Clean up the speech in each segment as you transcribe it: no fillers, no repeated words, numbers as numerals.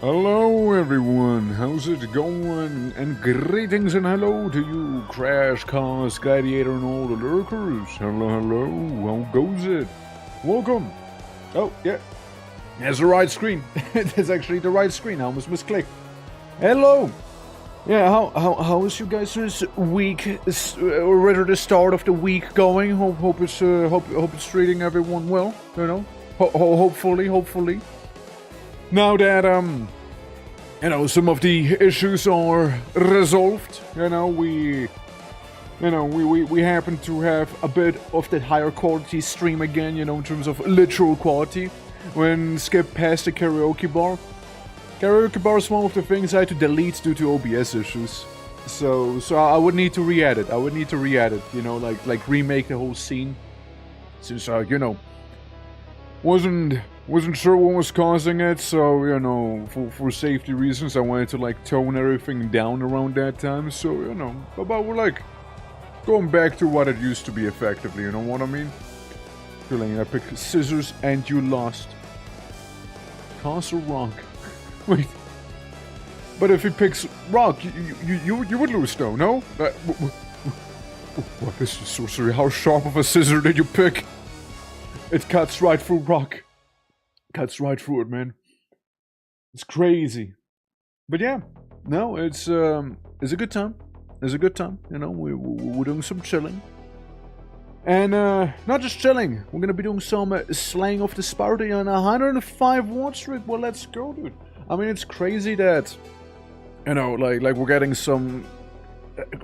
Hello everyone, how's it going? And greetings and hello to you, Crash, Cars, Gladiator and all the lurkers. Hello, how goes it? Welcome. Oh, yeah, there's the right screen. That's actually the right screen, I almost misclicked. Hello. Yeah, how is you guys' week, or rather the start of the week going? Hope it's treating everyone well, you know? Hopefully. Now that, some of the issues are resolved, we happen to have a bit of that higher quality stream again, in terms of literal quality, when Skip passed the karaoke bar. Karaoke bar is one of the things I had to delete due to OBS issues. So I would need to re-edit, like remake the whole scene. Since, wasn't sure what was causing it, so, for safety reasons, I wanted to, tone everything down around that time, so, but we're, going back to what it used to be effectively, you know what I mean? Feeling I picked scissors and you lost. Castle Rock. Wait. But if he picks rock, you would lose, though, no? What is the sorcery? How sharp of a scissor did you pick? It cuts right through rock. Cuts right through it, man. It's crazy. But yeah, no, it's a good time. It's a good time, we're doing some chilling. And not just chilling, we're gonna be doing some slaying of the Spire on 105 watt streak. Well, let's go, dude. I mean, it's crazy that, we're getting some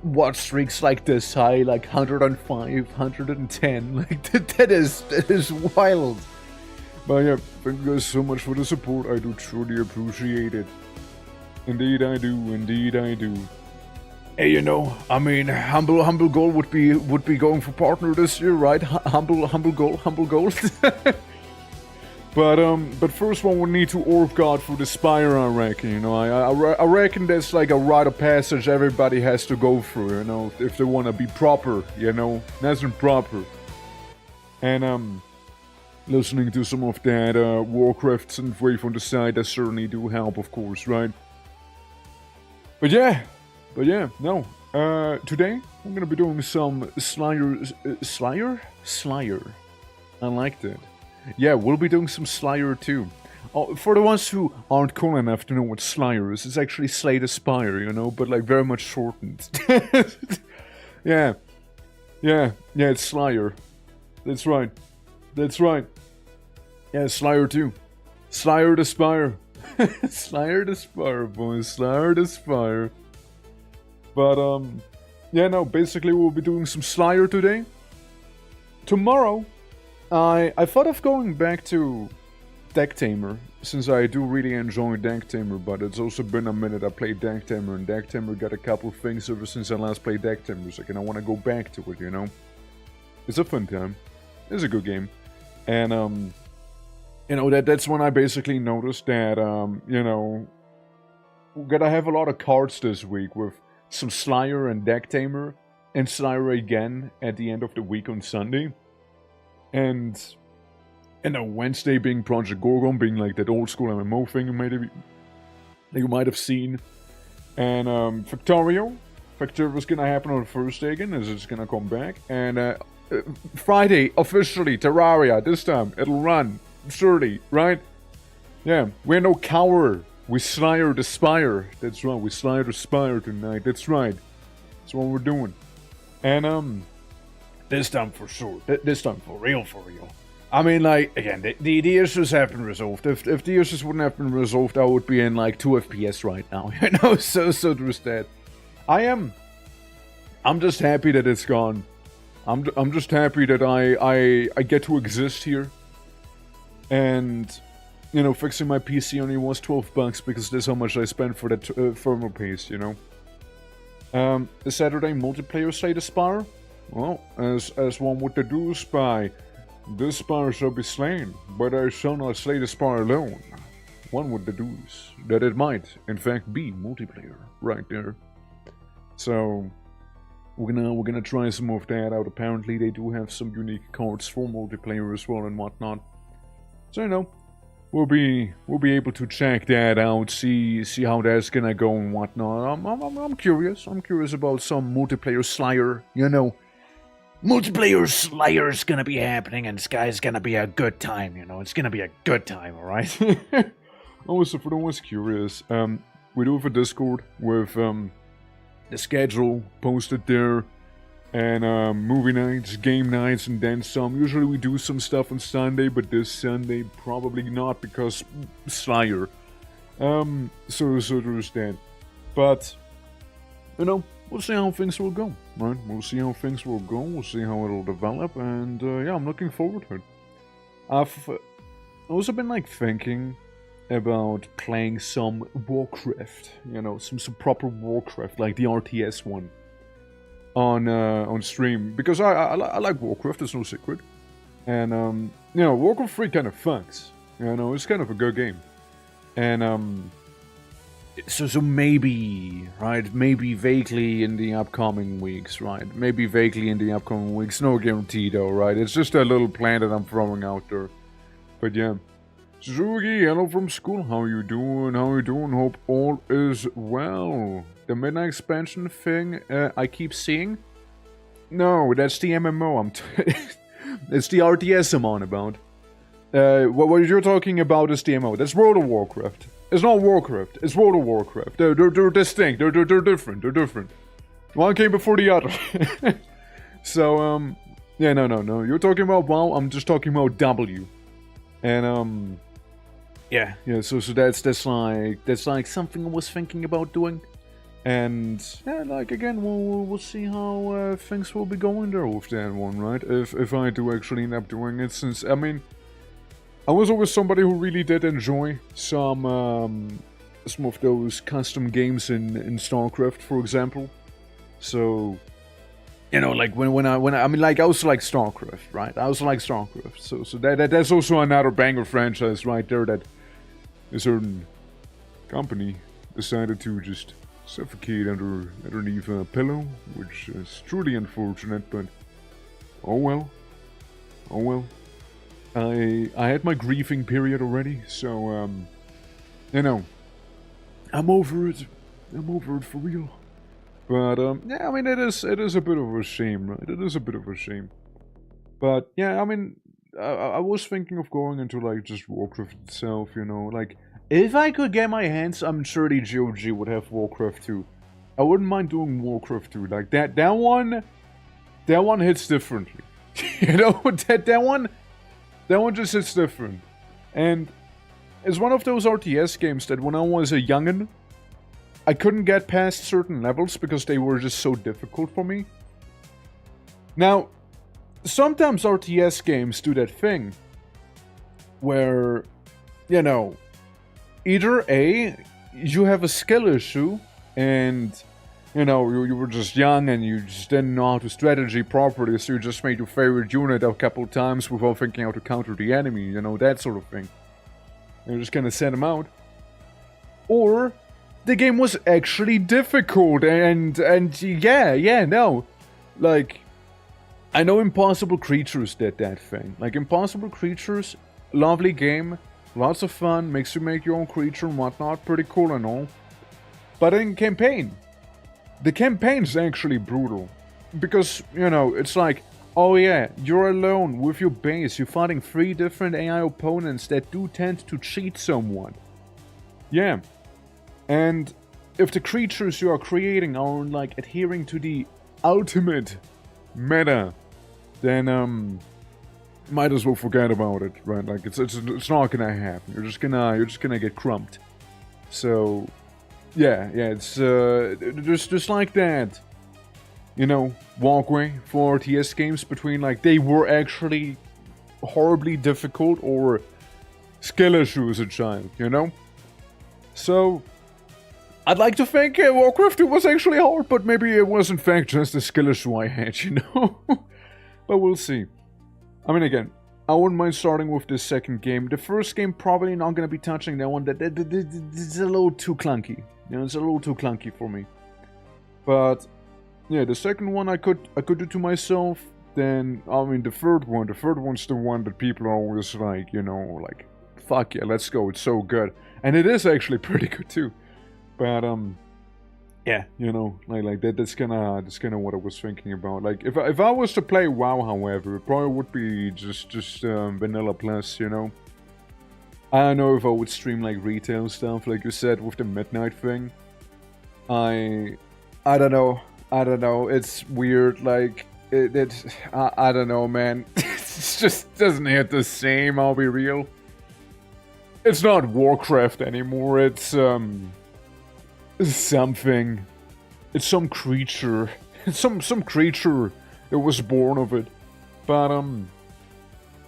watt streaks like this high, 105, 110. That is wild. But yeah, thank you guys so much for the support. I do truly appreciate it. Indeed I do. Hey, humble goal would be going for partner this year, right? Humble goal. But first one would need to Orb God for the Spire, I reckon. I reckon that's like a rite of passage everybody has to go through, if they want to be proper, nice and proper. And listening to some of that Warcraft synthwave on the side, that certainly do help, of course, right? But yeah, no. Today I'm gonna be doing some Slayer. I like that. Yeah, we'll be doing some Slayer too. Oh, for the ones who aren't cool enough to know what Slayer is, it's actually Slay the Spire, but very much shortened. Yeah, it's Slayer. That's right. Yeah, Slayer too. Slayer the Spire. Slayer the Spire, boys. Slayer the Spire. But, basically we'll be doing some Slayer today. Tomorrow, I thought of going back to Deck Tamer, since I do really enjoy Deck Tamer, but it's also been a minute I played Deck Tamer, and Deck Tamer got a couple of things ever since I last played Deck Tamer, so I want to go back to it, It's a fun time. It's a good game. And, that's when I basically noticed that, we're gonna have a lot of cards this week with some Slayer and Deck Tamer, and Slayer again at the end of the week on Sunday. And, Wednesday being Project Gorgon, being like that old school MMO thing you might have seen. And, Factorio's gonna happen on Thursday again, as it's gonna come back. And, Friday, officially, Terraria, this time, it'll run. Surely, right? Yeah, we're no coward. We Slayer the Spire. That's right, we Slayer the Spire tonight. That's right. That's what we're doing. And, this time for sure. This time for real. I mean, again, the issues have been resolved. If the issues wouldn't have been resolved, I would be in, 2 FPS right now. So there's that. I'm just happy that it's gone. I'm just happy that I get to exist here. And, fixing my PC only was $12 because that's how much I spent for that thermal paste, The Saturday multiplayer Slay the Spire? Well, as one would deduce by, this Spire shall be slain, but I shall not slay the Spire alone. One would deduce that it might, in fact, be multiplayer right there. So, we're gonna try some of that out. Apparently, they do have some unique cards for multiplayer as well and whatnot. So, we'll be able to check that out, see how that's gonna go and whatnot. I'm curious. I'm curious about some multiplayer Slayer. You know, multiplayer Slayer's gonna be happening, and this guy's gonna be a good time. You know, it's gonna be a good time. All right. Also, for the ones curious, we do have a Discord with the schedule posted there. And movie nights, game nights, and then some. Usually we do some stuff on Sunday, but this Sunday probably not because Slayer. So there's that. But, you know, we'll see how things will go, right? We'll see how things will go, we'll see how it'll develop, and yeah, I'm looking forward to it. I've also been, like, thinking about playing some Warcraft, you know, some proper Warcraft, like the RTS one. On stream, because I like Warcraft, it's no secret. And, you know, Warcraft 3 kind of fucks. You know, it's kind of a good game. And, so maybe, right, maybe vaguely in the upcoming weeks, right? Maybe vaguely in the upcoming weeks, no guarantee though, right? It's just a little plan that I'm throwing out there. But yeah. Suzuki, hello from school, how you doing? How you doing? Hope all is well. The midnight expansion thing I keep seeing? No, that's the MMO. It's the RTS I'm on about. What you're talking about is the MMO. That's World of Warcraft. It's not Warcraft. It's World of Warcraft. They're distinct. They're different. They're different. One came before the other. So yeah, no. You're talking about WoW. I'm just talking about W. And yeah. So that's like something I was thinking about doing. And yeah, like again, we'll see how things will be going there with that one, right? If I do actually end up doing it, since I mean, I was always somebody who really did enjoy some of those custom games in StarCraft, for example. So, you know, like when I mean, like I also like StarCraft, right? I also like StarCraft. So that's also another banger franchise right there that a certain company decided to just suffocate underneath a pillow, which is truly unfortunate, but oh well. I had my grieving period already, so you know, I'm over it for real. But yeah, I mean it is a bit of a shame, right? It is a bit of a shame. But yeah, I mean I was thinking of going into like just Warcraft itself, you know, like if I could get my hands, I'm sure the GOG would have Warcraft 2. I wouldn't mind doing Warcraft 2. Like that one hits differently. You know, that one just hits different. And it's one of those RTS games that when I was a youngin', I couldn't get past certain levels because they were just so difficult for me. Now, sometimes RTS games do that thing where, you know, either A, you have a skill issue, and, you know, you were just young and you just didn't know how to strategy properly, so you just made your favorite unit a couple times without thinking how to counter the enemy, you know, that sort of thing. And you're just gonna send them out. Or the game was actually difficult, and yeah, no. Like, I know Impossible Creatures did that thing. Like, Impossible Creatures, lovely game. Lots of fun, makes you make your own creature and whatnot, pretty cool and all. But in campaign, the campaign's actually brutal. Because, you know, it's like, oh yeah, you're alone with your base, you're fighting 3 different AI opponents that do tend to cheat somewhat. Yeah. And if the creatures you are creating are like adhering to the ultimate meta, then might as well forget about it, right? Like it's not gonna happen. You're just gonna get crumped. So yeah, it's just like that. You know, walkway for RTS games between like they were actually horribly difficult or skill issue as a child, you know? So I'd like to think Warcraft 2 was actually hard, but maybe it was in fact just a skill issue I had, you know? But we'll see. I mean, again, I wouldn't mind starting with this second game. The first game, probably not going to be touching that one. It's a little too clunky. You know, it's a little too clunky for me. But yeah, the second one I could do to myself. Then, I mean, the third one's the one that people are always like, you know, like fuck yeah, let's go, it's so good. And it is actually pretty good too. But yeah, you know, like that's kind of what I was thinking about. Like if I was to play WoW, however, it probably would be just vanilla plus, you know. I don't know if I would stream like retail stuff, like you said, with the midnight thing. I don't know. I don't know. It's weird. Like I don't know, man. It just doesn't hit the same. I'll be real. It's not Warcraft anymore. It's something. It's some creature. It's some creature that was born of it. But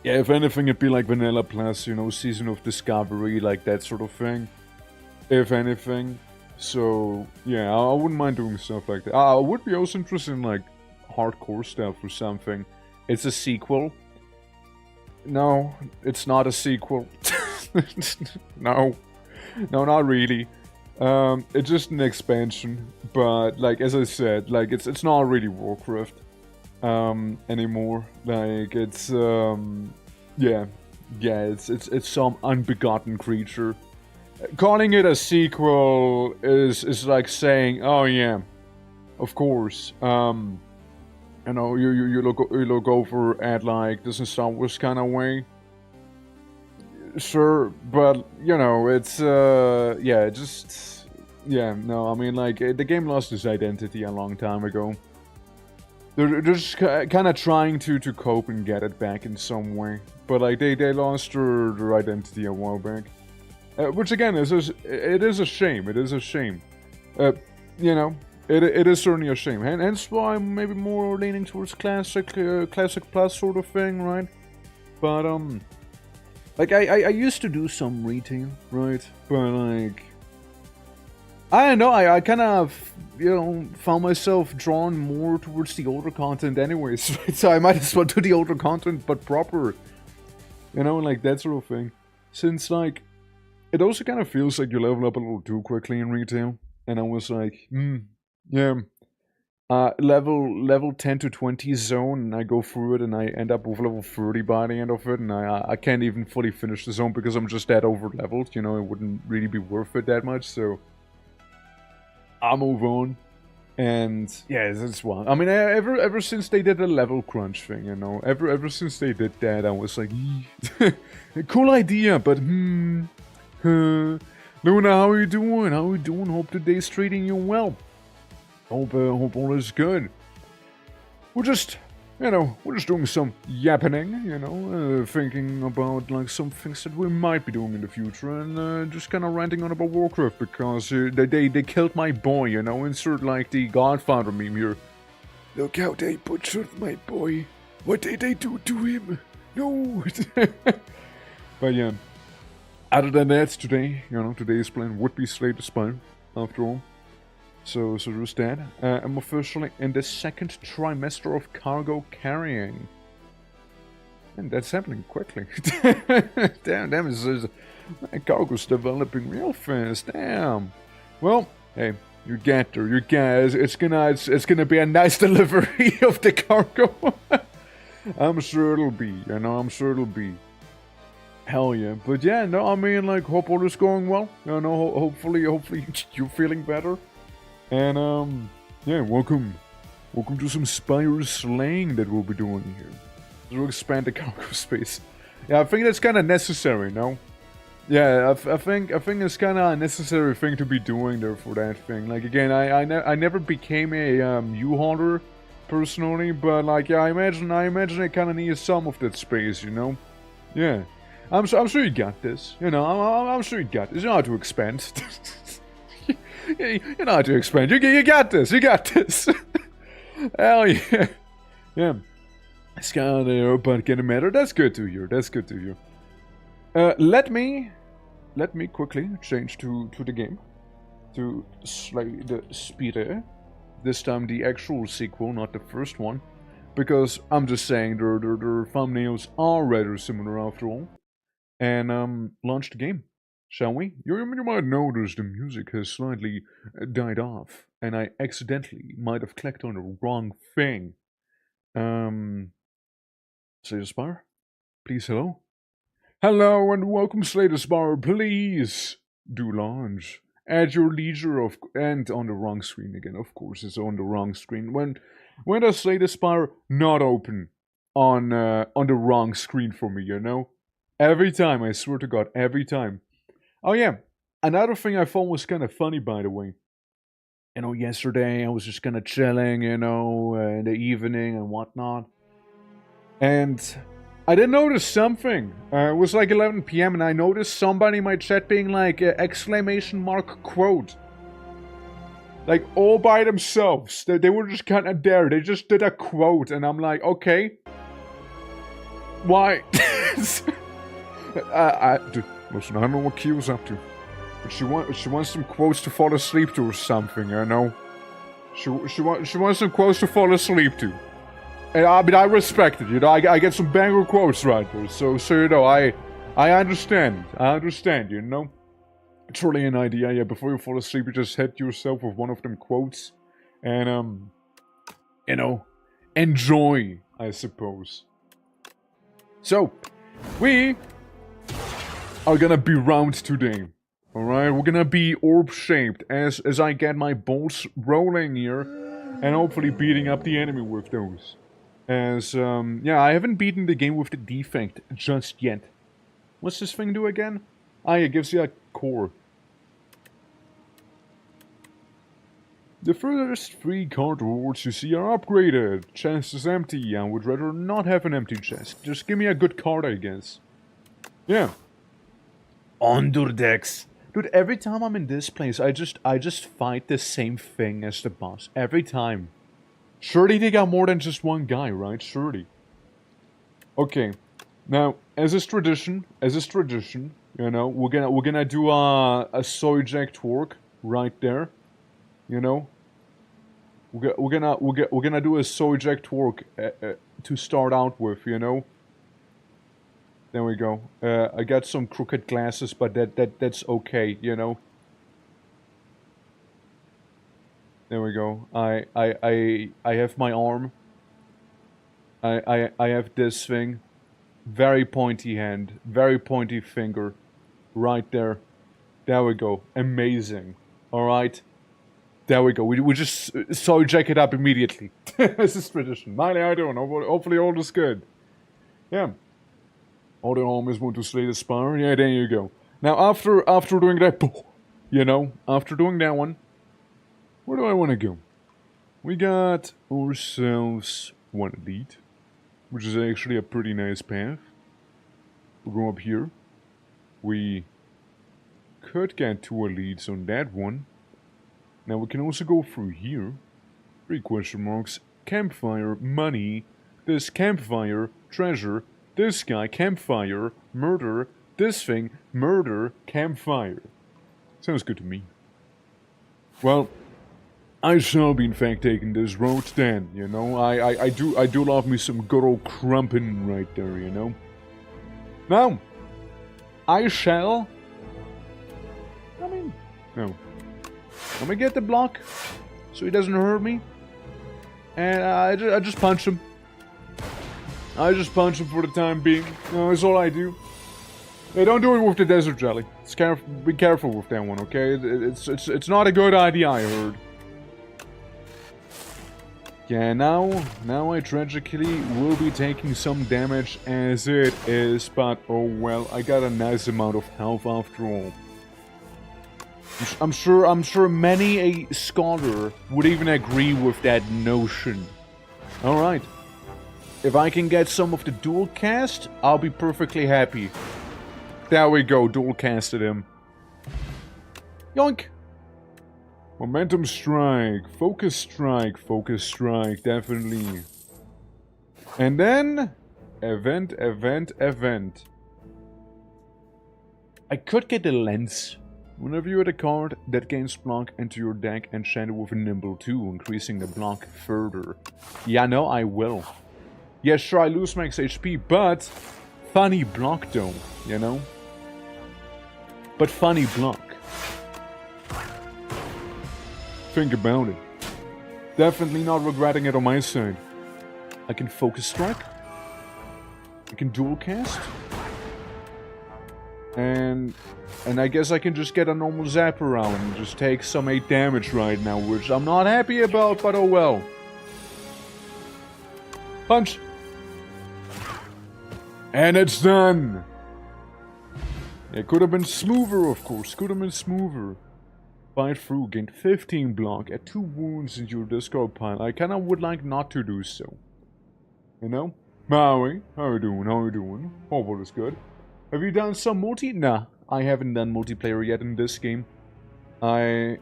yeah. If anything, it'd be like Vanilla Plus. You know, Season of Discovery, like that sort of thing. If anything. So, yeah, I wouldn't mind doing stuff like that. I would be also interested in, like, hardcore stuff or something. It's a sequel. No, it's not a sequel. No. No, not really. It's just an expansion. But, like, as I said, like, it's not really Warcraft anymore. Like, it's, yeah. Yeah, it's some unbegotten creature. Calling it a sequel is like saying, oh yeah, of course. You know, you look over at like this in Star Wars kind of way. Sure, but you know, it's yeah, just yeah, no, I mean like the game lost its identity a long time ago. They're just kind of trying to cope and get it back in some way, but like they lost their identity a while back. Which again it is a shame. It is a shame. You know, it is certainly a shame. And hence why I'm maybe more leaning towards classic plus sort of thing, right? But like I used to do some retail, right? But like I don't know. I kind of found myself drawn more towards the older content, anyways. Right? So I might as well do the older content, but proper. You know, like that sort of thing. Since like. It also kind of feels like you level up a little too quickly in retail. And I was like, yeah. Level 10 to 20 zone, and I go through it, and I end up with level 30 by the end of it, and I can't even fully finish the zone because I'm just that over-leveled, you know, it wouldn't really be worth it that much, so... I'll move on. And, yeah, that's one. I mean, ever since they did the level crunch thing, you know, ever since they did that, I was like, cool idea, but, Luna, how are you doing? How are you doing? Hope today's treating you well. Hope all is good. We're just doing some yappening, you know, thinking about, like, some things that we might be doing in the future, and, just kind of ranting on about Warcraft, because, they killed my boy, you know, insert, like, the Godfather meme here. Look how they butchered my boy. What did they do to him? No! But, yeah. Other than that, today, you know, today's plan would be Slay the Spire, after all. So there's that. I'm officially in the second trimester of cargo carrying. And that's happening quickly. Damn, cargo's developing real fast, damn. Well, hey, you get there, you guys. It's gonna be a nice delivery of the cargo. I'm sure it'll be, you know, I'm sure it'll be. Hell yeah. But yeah, no, I mean, like, hope all is going well. You know, hopefully you're feeling better. And, yeah, welcome to some Spire slaying that we'll be doing here. To expand the cargo space. Yeah, I think that's kind of necessary, no? Yeah, I think it's kind of a necessary thing to be doing there for that thing. Like, again, I never became a U-hauler, personally, but, like, yeah, I imagine it kind of needs some of that space, you know? Yeah. I'm sure you got this. You know, I'm sure you got this. You know how to expand. You know how to expand. You got this. You got this. Hell yeah. Yeah. It's kind of there, but getting better. That's good to hear. That's good to hear. Let me quickly change to the game. To Slay the Spire. This time the actual sequel, not the first one. Because I'm just saying their thumbnails are rather similar after all. And launch the game, shall we? You might notice the music has slightly died off, and I accidentally might have clicked on the wrong thing. Say Spire, please hello. Hello and welcome, SPIRE. Please do launch at your leisure and on the wrong screen again. Of course, it's on the wrong screen. When does SPIRE not open on the wrong screen for me? You know, every time. I swear to God, every time. Oh yeah, another thing I thought was kind of funny, by the way. You know, yesterday I was just kind of chilling, you know, in the evening and whatnot, and I did notice something. It was like 11 p.m. and I noticed somebody in my chat being like, exclamation mark quote. Like, all by themselves. They were just kind of there. They just did a quote and I'm like, okay. Why? Dude, listen, I don't know what Q's up to. But she wants some quotes to fall asleep to or something, you know? She wants some quotes to fall asleep to. And I respect it, you know, I get some banger quotes right there, so you know, I understand, you know? It's really an idea, yeah, before you fall asleep, you just hit yourself with one of them quotes, and, you know, enjoy, I suppose. So, we are gonna be round today, alright? We're gonna be orb-shaped as I get my bolts rolling here, and hopefully beating up the enemy with those. As, yeah, I haven't beaten the game with the defect just yet. What's this thing do again? Ah, yeah, it gives you a core. The first 3 card rewards you see are upgraded. Chest is empty. I would rather not have an empty chest. Just give me a good card, I guess. Yeah. Underdex. Dude, every time I'm in this place, I just fight the same thing as the boss. Every time. Surely they got more than just one guy, right? Surely. Okay. Now, as is tradition, you know, we're gonna do a soy jack twerk right there. You know, we're gonna do a soy jack twerk to start out with. You know. There we go. I got some crooked glasses, but that's okay. You know. There we go. I have my arm. I have this thing. Very pointy hand. Very pointy finger. Right there. There we go. Amazing. Alright. There we go. We just so jack it up immediately. This is tradition. Miley, I don't know. Hopefully all is good. Yeah. All the armies want to slay the SPIRE. Yeah, there you go. Now after doing that, you know, after doing that one, where do I want to go? We got ourselves one elite, which is actually a pretty nice path. We'll go up here. We could get 2 elites on that one. Now we can also go through here. 3 question marks. Campfire, money. This campfire, treasure. This guy, campfire, murder. This thing, murder, campfire. Sounds good to me. Well, I shall be in fact taking this road then, you know. I do love me some good old crumpin' right there, you know. Now, I shall... no. I'm gonna get the block, so he doesn't hurt me. And I just punch him. I just punch him for the time being. No, that's all I do. Hey, don't do it with the desert jelly. Be careful with that one, okay? It's not a good idea, I heard. Yeah, now I tragically will be taking some damage as it is, but oh well, I got a nice amount of health after all. I'm sure many a scholar would even agree with that notion. Alright. If I can get some of the dual cast, I'll be perfectly happy. There we go, dual casted him. Yoink! Momentum strike, focus strike, definitely. And then, event. I could get the lens. Whenever you add a card that gains block into your deck, enchant it with a nimble 2, increasing the block further. Yeah, no, I will. Yeah, sure, I lose max HP, but funny block though, you know? But funny block. Think about it. Definitely not regretting it on my side. I can focus strike. I can dual cast. And I guess I can just get a normal zap around and just take some 8 damage right now, which I'm not happy about, but oh well. Punch! And it's done! It could have been smoother, of course. Could have been smoother. Fight through, gained 15 block, add 2 wounds into your discard pile. I kinda would like not to do so. You know? Maui, how you doing? How you doing? Hope all is good. Have you done some multi? Nah, I haven't done multiplayer yet in this game. I'm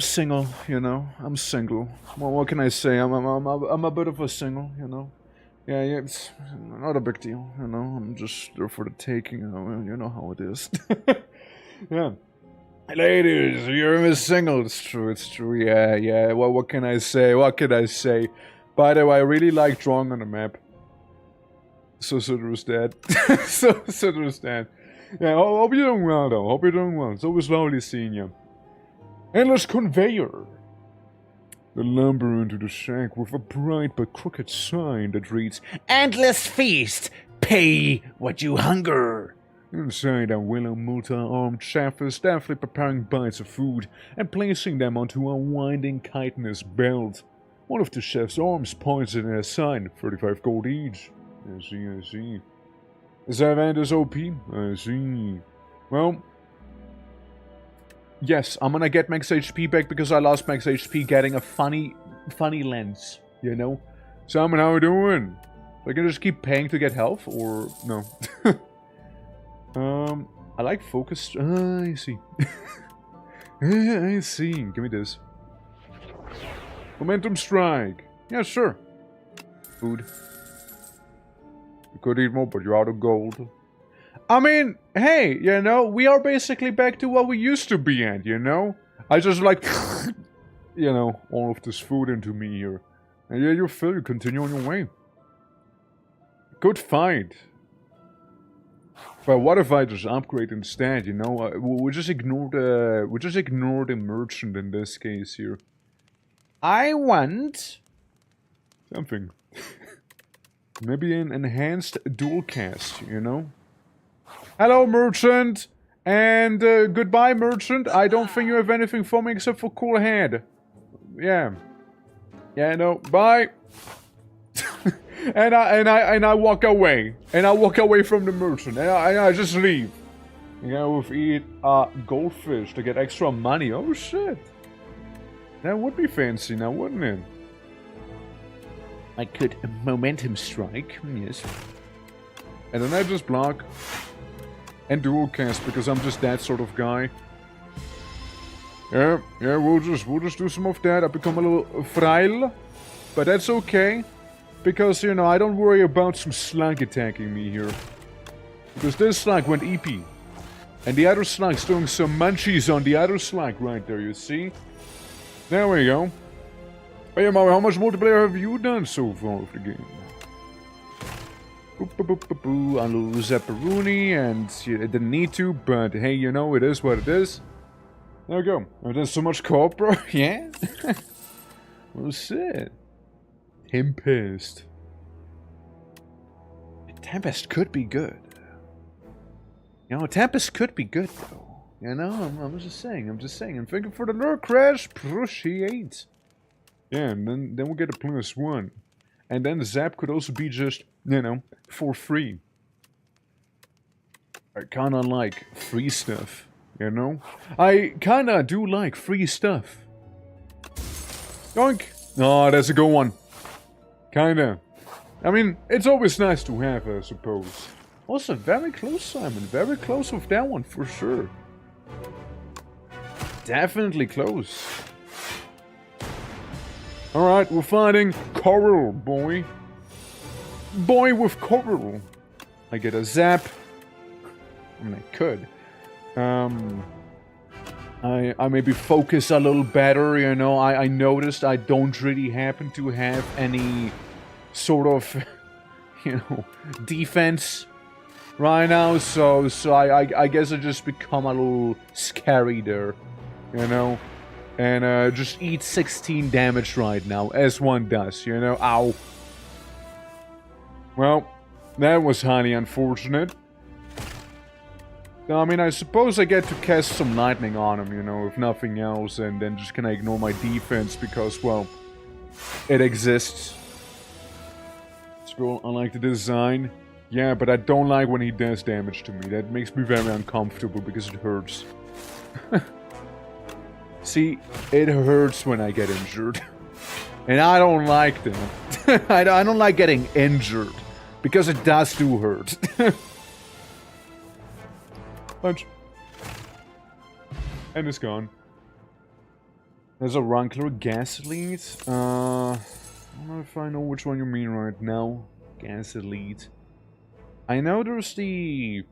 single, you know. I'm single. Well, what can I say? I'm a bit of a single, you know. Yeah, it's not a big deal, you know. I'm just there for the taking, you know how it is. Yeah. Ladies, you're single. It's true. Yeah. Well, what can I say? What can I say? By the way, I really like drawing on the map. So there's that. so there's that. Yeah, hope you're doing well, though. Hope you're doing well. It's always lovely seeing you. Endless conveyor. The lumber into the shack with a bright but crooked sign that reads, "Endless feast. Pay what you hunger." Inside, a willow multi-armed chef is deftly preparing bites of food and placing them onto a winding chitinous belt. One of the chef's arms points at a sign, 35 gold each. I see. Zavand is OP? I see. Well, yes, I'm gonna get max HP back because I lost max HP getting a funny lens, you know? Simon, how you doing? I can just keep paying to get health, or no? I like focus. I see. I see. Give me this. Momentum strike. Yeah, sure. Food. You could eat more, but you're out of gold. I mean, hey, you know, we are basically back to what we used to be at, you know? I just like, you know, all of this food into me here. And yeah, you're full, you continue on your way. Good fight. But what if I just upgrade instead, you know? We'll just ignore the merchant in this case here. I want something. Maybe an enhanced dual cast, you know? Hello, merchant! And goodbye, merchant. I don't think you have anything for me except for cool head. Yeah. Yeah, no. Bye! and I walk away. And I walk away from the merchant. And I just leave. You know, we'll eat goldfish to get extra money. Oh, shit. That would be fancy now, wouldn't it? I could momentum strike, yes. And then I just block. And dual cast, because I'm just that sort of guy. Yeah, we'll just do some of that. I become a little frail. But that's okay. Because, you know, I don't worry about some slug attacking me here. Because this slug went EP. And the other slug's doing some munchies on the other slug right there, you see? There we go. Hey, Mario, how much multiplayer have you done so far of the game? I lose Zapparoni, and I didn't need to, but hey, you know, it is what it is. There we go. Oh, there's so much co-op, bro. Yeah? Well, shit. Tempest. Tempest could be good. You know, Tempest could be good, though. You know, I'm just saying. I'm thinking for the lure crash. Appreciate. Yeah, and then we'll get a +1. And then the zap could also be just, you know, for free. I kinda like free stuff, you know? I kinda do like free stuff. Yoink! Oh, that's a good one. Kinda. I mean, it's always nice to have, I suppose. Also, very close, Simon. Very close with that one, for sure. Definitely close. Alright, we're fighting Coral, boy. Boy with Coral. I get a zap. I mean, I could. I maybe focus a little better, you know. I noticed I don't really happen to have any sort of, you know, defense right now. So I guess I just become a little scary there, you know. And just eat 16 damage right now, as one does, you know? Ow. Well, that was highly unfortunate. I mean, I suppose I get to cast some lightning on him, you know, if nothing else, and then just kinda ignore my defense because, well, it exists. Scroll, I like the design. Yeah, but I don't like when he does damage to me. That makes me very uncomfortable because it hurts. See, it hurts when I get injured. And I don't like that. I don't like getting injured. Because it does do hurt. Punch. And it's gone. There's a Runkler gas lead. I don't know if I know which one you mean right now. Gas lead. I know there's the...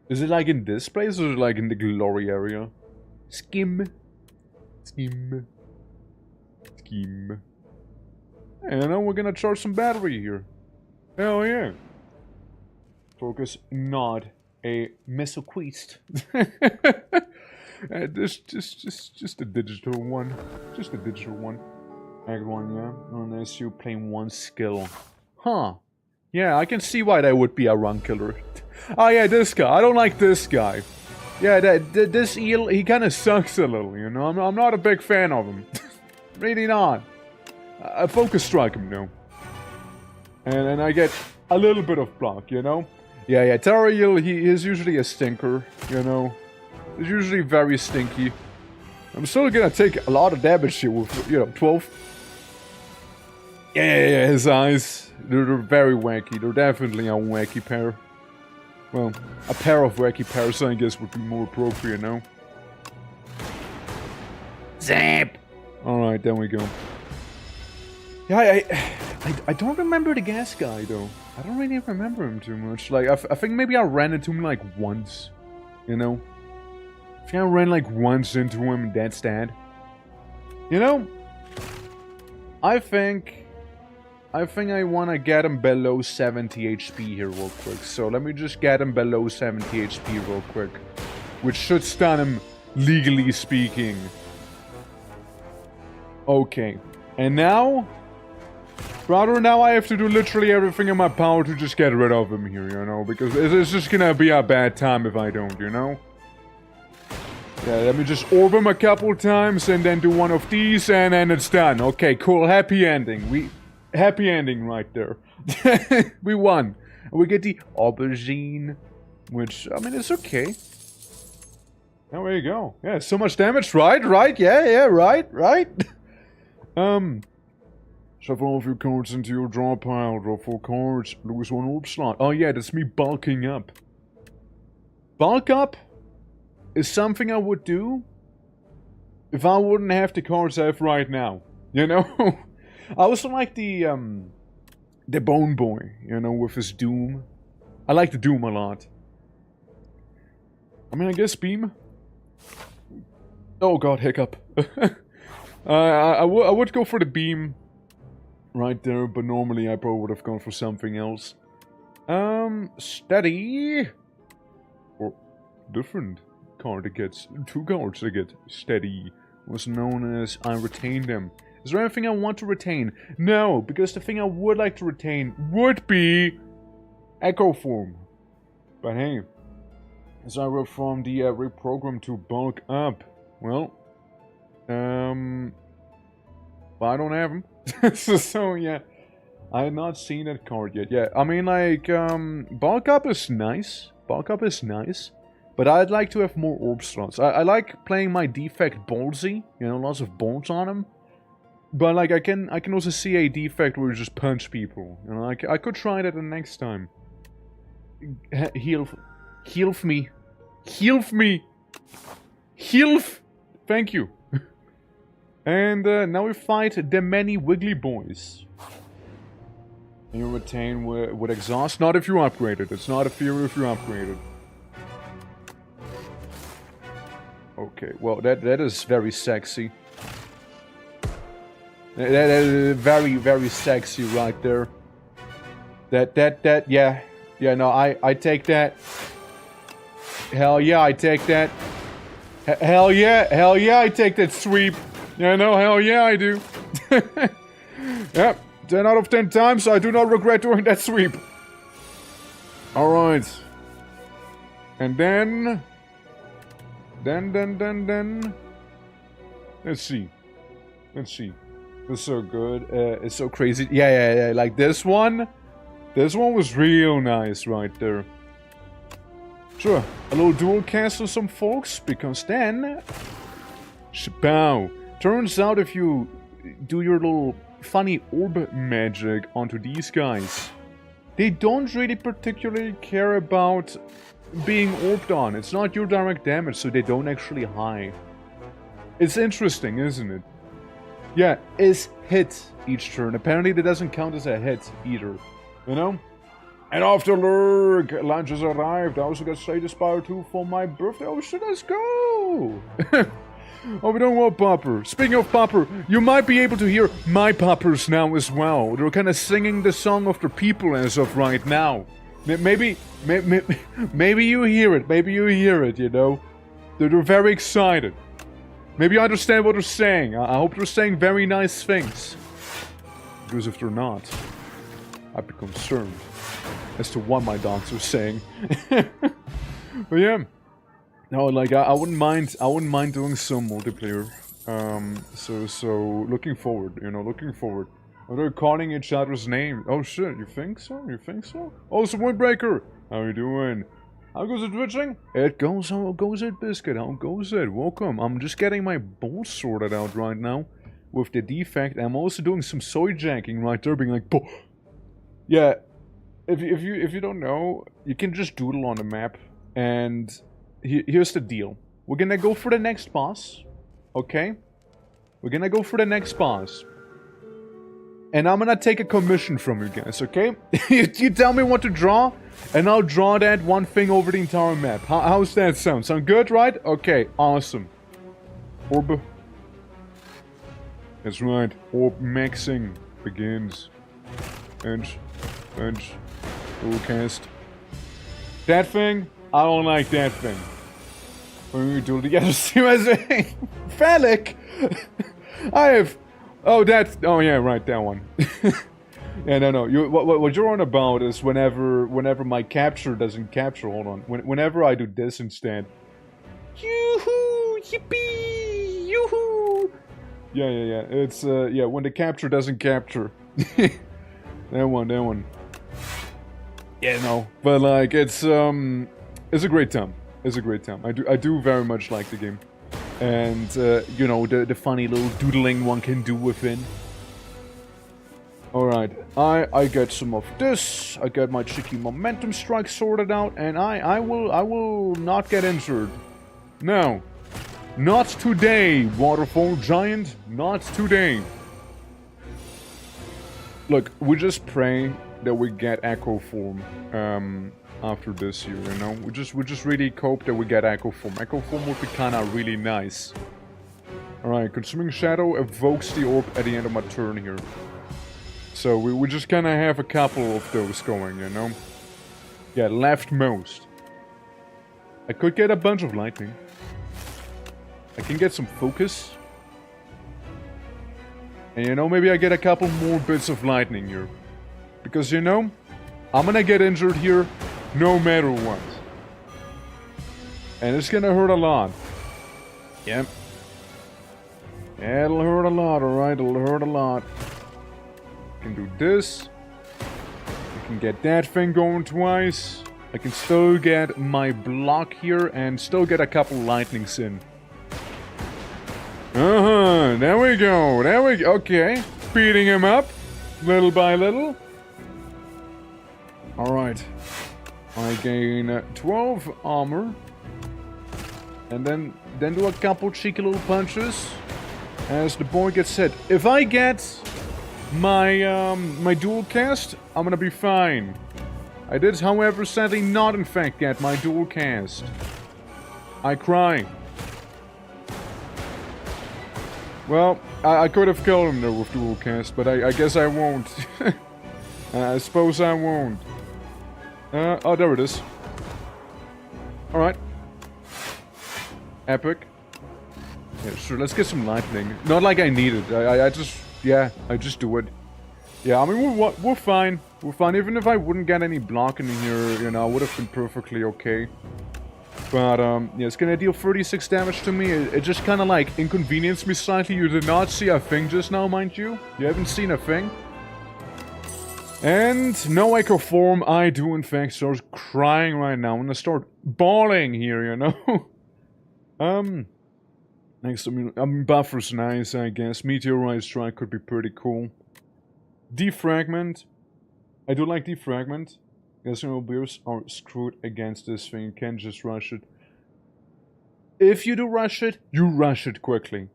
Is it like in this place or is it like in the glory area? Skim. Skim. Skim. Hey, I know we're gonna charge some battery here. Hell yeah. Focus, not a mesoquist. Just a digital one. Just a digital one. Act 1, yeah. Unless you play one skill. Huh. Yeah, I can see why that would be a run killer. Oh yeah, this guy. I don't like this guy. Yeah, this eel, he kind of sucks a little, you know? I'm not a big fan of him. Really not. I focus strike him, though. And I get a little bit of block, you know? Yeah, Terror Eel, he is usually a stinker, you know? He's usually very stinky. I'm still gonna take a lot of damage here with, you know, 12. Yeah, his eyes. They're very wacky. They're definitely a wacky pair. Well, a pair of wacky pairs, I guess, would be more appropriate now. Zap! Alright, there we go. Yeah, I don't remember the gas guy, though. I don't really remember him too much. Like, I think maybe I ran into him, like, once. You know? I think I ran, like, once into him, and that's that. You know? I think I want to get him below 70 HP here real quick. So let me just get him below 70 HP real quick. Which should stun him, legally speaking. Okay. And now... Brother, now I have to do literally everything in my power to just get rid of him here, you know? Because it's just gonna be a bad time if I don't, you know? Yeah, let me just orb him a couple times and then do one of these and then it's done. Okay, cool. Happy ending. Happy ending right there. We won. And we get the aubergine, which, I mean, it's okay. Oh, there you go. Yeah, so much damage, right? Yeah, right. Shuffle all of your cards into your draw pile. Draw 4 cards. Lose 1 orb slot. Oh yeah, that's me bulking up. Bulk up is something I would do if I wouldn't have the cards I have right now. You know? I also like the Bone Boy, you know, with his Doom. I like the Doom a lot. I mean, I guess Beam. Oh god, hiccup. I would go for the Beam right there, but normally I probably would have gone for something else. Steady. Or different card that gets 2 cards that get steady. Was known as I retain them. Is there anything I want to retain? No, because the thing I would like to retain would be Echo Form. But hey, as I wrote from the reprogram to bulk up, well, I don't have them. so yeah, I had not seen that card yet. Yeah, I mean, like, bulk up is nice. Bulk up is nice. But I'd like to have more orb slots. I like playing my defect ballsy, you know, lots of bolts on him. But like I can also see a defect where you just punch people. You know, I could try that the next time. Heal me. Thank you. And now we fight the many wiggly boys. And you retain with exhaust. Not if you upgrade it. It's not a fear if you upgrade it. Okay, well that is very sexy. That is very, very sexy right there. Yeah. Yeah, no, I take that. Hell yeah, I take that. Hell yeah, I take that sweep. Yeah, no, hell yeah, I do. Yep, 10 out of 10 times, I do not regret doing that sweep. Alright. And then... Let's see. Let's see. It's so good. It's so crazy. Yeah. Like this one. This one was real nice right there. Sure. A little dual cast on some folks. Because then... Shapow. Turns out if you do your little funny orb magic onto these guys, they don't really particularly care about being orbed on. It's not your direct damage, so they don't actually hide. It's interesting, isn't it? Yeah, is hit each turn. Apparently that doesn't count as a hit either. You know? And after Lurk, lunch has arrived. I also got Slay the Spire 2 for my birthday. Oh shit, let's go! Oh, we don't want Popper. Speaking of Popper, you might be able to hear my Poppers now as well. They're kind of singing the song of the people as of right now. Maybe you hear it. Maybe you hear it, you know? They're very excited. Maybe you understand what they're saying. I hope they're saying very nice things. Because if they're not, I'd be concerned as to what my dogs are saying. But yeah. No, like I wouldn't mind doing some multiplayer. So looking forward, you know, looking forward. Oh, they're calling each other's name. Oh shit, you think so? You think so? Oh, it's Windbreaker! How you doing? How goes it twitching? It goes, how goes it, Biscuit? How goes it? Welcome. I'm just getting my bolts sorted out right now with the defect. I'm also doing some soy jacking right there, being like, Bo yeah. If you don't know, you can just doodle on the map, and here's the deal. We're gonna go for the next boss, okay? We're gonna go for the next boss. And I'm gonna take a commission from you guys, okay? You tell me what to draw, and I'll draw that one thing over the entire map. How's that sound? Sound good, right? Okay, awesome. Orb. That's right. Orb maxing begins. Bench. Dual cast. That thing? I don't like that thing. When we do it together, see what I'm saying? Phallic! I have... Oh, that's... Oh, yeah, right, that one. Yeah, no. What you're on about is whenever my capture doesn't capture... Hold on. Whenever I do this instead... Yoo-hoo! Yippee! Yoo-hoo! Yeah. It's, yeah, when the capture doesn't capture. That one. Yeah, no. But, like, it's a great time. It's a great time. I do very much like the game. And, you know, the funny little doodling one can do within. Alright, I get some of this. I get my cheeky momentum strike sorted out, and I will not get injured. No. Not today, Waterfall Giant. Not today. Look, we just pray that we get Echo Form after this year, you know? We just really hope that we get Echo Form. Echo Form would be kinda really nice. Alright, Consuming Shadow evokes the orb at the end of my turn here. So we just kinda have a couple of those going, you know? Yeah, leftmost. I could get a bunch of lightning. I can get some focus. And you know, maybe I get a couple more bits of lightning here. Because you know, I'm gonna get injured here no matter what. And it's gonna hurt a lot. Yep. Yeah, it'll hurt a lot, alright? It'll hurt a lot. I can do this. I can get that thing going twice. I can still get my block here and still get a couple lightnings in. There we go. Okay. Beating him up. Little by little. Alright. I gain 12 armor. And then do a couple cheeky little punches. As the boy gets hit. If I get my my dual cast, I'm gonna be fine. I did, however, sadly not in fact get my dual cast. I cry. Well, I could have killed him though with dual cast, but I guess I won't. I suppose I won't. Oh, there it is. Alright. Epic. Yeah, sure, let's get some lightning. Not like I need it. I just... Yeah, I just do it. Yeah, I mean, we're fine. We're fine. Even if I wouldn't get any blocking in here, you know, I would have been perfectly okay. But, yeah, it's gonna deal 36 damage to me. It just kind of, like, inconvenienced me slightly. You did not see a thing just now, mind you. You haven't seen a thing. And no echo form. I do, in fact, start crying right now. I'm gonna start bawling here, you know? Next, I mean, buffer's nice, I guess. Meteorite strike could be pretty cool. Defragment. I do like defragment. Guess bears are screwed against this thing. You can't just rush it. If you do rush it, you rush it quickly.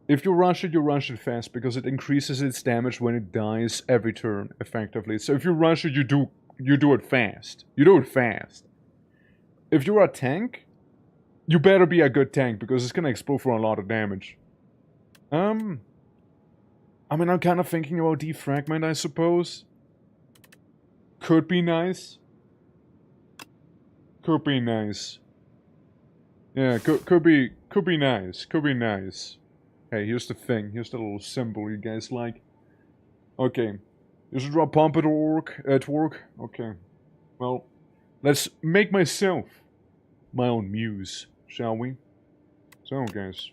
If you rush it fast because it increases its damage when it dies every turn, effectively. So if you rush it, you do it fast. You do it fast. If you're a tank, you better be a good tank because it's gonna explode for a lot of damage. I mean, I'm kind of thinking about defragment, I suppose. Could be nice. Could be nice. Yeah, could be nice. Could be nice. Hey, here's the thing. Here's the little symbol you guys like. Okay. Here's a draw pompadour at work. Okay. Well, let's make myself my own muse, shall we? So, guys,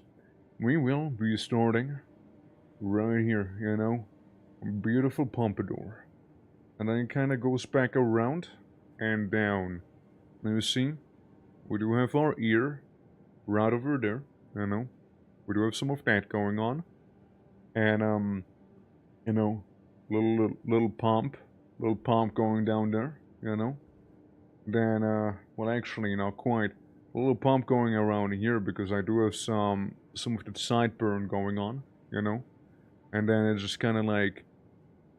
we will be starting right here, you know? A beautiful pompadour. And then it kind of goes back around and down. Now you see, we do have our ear right over there, you know. We do have some of that going on. And, you know, little pump going down there, you know. Then, well, actually, not quite. A little pump going around here because I do have some of the sideburn going on, you know. And then it just kind of like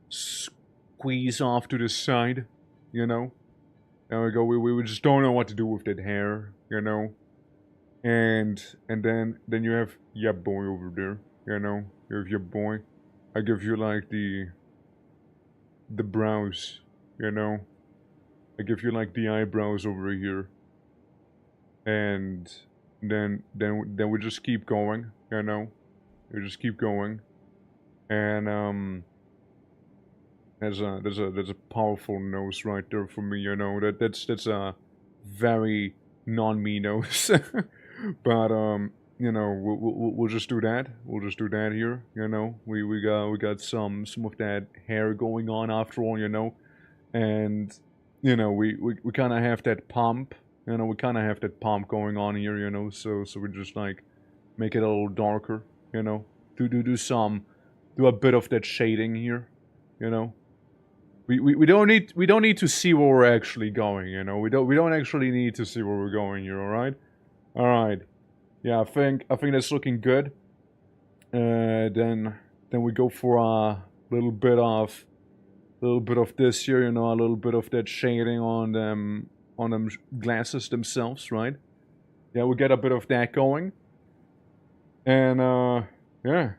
squeeze off to the side, you know. There we go. We just don't know what to do with that hair, you know. And then you have your boy over there, you know. You have your boy. I give you like the brows, you know. I give you like the eyebrows over here. And then we just keep going, you know. We just keep going. And there's a powerful nose right there for me, you know. That's a very non-me nose. But you know, we'll just do that. We'll just do that here, you know. We got some of that hair going on after all, you know. And you know, we kind of have that pump, you know. We kind of have that pump going on here, you know. So we just like make it a little darker, you know. Do a bit of that shading here, you know. We don't need to see where we're actually going, you know. We don't actually need to see where we're going here, all right. Yeah, I think that's looking good. Then we go for a little bit of this here, you know, a little bit of that shading on them glasses themselves, right? Yeah, we get a bit of that going. And yeah.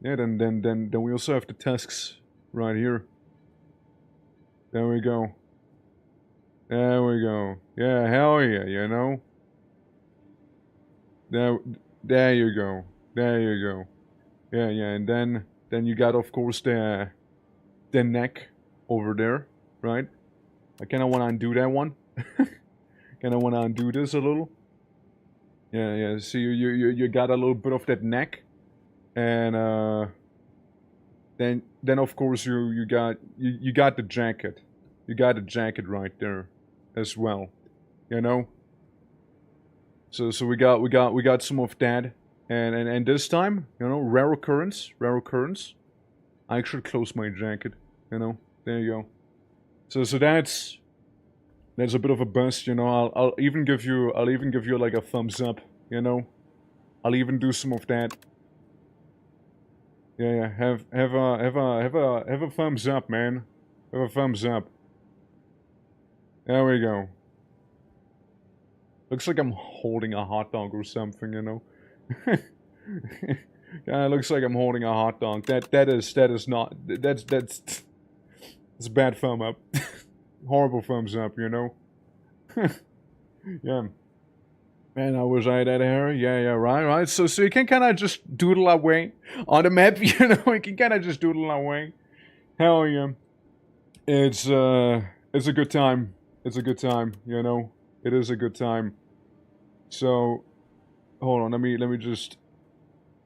Yeah, then we also have the tusks right here. There we go. There we go. Yeah, hell yeah, you know. There you go. There you go. Yeah, and then you got, of course, the neck over there, right? I kind of want to undo that one. Kind of want to undo this a little. Yeah. See, you got a little bit of that neck. And then of course you got the jacket. You got the jacket right there as well, you know. So we got some of that, and this time, you know, rare occurrence. I actually close my jacket, you know. There you go. So that's a bit of a bust, you know. I'll even give you like a thumbs up, you know. I'll even do some of that. Yeah. Have a thumbs up, man. Have a thumbs up. There we go. Looks like I'm holding a hot dog or something, you know. Yeah, it looks like I'm holding a hot dog. That is not. That's it's a bad thumb up. Horrible thumbs up, you know. Yeah. Man, I was that hair. Yeah, right. So you can kind of just doodle away on the map, you know. You can kind of just doodle away. Hell yeah. It's a good time. It's a good time, you know? It is a good time. So, hold on, let me just...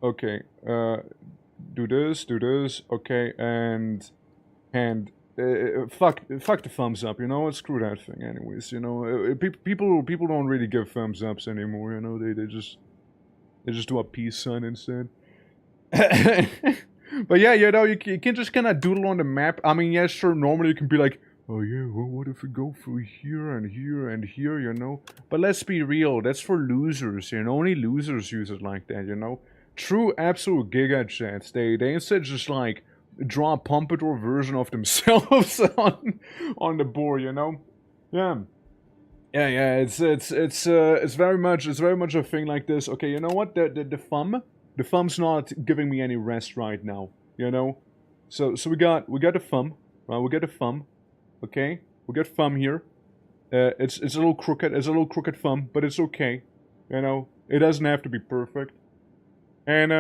Okay, do this, okay, and... fuck the thumbs up, you know? Screw that thing anyways, you know? People don't really give thumbs ups anymore, you know? They just do a peace sign instead. But yeah, you know, you can just kind of doodle on the map. I mean, yeah, sure, normally you can be like, oh yeah, well, what if we go through here and here and here, you know? But let's be real, that's for losers, you know? Only losers use it like that, you know? True absolute giga chats, they instead just like draw a pompadour version of themselves on the board, you know? Yeah. Yeah, it's very much a thing like this. Okay, you know what? The thumb's not giving me any rest right now, you know? So we got the thumb, right? We got the thumb, okay? We got thumb here. It's a little crooked thumb, but it's okay, you know? It doesn't have to be perfect. And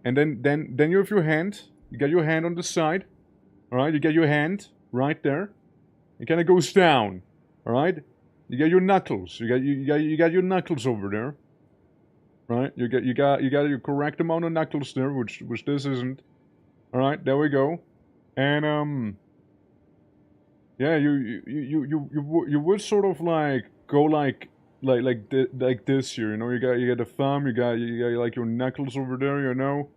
then you have your hand. You got your hand on the side, all right? You get your hand right there. It kind of goes down, all right? You got your knuckles. You got your knuckles over there. Right? You got your correct amount of knuckles there, which this isn't. Alright, there we go. And yeah, you would sort of like go like this here, you know, you got the thumb, you got like your knuckles over there, you know?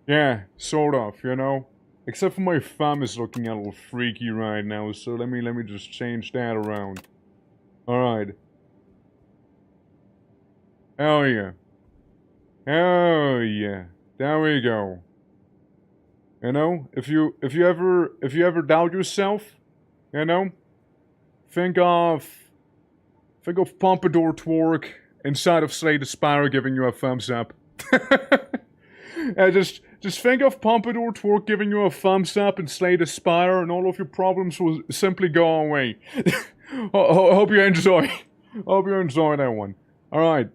Yeah, sort of, you know? Except for my thumb is looking a little freaky right now, so let me just change that around. Alright. Hell yeah. Hell yeah. There we go. You know, if you ever doubt yourself, you know, think of Pompadour Twerk inside of Slay the Spire giving you a thumbs up. Just think of Pompadour Twerk giving you a thumbs up and Slay the Spire, and all of your problems will simply go away. Hope you enjoy. Hope you enjoy that one. All right.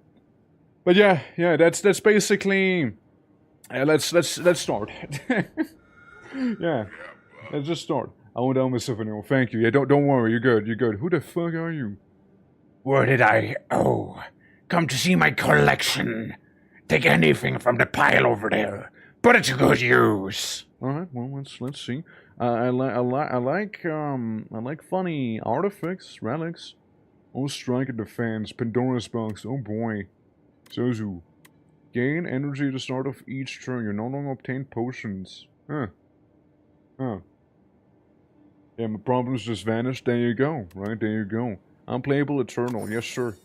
But yeah, that's basically. Let's start. Yeah, let's just start. I won't down myself anymore. Thank you. Yeah, don't worry. You're good. You're good. Who the fuck are you? Where did I? Oh, come to see my collection. Take anything from the pile over there. Put it to good use. All right. Well, let's see. I like funny artifacts, relics. Oh, strike at the fans. Pandora's box. Oh boy. Sozu. Gain energy at the start of each turn. You no longer obtain potions. Huh. Yeah, my problems just vanished. There you go. Right, there you go. Unplayable Eternal. Yes, sir.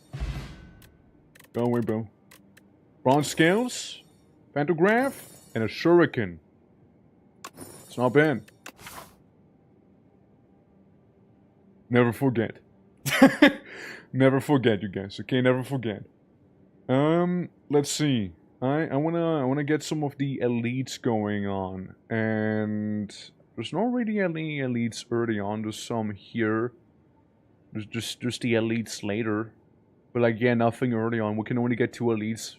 Go away, bro. Bronze scales, pantograph, and a shuriken. It's not bad. Never forget. Never forget, you guys. Okay, never forget. Let's see. I wanna get some of the elites going on, and there's not really any elites early on. There's some here. There's just the elites later, but like yeah, nothing early on. We can only get 2 elites.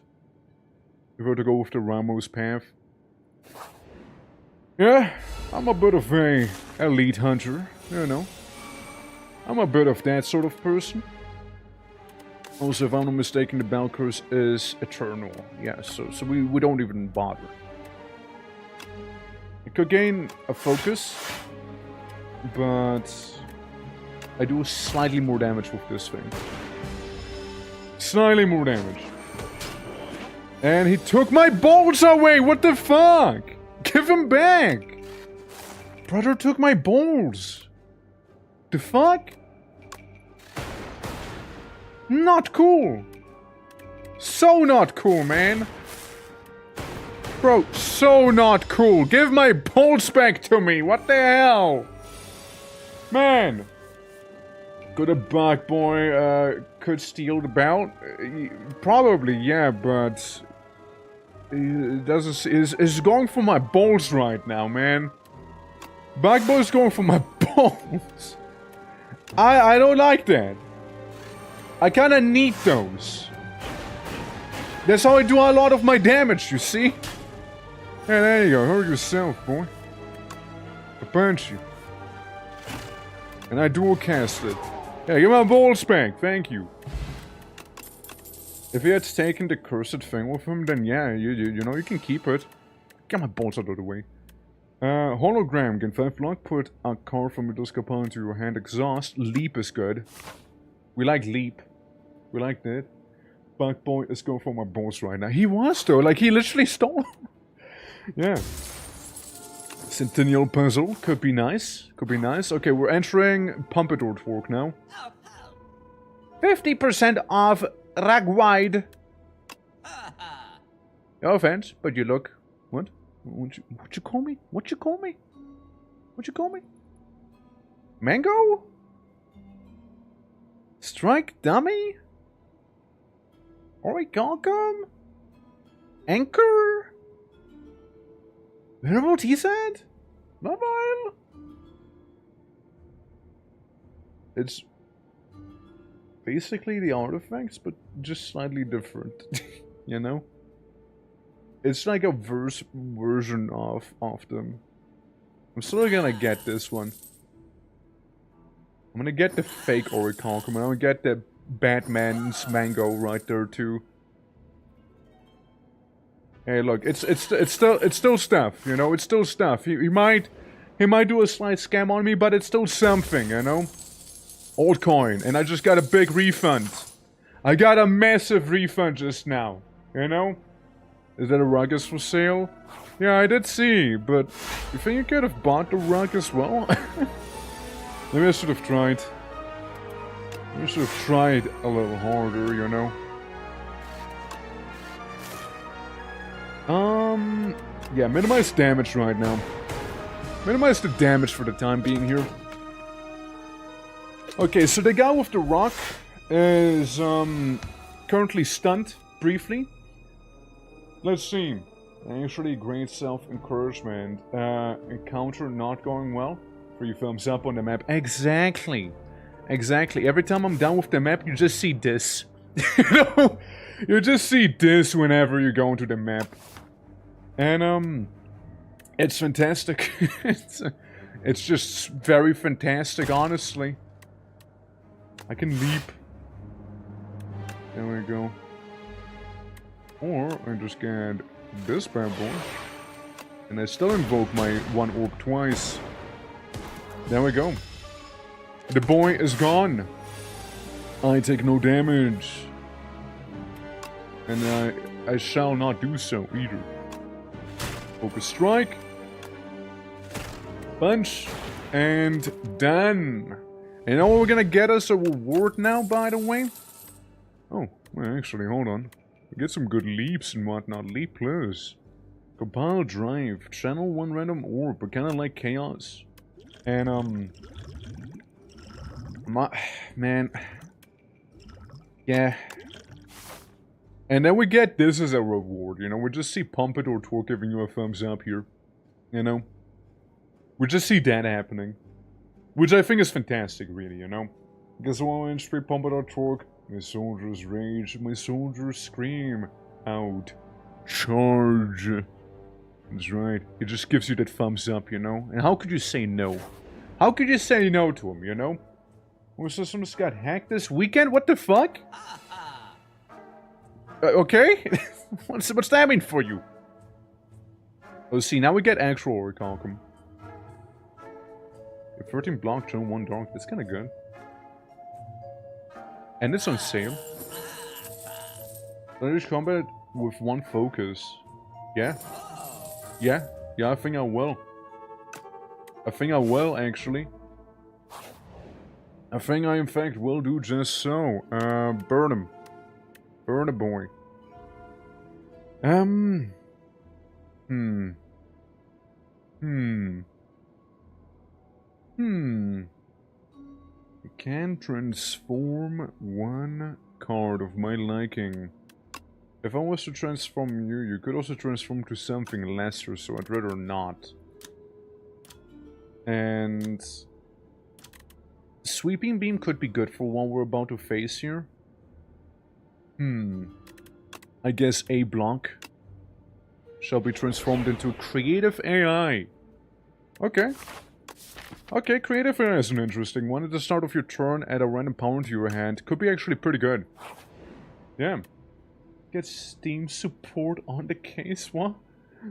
If we were to go with the Ramos path. Yeah, I'm a bit of a elite hunter, you know. I'm a bit of that sort of person. Also, if I'm not mistaken, the Bell Curse is eternal. Yeah, so we don't even bother. It could gain a focus, but I do slightly more damage with this thing. Slightly more damage. And he took my bolts away! What the fuck? Give them back! Brother took my bolts! The fuck? Not cool! So not cool, man! Bro, so not cool! Give my bolts back to me! What the hell? Man! Could a bug boy, could steal the belt? Probably, yeah, but... Is going for my balls right now, man. Bug boy's going for my balls. I don't like that. I kinda need those. That's how I do a lot of my damage, you see? Yeah, there you go. Hurt yourself, boy. punch you. And I dual cast it. Yeah, give my balls back, thank you. If he had taken the cursed thing with him, then yeah, you know, you can keep it. Get my balls out of the way. Hologram, gain 5 block, put a card from your discard pile into your hand. Exhaust, leap is good. We like leap. We like that. Bug Boy is going for my balls right now. He was though, like he literally stole him. Yeah. Centennial Puzzle, could be nice. Could be nice. Okay, we're entering Pompadour Torque now. 50% off Ragwide. No offense, but you look... What? What you call me? What you call me? What you call me? Mango? Strike Dummy? Origagum? Anchor? Venerable T-Set? Mobile? It's basically the artifacts, but just slightly different. You know? It's like a version of them. I'm still gonna get this one. I'm gonna get the fake Orichalcum, and I'm gonna get the Batman's Mango right there too. Hey, look, it's still stuff, you know. It's still stuff. He might do a slight scam on me, but it's still something, you know. Old coin, and I just got a big refund. I got a massive refund just now, you know. Is that a rug is for sale? Yeah, I did see, but you think you could have bought the rug as well? Maybe I should have tried. Maybe I should have tried a little harder, you know. Yeah, minimize damage right now. Minimize the damage for the time being here. Okay, so the guy with the rock is currently stunned briefly. Let's see. Actually, great self-encouragement. Encounter not going well. 3 thumbs up on the map. Exactly. Exactly. Every time I'm done with the map, you just see this. You know? You just see this whenever you go into the map. And, it's fantastic. It's just very fantastic, honestly. I can leap. There we go. Or I just get this bad boy. And I still invoke my 1 orb twice. There we go. The boy is gone. I take no damage. And I shall not do so either. Focus strike. Punch. And done. You know what we're gonna get us a reward now, by the way? Oh, well, actually, hold on. We get some good leaps and whatnot. Leap plus. Compile drive. Channel 1 random orb, but kinda like chaos. And, man. Yeah. And then we get this as a reward, you know? We just see Pompadour Torque giving you a thumbs up here. You know? We just see that happening. Which I think is fantastic, really, you know? Because 1 inch 3 Pompadour Torque. My soldiers rage, my soldiers scream out. Charge. That's right. It just gives you that thumbs up, you know? And how could you say no? How could you say no to him, you know? Oh, so someone just got hacked this weekend? What the fuck? Okay? What's that mean for you? Oh, see, now we get actual Orichalcum. 13 block, turn 1 dark. That's kind of good. And it's on sale. Irish combat with 1 focus. Yeah. Yeah. Yeah, I think I will. I think I will, actually. I think I, in fact, will do just so. Burn him. Burn a boy. I can transform 1 card of my liking. If I was to transform you, you could also transform to something lesser, so I'd rather not. And... Sweeping Beam could be good for what we're about to face here. I guess A block shall be transformed into Creative AI. Okay. Okay, creative is an interesting one. At the start of your turn, add a random power into your hand. Could be actually pretty good. Yeah. Get Steam support on the case, what?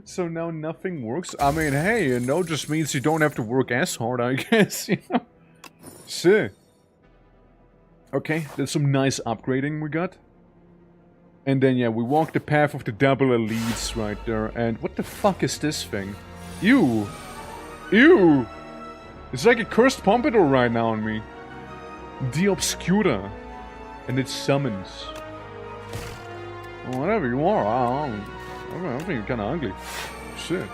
So now nothing works? I mean, hey, you know, just means you don't have to work as hard, I guess, you know? Sick. Okay, there's some nice upgrading we got. And then, yeah, we walk the path of the double elites right there. And what the fuck is this thing? Ew! Ew! It's like a cursed pompadour right now on me. The Obscura. And it summons. Well, whatever you are, I think you're kinda ugly. Shit.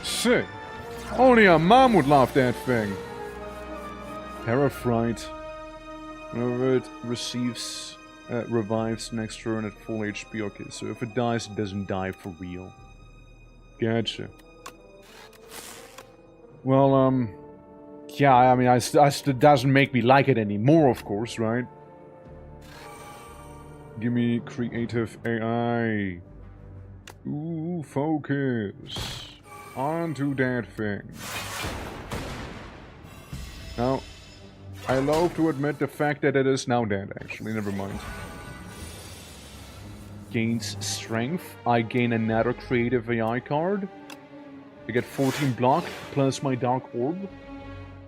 Shit. Only a mom would love that thing. Parafright. Whenever it receives, revives next turn at full HP. Okay, so if it dies, it doesn't die for real. Gotcha. Well, yeah, I mean, it doesn't make me like it anymore, of course, right? Give me creative AI. Ooh, focus. Onto that thing. Now, I loathe to admit the fact that it is now dead, actually, never mind. Gains strength. I gain another creative AI card. I get 14 block, plus my Dark Orb.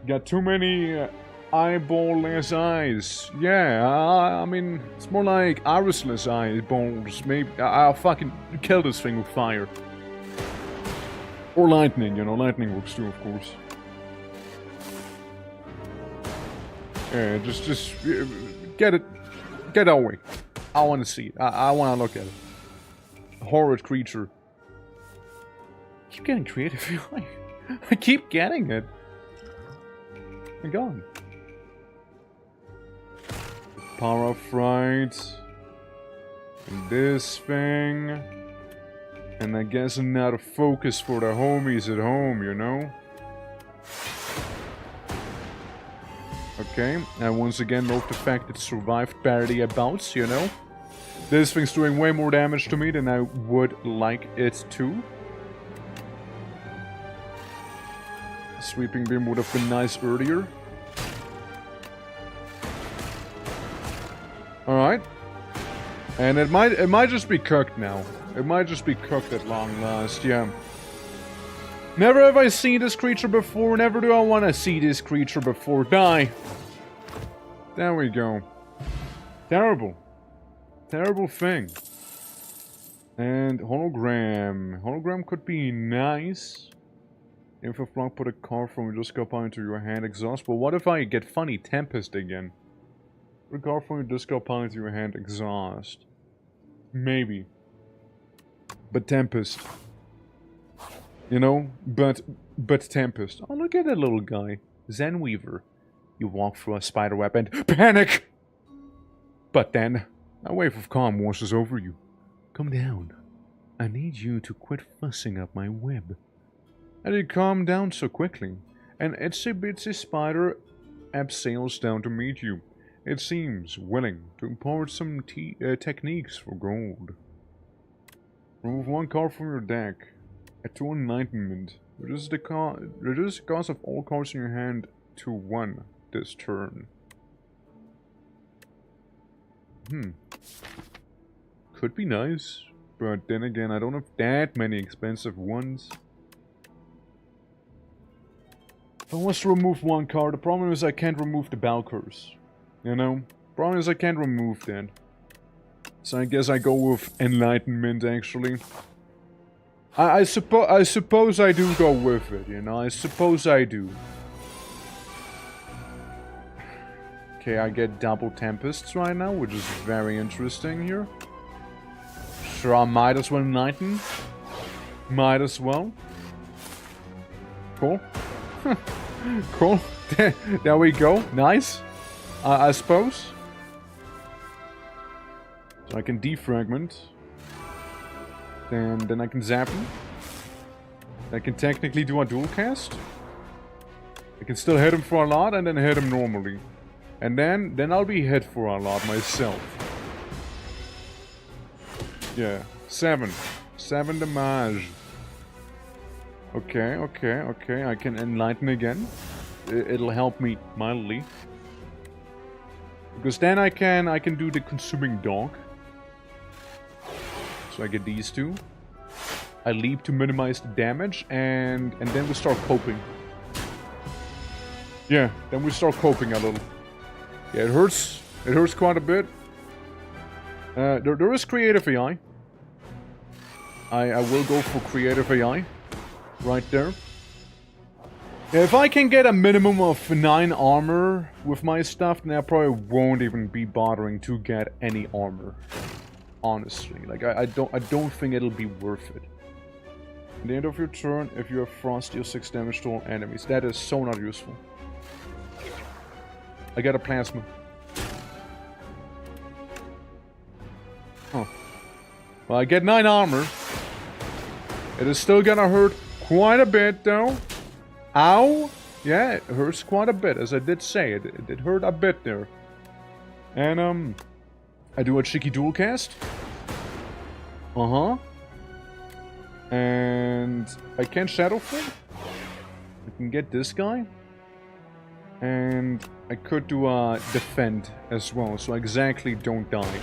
Got too many eyeball-less eyes. Yeah, I mean, it's more like irisless eyeballs. Maybe I'll fucking kill this thing with fire. Or lightning, you know, lightning works too, of course. Yeah, just get it away. I want to see it. I want to look at it. Horrid creature. I keep getting creative. I keep getting it. My god. Parafright. And this thing. And I guess another focus for the homies at home, you know? Okay, and once again, note the fact it survived parity bouts, you know? This thing's doing way more damage to me than I would like it to. Sweeping beam would have been nice earlier. Alright. And it might just be cooked now. It might just be cooked at long last, yeah. Never have I seen this creature before, never do I want to see this creature before. Die! There we go. Terrible. Terrible thing. And hologram. Hologram could be nice. If a block, put a card from your discard pile into your hand, exhaust. But what if I get funny Tempest again? Put a card from your discard pile into your hand, exhaust. Maybe. But Tempest. You know? But Tempest. Oh, look at that little guy. Zen Weaver. You walk through a spider web and panic! But then, a wave of calm washes over you. Come down. I need you to quit fussing up my web. And you calm down so quickly. An itsy bitsy spider abseils down to meet you. It seems willing to impart some techniques for gold. Remove one card from your deck. Add 2 enlightenment. Reduce the cost of all cards in your hand to 1 this turn. Could be nice, but then again, I don't have that many expensive ones. If I was to remove one card, the problem is I can't remove the Balkers. You know? Problem is I can't remove that. So I guess I go with Enlightenment, actually. I suppose I do go with it, you know? I suppose I do. Okay, I get double Tempests right now, which is very interesting here. Sure, I might as well Enlighten. Might as well. Cool. Cool. There we go. Nice. I suppose. So I can defragment. Then I can zap him. I can technically do a dual cast. I can still hit him for a lot and then hit him normally. And then I'll be hit for a lot myself. Yeah. 7 damage. Okay, okay, okay. I can enlighten again. It'll help me mildly. Because then I can do the consuming dog. So I get these two. I leap to minimize the damage, and then we start coping. Yeah, then we start coping a little. Yeah, it hurts. It hurts quite a bit. There is creative AI. I will go for creative AI. Right there. Yeah, if I can get a minimum of 9 armor with my stuff, then I probably won't even be bothering to get any armor. Honestly, like I don't think it'll be worth it. At the end of your turn, if you have frost, deal 6 damage to all enemies. That is so not useful. I got a plasma. Huh. Well, I get 9 armor. It is still gonna hurt quite a bit, though. Ow! Yeah, it hurts quite a bit, as I did say. It hurt a bit there. And, I do a cheeky dual cast. Uh-huh. And I can Shadow Flame. I can get this guy. And I could do a defend as well, so I exactly don't die.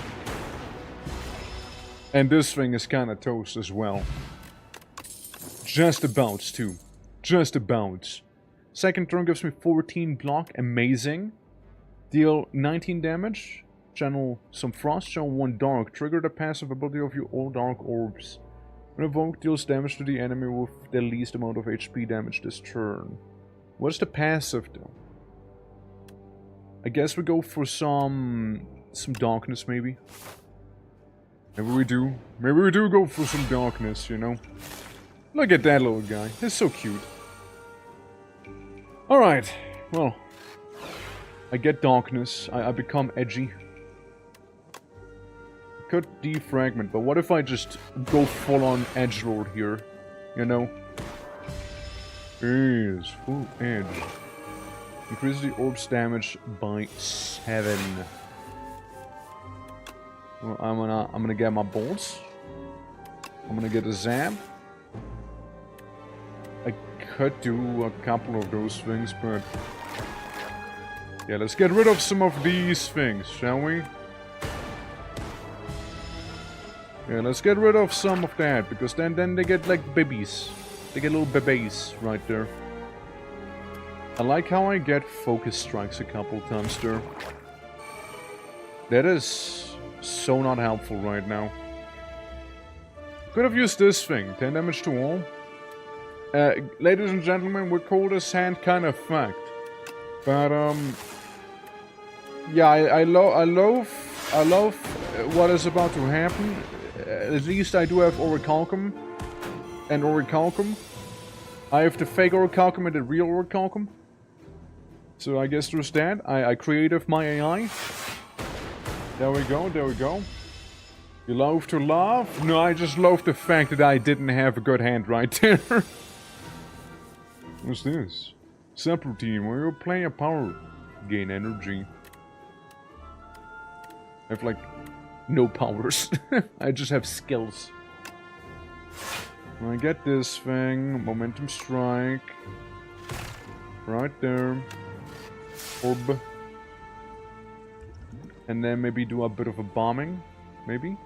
And this thing is kind of toast as well. Just about, too. Just about. Second turn gives me 14 block. Amazing. Deal 19 damage. Channel some frost. Channel 1 dark. Trigger the passive ability of your all dark orbs. When evoked, deals damage to the enemy with the least amount of HP damage this turn. What's the passive, though? I guess we go for some darkness, maybe. Maybe we do. Maybe we do go for some darkness, you know. Look at that little guy. He's so cute. Alright. Well. I get darkness. I become edgy. Could defragment, but what if I just go full-on edgelord here? You know? Is full edge. Increase the orb's damage by 7. Well, I'm gonna get my bolts. I'm gonna get a zap. I could do a couple of those things, but yeah, let's get rid of some of these things, shall we? Yeah, let's get rid of some of that, because then they get like babies. They get little babies right there. I like how I get focus strikes a couple times there. That is so not helpful right now. Could have used this thing. 10 damage to all. Ladies and gentlemen, we call this hand kind of fucked. But, yeah, I love what is about to happen. At least I do have Orichalcum and Orichalcum. I have the fake Orichalcum and the real Orichalcum. So I guess there's that. I creative my AI. There we go, there we go. You love to laugh? No, I just love the fact that I didn't have a good hand right there. What's this? Subroutine, where you play a power, gain energy. I have like no powers. I just have skills. When I get this thing, momentum strike. Right there. Orb. And then maybe do a bit of a bombing. Maybe.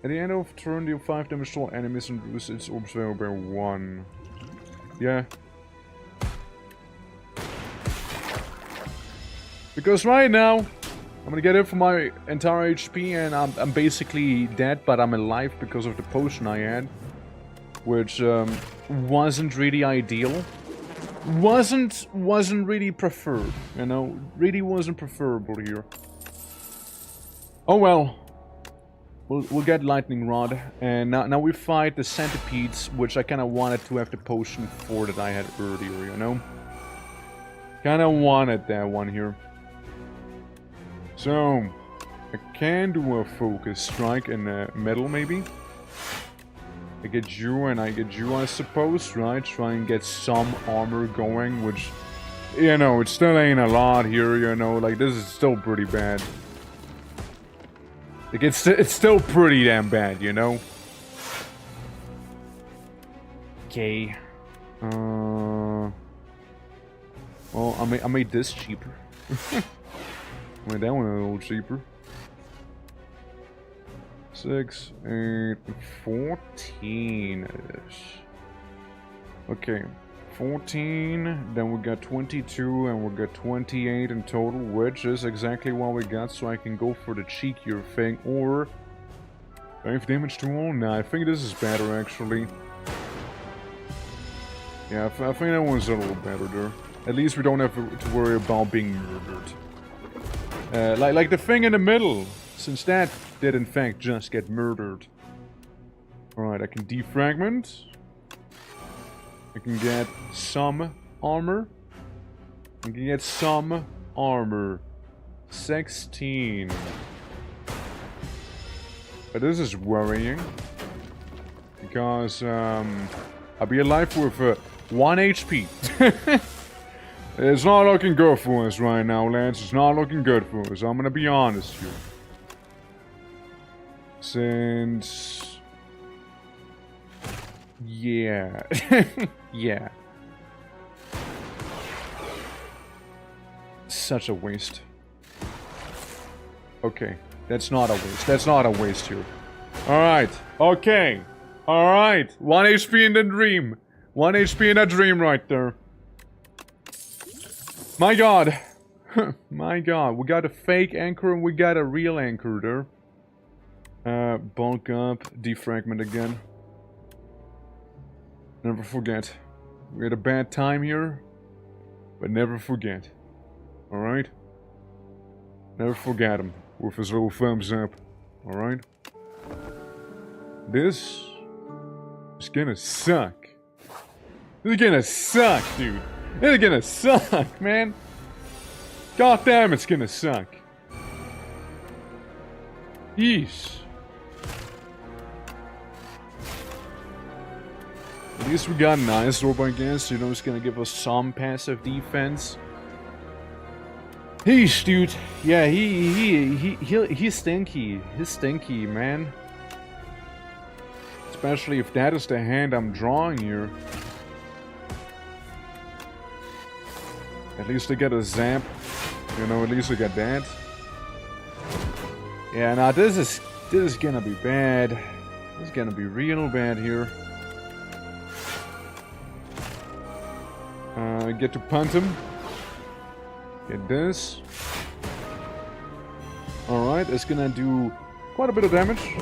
At the end of turn, deal 5 damage to all enemies and reduce its orb's value by 1. Yeah. Because right now, I'm gonna get it for my entire HP and I'm basically dead, but I'm alive because of the potion I had. Which wasn't really ideal. Wasn't really preferred, you know? Really wasn't preferable here. Oh well. We'll get Lightning Rod. And now we fight the centipedes, which I kinda wanted to have the potion for that I had earlier, you know? Kinda wanted that one here. So, I can do a focus strike in metal, maybe. I get you and I get you, I suppose, right? Try and get some armor going, which, you know, it still ain't a lot here, you know? Like, this is still pretty bad. Like, it's still pretty damn bad, you know? Okay. Well, I made this cheaper. I made that one a little cheaper. 6, 8, 14-ish. Okay, 14, then we got 22, and we got 28 in total, which is exactly what we got, so I can go for the cheekier thing, or 5 damage to all? Nah, I think this is better, actually. Yeah, I think that one's a little better there. At least we don't have to worry about being murdered. Like the thing in the middle, since that did in fact just get murdered. Alright, I can defragment. I can get some armor. I can get some armor. 16. But this is worrying. Because, I'll be alive with 1 HP. It's not looking good for us right now, lads. It's not looking good for us. I'm gonna be honest here. Since... yeah. Yeah. Such a waste. Okay. That's not a waste. That's not a waste here. Alright. Okay. Alright. 1 HP in the dream. 1 HP in that dream right there. My god. My god. We got a fake anchor and we got a real anchor there. Bulk up. Defragment again. Never forget. We had a bad time here. But never forget. Alright? Never forget him. With his little thumbs up. Alright? This is gonna suck. This is gonna suck, dude. This is gonna suck, man. God damn, it's gonna suck. Yeesh. At least we got an ice orb, I guess. You know, it's gonna give us some passive defense. Heesh, dude. Yeah, he's stinky. He's stinky, man. Especially if that is the hand I'm drawing here. At least I get a zap. You know, at least I get that. Yeah, now this is gonna be bad. This is gonna be real bad here. Get to punt him. Get this. Alright, it's gonna do quite a bit of damage.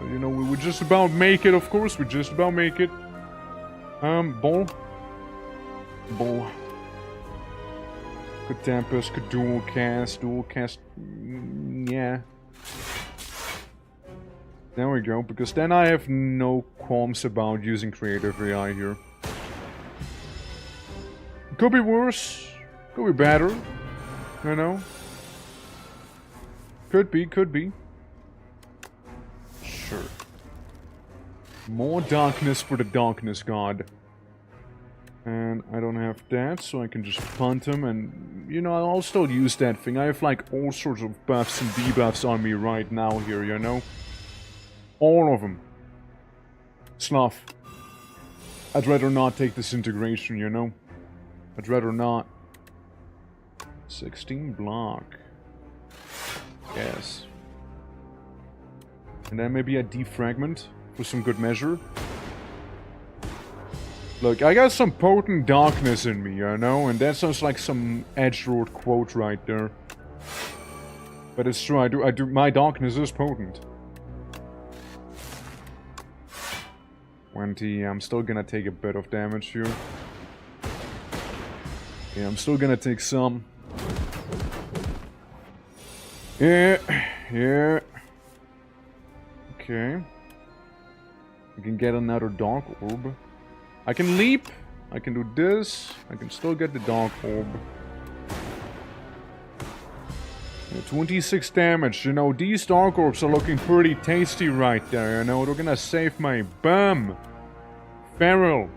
You know, we just about make it, of course. We just about make it. Ball. Ball. Could Tempest, could dual cast. Yeah. There we go, because then I have no qualms about using creative AI here. Could be worse. Could be better. You know? Could be. Sure. More darkness for the darkness god. And I don't have that, so I can just punt him and, you know, I'll still use that thing. I have like all sorts of buffs and debuffs on me right now here, you know? All of them. Sloth. I'd rather not take this integration, you know? I'd rather not. 16 block. Yes. And then maybe a defragment for some good measure. Look, I got some potent darkness in me, you know? And that sounds like some edgelord quote right there. But it's true, I do, my darkness is potent. 20, I'm still gonna take a bit of damage here. Yeah, I'm still gonna take some. Yeah. Okay. I can get another dark orb. I can leap. I can do this. I can still get the dark orb. Yeah, 26 damage. You know, these dark orbs are looking pretty tasty right there. You know, they're gonna save my bum. Feral.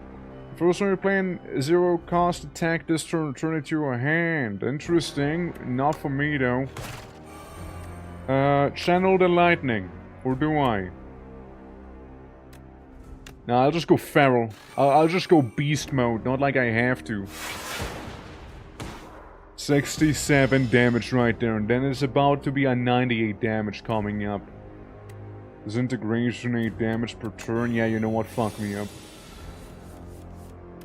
First when you're playing zero cost attack this turn, turn it to your hand. Interesting. Not for me though. Channel the lightning. Or do I? No, I'll just go feral. I'll just go beast mode, not like I have to. 67 damage right there, and then it's about to be a 98 damage coming up. Disintegration 8 damage per turn. Yeah, you know what? Fuck me up.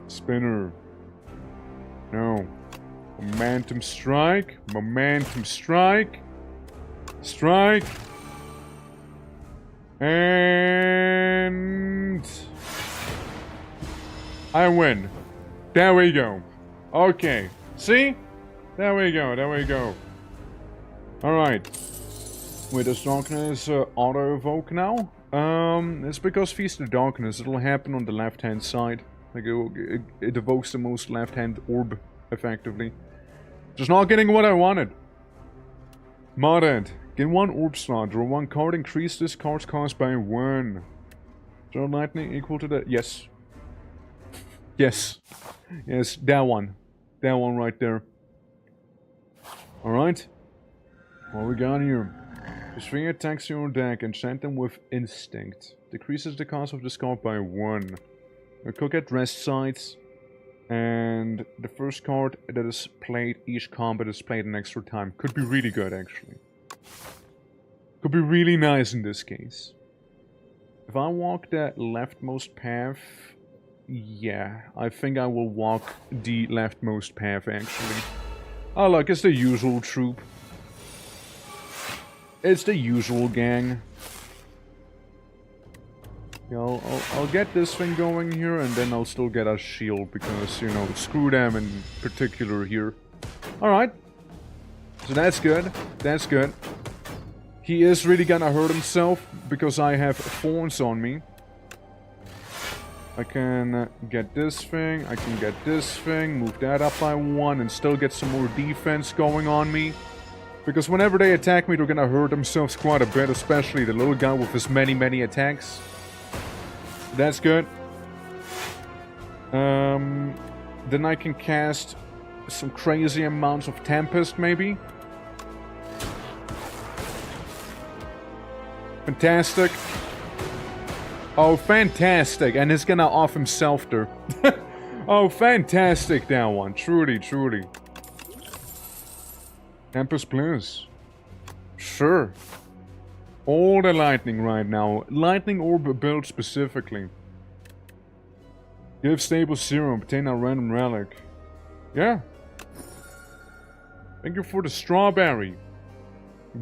Spinner. No. Momentum strike. Momentum strike. Strike. And... I win. There we go. Okay. See? There we go. There we go. Alright. Wait, does Darkness auto-evoke now? It's because Feast of Darkness. It'll happen on the left-hand side. Like, it evokes the most left-hand orb, effectively. Just not getting what I wanted. Modded. Gain 1 orb slot. Draw 1 card. Increase this card's cost by 1. Draw lightning equal to that. Yes. Yes. Yes, that one. That one right there. Alright. What we got here? Destroy attacks your deck and send them with Instinct. Decreases the cost of this card by 1. Cook at rest sites. And the first card that is played, each combat is played an extra time. Could be really good, actually. Could be really nice in this case. If I walk the leftmost path... Yeah, I think I will walk the leftmost path, actually. Oh, look, it's the usual troop. It's the usual gang. Yeah, I'll get this thing going here, and then I'll still get a shield, because, you know, screw them in particular here. Alright. So that's good. That's good. He is really gonna hurt himself, because I have thorns on me. I can get this thing, I can get this thing, move that up by 1, and still get some more defense going on me. Because whenever they attack me, they're gonna hurt themselves quite a bit, especially the little guy with his many attacks. That's good. Then I can cast some crazy amounts of Tempest, maybe. Fantastic. Oh, fantastic. And he's gonna off himself there. Oh, fantastic, that one. Truly, truly. Tempest Plus. Sure. All the lightning right now. Lightning orb build specifically. Give stable serum. Obtain a random relic. Yeah. Thank you for the strawberry.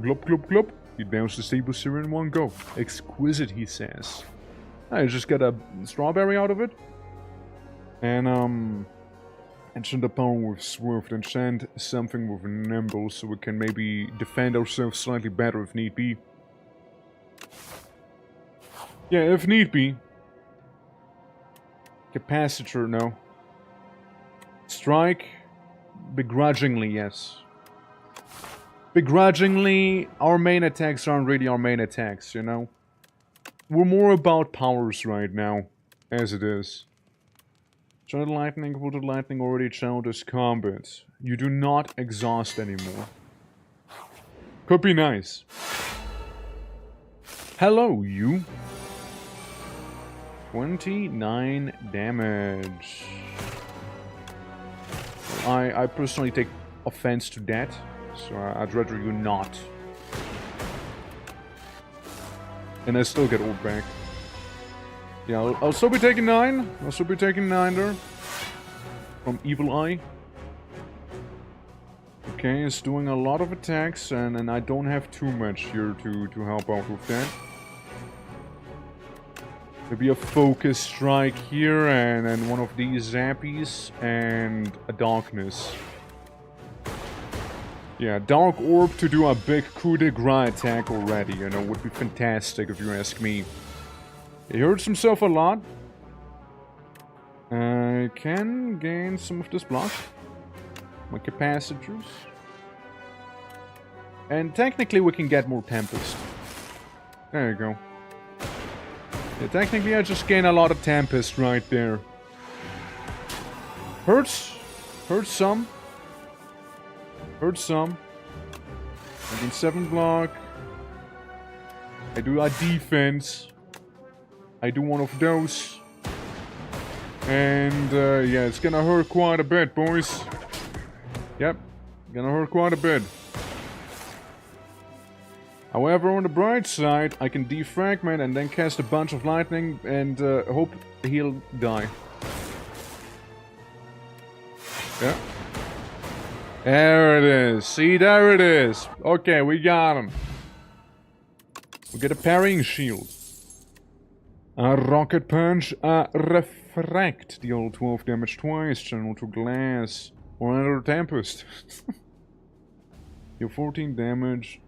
Glop, glop, glop. You downs the stable serum in one go. Exquisite, he says. I just get a strawberry out of it. And, enchant the power with Swift. Enchant something with Nimble so we can maybe defend ourselves slightly better if need be. Yeah, if need be. Capacitor, no. Strike. Begrudgingly, yes. Begrudgingly, our main attacks aren't really our main attacks, you know? We're more about powers right now, as it is. Channel lightning, equal to lightning already channeled this combat. You do not exhaust anymore. Could be nice. Hello, you. 29 damage. I personally take offense to that, so I'd rather you not. And I still get ult back. Yeah, I'll still be taking 9. I'll still be taking 9 there. From Evil Eye. Okay, it's doing a lot of attacks, and I don't have too much here to help out with that. Maybe a focus strike here, and then one of these zappies, and a darkness. Yeah, Dark Orb to do a big coup de grace attack already, you know, would be fantastic if you ask me. He hurts himself a lot. I can gain some of this block. My capacitors. And technically we can get more Tempest. There you go. Yeah, technically I just gain a lot of Tempest right there. Hurts. Hurts some. Hurts some. I gain 7 block. I do a defense. I do one of those. And, yeah, it's gonna hurt quite a bit, boys. Yep, gonna hurt quite a bit. However, on the bright side, I can defragment and then cast a bunch of lightning and hope he'll die. Yeah. There it is. See, there it is. Okay, we got him. We get a parrying shield. A rocket punch, a refract. Deal 12 damage twice, channel to glass. Or another tempest. Deal 14 damage.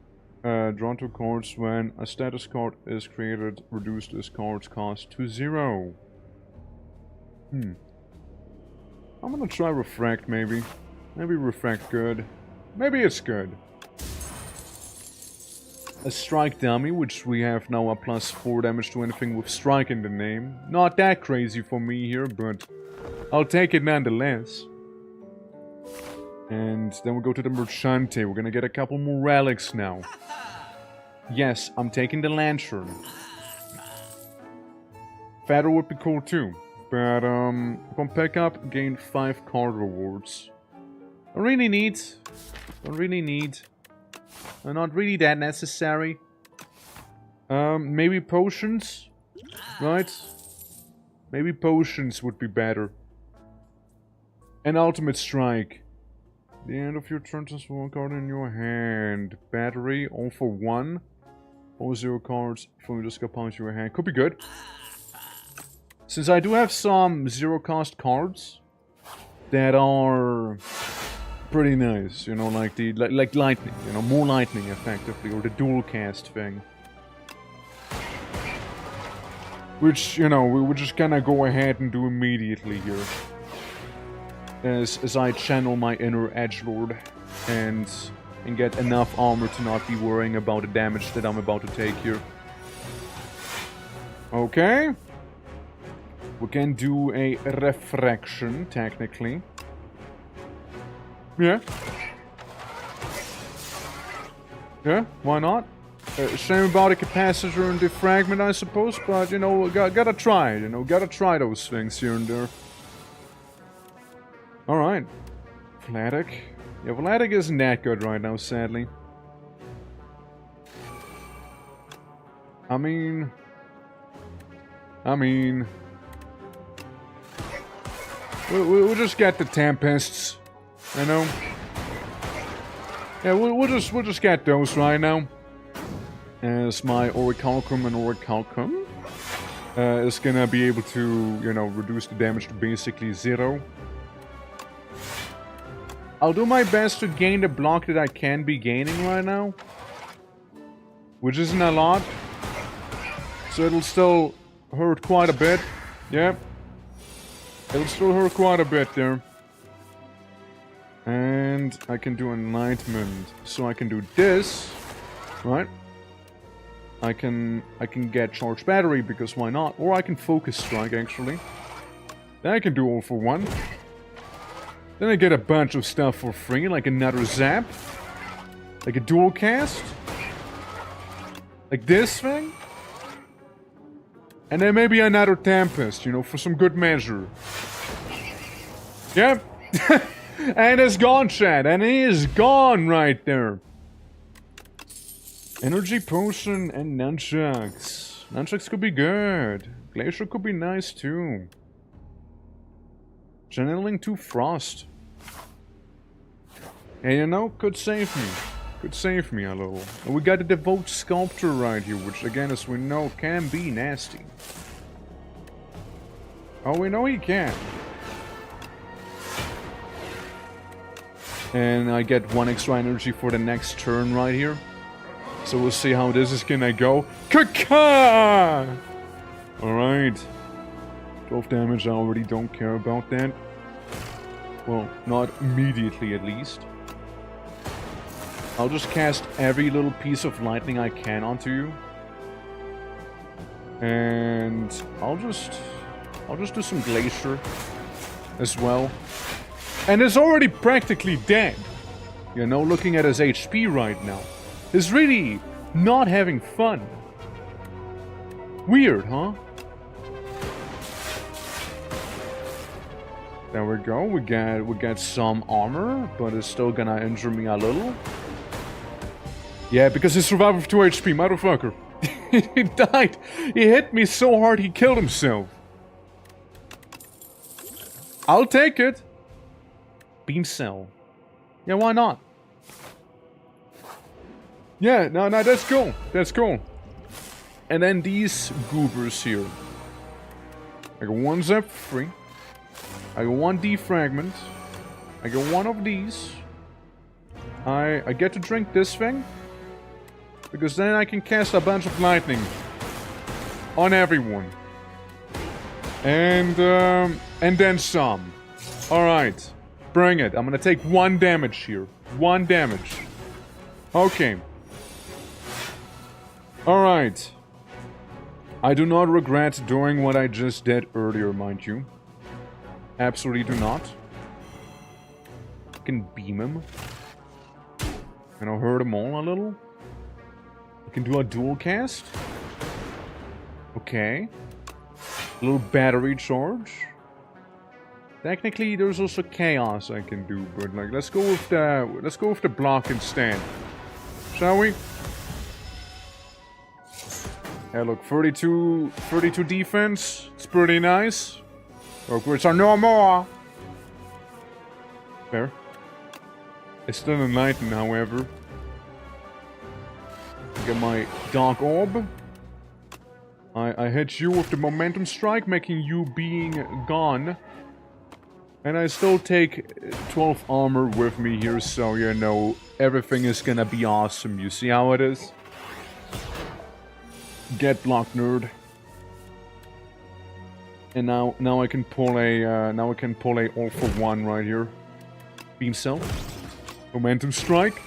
Drawn 2 cards when a status card is created. Reduce this card's cost to 0. I'm gonna try refract maybe. Maybe refract good. Maybe it's good. A strike dummy, which we have now a plus 4 damage to anything with strike in the name. Not that crazy for me here, but I'll take it nonetheless. And then we go to the Merchante. We're gonna get a couple more relics now. Yes, I'm taking the Lantern. Feather would be cool too. But, upon pickup, gain 5 card rewards. Don't really need. Don't really need. Not really that necessary. Maybe potions? Right? Maybe potions would be better. An ultimate strike. The end of your turn, just 1 card in your hand. Battery, all for 1. All 0 cards from your discard pile into your hand. Could be good. Since I do have some 0 cost cards that are pretty nice, you know, like the like lightning, you know, more lightning effectively, or the dual cast thing. Which, you know, we would just kinda go ahead and do immediately here. As I channel my inner edgelord and get enough armor to not be worrying about the damage that I'm about to take here. Okay. We can do a refraction, technically. Yeah. Yeah, why not? Shame about a capacitor and defragment, I suppose, but, you know, gotta try, you know, gotta try those things here and there. Alright. Vladik. Yeah, Vladik isn't that good right now, sadly. I mean... We'll just get the Tempests, you know? Yeah, we'll just get those right now. As my Orichalcum and Orichalcum is gonna be able to, you know, reduce the damage to basically 0. I'll do my best to gain the block that I can be gaining right now. Which isn't a lot. So it'll still hurt quite a bit. Yeah. It'll still hurt quite a bit there. And I can do Enlightenment. So I can do this. Right? I can get Charged Battery, because why not? Or I can Focus Strike, actually. Then I can do all for 1. Then I get a bunch of stuff for free, like another Zap. Like a dual cast. Like this thing. And then maybe another Tempest, you know, for some good measure. Yep. And it's gone, Chad. And he is gone right there. Energy Potion and Nunchucks. Nunchucks could be good. Glacier could be nice too. Channeling to Frost. And you know, could save me. Could save me a little. And we got a Devote Sculptor right here, which again, as we know, can be nasty. Oh, we know he can. And I get 1 extra energy for the next turn right here. So we'll see how this is gonna go. Kaka! Alright. 12 damage, I already don't care about that. Well, not immediately at least. I'll just cast every little piece of lightning I can onto you. And I'll just do some Glacier as well. And it's already practically dead. You know, looking at his HP right now. He's really not having fun. Weird, huh? There we go. We get some armor, but it's still gonna injure me a little. Yeah, because he survived with 2 HP, motherfucker. He died. He hit me so hard he killed himself. I'll take it. Beam cell. Yeah, why not? Yeah, no, that's cool. That's cool. And then these goobers here. I got 1 zap free. I got 1 defragment. I got 1 of these. I get to drink this thing. Because then I can cast a bunch of lightning. On everyone. And then some. Alright. Bring it. I'm gonna take 1 damage here. 1 damage. Okay. Alright. I do not regret doing what I just did earlier, mind you. Absolutely do not. I can beam him. And I'll hurt them all a little. I can do a dual cast. Okay. A little battery charge. Technically, there's also chaos I can do, but like, let's go with the block instead, shall we? Yeah, look, 32 defense. It's pretty nice. Which are no more. Fair. It's still enlightened, however. Get my Dark Orb. I hit you with the Momentum Strike, making you being gone. And I still take 12 armor with me here, so you know, everything is gonna be awesome. You see how it is? Get blocked, nerd. And now I can pull a all for one right here. Beam cell. Momentum strike.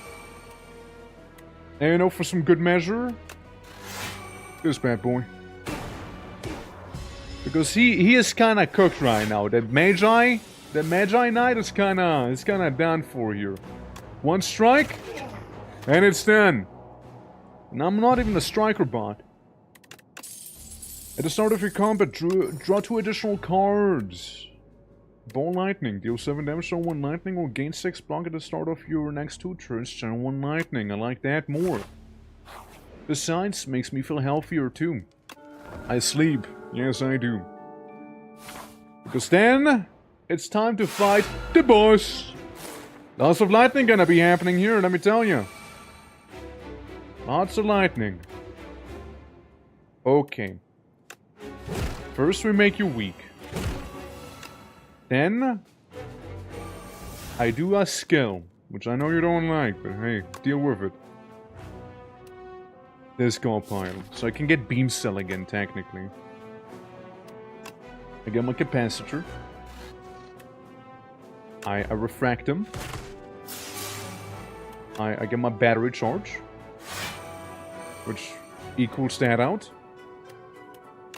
And you know, for some good measure, this bad boy. Because he is kinda cooked right now. That Magi Knight is kinda done for here. 1 strike, and it's done. And I'm not even a striker bot. At the start of your combat, draw 2 additional cards. Ball Lightning. Deal 7 damage on 1 lightning or gain 6 block at the start of your next 2 turns. Channel 1 lightning. I like that more. Besides, makes me feel healthier too. I sleep. Yes, I do. Because then, it's time to fight the boss. Lots of lightning gonna be happening here, let me tell you. Lots of lightning. Okay. First we make you weak. Then, I do a skill, which I know you don't like, but hey, deal with it. This skull pile. So I can get beam cell again, technically. I get my capacitor. I refract him. I get my battery charge, which equals that out.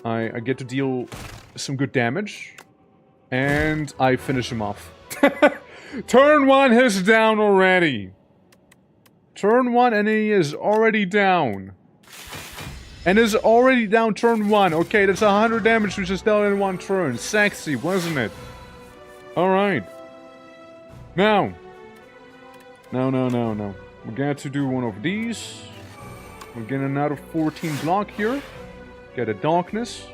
I get to deal some good damage. And I finish him off. Turn 1 is down already. Turn 1 and he is already down. And is already down turn 1. Okay, that's 100 damage which is dealt in 1 turn. Sexy, wasn't it? Alright. Now. No. We got to do one of these. We're getting another 14 block here. Get a darkness.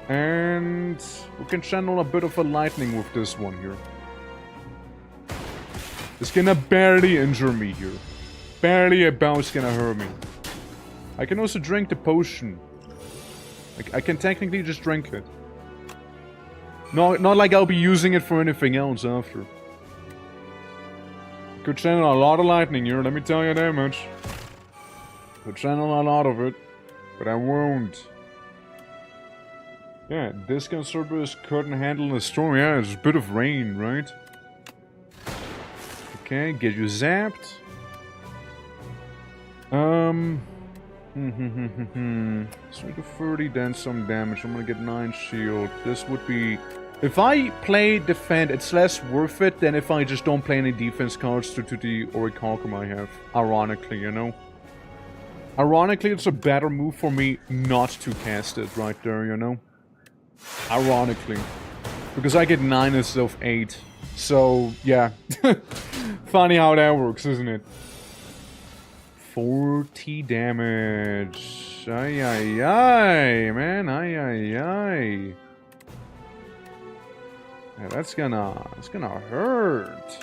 And we can channel a bit of a lightning with this one here. It's gonna barely injure me here. Barely about gonna hurt me. I can also drink the potion. I can technically just drink it. Not like I'll be using it for anything else after. Could channel a lot of lightning here, let me tell you that much. Could channel a lot of it, but I won't. Yeah, this Cerberus couldn't handle the storm. Yeah, it's a bit of rain, right? Okay, get you zapped. So to 30, then some damage. I'm gonna get 9 shield. This would be... If I play defend, it's less worth it than if I just don't play any defense cards to the Orichalcum I have. Ironically, you know? Ironically, it's a better move for me not to cast it right there, you know? Ironically. Because I get 9 instead of 8. So, yeah. Funny how that works, isn't it? 40 damage. Ay, ay, ay, man. Ay, ay, ay. Yeah, that's gonna hurt.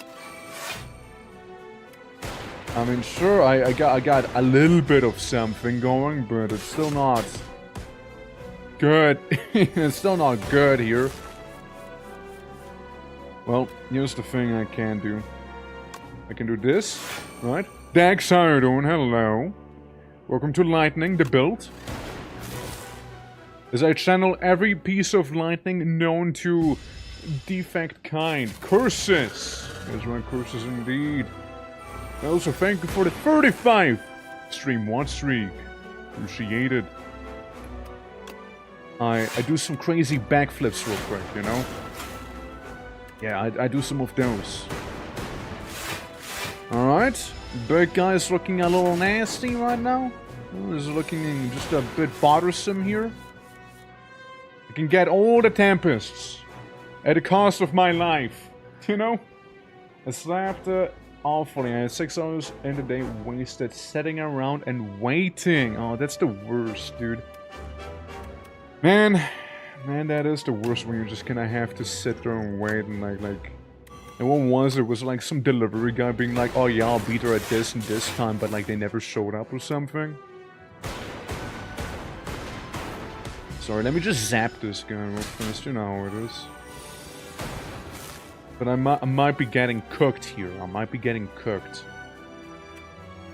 I mean, sure, I got a little bit of something going, but it's still not good. It's still not good here. Well, here's the thing I can do. I can do this, right? Dax, how you doing? Hello. Welcome to Lightning, the build. As I channel every piece of lightning known to defect kind. Curses! There's my curses indeed. Also, thank you for the 35 stream watch streak. Appreciated. I do some crazy backflips real quick, you know? Yeah, I do some of those. Alright. Big guy is looking a little nasty right now. He's looking just a bit bothersome here. I can get all the tempests at the cost of my life. You know? I slapped awfully. I had 6 hours in the day wasted sitting around and waiting. Oh, that's the worst, dude. Man, that is the worst when you're just gonna have to sit there and wait and like... And what was it? Was like some delivery guy being like, oh yeah, I'll be there at this and this time, but like they never showed up or something? Sorry, let me just zap this guy real fast, you know how it is. But I might be getting cooked here. I might be getting cooked.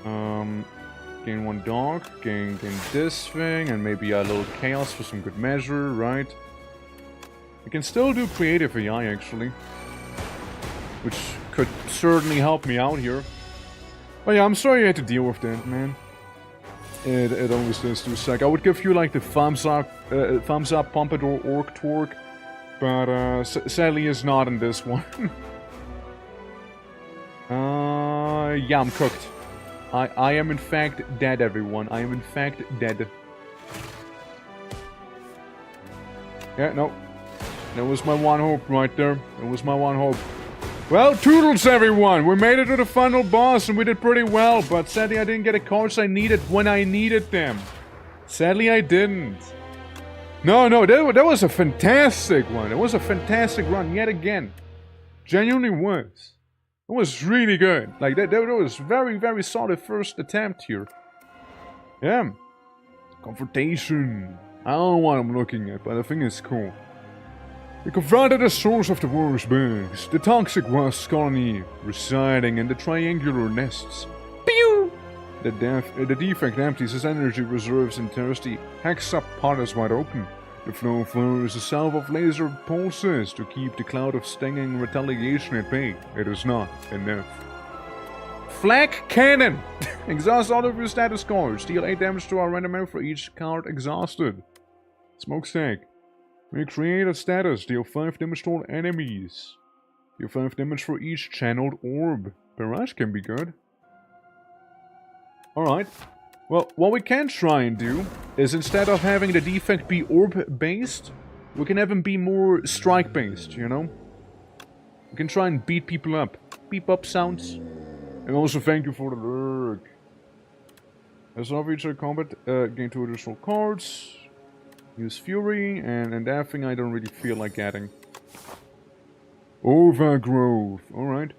Gain 1 dog, gain this thing, and maybe a little chaos for some good measure, right? I can still do creative AI actually, which could certainly help me out here. But yeah, I'm sorry you had to deal with that, man. It always does do suck. I would give you like the thumbs up Pompadour Orc Torque, but sadly is not in this one. Yeah, I'm cooked. I am in fact dead, everyone. I am in fact dead. Yeah, no. That was my one hope right there. That was my one hope. Well, toodles, everyone! We made it to the final boss and we did pretty well, but sadly I didn't get the cards I needed when I needed them. Sadly I didn't. No, that was a fantastic one. It was a fantastic run yet again. Genuinely was. It was really good. Like, that was very, very solid first attempt here. Yeah. Confrontation. I don't know what I'm looking at, but I think it's cool. We confronted the source of the worst bugs, the toxic wasp colony residing in the triangular nests. Pew! The defect empties his energy reserves and tears the hexapods wide open. The flow fires a salve of laser pulses to keep the cloud of stinging retaliation at bay. It is not enough. Flak Cannon! Exhaust all of your status cards. Deal 8 damage to our random for each card exhausted. Smokestack. Recreate a status. Deal 5 damage to all enemies. Deal 5 damage for each channeled orb. Barrage can be good. Alright. Well, what we can try and do is instead of having the defect be orb-based, we can have him be more strike-based, you know? We can try and beat people up. Beep up sounds. And also thank you for the lurk. As of each combat, gain 2 additional cards. Use Fury, and that thing I don't really feel like getting. Overgrowth, alright.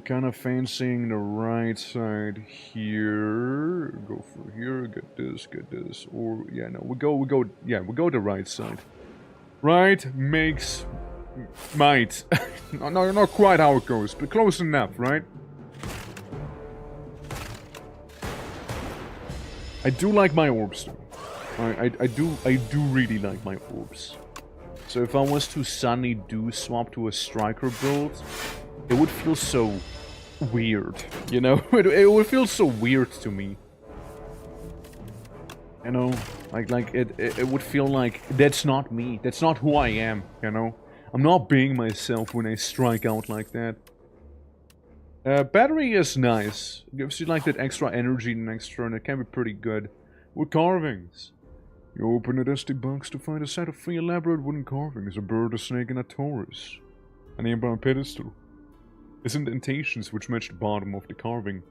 Kind of fancying the right side here. Go for here, get this. Or, yeah, no, we go the right side. Right makes might. No, not quite how it goes, but close enough, right? I do like my orbs though. I do really like my orbs. So if I was to suddenly do swap to a striker build, it would feel so weird, you know? It would feel so weird to me. You know? Like it would feel like that's not me. That's not who I am, you know? I'm not being myself when I strike out like that. Battery is nice. Gives you like that extra energy the next turn. It can be pretty good. With carvings. You open a dusty box to find a set of 3 elaborate wooden carvings, a bird, a snake, and a Taurus. A nearby pedestal. There's indentations which match the bottom of the carving,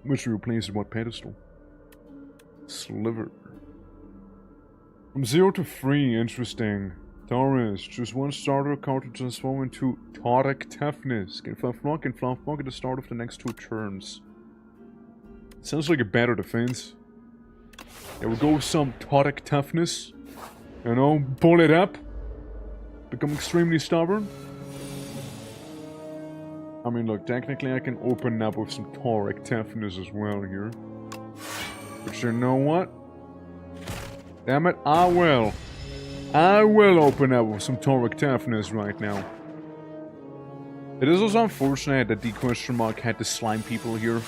which we replace at what pedestal? Sliver. From 0 to 3, interesting. Taurus, choose 1 starter card to transform into Tautic Toughness. Gain 5 block and 5 block at the start of the next 2 turns. Sounds like a better defense. Yeah, we'll go with some Tautic Toughness. You know, pull it up. Become extremely stubborn. I mean, look, technically I can open up with some Tautic Toughness as well here. But you know what? Damn it, I will. I will open up with some Tautic Toughness right now. It is also unfortunate that the question mark had the slime people here.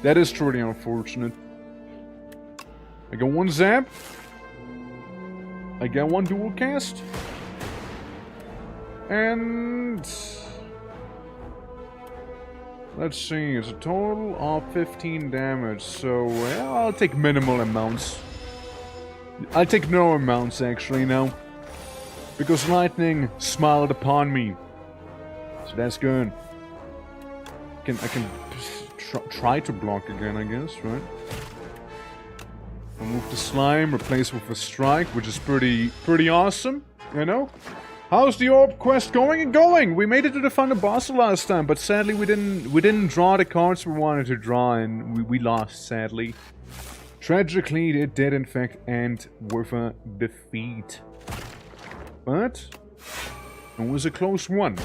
That is truly unfortunate. I got 1 zap. I got 1 dual cast. And... let's see, it's a total of 15 damage, so well, I'll take minimal amounts. I'll take no amounts actually now. Because lightning smiled upon me. So that's good. I can try to block again, I guess, right? Remove the slime, replace with a strike, which is pretty awesome, you know? How's the orb quest going and going? We made it to the final boss last time, but sadly we didn't draw the cards we wanted to draw, and we lost, sadly. Tragically, it did in fact end with a defeat. But it was a close one.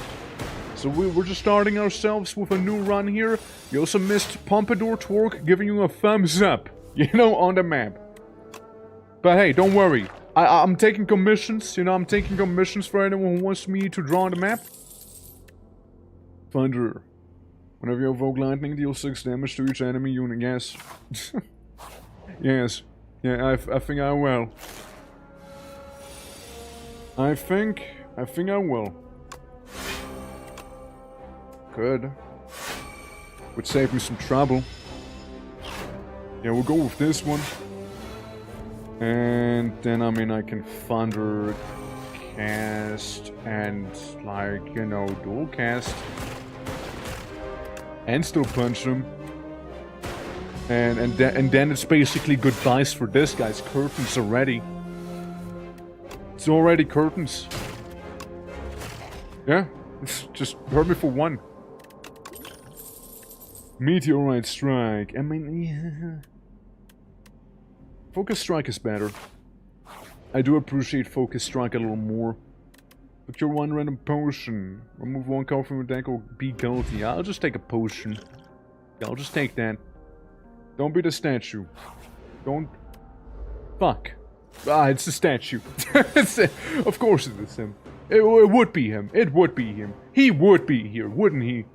So we're just starting ourselves with a new run here. You also missed Pompadour Twerk giving you a thumbs up, you know, on the map. But hey, don't worry. I'm taking commissions, you know, I'm taking commissions for anyone who wants me to draw on the map. Thunder. Whenever you evoke lightning, deal 6 damage to each enemy unit. Yes. Yes. Yeah, I think I will. I think I will. Good. Would save me some trouble. Yeah, we'll go with this one. And then, I mean, I can Thunder cast and, like, you know, dual cast. And still punch him. And then it's basically goodbyes for this guy's curtains already. It's already curtains. Yeah, it's just hurt me for 1. Meteorite Strike. I mean, yeah. Focus Strike is better. I do appreciate Focus Strike a little more. Procure 1 random potion. Remove 1 card from your deck or be guilty. I'll just take a potion. Yeah, I'll just take that. Don't be the statue. Don't... Fuck. Ah, it's the statue. Of course it is him. It would be him. It would be him. He would be here, wouldn't he?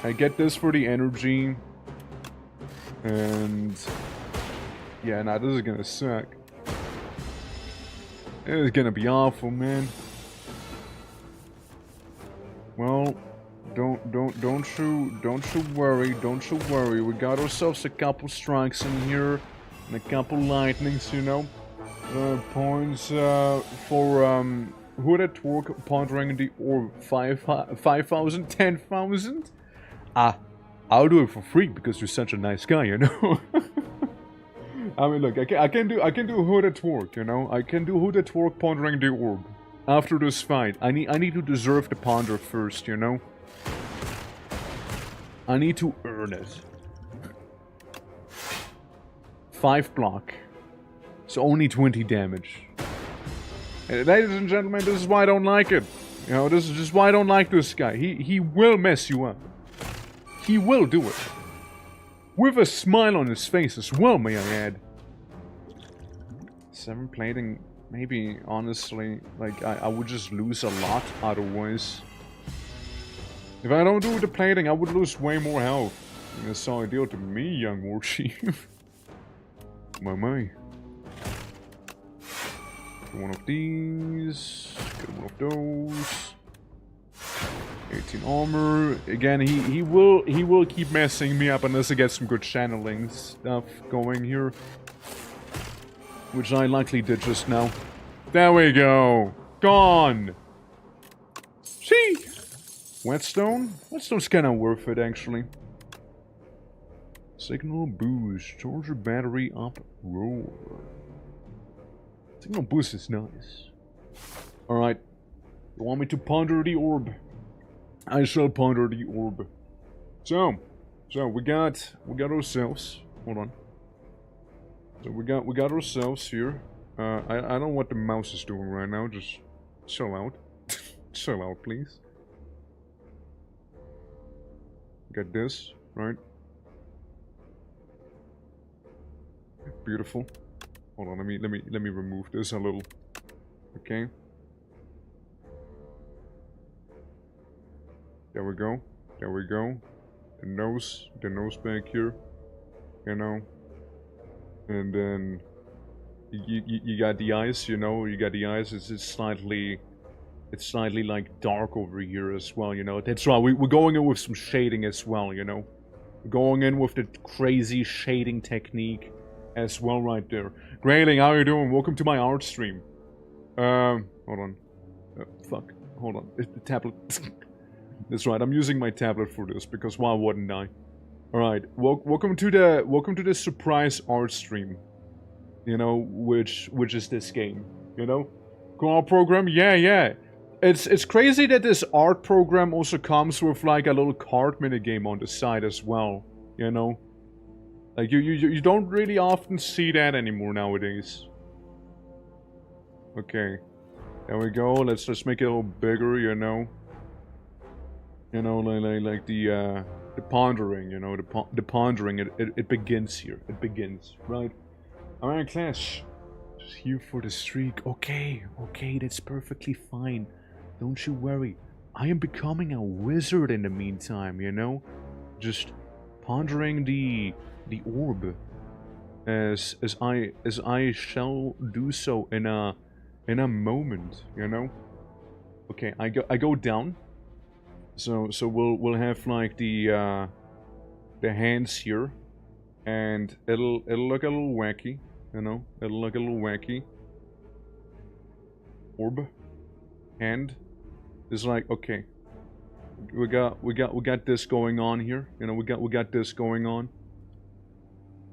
I get this for the energy. And... yeah, nah, this is gonna suck. It is gonna be awful, man. Well, don't you worry. We got ourselves a couple strikes in here, and a couple lightnings, you know. Points for who that Twerk pondering the orb 5,000, 10,000. Ah, I'll do it for free because you're such a nice guy, you know. I mean, look, I can do who that Twerk, you know. I can do who that Twerk pondering the orb. After this fight, I need to deserve the ponder first, you know. I need to earn it. 5 block. So only 20 damage. Ladies and gentlemen, this is why I don't like it. You know, this is just why I don't like this guy. He will mess you up. He will do it. With a smile on his face as well, may I add. 7 plating, maybe, honestly, like, I would just lose a lot otherwise. If I don't do the plating, I would lose way more health. That's all ideal to me, young war chief. My. Get one of these. Get one of those. 18 armor. Again, he will keep messing me up unless I get some good channeling stuff going here. which I likely did just now. There we go. Gone. See? Whetstone? Whetstone's kind of worth it, actually. Signal boost. Charge your battery up. Roar. Signal boost is nice. Alright. You want me to ponder the orb? I shall ponder the orb. So we got ourselves. Hold on. So we got ourselves here. I don't know what the mouse is doing right now. Just chill out. Chill out, please. Got this, right? Beautiful. Hold on, let me remove this a little. Okay. There we go. There we go. The nose back here. You know. And then you got the eyes, you know, you got the eyes. It's slightly like dark over here as well, you know. That's right, we're going in with some shading as well, you know. We're going in with the crazy shading technique as well right there. Grayling, how are you doing? Welcome to my art stream. Hold on. Fuck. Hold on. The tablet. That's right, I'm using my tablet for this because why wouldn't I? Alright, welcome to the surprise art stream. You know, which is this game, you know? Co-op program? Yeah. It's crazy that this art program also comes with like a little card minigame on the side as well, you know? Like you don't really often see that anymore nowadays. Okay. There we go. Let's just make it a little bigger, you know? You know, like the pondering, you know, the pondering, it begins here. It begins, right? Alright, Clash. Just here for the streak. Okay, that's perfectly fine. Don't you worry. I am becoming a wizard in the meantime, you know? Just pondering the orb. As I shall do so in a moment, you know? Okay, I go down. So we'll have like the hands here, and it'll look a little wacky, you know. It'll look a little wacky. Orb, hand, is like okay. We got this going on here, you know. We got this going on.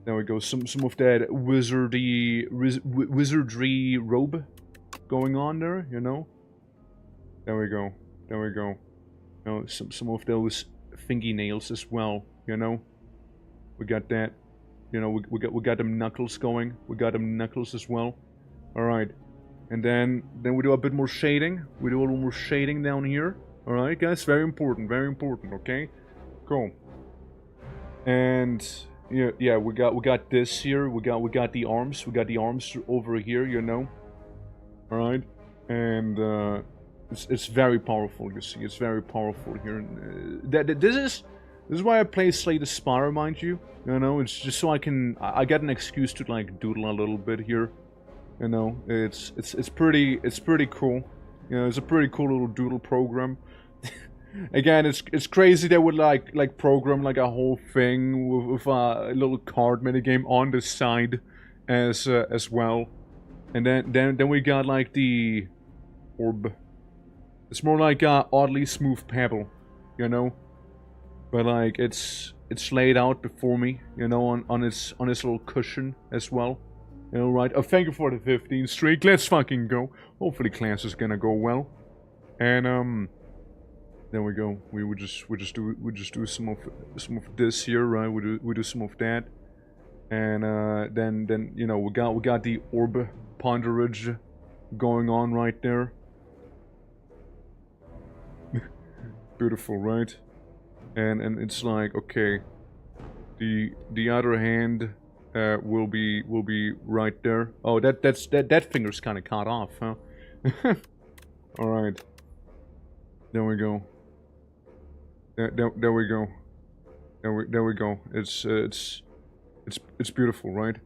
There we go. Some of that wizardry robe going on there, you know. There we go. You know, some of those fingernails as well, you know. We got that. You know, we got them knuckles going. We got them knuckles as well. Alright. And then we do a bit more shading. We do a little more shading down here. Alright, guys, very important, okay? Cool. And yeah, we got this here. We got the arms. We got the arms over here, you know. Alright. And it's very powerful, you see. It's very powerful here. And, this is why I play Slay the Spire, mind you. You know, it's just so I get an excuse to like doodle a little bit here. You know, it's pretty cool. You know, it's a pretty cool little doodle program. Again, it's crazy they would like program like a whole thing with a little card minigame on the side as well. And then we got like the orb. It's more like a oddly smooth pebble, you know. But like it's laid out before me, you know, on its little cushion as well. You know, right? Oh, thank you for the 15th streak. Let's fucking go. Hopefully class is gonna go well. And there we go. We just do some of this here, right? We do some of that. And then you know, we got the orb ponderage going on right there. Beautiful, right? And it's like, okay, the other hand will be right there. Oh, that finger's kind of cut off, huh? All right. There we go. There we go. There we go. It's beautiful, right?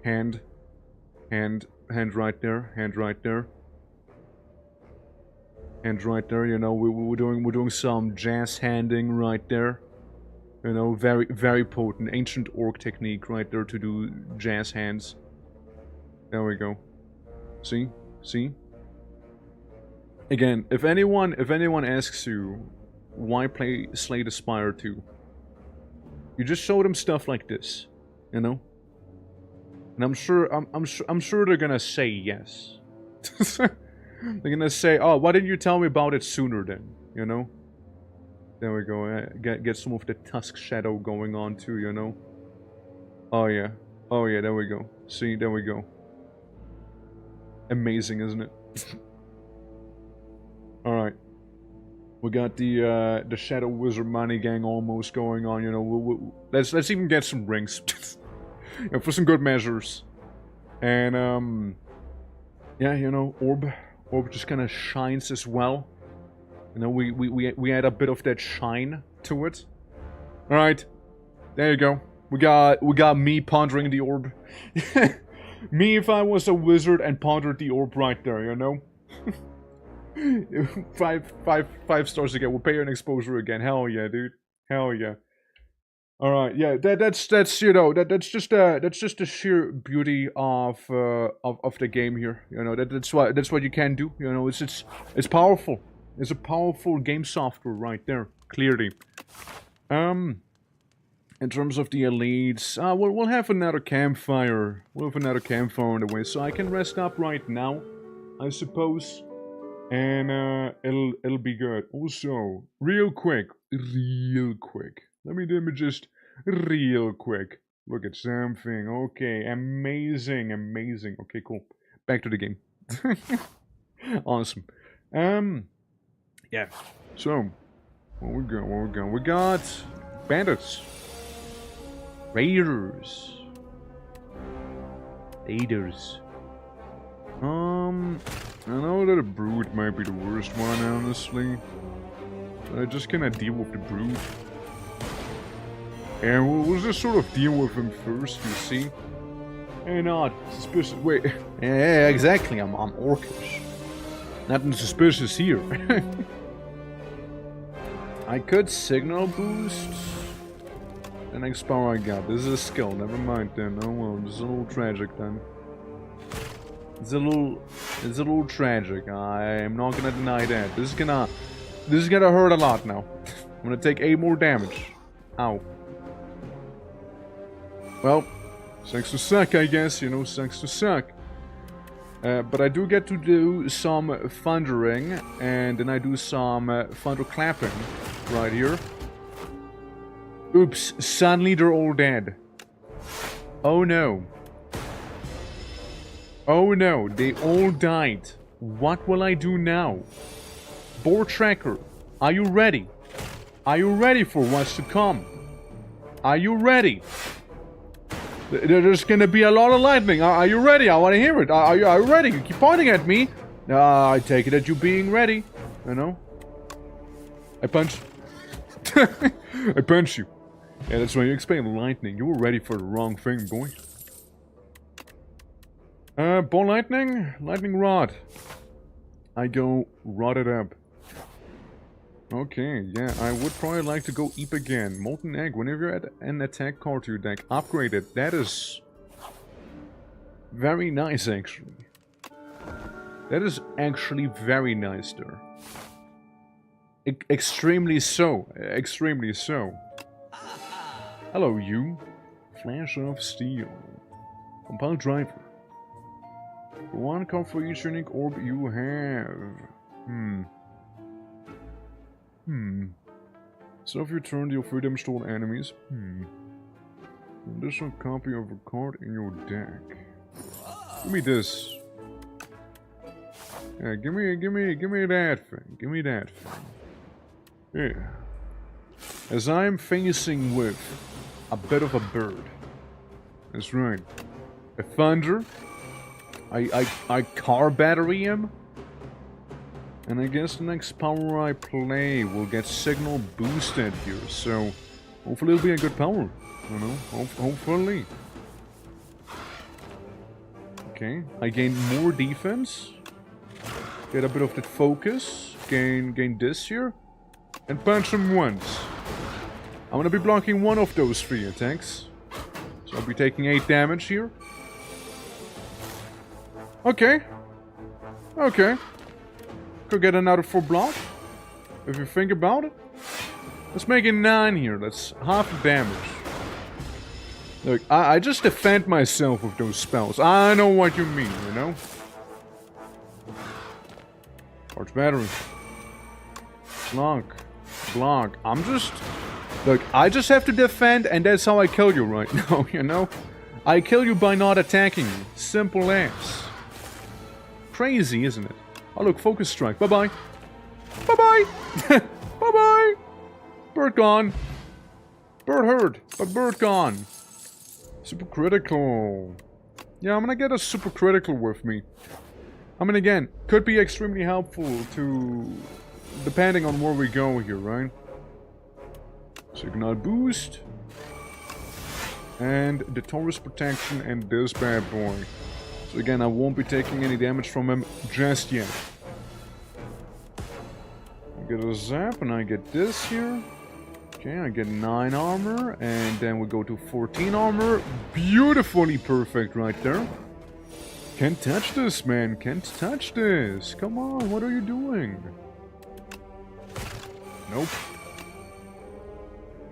Hand right there. Hand right there. And right there, you know, we're doing some jazz handing right there. You know, very potent ancient orc technique right there to do jazz hands. There we go. See? See? Again, if anyone asks you why play Slay the Spire 2, you just show them stuff like this, you know? And I'm sure they're gonna say yes. They're gonna say, "Oh, why didn't you tell me about it sooner then?" You know? There we go. Get some of the Tusk Shadow going on too, you know? Oh yeah. Oh yeah, there we go. See, there we go. Amazing, isn't it? Alright. We got the Shadow Wizard Money Gang almost going on, you know. Let's even get some rings. You know, for some good measures. And, yeah, you know, Orb just kind of shines as well. You know, we add a bit of that shine to it. Alright. There you go. We got me pondering the orb. Me if I was a wizard and pondered the orb right there, you know? five stars again. We'll pay an exposure again. Hell yeah, dude. Hell yeah. Alright, yeah, that's you know, that's just the sheer beauty of the game here. You know, that's what you can do. You know, it's powerful. It's a powerful game software right there, clearly. In terms of the elites, we'll have another campfire. We'll have another campfire on the way, so I can rest up right now, I suppose. And it'll be good. Also, real quick. Let me just real quick look at something. Okay, amazing. Okay, cool. Back to the game. Awesome. Yeah. So, what we got? We got bandits. Raiders. I know that a brood might be the worst one, honestly. I just cannot deal with the brood. And we'll just sort of deal with him first, you see. And not suspicious. Wait. Yeah, exactly. I'm orcish. Nothing suspicious here. I could signal boost. The next power I got. This is a skill. Never mind then. Oh well, this is a little tragic then. It's a little tragic. I am not gonna deny that. This is gonna hurt a lot now. I'm gonna take 8 more damage. Ow. Well, sucks to suck, I guess. You know, sucks to suck. But I do get to do some thundering, and then I do some thunder clapping right here. Oops! Suddenly they're all dead. Oh no. Oh no, they all died. What will I do now? Board tracker, are you ready? Are you ready for what's to come? Are you ready? There's gonna be a lot of lightning. Are you ready? I want to hear it. Are you ready? You keep pointing at me. I take it that you being ready. You know? I punch. I punch you. Yeah, that's why you explain lightning. You were ready for the wrong thing, boy. Ball lightning? Lightning rod. I go rod it up. Okay, yeah, I would probably like to go Eep again. Molten Egg, whenever you're at an attack card to your deck, upgrade it. That is very nice, actually. That is actually very nice there. Extremely so. Extremely so. Hello, you. Flash of Steel. Compile Driver. One card for each unique orb you have. So if you turn, deal 3 damage to all enemies. Additional copy of a card in your deck. Give me this. Yeah, give me that thing. Give me that thing. Yeah. As I'm facing with a bit of a bird. That's right. A thunder. I car battery him. And I guess the next power I play will get signal boosted here, so hopefully it'll be a good power, you know, hopefully. Okay, I gain more defense, get a bit of that focus, gain this here, and punch him once. I'm gonna be blocking one of those 3 attacks, so I'll be taking 8 damage here. Okay. Okay. Could get another 4 block. If you think about it. Let's make it 9 here. That's half the damage. Look, I just defend myself with those spells. I know what you mean, you know? Arch battery. Block. Block. I'm just... Look, I just have to defend and that's how I kill you right now, you know? I kill you by not attacking you. Simple as. Crazy, isn't it? Oh look, focus strike. Bye-bye. Bye-bye! Bye-bye! Bird gone. Bird hurt, but bird gone. Super critical. Yeah, I'm gonna get a super critical with me. I mean, again, could be extremely helpful to... depending on where we go here, right? Signal boost. And the Taurus protection and this bad boy. So again, I won't be taking any damage from him just yet. I get a zap and I get this here. Okay, I get 9 armor and then we go to 14 armor. Beautifully perfect right there. Can't touch this, man. Can't touch this. Come on, what are you doing? Nope.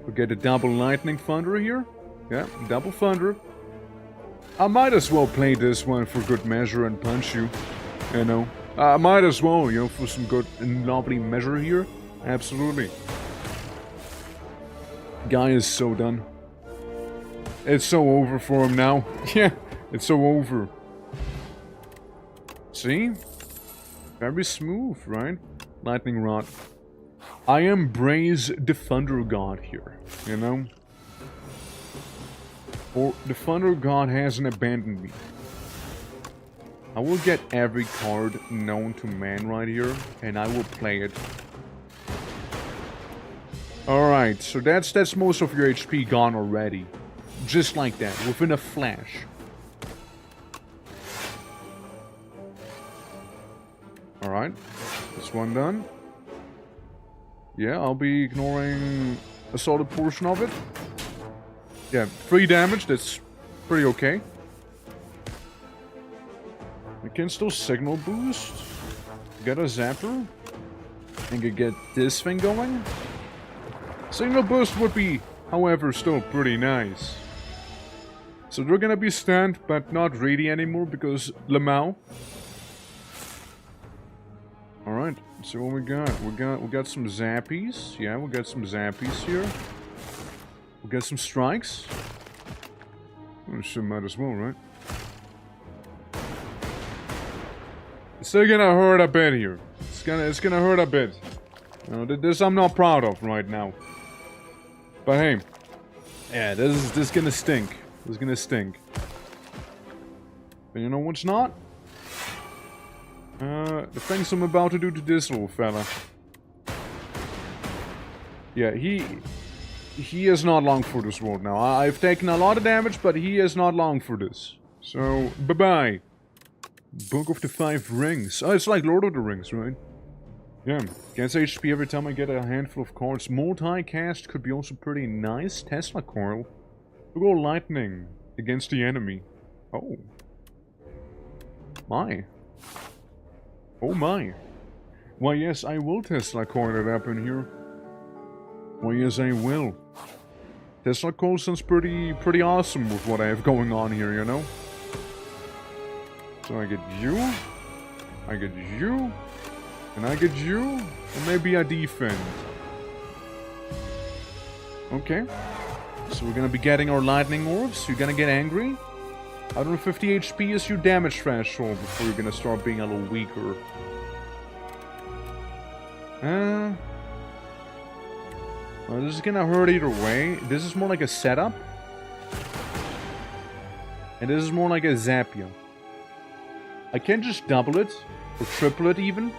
We get a double lightning thunder here. Yeah, double thunder. I might as well play this one for good measure and punch you. You know. I might as well, you know, for some good and lovely measure here. Absolutely. Guy is so done. It's so over for him now. Yeah, it's so over. See? Very smooth, right? Lightning rod. I embrace the Thunder God here, you know? Or the Thunder God hasn't abandoned me. I will get every card known to man right here, and I will play it. Alright, so that's most of your HP gone already. Just like that, within a flash. Alright, this one done. Yeah, I'll be ignoring a solid portion of it. Yeah, 3 damage, that's pretty okay. I can still signal boost. Get a zapper. And get this thing going. Signal boost would be, however, still pretty nice. So they're gonna be stunned, but not really anymore because Lamau. Alright, so what we got? We got some zappies. Yeah, we got some zappies here. We got some strikes. Oh, shit, might as well, right? It's still gonna hurt a bit here. It's gonna hurt a bit. You know, this I'm not proud of right now. But hey, yeah, this is gonna stink. This is gonna stink. But you know what's not? The things I'm about to do to this little fella. Yeah, he is not long for this world now. I've taken a lot of damage, but he is not long for this. So, bye-bye. Book of the 5 Rings. Oh, it's like Lord of the Rings, right? Yeah, gets HP every time I get a handful of cards. Multi-cast could be also pretty nice. Tesla Coil. We go lightning against the enemy. Oh. My. Oh my. Why yes, I will Tesla Coil it up in here. Why yes, I will. Tesla Coil sounds pretty awesome with what I have going on here, you know? So I get you. I get you. And I get you, and maybe I defend. Okay. So we're gonna be getting our lightning orbs. You're gonna get angry. 150 HP is your damage threshold before you're gonna start being a little weaker. Well, this is gonna hurt either way. This is more like a setup. And this is more like a Zappia. I can just double it, or triple it even.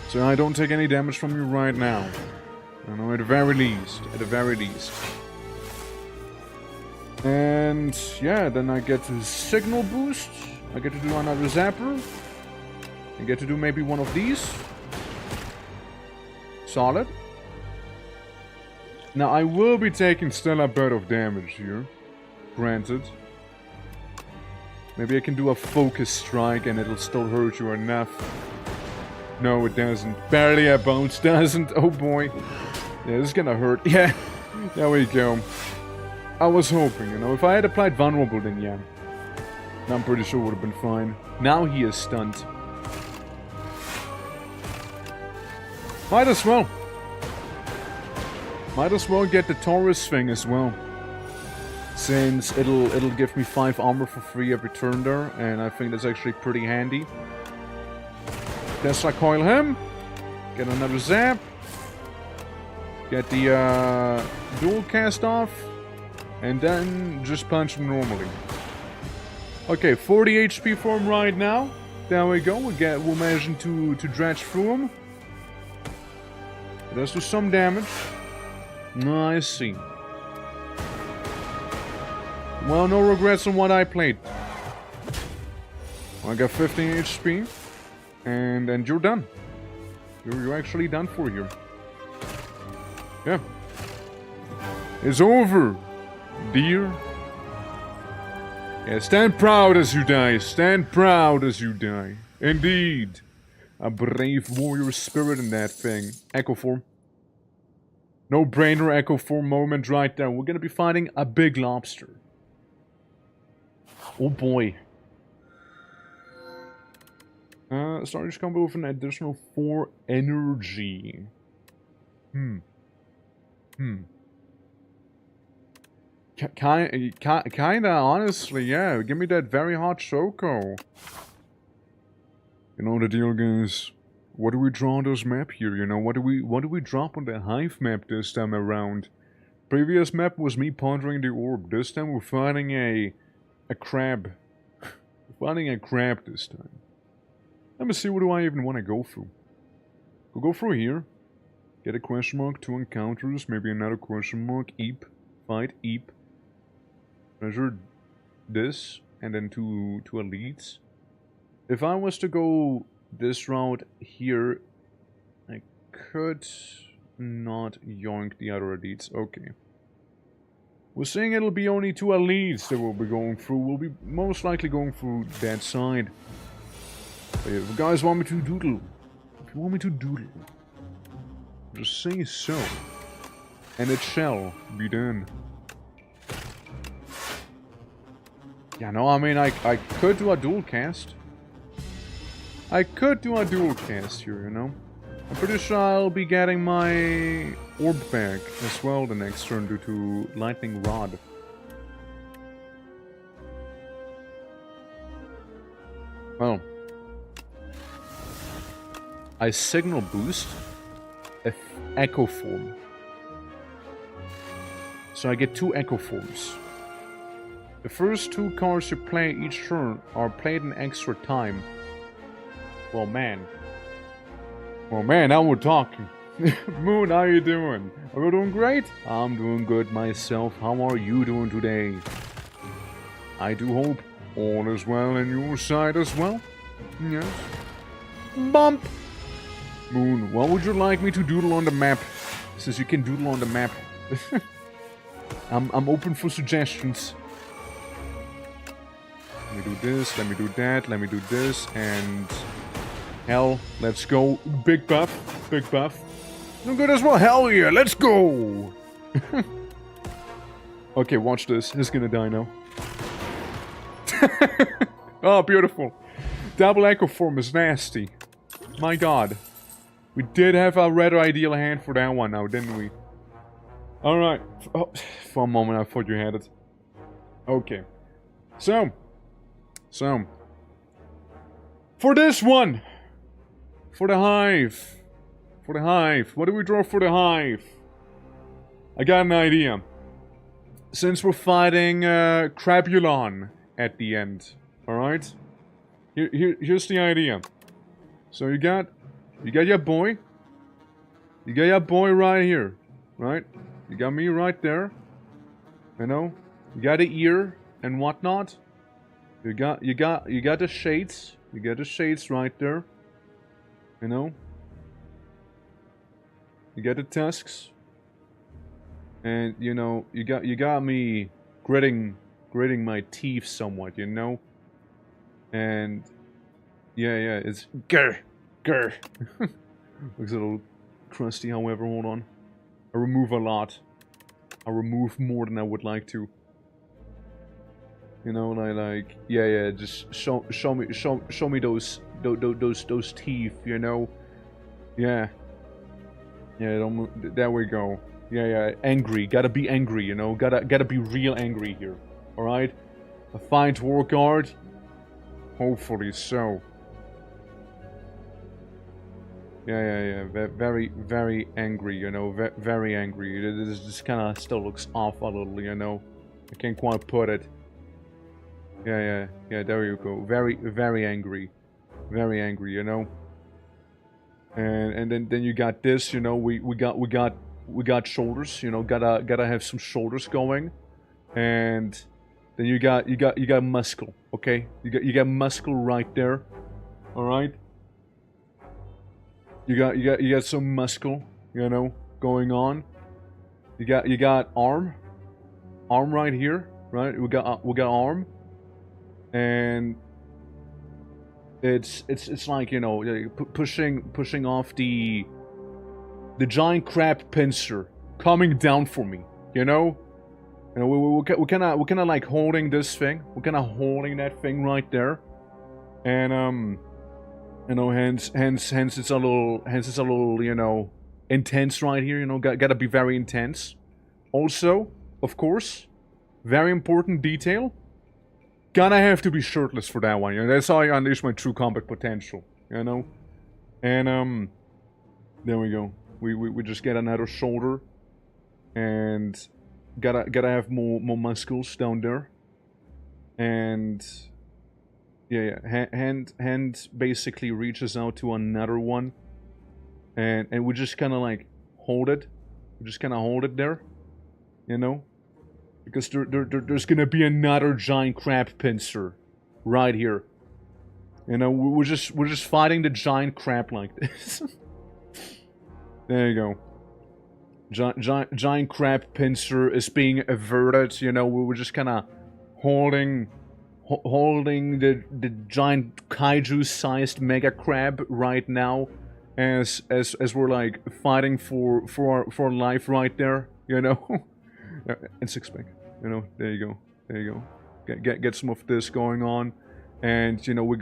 So I don't take any damage from you right now. You know, at the very least. At the very least. And yeah, then I get to signal boost. I get to do another zapper. I get to do maybe one of these. Solid. Now I will be taking still a bit of damage here. Granted. Maybe I can do a focus strike and it'll still hurt you enough. No, it doesn't. Barely a bounce, doesn't. Oh boy. Yeah, this is gonna hurt. Yeah, there we go. I was hoping, you know, if I had applied vulnerable, then yeah. I'm pretty sure it would have been fine. Now he is stunned. Might as well. Might as well get the Taurus thing as well. Since it'll give me 5 armor for free every turn there, and I think that's actually pretty handy. Tesla coil him. Get another zap. Get the dual cast off. And then just punch him normally. Okay, 40 HP for him right now. There we go. We're managing to dredge through him. It does do some damage. I see. Well, no regrets on what I played. I got 15 HP. And you're done. You're actually done for here. Yeah. It's over, dear. Yeah, stand proud as you die. Stand proud as you die. Indeed. A brave warrior spirit in that thing. Echo form. No brainer echo form moment right there. We're gonna be fighting a big lobster. Oh boy. Starting to combo with an additional 4 energy. Kinda, honestly, yeah. Give me that very hot Choco. You know the deal, guys. What do we draw on this map here? You know, what do we drop on the Hive map this time around? Previous map was me pondering the orb. This time we're fighting a crab. We're fighting a crab this time. Let me see, what do I even want to go through? We'll go through here. Get a question mark, 2 encounters, maybe another question mark, Eep. Fight, Eep. Measure this, and then 2 elites. If I was to go this route here, I could not yoink the other elites. Okay. We're saying it'll be only 2 elites that we'll be going through. We'll be most likely going through that side. But if you guys want me to doodle, just say so. And it shall be done. Yeah, no, I mean, I could do a dual cast. I could do a dual cast here, you know. I'm pretty sure I'll be getting my orb back as well the next turn due to lightning rod. Well, I signal boost echo form. So I get 2 echo forms. The first 2 cards you play each turn are played in extra time. Well, man. Well, man, now we're talking. Moon, how you doing? Are you doing great? I'm doing good myself. How are you doing today? I do hope all is well on your side as well. Yes. Bump! Moon, what would you like me to doodle on the map? Since you can doodle on the map. I'm open for suggestions. Let me do this, let me do that, let me do this, and... Hell, let's go. Big buff, big buff. No good as well, hell yeah, let's go! Okay, watch this, he's gonna die now. Oh, beautiful. Double echo form is nasty. My god. We did have a rather ideal hand for that one now, didn't we? Alright. Oh, for a moment I thought you had it. Okay. So. For this one. For the Hive. For the Hive. What do we draw for the Hive? I got an idea. Since we're fighting Crabulon at the end. Alright? Here's the idea. So you got your boy. You got your boy right here. Right? You got me right there. You know? You got the ear and whatnot. You got the shades. You got the shades right there. You know? You got the tusks. And you know, you got me gritting my teeth somewhat, you know? And yeah, it's GER. looks a little crusty, however, hold on. I remove a lot. I remove more than I would like to. You know, like yeah, just show me those teeth, you know. Yeah, don't, there we go. Yeah, angry. Gotta be angry, you know. Gotta be real angry here. All right. A fine to work hard. Hopefully so. Yeah. Very angry, you know. Very angry. This just kind of still looks off a little, you know. I can't quite put it. Yeah. There you go. Very angry. Very angry, you know. And then you got this, you know. We got shoulders, you know. Gotta have some shoulders going, and then you got muscle. Okay, you got muscle right there. All right. You got some muscle, you know, going on. You got arm right here, right? We got arm, and it's like, you know, pushing off the giant crab pincer coming down for me, you know. You know, we're kind of like holding this thing. We're kind of holding that thing right there, and you know, hence it's a little, you know, intense right here. You know, gotta be very intense. Also, of course, very important detail. Gonna have to be shirtless for that one. You know, that's how I unleash my true combat potential. You know, and there we go. We just get another shoulder, and gotta have more muscles down there, and yeah. Hand basically reaches out to another one, and we just kind of like hold it. We just kind of hold it there, you know, because there's gonna be another giant crab pincer right here. You know, we're just fighting the giant crab like this. There you go. Giant crab pincer is being averted. You know, we're just kind of holding the giant kaiju-sized mega crab right now, as we're like fighting for our life right there, you know. And six-pack, you know. There you go. Get some of this going on, and you know we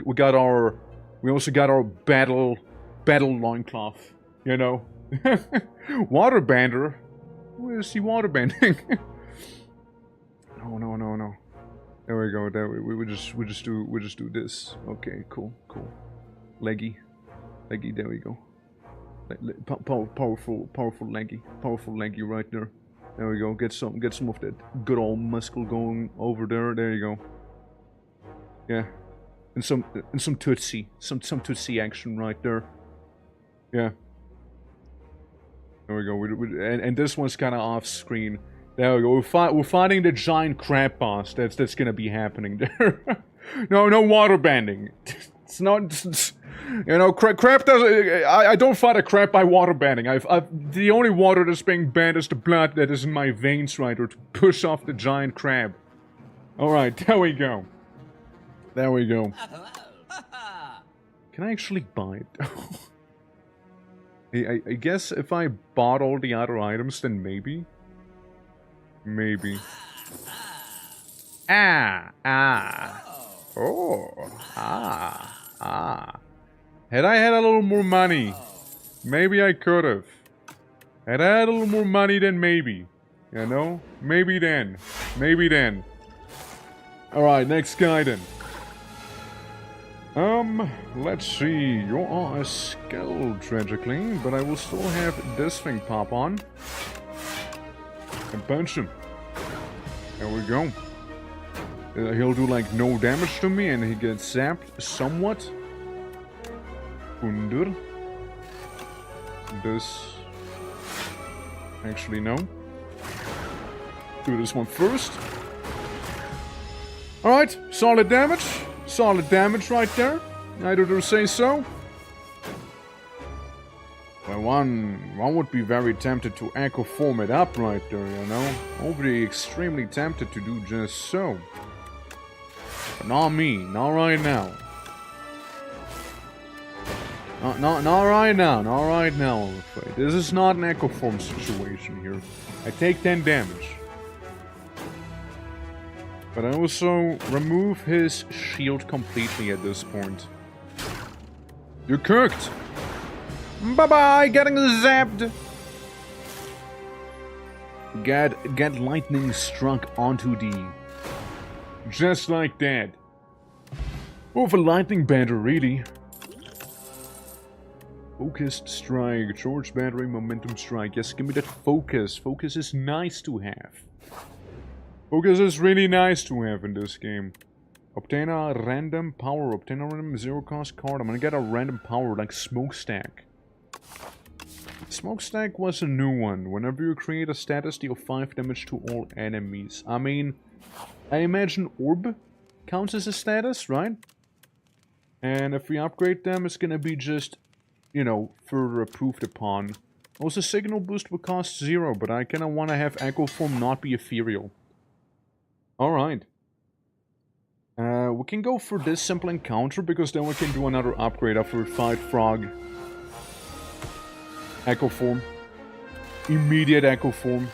also got our battle loincloth, you know. Waterbender. Where's he waterbending? No. There we go. There we just do this. Okay, cool. Leggy. There we go. Powerful leggy right there. There we go. Get some of that good old muscle going over there. There you go. Yeah, and some tootsie, some tootsie action right there. Yeah. There we go. And this one's kind of off screen. There we go. We're fighting the giant crab boss. That's gonna be happening there. No waterbending. It's not. You know, crab doesn't. I don't fight a crab by waterbending. The only water that's being banned is the blood that is in my veins, right, or to push off the giant crab. All right, there we go. Can I actually buy it? I guess if I bought all the other items, then maybe. Had I had a little more money, maybe I could have. Had I had a little more money, then maybe. You know? Maybe then. Alright, next guy then. Let's see. You are a skull, tragically, but I will still have this thing pop on. And punch him. There we go. He'll do like no damage to me and he gets zapped somewhat. Under. This. Actually, no. Do this one first. Alright, solid damage. Solid damage right there. I do say so. Well, one would be very tempted to echo form it up right there, you know. I would be extremely tempted to do just so. But not me. Not right now. Not right now. Not right now, I'm afraid. This is not an Echo Form situation here. I take 10 damage. But I also remove his shield completely at this point. You're cooked! Bye-bye! Getting zapped! Get lightning struck onto D. Just like that. Oh, for lightning banter, really. Focused strike, charge battery, momentum strike. Yes, give me that focus. Focus is nice to have. Focus is really nice to have in this game. Obtain a random power. Obtain a random zero cost card. I'm gonna get a random power like Smokestack. Smokestack was a new one. Whenever you create a status, deal 5 damage to all enemies. I mean, I imagine Orb counts as a status, right? And if we upgrade them, it's gonna be just, you know, further improved upon. Also, Signal Boost will cost 0, but I kinda wanna have Echo Form not be ethereal. Alright. We can go for this simple encounter, because then we can do another upgrade after we fight Frog. Echo Form. Immediate Echo Form.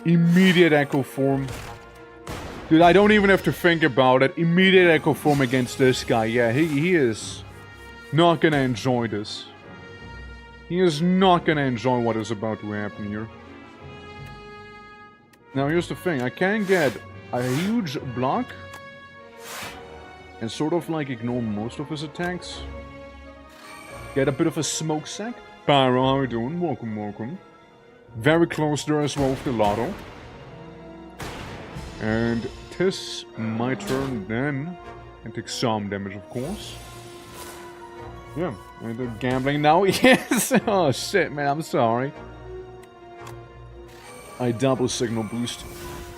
Immediate Echo Form. Dude, I don't even have to think about it. Immediate Echo Form against this guy. Yeah, he is not gonna enjoy this. He is not gonna enjoy what is about to happen here. Now, here's the thing. I can get a huge block and sort of like ignore most of his attacks. Get a bit of a smokestack. Pyro, how you doing? Welcome, welcome. Very close there as well with the Lotto. And tis my turn then. And take some damage, of course. Yeah, and they're gambling now. Yes! Oh shit, man, I'm sorry. I double signal boost.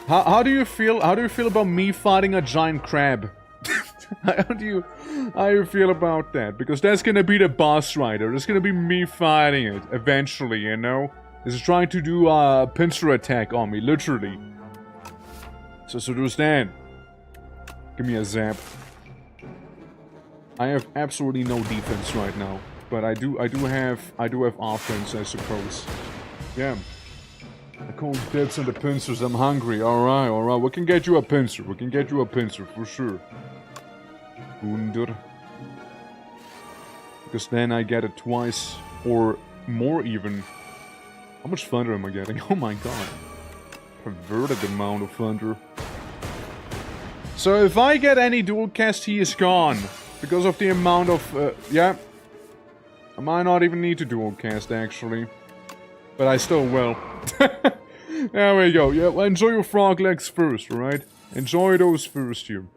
How do you feel? How do you feel about me fighting a giant crab? how do you feel about that? Because that's gonna be the boss rider. That's gonna be me fighting it eventually, you know? It's trying to do a pincer attack on me, literally. So there's that. Give me a zap. I have absolutely no defense right now, but I do have offense, I suppose. Yeah. I call dibs on the pincers. I'm hungry. Alright, alright. We can get you a pincer. We can get you a pincer for sure. Wunder. Because then I get it twice or more even. How much thunder am I getting? Oh my god. Perverted amount of thunder. So if I get any dual cast, he is gone. Because of the amount of, yeah. I might not even need to dual cast, actually. But I still will. There we go. Yeah, well, enjoy your frog legs first, alright? Enjoy those first here.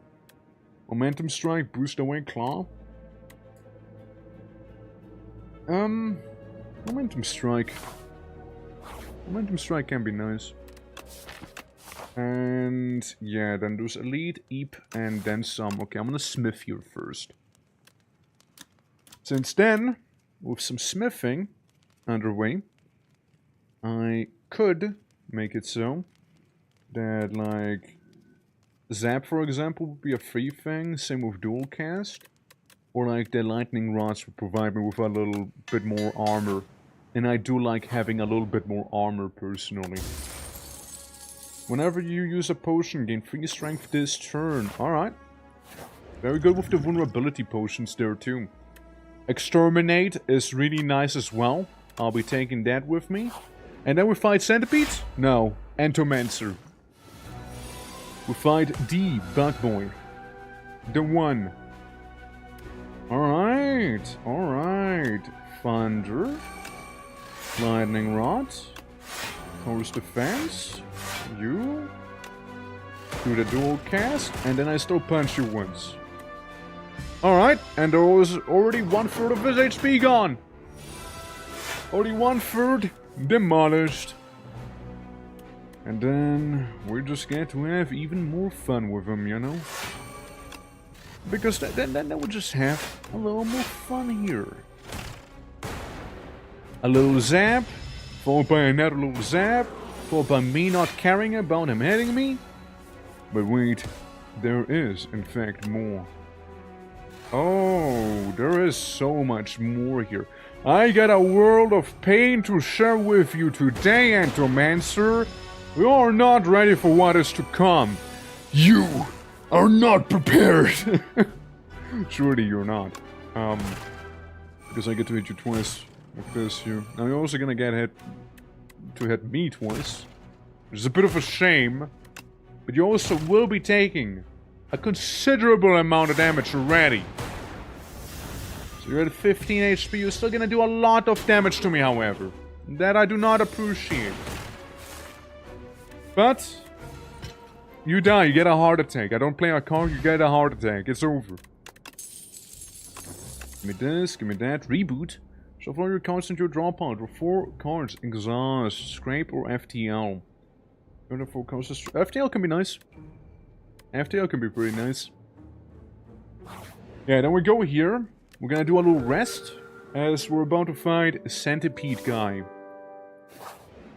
Momentum strike, boost away claw. Momentum strike. Momentum strike can be nice. And yeah, then there's elite, eep, and then some. Okay, I'm gonna smith here first. Since then, with some smithing underway, I could make it so that, like, zap, for example, would be a free thing. Same with dual cast. Or like the lightning rods would provide me with a little bit more armor. And I do like having a little bit more armor personally. Whenever you use a potion, gain 3 strength this turn. Alright. Very good with the vulnerability potions there too. Exterminate is really nice as well. I'll be taking that with me. And then we fight centipedes? No. Entomancer. We fight D, Bug Boy. The one. Alright. Alright. Thunder. Lightning Rod. Force Defense. You. Do the dual cast. And then I still punch you once. Alright. And there was already 1/3 of his HP gone. Only 1/3 demolished. And then we just get to have even more fun with him, you know? Because then we'll just have a little more fun here. A little zap, followed by another little zap, followed by me not caring about him hitting me. But wait, there is, in fact, more. Oh, there is so much more here. I got a world of pain to share with you today, Entomancer. We are not ready for what is to come. You are not prepared. Surely you're not. Because I get to hit you twice with this here. Now you're also gonna get hit me twice. Which is a bit of a shame. But you also will be taking a considerable amount of damage already. So you're at 15 HP, you're still gonna do a lot of damage to me, however. That I do not appreciate. But you die, you get a heart attack. I don't play a card, you get a heart attack. It's over. Give me this, give me that. Reboot. Shuffle all your cards into your draw pile. Draw 4 cards. Exhaust, Scrape, or FTL. FTL can be nice. FTL can be pretty nice. Yeah, then we go here. We're gonna do a little rest, as we're about to fight a centipede guy.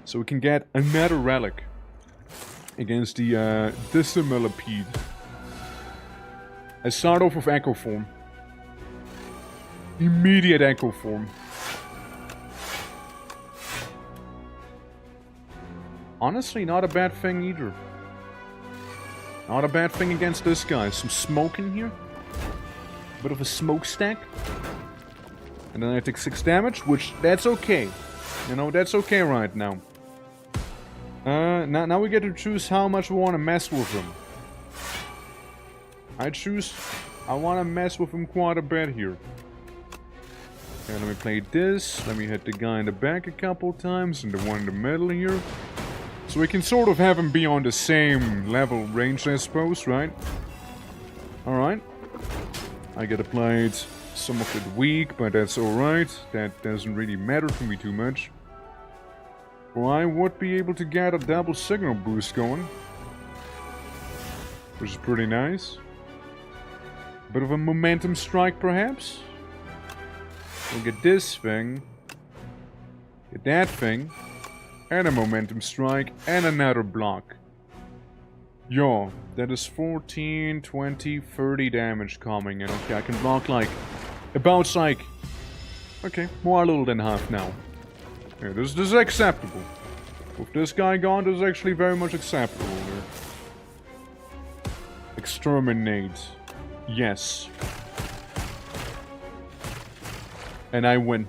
So we can get another relic against the Dissimillipede. I start off with Echo Form. Immediate Echo Form. Honestly, not a bad thing either. Not a bad thing against this guy. Some smoke in here. Bit of a smokestack. And then I take 6 damage, which, that's okay. You know, that's okay right now. Now we get to choose how much we want to mess with him. I want to mess with him quite a bit here. Okay, let me play this. Let me hit the guy in the back a couple times, and the one in the middle here. So we can sort of have him be on the same level range, I suppose, right? Alright. I get applied some of it weak, but that's alright. That doesn't really matter to me too much. Well, I would be able to get a double signal boost going. Which is pretty nice. Bit of a momentum strike, perhaps? We'll get this thing. Get that thing. And a momentum strike, and another block. Yo, that is 14, 20, 30 damage coming in. Okay, I can block like, about like, okay, more a little than half now. Yeah, this is acceptable. With this guy gone, this is actually very much acceptable here. Exterminate. Yes. And I win.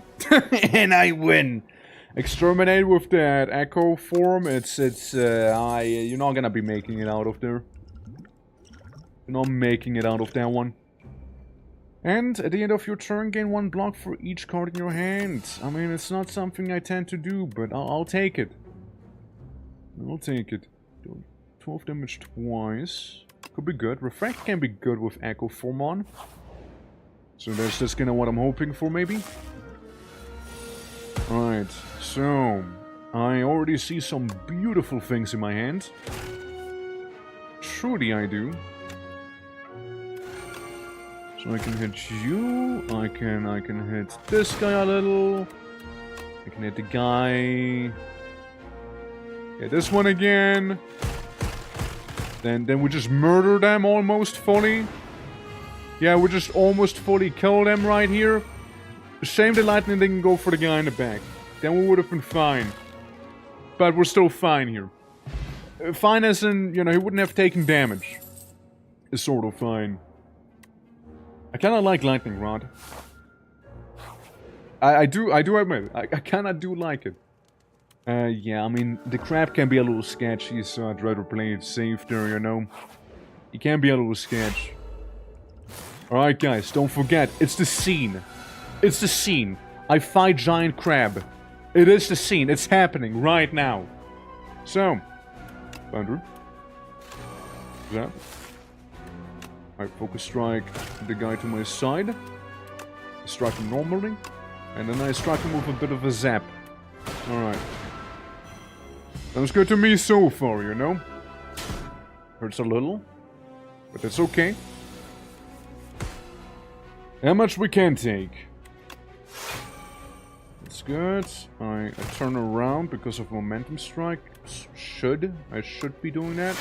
And I win. Exterminate with that Echo Form, you're not gonna be making it out of there. You're not making it out of that one. And at the end of your turn, gain 1 block for each card in your hand. I mean, it's not something I tend to do, but I'll take it. I'll take it. 12 damage twice. Could be good. Refract can be good with Echo Form on. So that's just kinda what I'm hoping for, maybe. Alright, so I already see some beautiful things in my hand. Truly I do. So I can hit you, I can hit this guy a little. I can hit the guy. Yeah, this one again. Then we just murder them almost fully. Yeah, we just almost fully kill them right here. Shame the lightning didn't go for the guy in the back. Then we would have been fine. But we're still fine here. Fine as in, you know, he wouldn't have taken damage. Is sort of fine. I kinda like Lightning Rod. I do admit, I kinda do like it. Yeah, I mean, the crab can be a little sketchy, so I'd rather play it safe there, you know. It can be a little sketch. Alright guys, don't forget, it's the scene. It's the scene. I fight giant crab. It is the scene. It's happening right now. So, Thunder. Zap. I focus strike the guy to my side. Strike him normally. And then I strike him with a bit of a zap. Alright. Sounds good to me so far, you know? Hurts a little. But that's okay. How much we can take. That's good. I turn around because of momentum strike. I should be doing that.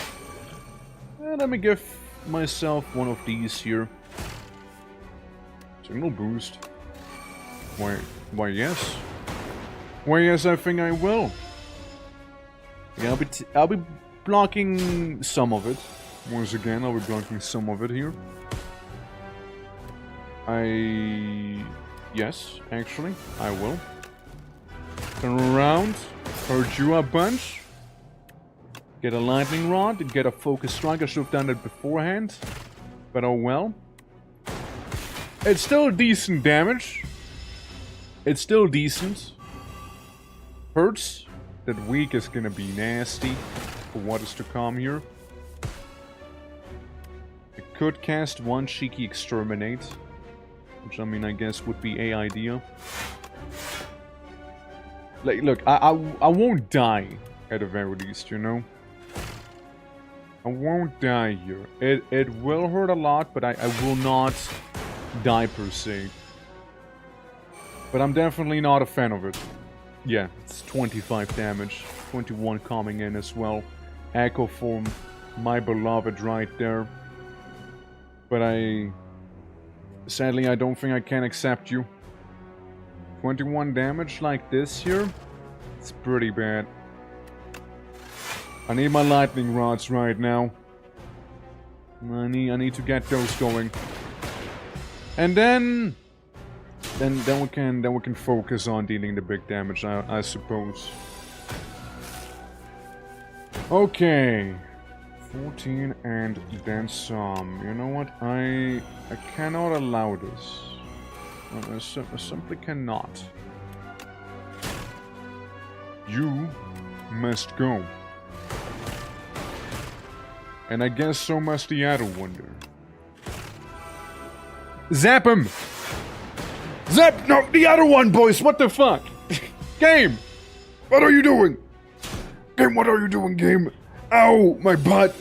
Let me give myself one of these here. Signal boost. Why yes. Why yes, I think I will. Yeah, I'll be blocking some of it. Once again, I'll be blocking some of it here. Yes, actually, I will. Turn around, hurt you a bunch. Get a lightning rod, and get a focus strike. I should have done it beforehand. But oh well. It's still decent damage. It's still decent. Hurts. That weak is gonna be nasty for what is to come here. I could cast one cheeky exterminate. Which I mean I guess would be a idea. Like look, I won't die at the very least, you know? I won't die here. It will hurt a lot, but I will not die per se. But I'm definitely not a fan of it. Yeah, it's 25 damage. 21 coming in as well. Echo form, my beloved right there. But sadly, I don't think I can accept you. 21 damage like this here? It's pretty bad. I need my lightning rods right now. I need to get those going. And then we can focus on dealing the big damage, I suppose. Okay. 14 and then some. You know what? I cannot allow this. I simply cannot. You must go. And I guess so must the other wonder. Zap him! Zap! No, the other one, boys! What the fuck? Game! What are you doing? Game, what are you doing, game? Ow! My butt!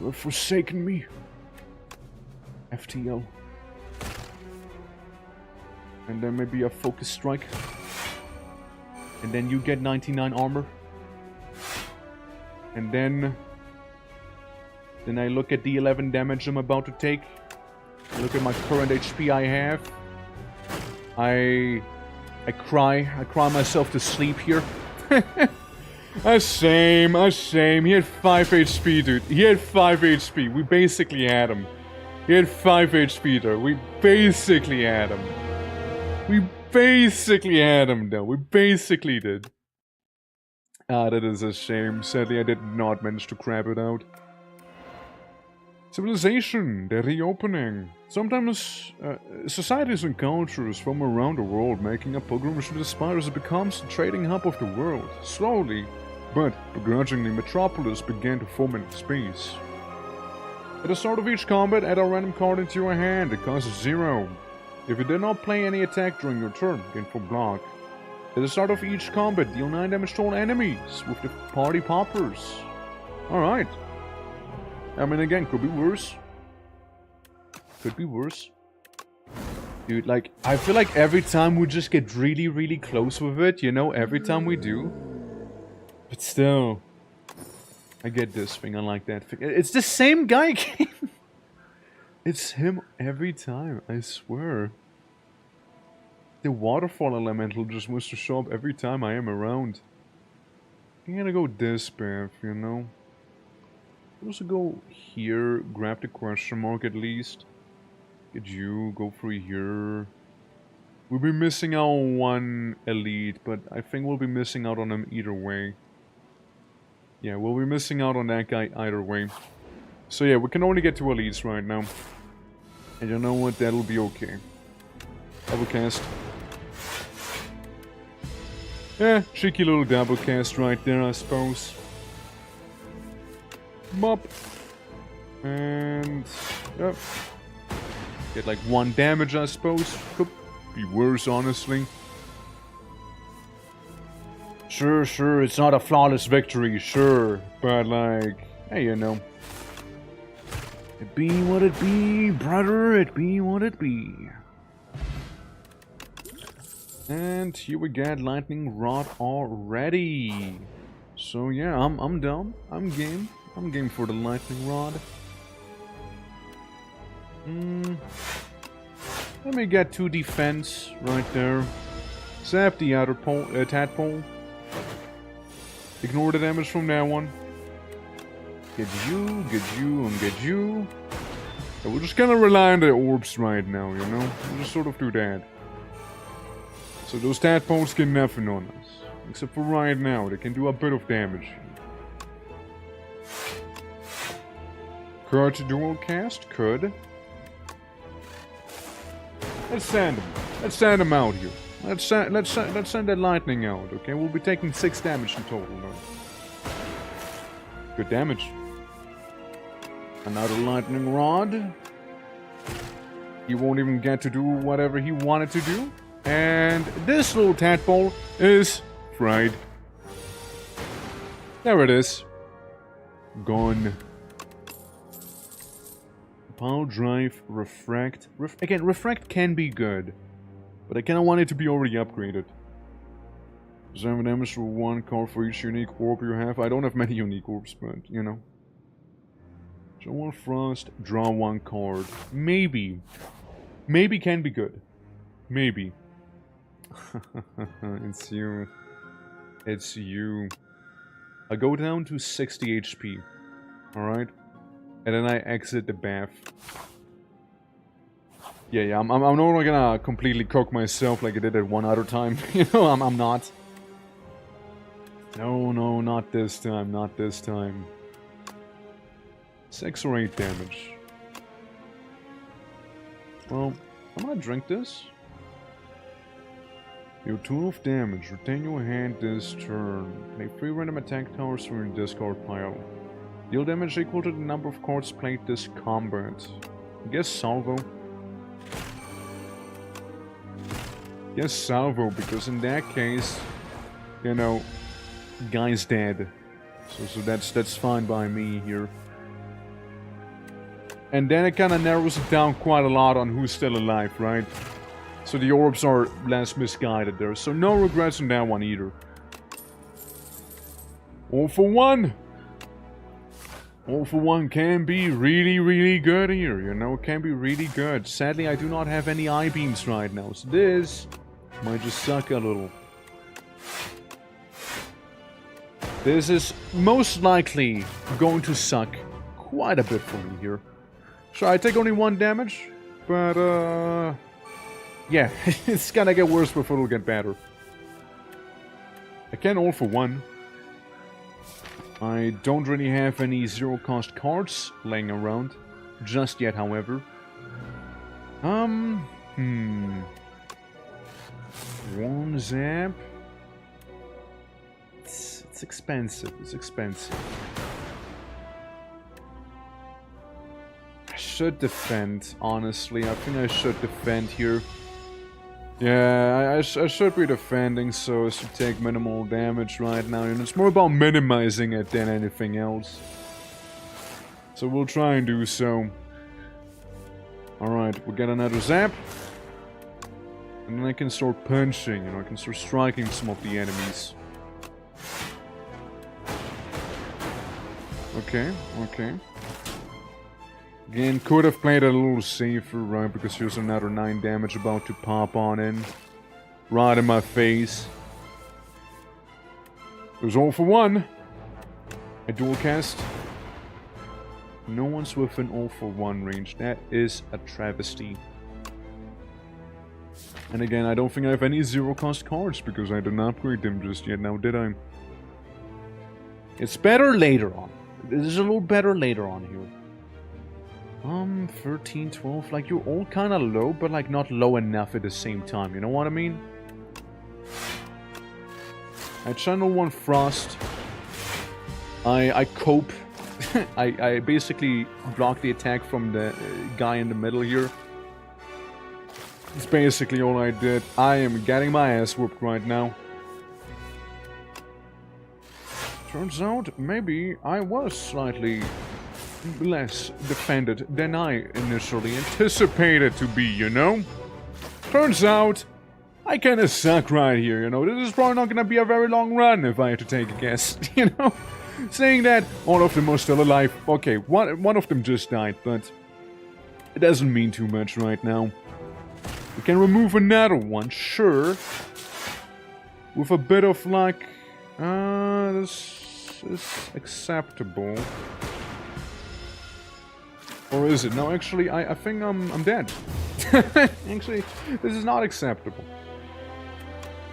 You have forsaken me. FTL. And then maybe a focus strike. And then you get 99 armor. And then I look at the 11 damage I'm about to take. I look at my current HP I have. I cry myself to sleep here. Same. He had 5 HP, dude. He had 5 HP. We basically had him. He had 5 HP, though. We basically had him. Though. We basically did. Ah, that is a shame. Sadly, I did not manage to grab it out. Civilization, the reopening. Sometimes societies and cultures from around the world making a pilgrimage to the SPIRE as it becomes the trading hub of the world. Slowly, but begrudgingly, Metropolis began to form in space. At the start of each combat, add a random card into your hand. It costs 0. If you did not play any attack during your turn, gain full block. At the start of each combat, deal 9 damage to all enemies with the party poppers. Alright. I mean, again, could be worse. Could be worse. Dude, like, I feel like every time we just get really, really close with it, you know, every time we do. But still, I get this thing, I like that thing. It's the same guy again. It's him every time, I swear. The waterfall elemental just wants to show up every time I am around. I'm gonna go this path, you know. Also go here, grab the question mark at least. Get you, go through here. We'll be missing out on one elite, but I think we'll be missing out on him either way. Yeah, we'll be missing out on that guy either way. So yeah, we can only get 2 elites right now. And you know what, that'll be okay. Double cast. Yeah, cheeky little double cast right there, I suppose. Mop. And... yep. Get like 1 damage, I suppose. Could be worse, honestly. Sure, it's not a flawless victory, sure. But like, hey, you know. It be what it be, brother, it be what it be. And here we get lightning rod already. So yeah, I'm down. I'm game. I'm game for the lightning rod. Let me get 2 defense right there. Zap the other tadpole. Ignore the damage from that one. Get you, and get you. And we're just gonna rely on the orbs right now, you know? We'll just sort of do that. So those tadpoles get nothing on us. Except for right now, they can do a bit of damage. Could dual cast? Could. Let's send him. Let's send him out here. Let's send that lightning out, okay? We'll be taking 6 damage in total now. Good damage. Another lightning rod. He won't even get to do whatever he wanted to do. And this little tadpole is fried. There it is. Gone. Power drive, refract. Again, refract can be good. But I kinda want it to be already upgraded. 7 damage for 1 card for each unique orb you have. I don't have many unique orbs, but, you know. Draw 1 frost, draw 1 card. Maybe. Maybe can be good. Maybe. It's you. It's you. I go down to 60 HP. Alright? And then I exit the bath. Yeah, I'm not gonna completely cook myself like I did at one other time. You know, I'm not. No, not this time, not this time. 6 or 8 damage. Well, I'm gonna drink this. Deal 12 damage. Retain your hand this turn. Make 3 random attack towers from your discard pile. Deal damage equal to the number of cards played this combat. I guess salvo. Yes, salvo, because in that case, you know, guy's dead. So that's fine by me here. And then it kind of narrows it down quite a lot on who's still alive, right? So the orbs are less misguided there. So no regrets on that one either. All for one! All for one can be really, really good here, you know, it can be really good. Sadly, I do not have any I-beams right now, so this might just suck a little. This is most likely going to suck quite a bit for me here. So I take only 1 damage, but yeah, it's gonna get worse before it'll get better. I can all for one. I don't really have any 0-cost cards laying around just yet, however. 1 zap. It's expensive. It's expensive. I should defend, honestly. I think I should defend here. Yeah, I should be defending so as to take minimal damage right now. And it's more about minimizing it than anything else. So we'll try and do so. Alright, we'll get another zap. And then I can start punching, you know, I can start striking some of the enemies. Okay, okay. Again, could have played a little safer, right? Because here's another 9 damage about to pop on in. Right in my face. It was all for one. I dual cast. No one's within all for one range. That is a travesty. And again, I don't think I have any 0-cost cards because I didn't upgrade them just yet now, did I? It's better later on. This is a little better later on here. 13, 12, like you're all kind of low, but like not low enough at the same time, you know what I mean? I channel 1 frost. I cope. I basically block the attack from the guy in the middle here. That's basically all I did. I am getting my ass whooped right now. Turns out, maybe I was slightly less defended than I initially anticipated to be, you know? Turns out, I kinda suck right here, you know? This is probably not gonna be a very long run if I had to take a guess, you know? saying that all of them are still alive. Okay, one of them just died, but it doesn't mean too much right now. We can remove another one, sure. With a bit of luck. This is acceptable. Or is it? No, actually, I think I'm dead. Actually, this is not acceptable.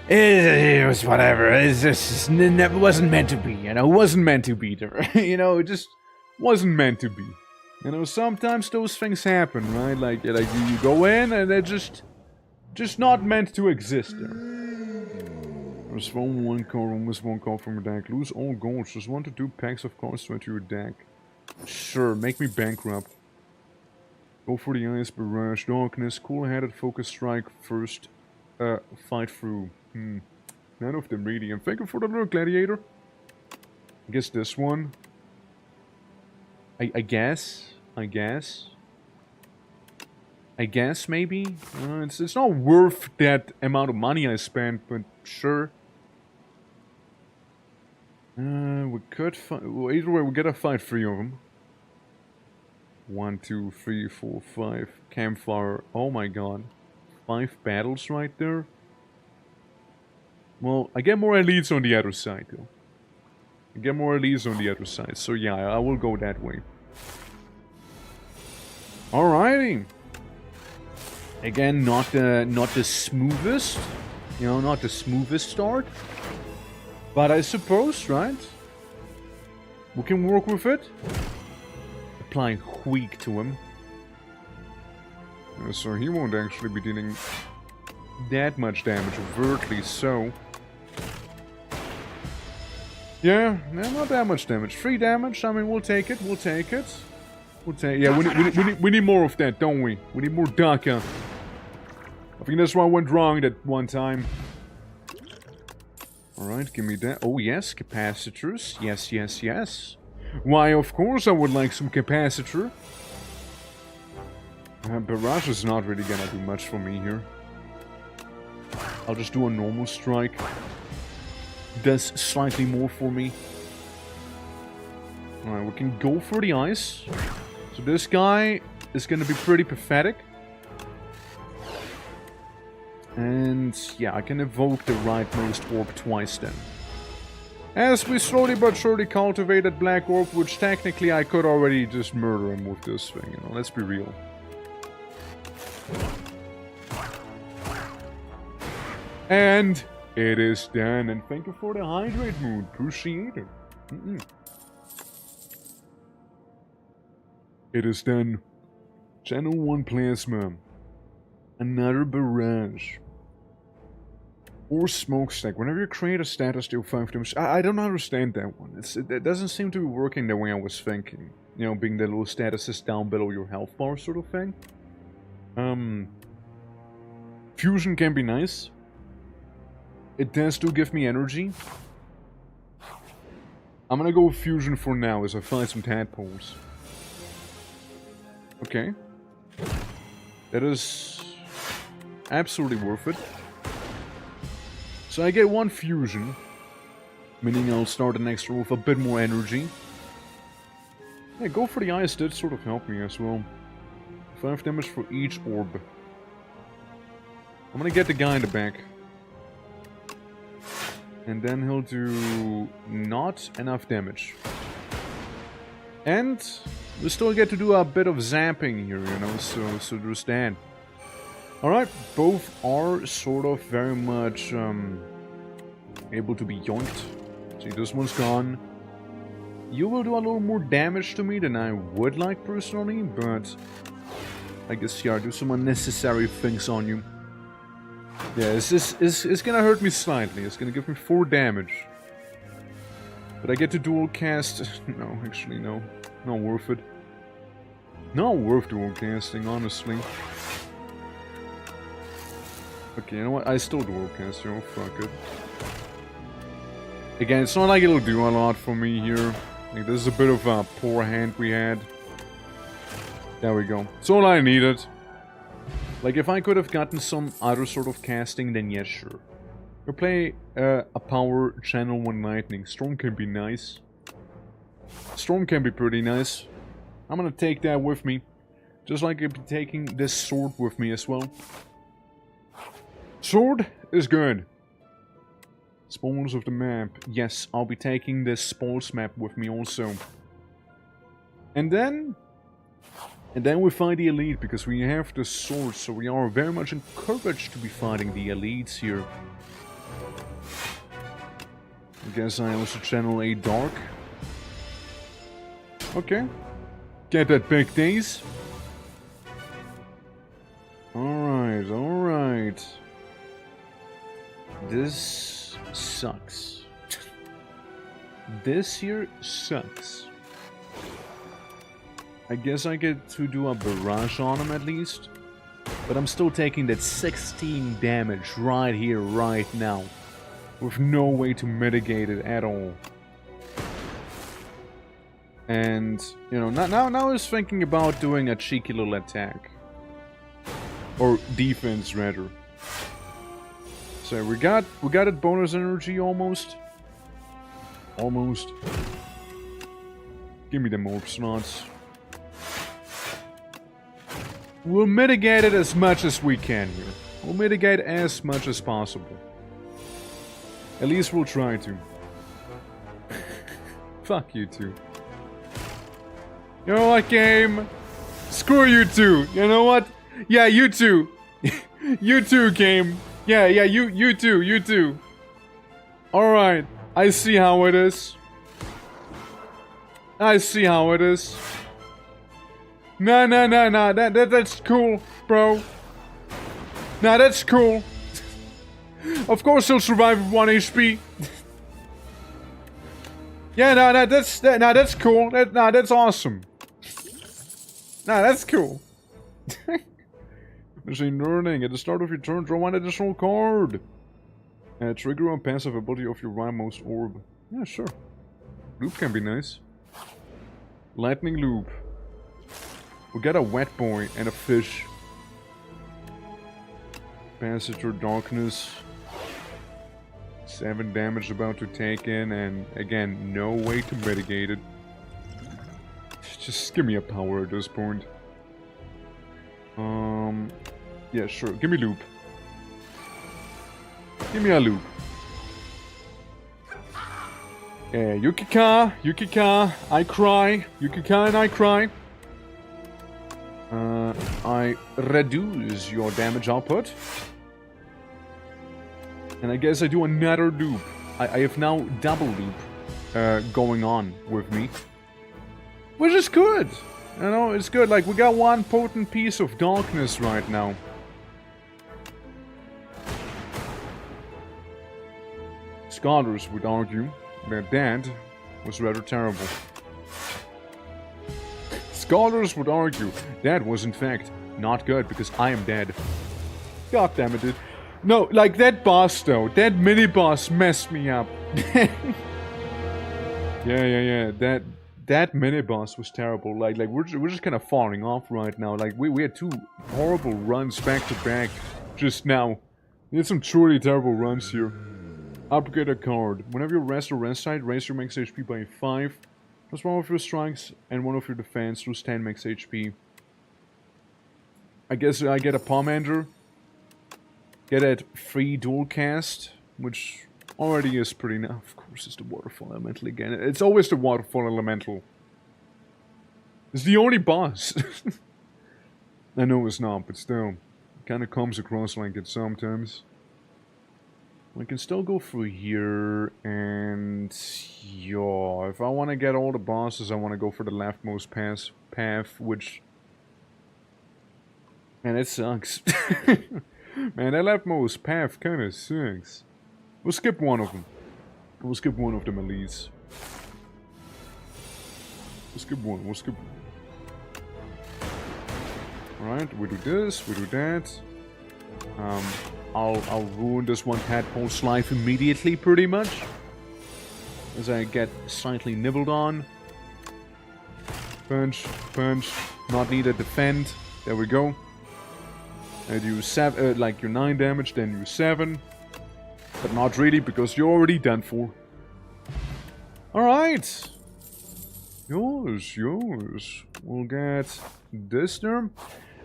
It was whatever. It wasn't meant to be, you know? It wasn't meant to be there. You know, it just wasn't meant to be. You know, sometimes those things happen, right? Like you go in and they're just not meant to exist there. There's one card, almost one card from your deck. Lose all goals. Just 1 to 2 packs of cards to enter your deck. Sure, make me bankrupt. Go for the ice, barrage, darkness, cool-headed, focus strike, first, fight through. None of them really. And thank you for the little gladiator. I guess this one. I guess maybe. It's not worth that amount of money I spent, but sure. We could fight. Well, either way, we gotta fight 3 of them. 1, 2, 3, 4, 5. Campfire. Oh my god. 5 battles right there. Well, I get more elites on the other side, though. I get more elites on the other side, so yeah, I will go that way. Alrighty. Again, not the smoothest, you know, not the smoothest start. But I suppose, right? We can work with it. Apply Weak to him. So he won't actually be dealing that much damage, overtly so. Yeah, not that much damage. 3 damage, I mean, we'll take it, yeah, we need more of that, don't we? We need more Daka. I think that's why I went wrong that one time. Alright, give me that. Oh yes, capacitors. Yes. Why, of course I would like some capacitor. Barrage is not really gonna do much for me here. I'll just do a normal strike. Does slightly more for me. Alright, we can go for the ice. So this guy is gonna be pretty pathetic. And yeah, I can evoke the rightmost orb twice then. As we slowly but surely cultivated Black Orb, which technically I could already just murder him with this thing, you know, let's be real. And it is done, and thank you for the hydrate mood, appreciate it. It is done. Channel 1 Plasma. Another barrage. Or smokestack. Whenever you create a status, deal 5 damage. I don't understand that one. It doesn't seem to be working the way I was thinking. You know, being the little statuses down below your health bar sort of thing. Fusion can be nice. It does do give me energy. I'm gonna go with fusion for now as I find some tadpoles. Okay. That is absolutely worth it. So I get 1 fusion, meaning I'll start the next roll with a bit more energy. Yeah, go for the ice did sort of help me as well. 5 damage for each orb. I'm gonna get the guy in the back. And then he'll do not enough damage. And we still get to do a bit of zapping here, you know, so there's that. Alright, both are sort of very much able to be yoinked. See, this one's gone. You will do a little more damage to me than I would like personally, but I guess, yeah, do some unnecessary things on you. Yeah, it's gonna hurt me slightly. It's gonna give me 4 damage. But I get to dual cast... No, actually, no. Not worth it. Not worth dual casting, honestly. Okay, you know what? I still dual cast, yo. Fuck it. Again, it's not like it'll do a lot for me here. Like, this is a bit of a poor hand we had. There we go. It's all I needed. Like, if I could have gotten some other sort of casting, then yes, sure. We'll play a power channel 1 lightning. Storm can be nice. Storm can be pretty nice. I'm gonna take that with me. Just like I'll be taking this sword with me as well. Sword is good. Spoils of the map. Yes, I'll be taking this spoils map with me also. And then we find the elite, because we have the sword, so we are very much encouraged to be fighting the elites here. I guess I also channel a dark. Okay. Get that big days. Alright, alright. This sucks. This here sucks. I guess I get to do a barrage on him at least. But I'm still taking that 16 damage right here, right now. With no way to mitigate it at all. And, you know, now I was thinking about doing a cheeky little attack. Or defense, rather. So we got it bonus energy almost. Almost. Give me them orb slots. We'll mitigate it as much as we can here. We'll mitigate as much as possible. At least we'll try to. Fuck you two. You know what, game? Screw you two. You know what? Yeah, you two. You too, game. Yeah, you too. Alright. I see how it is. I see how it is. Nah, that's cool, bro. Nah, that's cool. Of course he'll survive with 1 HP. Yeah, that's cool. That's awesome. Nah, that's cool. Machine learning. At the start of your turn, draw 1 additional card. Trigger on passive ability of your rightmost orb. Yeah, sure. Loop can be nice. Lightning loop. We got a wet boy and a fish. Passage or darkness. 7 damage about to take in, and again, no way to mitigate it. Just give me a power at this point. Yeah, sure. Give me loop. Give me a loop. Yeah, Yukika, I cry. Yukika and I cry. I reduce your damage output. And I guess I do another loop. I have now double loop going on with me. Which is good. You know, it's good. Like, we got one potent piece of darkness right now. Scholars would argue that that was rather terrible. Scholars would argue that was in fact not good because I am dead. God damn it, dude. No, like that boss though, that mini boss messed me up. Yeah. That mini boss was terrible. Like we're just kind of falling off right now. Like we had 2 horrible runs back to back just now. We had some truly terrible runs here. Upgrade a card. Whenever you rest or rest side, raise your max HP by 5. Plus 1 of your strikes and 1 of your defense. Lose 10 max HP. I guess I get a Pomander. Get that free dual cast, which already is pretty nice. Of course, it's the waterfall elemental again. It's always the waterfall elemental. It's the only boss. I know it's not, but still, it kind of comes across like it sometimes. We can still go through here, and yeah, if I want to get all the bosses, I want to go for the leftmost path, which, man, it sucks. Man, that leftmost path kind of sucks. We'll skip one of them. We'll skip one of them at least. We'll skip one. Alright, we do this, we do that. I'll ruin this one tadpole's life immediately, pretty much. As I get slightly nibbled on. Punch, not needed, defend. There we go. And you like your 9 damage, then you 7. But not really, because you're already done for. Alright. Yours. We'll get this there.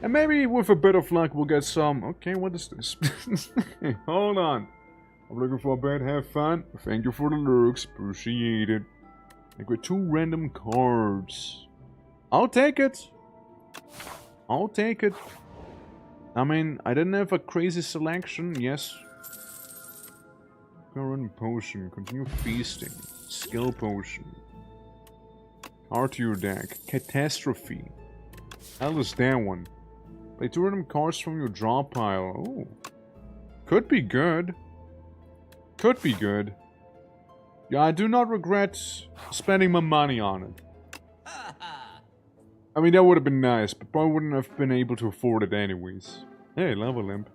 And maybe with a bit of luck we'll get some... Okay, what is this? Hold on. I'm looking for a bed, have fun. Thank you for the lurks, appreciate it. I got 2 random cards. I'll take it. I mean, I didn't have a crazy selection, yes. Current potion, continue feasting. Skill potion. Card to your deck. Catastrophe. Hell is that one? Play 2 random cards from your draw pile. Oh. Could be good. Yeah, I do not regret spending my money on it. I mean, that would have been nice, but probably wouldn't have been able to afford it anyways. Hey, level limp.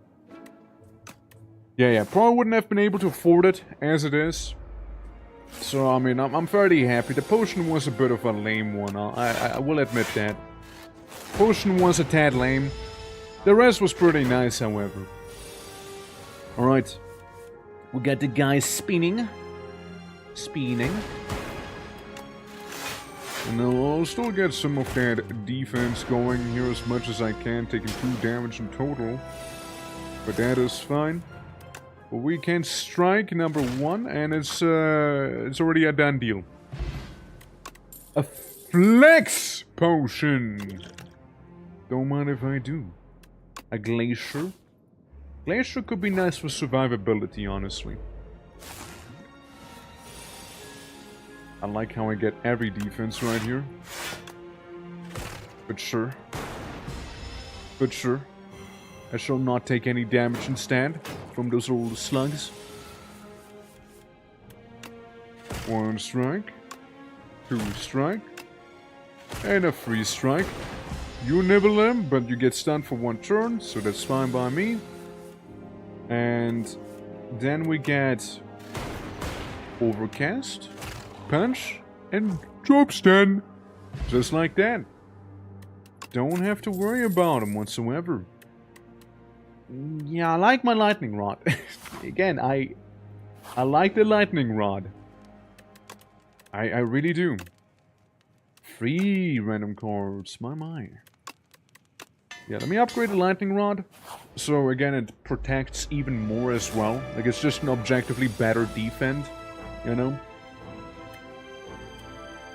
Yeah, probably wouldn't have been able to afford it as it is. So, I mean, I'm fairly happy. The potion was a bit of a lame one, I will admit that. Potion was a tad lame. The rest was pretty nice, however. Alright. We got the guy spinning. And I'll still get some of that defense going here as much as I can, taking 2 damage in total. But that is fine. But we can strike number 1, and it's already a done deal. A flex potion! Don't mind if I do. A glacier. Glacier could be nice for survivability, honestly. I like how I get every defense right here. But sure. I shall not take any damage instead from those little slugs. 1 strike. 2 strike. And a 3 strike. You nibble him, but you get stunned for 1 turn, so that's fine by me. And then we get Overcast, Punch, and Drop Stun. Just like that. Don't have to worry about him whatsoever. Yeah, I like my Lightning Rod. Again, I like the Lightning Rod. I really do. 3 random cards, my. Yeah, let me upgrade the Lightning Rod. So again, it protects even more as well. Like, it's just an objectively better defend, you know?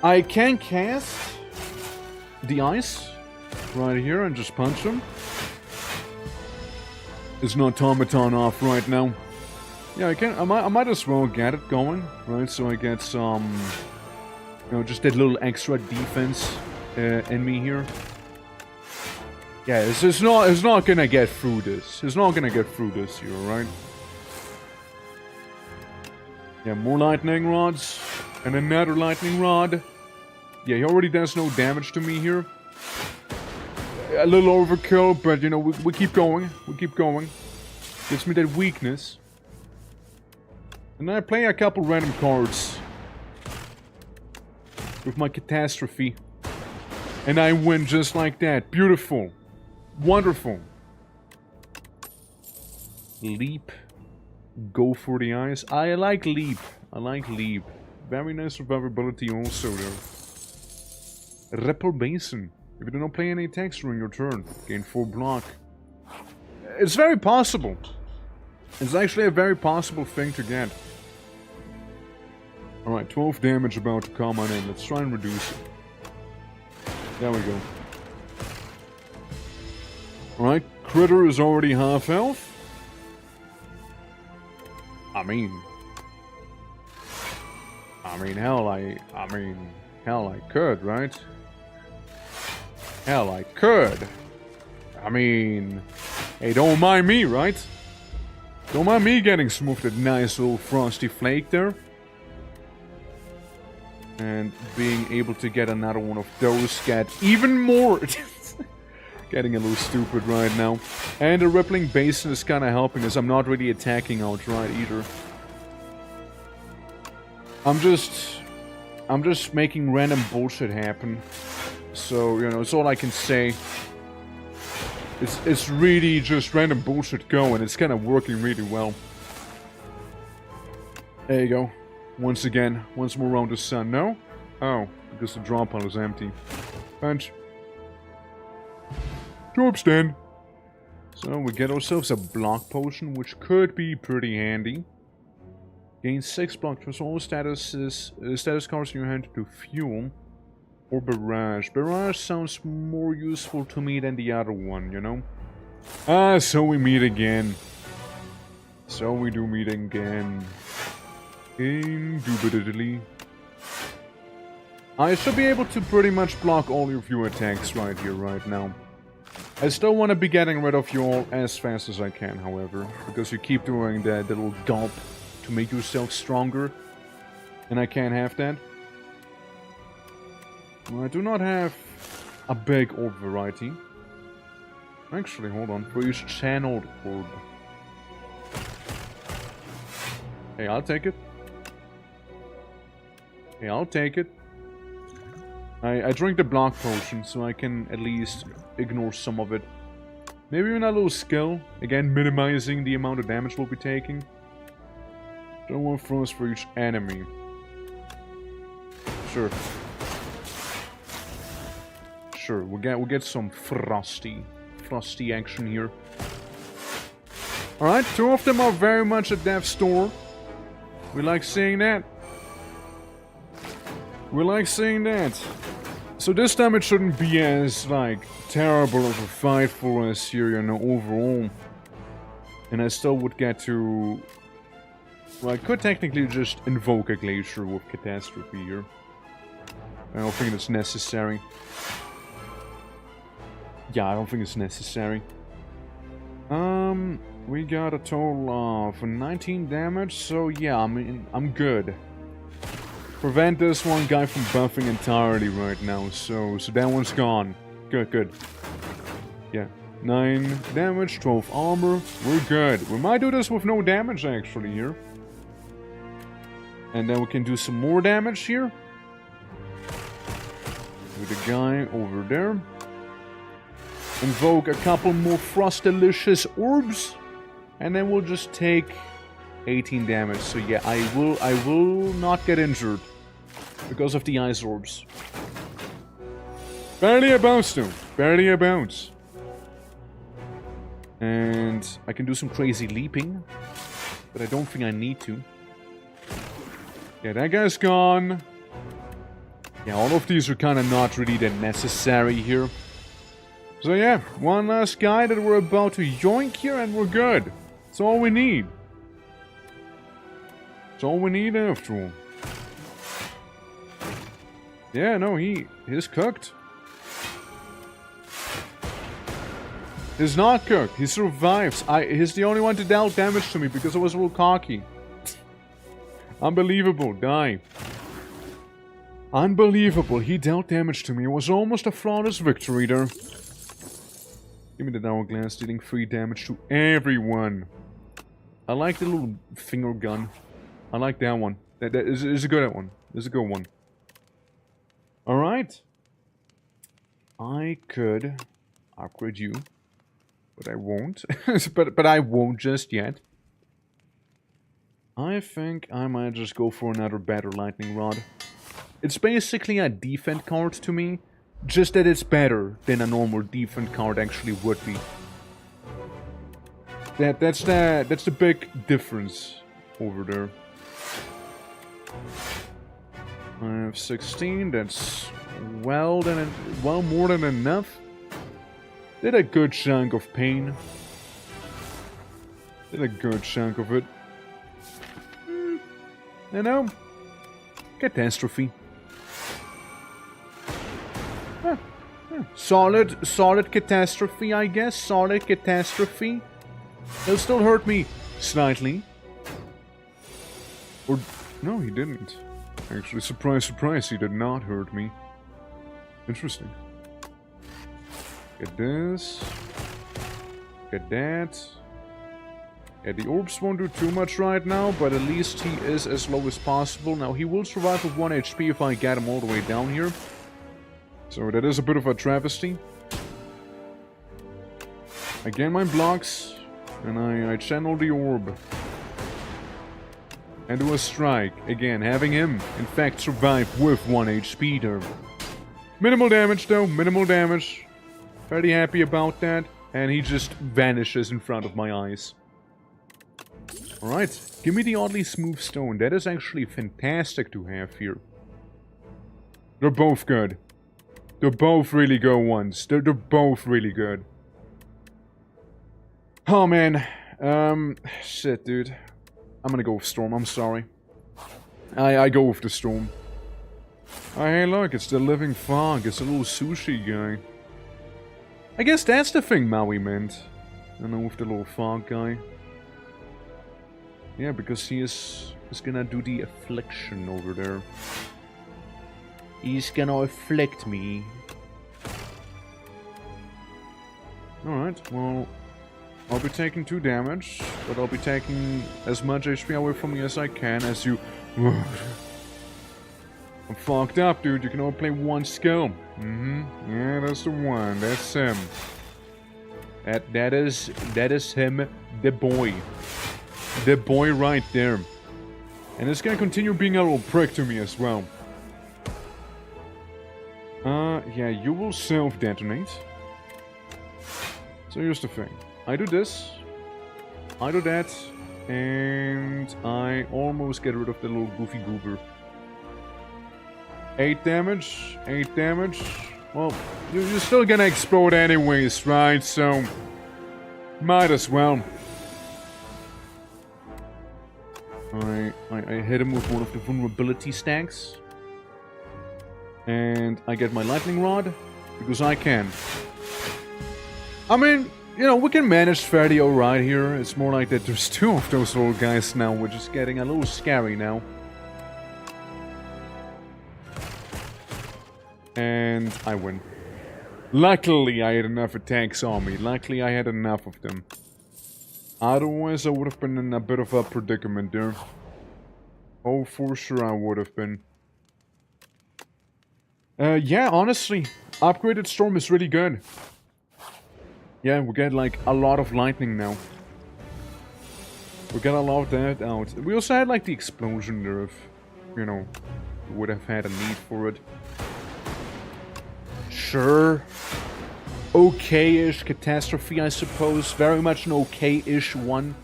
I can cast the ice right here and just punch him. Is an automaton off right now. Yeah, I might as well get it going, right? So I get some, you know, just that little extra defense in me here. Yeah, it's not gonna get through this. It's not gonna get through this here, right? Yeah, more lightning rods and another lightning rod. Yeah, he already does no damage to me here. A little overkill, but you know, we keep going. Gives me that weakness. And then I play a couple random cards with my catastrophe. And I win just like that. Beautiful. Wonderful. Leap. Go for the eyes. I like leap. Very nice survivability also there. Ripple Basin. If you do not play any attacks during your turn, gain 4 block. It's very possible. It's actually a very possible thing to get. Alright, 12 damage about to come on in. Let's try and reduce it. There we go. Alright, Critter is already half health. I mean, hell, I could, right? Hell, I could. I mean, hey, don't mind me, right? Don't mind me getting smoothed that nice little frosty flake there. And being able to get another one of those, get even more. Getting a little stupid right now. And the Rippling Basin is kind of helping us. I'm not really attacking outright either. I'm just making random bullshit happen. So, you know, it's all I can say. It's really just random bullshit going. It's kind of working really well. There you go. Once again, once more around the sun. No? Oh, because the draw pile is empty. Punch. Job stand. So we get ourselves a block potion, which could be pretty handy. Gain 6 block. Transfer all status cards in your hand to fuel. Or barrage. Barrage sounds more useful to me than the other one, you know? Ah, so we meet again. So we do meet again. Indubitably. I should be able to pretty much block all of your attacks right here, right now. I still want to be getting rid of you all as fast as I can, however. Because you keep doing that little gulp to make yourself stronger. And I can't have that. Well, I do not have a big orb variety. Actually, hold on. For each channeled orb. Hey, I'll take it. Hey, I'll take it. I drink the block potion, so I can at least ignore some of it. Maybe even a little skill. Again, minimizing the amount of damage we'll be taking. Don't want frost for each enemy. Sure. Sure, we'll get some frosty action here. Alright, 2 of them are very much at death's door. We like seeing that. We like seeing that. So this time it shouldn't be as, like, terrible of a fight for us here, you know, overall. And I still would get to... Well, I could technically just invoke a glacier with catastrophe here. I don't think it's necessary. Yeah, I don't think it's necessary. We got a total of 19 damage, so yeah, I mean, I'm good. Prevent this one guy from buffing entirely right now, so that one's gone. Good. Yeah, 9 damage, 12 armor, we're good. We might do this with no damage actually here. And then we can do some more damage here. With the guy over there. Invoke a couple more Frostalicious Orbs. And then we'll just take 18 damage. So yeah, I will not get injured. Because of the Ice Orbs. Barely a bounce though. Barely a bounce. And I can do some crazy leaping. But I don't think I need to. Yeah, that guy's gone. Yeah, all of these are kind of not really that necessary here. So yeah, one last guy that we're about to yoink here and we're good. That's all we need. That's all we need after all. Yeah, no, he's cooked. He's not cooked. He survives. He's the only one to deal damage to me because I was a little cocky. Unbelievable. Die. Unbelievable. He dealt damage to me. It was almost a flawless victory there. Give me the hourglass, dealing 3 damage to everyone. I like the little finger gun. I like that one. That is a good one. It's a good one. Alright. I could upgrade you. But I won't. but I won't just yet. I think I might just go for another better lightning rod. It's basically a defense card to me. Just that it's better than a normal defense card actually would be. That's the big difference over there. I have 16. That's well more than enough. Did a good chunk of pain. Did a good chunk of it. You know, catastrophe. Solid catastrophe, I guess. Solid catastrophe. It'll still hurt me slightly. Or no, he didn't. Actually, surprise, he did not hurt me. Interesting. Get this. Get that. Yeah, the orbs won't do too much right now, but at least he is as low as possible. Now, he will survive with 1 HP if I get him all the way down here. So that is a bit of a travesty. Again, my blocks, and I channel the orb. And do a strike. Again, having him, in fact, survive with 1 HP there. Minimal damage, though. Minimal damage. Very happy about that. And he just vanishes in front of my eyes. Alright. Give me the oddly smooth stone. That is actually fantastic to have here. They're both good. They're both really good ones. They're both really good. Oh, man. Shit, dude. I'm gonna go with Storm, I'm sorry. I go with the Storm. Oh, hey, look, it's the living fog. It's a little sushi guy. I guess that's the thing Maui meant. I know, with the little fog guy. Yeah, because he's gonna do the affliction over there. He's gonna afflict me. Alright, well... I'll be taking 2 damage, but I'll be taking as much HP away from me as I can as you... I'm fucked up, dude. You can only play 1 skill. Yeah, that's the one. That's him. That is him, the boy. The boy right there. And it's gonna continue being a little prick to me as well. Yeah, you will self-detonate. So here's the thing. I do this, I do that, and I almost get rid of the little goofy goober. 8 damage, 8 damage. Well, you're still gonna explode anyways, right? So, might as well. I hit him with one of the vulnerability stacks. And I get my lightning rod, because I can. I mean... You know, we can manage fairly alright here. It's more like that there's 2 of those little guys now, which is getting a little scary now. And I win. Luckily, I had enough attacks on me. Luckily, I had enough of them. Otherwise, I would have been in a bit of a predicament there. Oh, for sure I would have been. Yeah, honestly, upgraded Storm is really good. Yeah, we get like a lot of lightning now. We got a lot of that out. We also had like the explosion there if, you know, we would have had a need for it. Sure. Okay-ish catastrophe, I suppose. Very much an okay-ish one.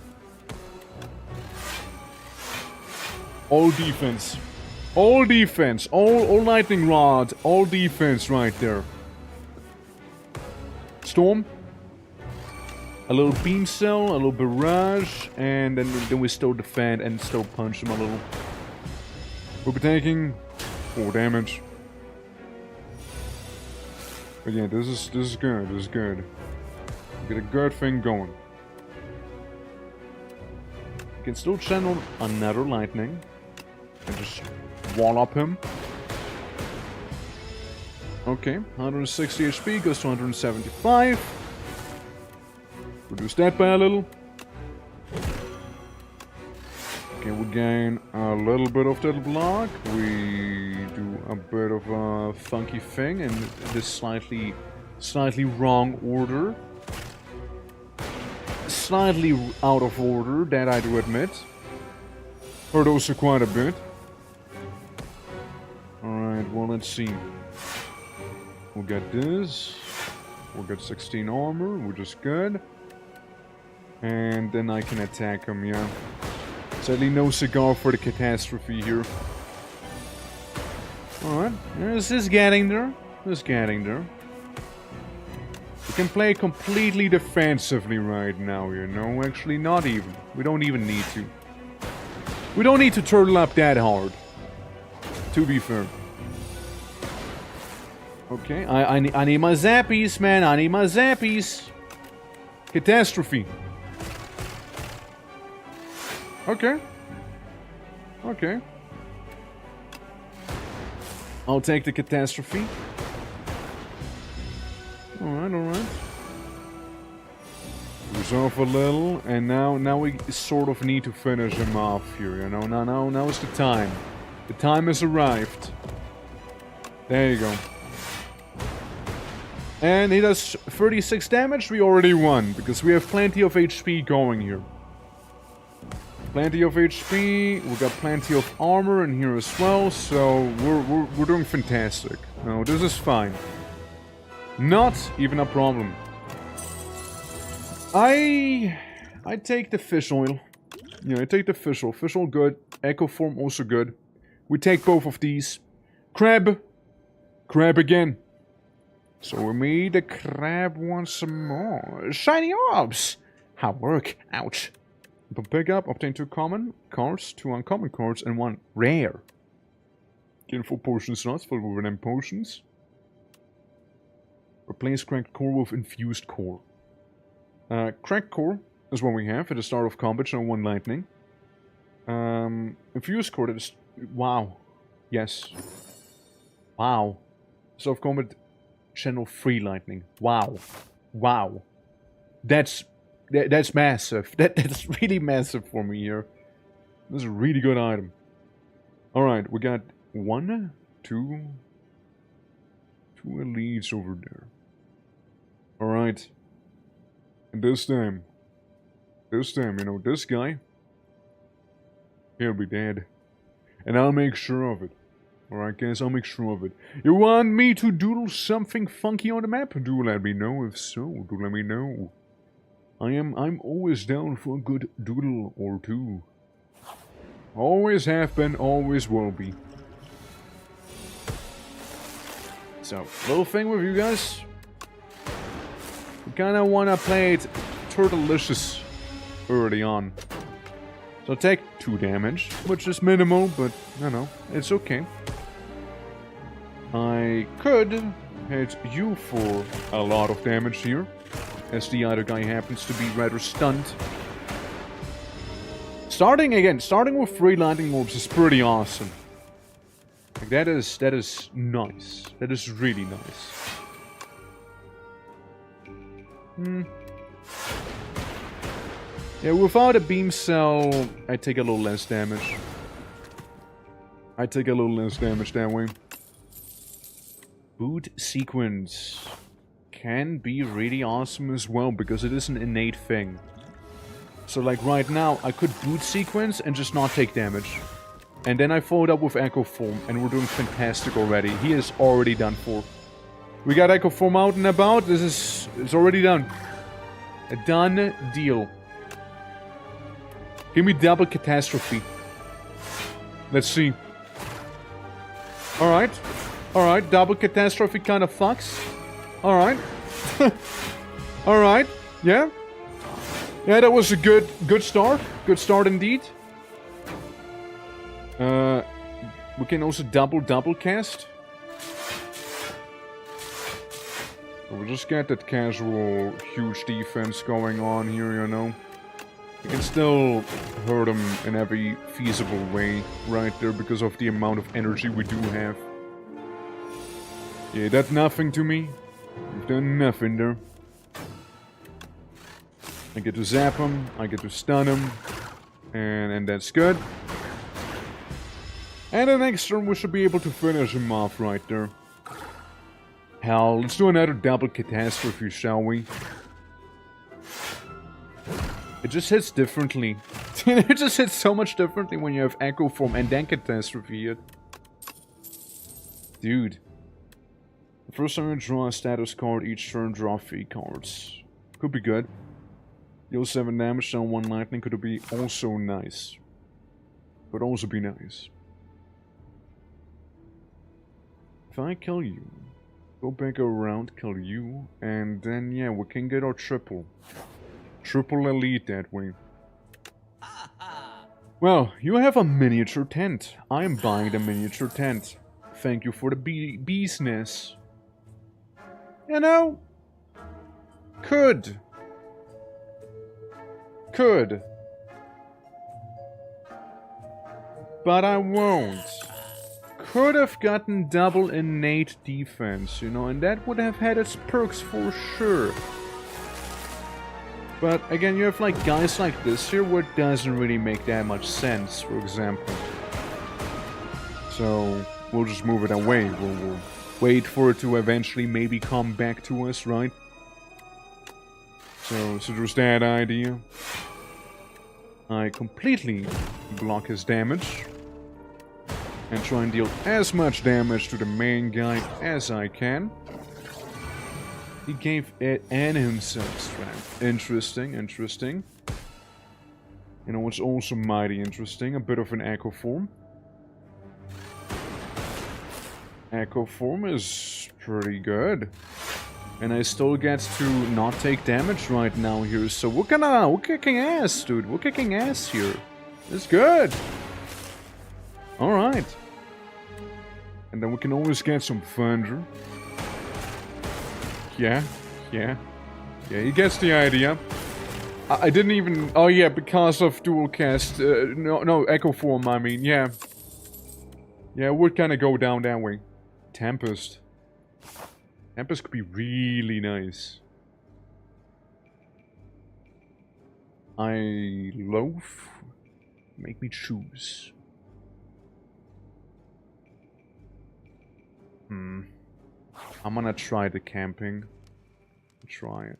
All defense. All defense. All lightning rod. All defense right there. Storm. A little beam cell, a little barrage, and then we still defend and still punch him a little. We'll be taking 4 damage. But yeah, this is good. This is good. Get a good thing going. You can still channel another lightning and just wall up him. Okay, 160 HP goes to 175. Reduce that by a little. Okay, we gain a little bit of that block. We do a bit of a funky thing in this slightly wrong order. Slightly out of order, that I do admit. Hurt also quite a bit. Alright, well, let's see. We'll get this. We'll get 16 armor, which is good. And then I can attack him, yeah. Sadly, no cigar for the catastrophe here. Alright, this is getting there. This is getting there. We can play completely defensively right now, you know? Actually, not even. We don't even need to. We don't need to turtle up that hard. To be fair. Okay, I need my zappies, man. I need my zappies. Catastrophe. Okay. Okay. I'll take the catastrophe. Alright, alright. Resolve a little, and now we sort of need to finish him off here, you know? Now is the time. The time has arrived. There you go. And he does 36 damage, we already won, because we have plenty of HP going here. Plenty of HP, we got plenty of armor in here as well, so we're doing fantastic. No, this is fine. Not even a problem. I take the fish oil. Yeah, I take the fish oil. Fish oil good. Echo form also good. We take both of these. Crab. Crab again. So we made the crab once more. Shiny orbs! How work? Ouch. Pick up, obtain 2 common cards, 2 uncommon cards, and 1 rare. Gain 4 potion slots filled with them potions. Replace cracked core with infused core. Cracked core is what we have at the start of combat, channel 1 lightning. Infused core, that is... Wow. Yes. Wow. Start of combat, channel 3 lightning. Wow. Wow. That's massive. That's really massive for me here. This is a really good item. Alright, we got 1, 2 elites over there. Alright. And this time, you know, this guy, he'll be dead. And I'll make sure of it. Alright guys, I'll make sure of it. You want me to doodle something funky on the map? Do let me know. If so, do let me know. I'm always down for a good doodle or two. Always have been, always will be. So, little thing with you guys. We kinda wanna play it turtlelicious early on. So take 2 damage, which is minimal, but, you know, it's okay. I could hit you for a lot of damage here, as the other guy happens to be rather stunned. Starting with 3 lightning orbs is pretty awesome. Like that is nice. That is really nice. Yeah, without a beam cell, I take a little less damage. I take a little less damage that way. Boot sequence can be really awesome as well, because it is an innate thing. So like right now, I could boot sequence and just not take damage. And then I followed up with Echo Form, and we're doing fantastic already. He is already done for. We got Echo Form out and about. It's already done. A done deal. Give me double catastrophe. Let's see. Alright. Alright, double catastrophe kind of fucks. Alright. Alright. Yeah. Yeah, that was a good start. Good start indeed. We can also double cast. We'll just get that casual huge defense going on here, you know. We can still hurt him in every feasible way right there because of the amount of energy we do have. Yeah, that's nothing to me. We've done nothing there. I get to zap him, I get to stun him, and that's good. And the next turn we should be able to finish him off right there. Hell, let's do another double catastrophe, shall we? It just hits differently. It just hits so much differently when you have Echo Form and then catastrophe hit. Dude. The first time you draw a status card, each turn draw 3 cards. Could be good. Deal 7 damage, down 1 lightning, could be also nice. Could also be nice. If I kill you, go back around, kill you, and then yeah, we can get our triple. Triple elite that way. Well, you have a miniature tent. I'm buying the miniature tent. Thank you for the business. You know, could. But I won't. Could have gotten double innate defense, you know, and that would have had its perks for sure. But again, you have like guys like this here where it doesn't really make that much sense, for example. So we'll just move it away. We'll wait for it to eventually maybe come back to us, right? So there's that idea. I completely block his damage. And try and deal as much damage to the main guy as I can. He gave it and himself strength. Interesting, interesting. You know what's also mighty interesting? A bit of an Echo Form. Echo Form is pretty good. And I still get to not take damage right now here. So we're kicking ass, dude. We're kicking ass here. It's good. Alright. And then we can always get some Thunder. Yeah, he gets the idea. I didn't even... Oh yeah, because of dual cast. No, Echo Form, I mean, yeah. Yeah, it would kind of go down that way. Tempest. Tempest could be really nice. I loaf. Make me choose. I'm gonna try the camping. Try it.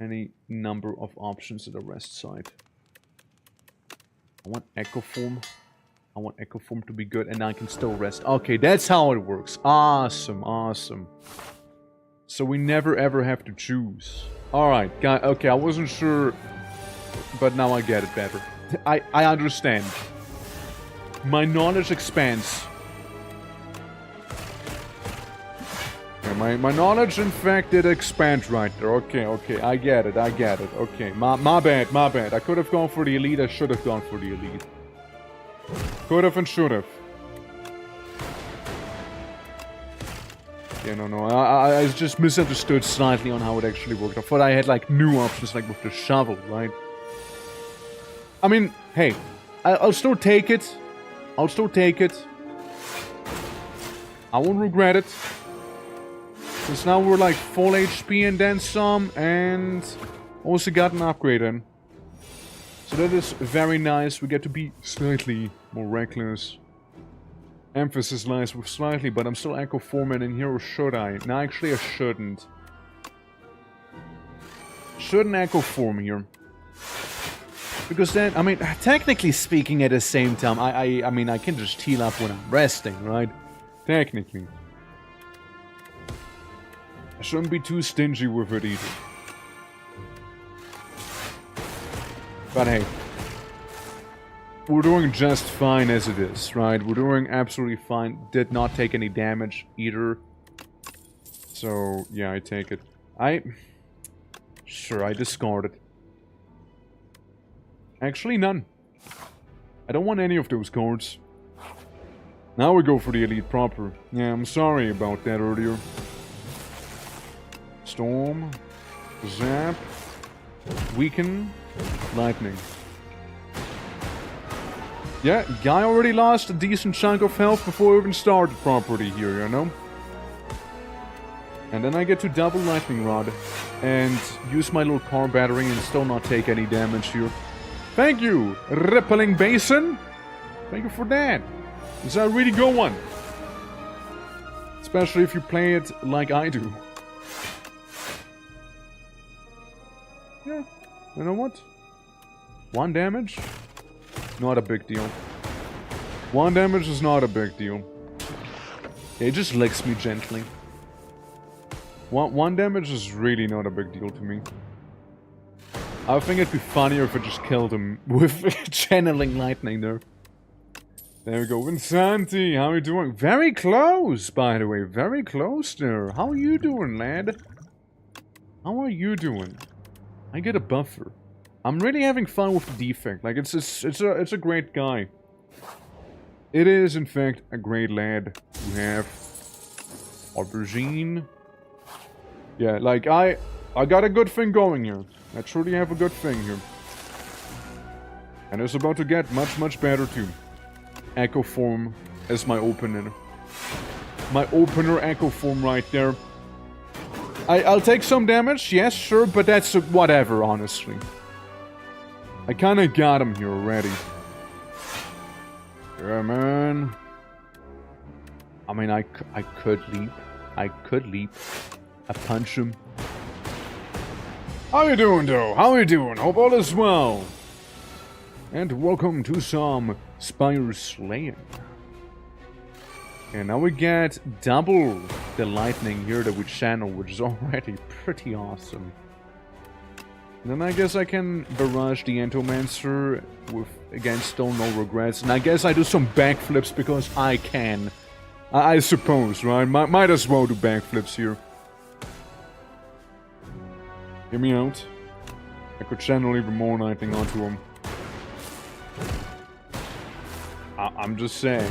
Any number of options at the rest side. I want Echo Form. I want Echo Form to be good and I can still rest. Okay, that's how it works. Awesome, awesome. So we never ever have to choose. Alright, okay, I wasn't sure, but now I get it better. I understand. My knowledge expands. Yeah, my knowledge, in fact, did expand right there. Okay, I get it. Okay, my bad. I could have gone for the elite, I should have gone for the elite. Could have and should have. Yeah, no, I just misunderstood slightly on how it actually worked. I thought I had, like, new options, like with the shovel, right? I mean, hey, I'll still take it. I won't regret it. Since now we're like full HP and then some, and also got an upgrade in. So that is very nice. We get to be slightly more reckless. Emphasis lies with slightly, but I'm still Echo Forming in here, or should I? No, actually I shouldn't. Shouldn't Echo Form here. Because then, I mean, technically speaking at the same time, I mean, I can just heal up when I'm resting, right? Technically. I shouldn't be too stingy with it either. But hey. We're doing just fine as it is, right? We're doing absolutely fine. Did not take any damage either. So, yeah, I take it. Sure, I discard it. Actually, none. I don't want any of those cards. Now we go for the elite proper. Yeah, I'm sorry about that earlier. Storm. Zap. Weaken. Lightning. Yeah, guy already lost a decent chunk of health before we even started properly here, you know? And then I get to double Lightning Rod. And use my little car battery and still not take any damage here. Thank you, Rippling Basin. Thank you for that. This is a really good one. Especially if you play it like I do. Yeah, you know what? 1 damage? Not a big deal. 1 damage is not a big deal. It just licks me gently. 1 damage is really not a big deal to me. I think it'd be funnier if I just killed him with channeling lightning there. There we go. Vinsanti, how are you doing? Very close, by the way. Very close there. How are you doing, lad? How are you doing? I get a buffer. I'm really having fun with the defect. Like, it's a great guy. It is, in fact, a great lad. We have Aubergine. Yeah, like, I got a good thing going here. I truly have a good thing here. And it's about to get much, much better, too. Echo Form as my opener. My opener Echo Form right there. I'll take some damage, yes, sure, but that's whatever, honestly. I kinda got him here already. Yeah, man. I mean, I could leap. I punch him. How you doing, though? How you doing? Hope all is well. And welcome to some SPIRE slaying. And now we get double the lightning here that we channel, which is already pretty awesome. And then I guess I can barrage the Entomancer with, against Stone No Regrets. And I guess I do some backflips because I can. I suppose, right? Might as well do backflips here. Hear me out. I could channel even more lightning onto him. I'm just saying.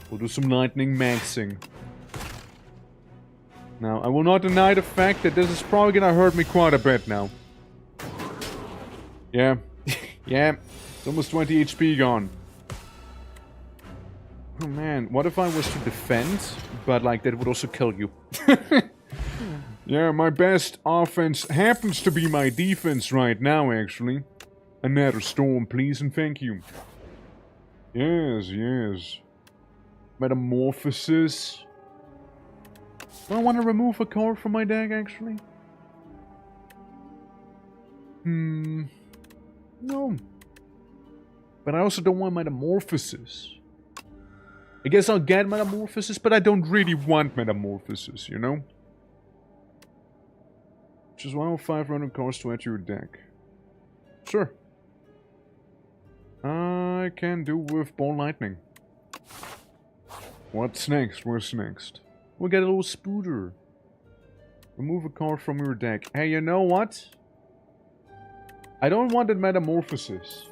We'll do some lightning maxing. Now, I will not deny the fact that this is probably gonna hurt me quite a bit now. Yeah. Yeah. It's almost 20 HP gone. Oh man, what if I was to defend, but like that would also kill you? Yeah, my best offense happens to be my defense right now, actually. Another storm, please, and thank you. Yes, yes. Metamorphosis. Do I want to remove a card from my deck, actually? No. But I also don't want Metamorphosis. I guess I'll get Metamorphosis, but I don't really want Metamorphosis, you know? Just 1 of 5 random cards to add to your deck. Sure. I can do with Ball Lightning. What's next? What's next? We'll get a little Spooter. Remove a card from your deck. Hey, you know what? I don't want that Metamorphosis.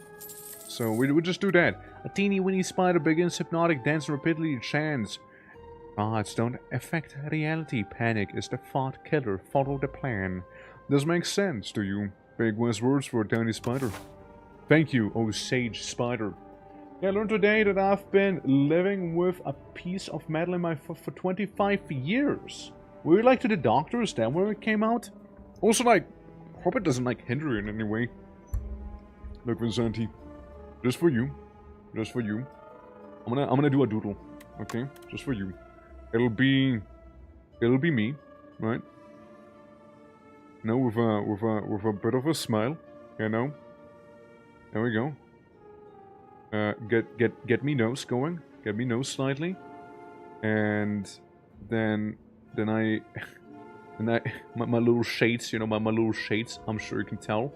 So we just do that. A teeny weeny spider begins hypnotic dance rapidly chants. Thoughts don't affect reality. Panic is the thought killer. Follow the plan. This makes sense to you. Big wise words for a tiny spider. Thank you, oh sage spider. Yeah, I learned today that I've been living with a piece of metal in my foot for 25 years. Were you like to the doctor? Is that where it came out? Also, like, hope it doesn't like hinder you in any way. Look, Vincenti, just for you, just for you. I'm gonna do a doodle, okay? Just for you. It'll be me, right? You know, with a bit of a smile, you know. There we go. Get me nose going. Get me nose slightly, and then my little shades, you know, my little shades. I'm sure you can tell,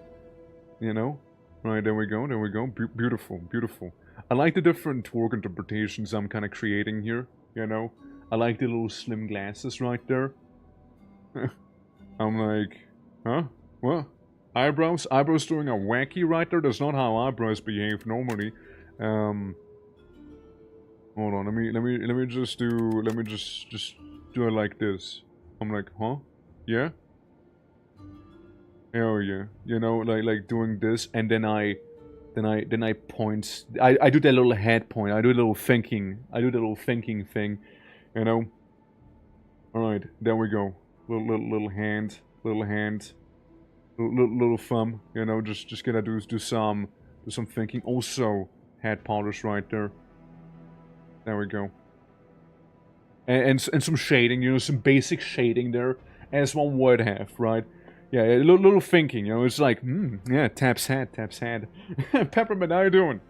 you know. Right, there we go. There we go. Beautiful, beautiful. I like the different twerk interpretations I'm kind of creating here, you know. I like the little slim glasses right there. I'm like, huh? What? Eyebrows? Eyebrows doing a wacky right there? That's not how eyebrows behave normally. Hold on, let me just do it like this. I'm like, huh? Yeah? Hell yeah. You know, like doing this, and then I point. I do that little head point. I do a little thinking. I do the little thinking thing. You know. All right, there we go. Little hand, little thumb. You know, just gonna do some thinking. Also, head polish right there. There we go. And some shading. You know, some basic shading there, as one would have, right? Yeah, a little thinking, you know, it's like, yeah, taps head. Peppermint, how you doing?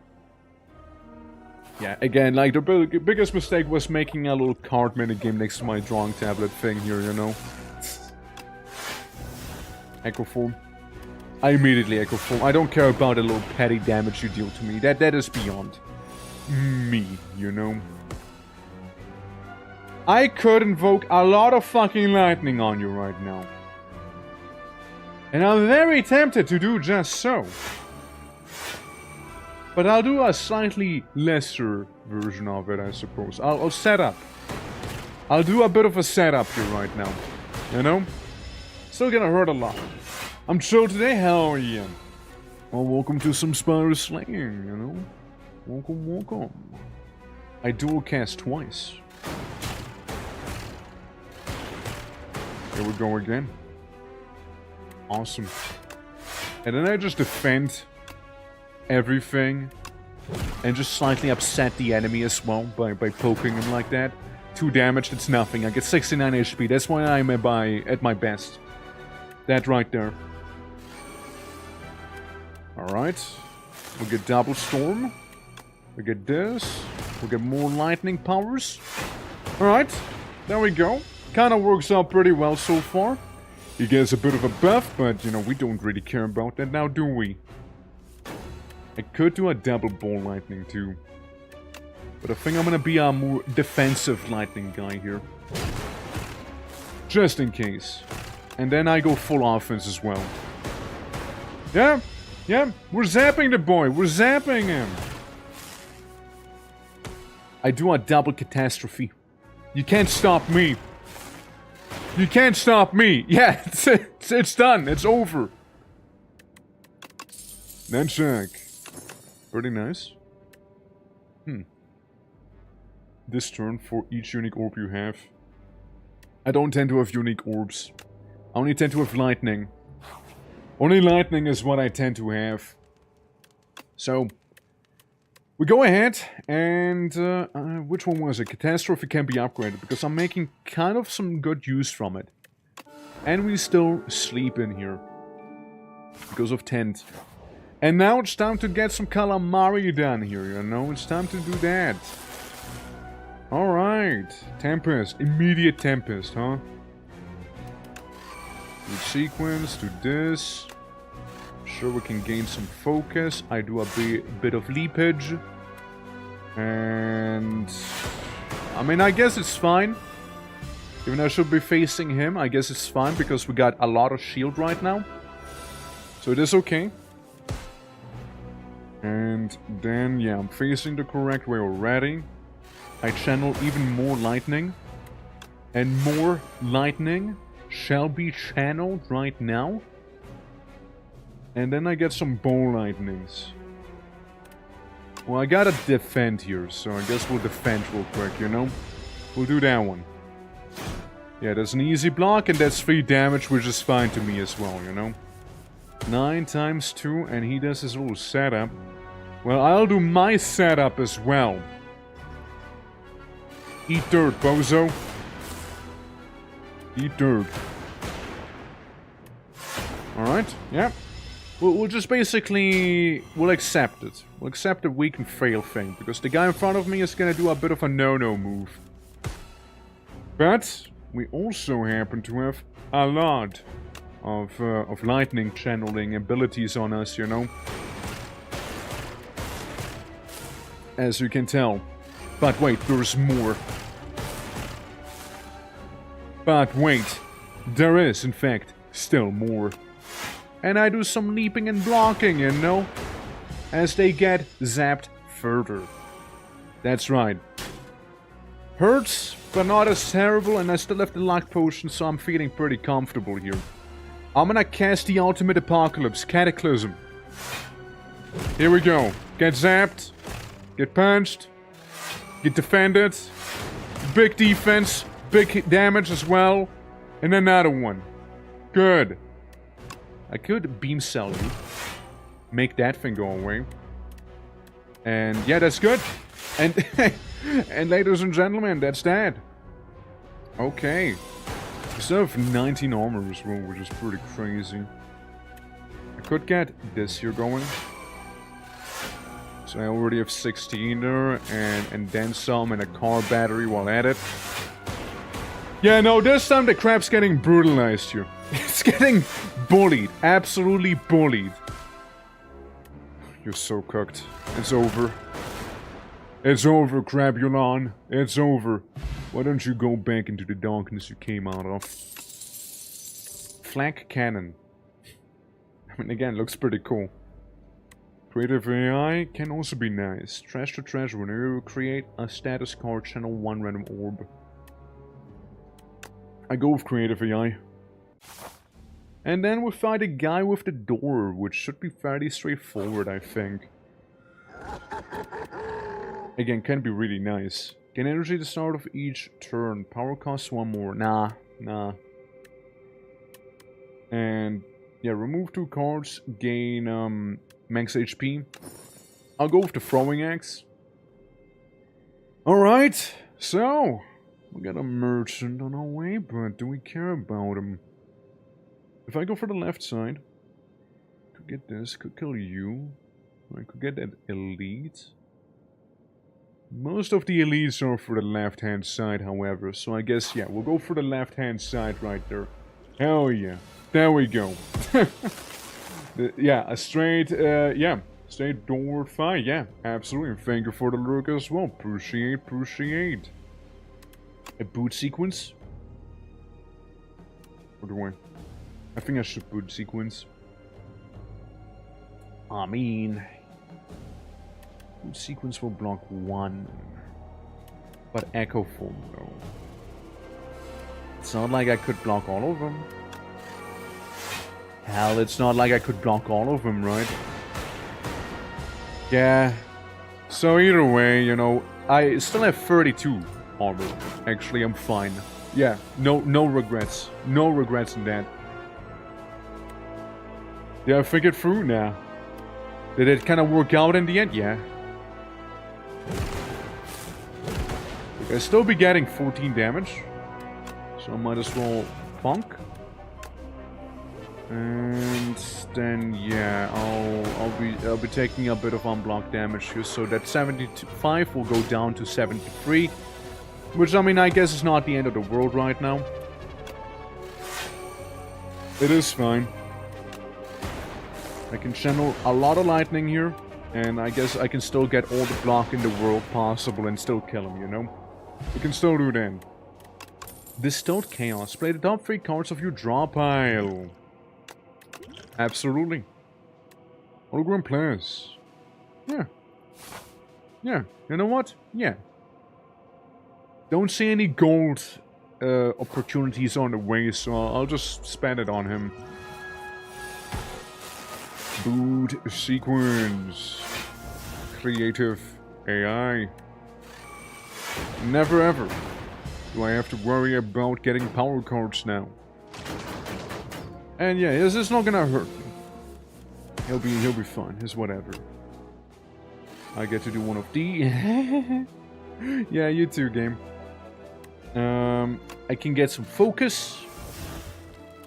Yeah, again, like, the biggest mistake was making a little card minigame next to my drawing tablet thing here, you know? Echo Form. I immediately Echo Form. I don't care about the little petty damage you deal to me. That is beyond me, you know? I could invoke a lot of fucking lightning on you right now. And I'm very tempted to do just so. But I'll do a slightly lesser version of it, I suppose. I'll set up. I'll do a bit of a setup here right now. You know? Still gonna hurt a lot. I'm chill today? Hell yeah. Well, welcome to some SPIRE slaying, you know? Welcome. I dual cast twice. Here we go again. Awesome. And then I just defend everything and just slightly upset the enemy as well by poking him like that. 2 damage, that's nothing. I get 69 HP. That's why I'm at my best. That right there. Alright. We get double storm. We get this. We get more lightning powers. Alright. There we go. Kind of works out pretty well so far. He gets a bit of a buff, but, you know, we don't really care about that now, do we? I could do a double ball lightning, too. But I think I'm gonna be a more defensive lightning guy here. Just in case. And then I go full offense as well. Yeah, yeah, we're zapping the boy. We're zapping him. I do a double catastrophe. You can't stop me. You can't stop me. Yeah, it's done. It's over. Then check. Pretty nice. This turn for each unique orb you have. I don't tend to have unique orbs. I only tend to have lightning. Only lightning is what I tend to have. So, we go ahead and... which one was it? Catastrophe can be upgraded, because I'm making kind of some good use from it. And we still sleep in here. Because of tent. And now it's time to get some calamari done here, you know? It's time to do that. Alright. Tempest. Immediate Tempest, huh? Do sequence, do this. Sure, we can gain some focus. I do a bit of leapage. And... I mean, I guess it's fine. Even though I should be facing him, I guess it's fine because we got a lot of shield right now. So it is okay. And then, yeah, I'm facing the correct way already. I channel even more lightning. And more lightning shall be channeled right now. And then I get some ball lightnings. Well, I gotta defend here, so I guess we'll defend real quick, you know? We'll do that one. Yeah, that's an easy block, and that's 3 damage, which is fine to me as well, you know? 9 times 2, and he does his little setup. Well, I'll do my setup as well. Eat dirt, bozo. Eat dirt. Alright, yeah. We'll just basically... We'll accept it. We'll accept that we can fail thing, because the guy in front of me is gonna do a bit of a no-no move. But we also happen to have a lot of lightning channeling abilities on us, you know? As you can tell. But wait, there's more. But wait, there is, in fact, still more. And I do some leaping and blocking, you know? As they get zapped further. That's right. Hurts, but not as terrible, and I still have the luck potion, so I'm feeling pretty comfortable here. I'm gonna cast the ultimate apocalypse, Cataclysm. Here we go. Get zapped. Get punched. Get defended. Big defense. Big damage as well. And another one. Good. I could beam cell you. Make that thing go away. And yeah, that's good. And and ladies and gentlemen, that's that. Okay. We still have 19 armor as well, which is pretty crazy. I could get this here going. So I already have 16 there, and then some and a car battery while at it. Yeah, no, this time the crap's getting brutalized here. It's getting bullied. Absolutely bullied. You're so cooked. It's over. It's over, Crabulon. It's over. Why don't you go back into the darkness you came out of? Flak cannon. I mean, again, looks pretty cool. Creative AI can also be nice. Trash to treasure. Whenever you create a status card, channel 1 random orb. I go with creative AI. And then we fight a guy with the door, which should be fairly straightforward, I think. Again, can be really nice. Gain energy at the start of each turn. Power costs 1 more. Nah. And yeah, remove 2 cards. Gain max HP. I'll go with the throwing axe. Alright, so we got a merchant on our way, but do we care about him? If I go for the left side, could get this, could kill you. I could get that elite. Most of the elites are for the left-hand side, however, so I guess, yeah, we'll go for the left-hand side right there. Hell yeah. There we go. Yeah, a straight, straight door fight, yeah, absolutely. Thank you for the lurk as well. Appreciate. A boot sequence? Or do I think I should boot sequence. I mean... boot sequence will block 1. But echo form, though. It's not like I could block all of them. Hell, it's not like I could block all of them, right? Yeah. So either way, you know, I still have 32 armor. Actually, I'm fine. Yeah, no regrets. No regrets in that. Yeah, I think it through now. Did it kind of work out in the end? Yeah. I'll still be getting 14 damage. So I might as well bonk. And then yeah, I'll be taking a bit of unblocked damage here, so that 75 will go down to 73, which I mean I guess is not the end of the world right now. It is fine. I can channel a lot of lightning here, and I guess I can still get all the block in the world possible and still kill him, you know? We can still do that. Distilled Chaos. Play the top 3 cards of your draw pile. Absolutely. Hologram players. Yeah. Yeah. You know what? Yeah. Don't see any gold opportunities on the way, so I'll just spend it on him. Boot sequence. Creative AI. Never ever do I have to worry about getting power cards now. And yeah, this is not gonna hurt me. He'll be fine. It's whatever. I get to do one of the. Yeah, you too, game. I can get some focus.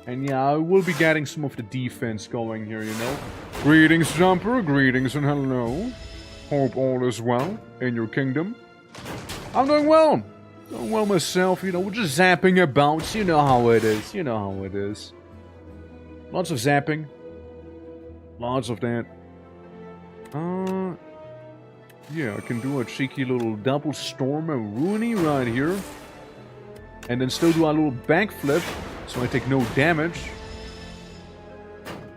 And yeah, I will be getting some of the defense going here, you know. Greetings, Jumper. Greetings and hello. Hope all is well in your kingdom. I'm doing well. Doing well myself, you know. We're just zapping about. You know how it is. You know how it is. Lots of zapping. Lots of that. Yeah, I can do a cheeky little double Stormer Rooney right here. And then still do a little backflip, so I take no damage.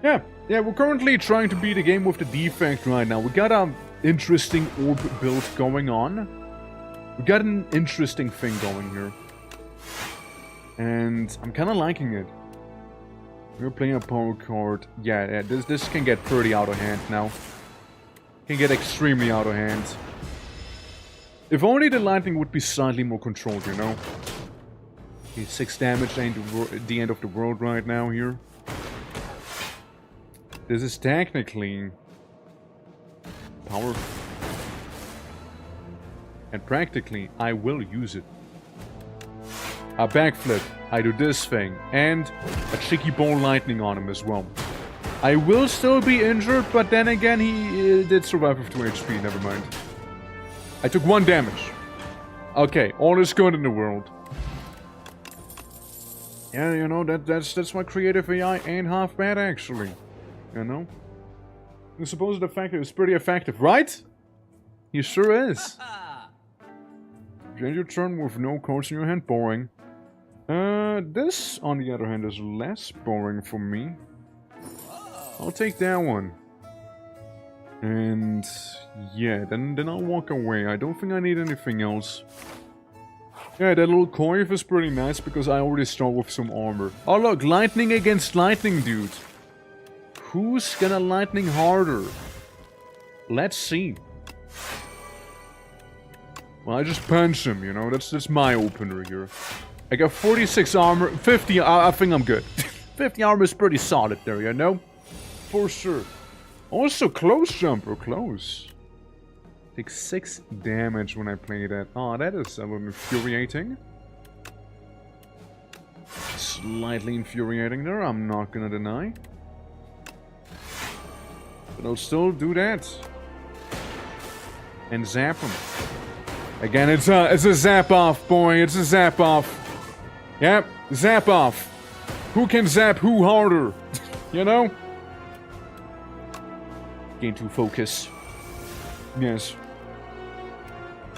Yeah, we're currently trying to beat the game with the defect right now. We got an interesting orb build going on. We got an interesting thing going here. And I'm kind of liking it. We're playing a power card. Yeah, this can get pretty out of hand now. Can get extremely out of hand. If only the lightning would be slightly more controlled, you know. Okay, 6 damage ain't the end of the world right now here. This is technically power. And practically, I will use it. A backflip. I do this thing. And a cheeky ball lightning on him as well. I will still be injured, but then again, he did survive with 2 HP. Never mind. I took 1 damage. Okay, all is good in the world. Yeah, you know, that's my creative AI ain't half bad, actually. You know? I suppose the fact is pretty effective, right? He sure is. Change your turn with no cards in your hand. Boring. This, on the other hand, is less boring for me. I'll take that one. And yeah, then I'll walk away. I don't think I need anything else. Yeah, that little coif is pretty nice because I already start with some armor. Oh look, lightning against lightning, dude. Who's gonna lightning harder? Let's see. Well, I just punch him, you know, that's my opener here. I got 46 armor, 50, I think I'm good. 50 armor is pretty solid there, you know? For sure. Also, close jumper, close. Take 6 damage when I play that. Oh, that is a little infuriating. Slightly infuriating there, I'm not gonna deny. But I'll still do that. And zap him. Again, it's a zap off, boy. It's a zap off. Yep, zap off. Who can zap who harder? You know? Gain to focus. Yes.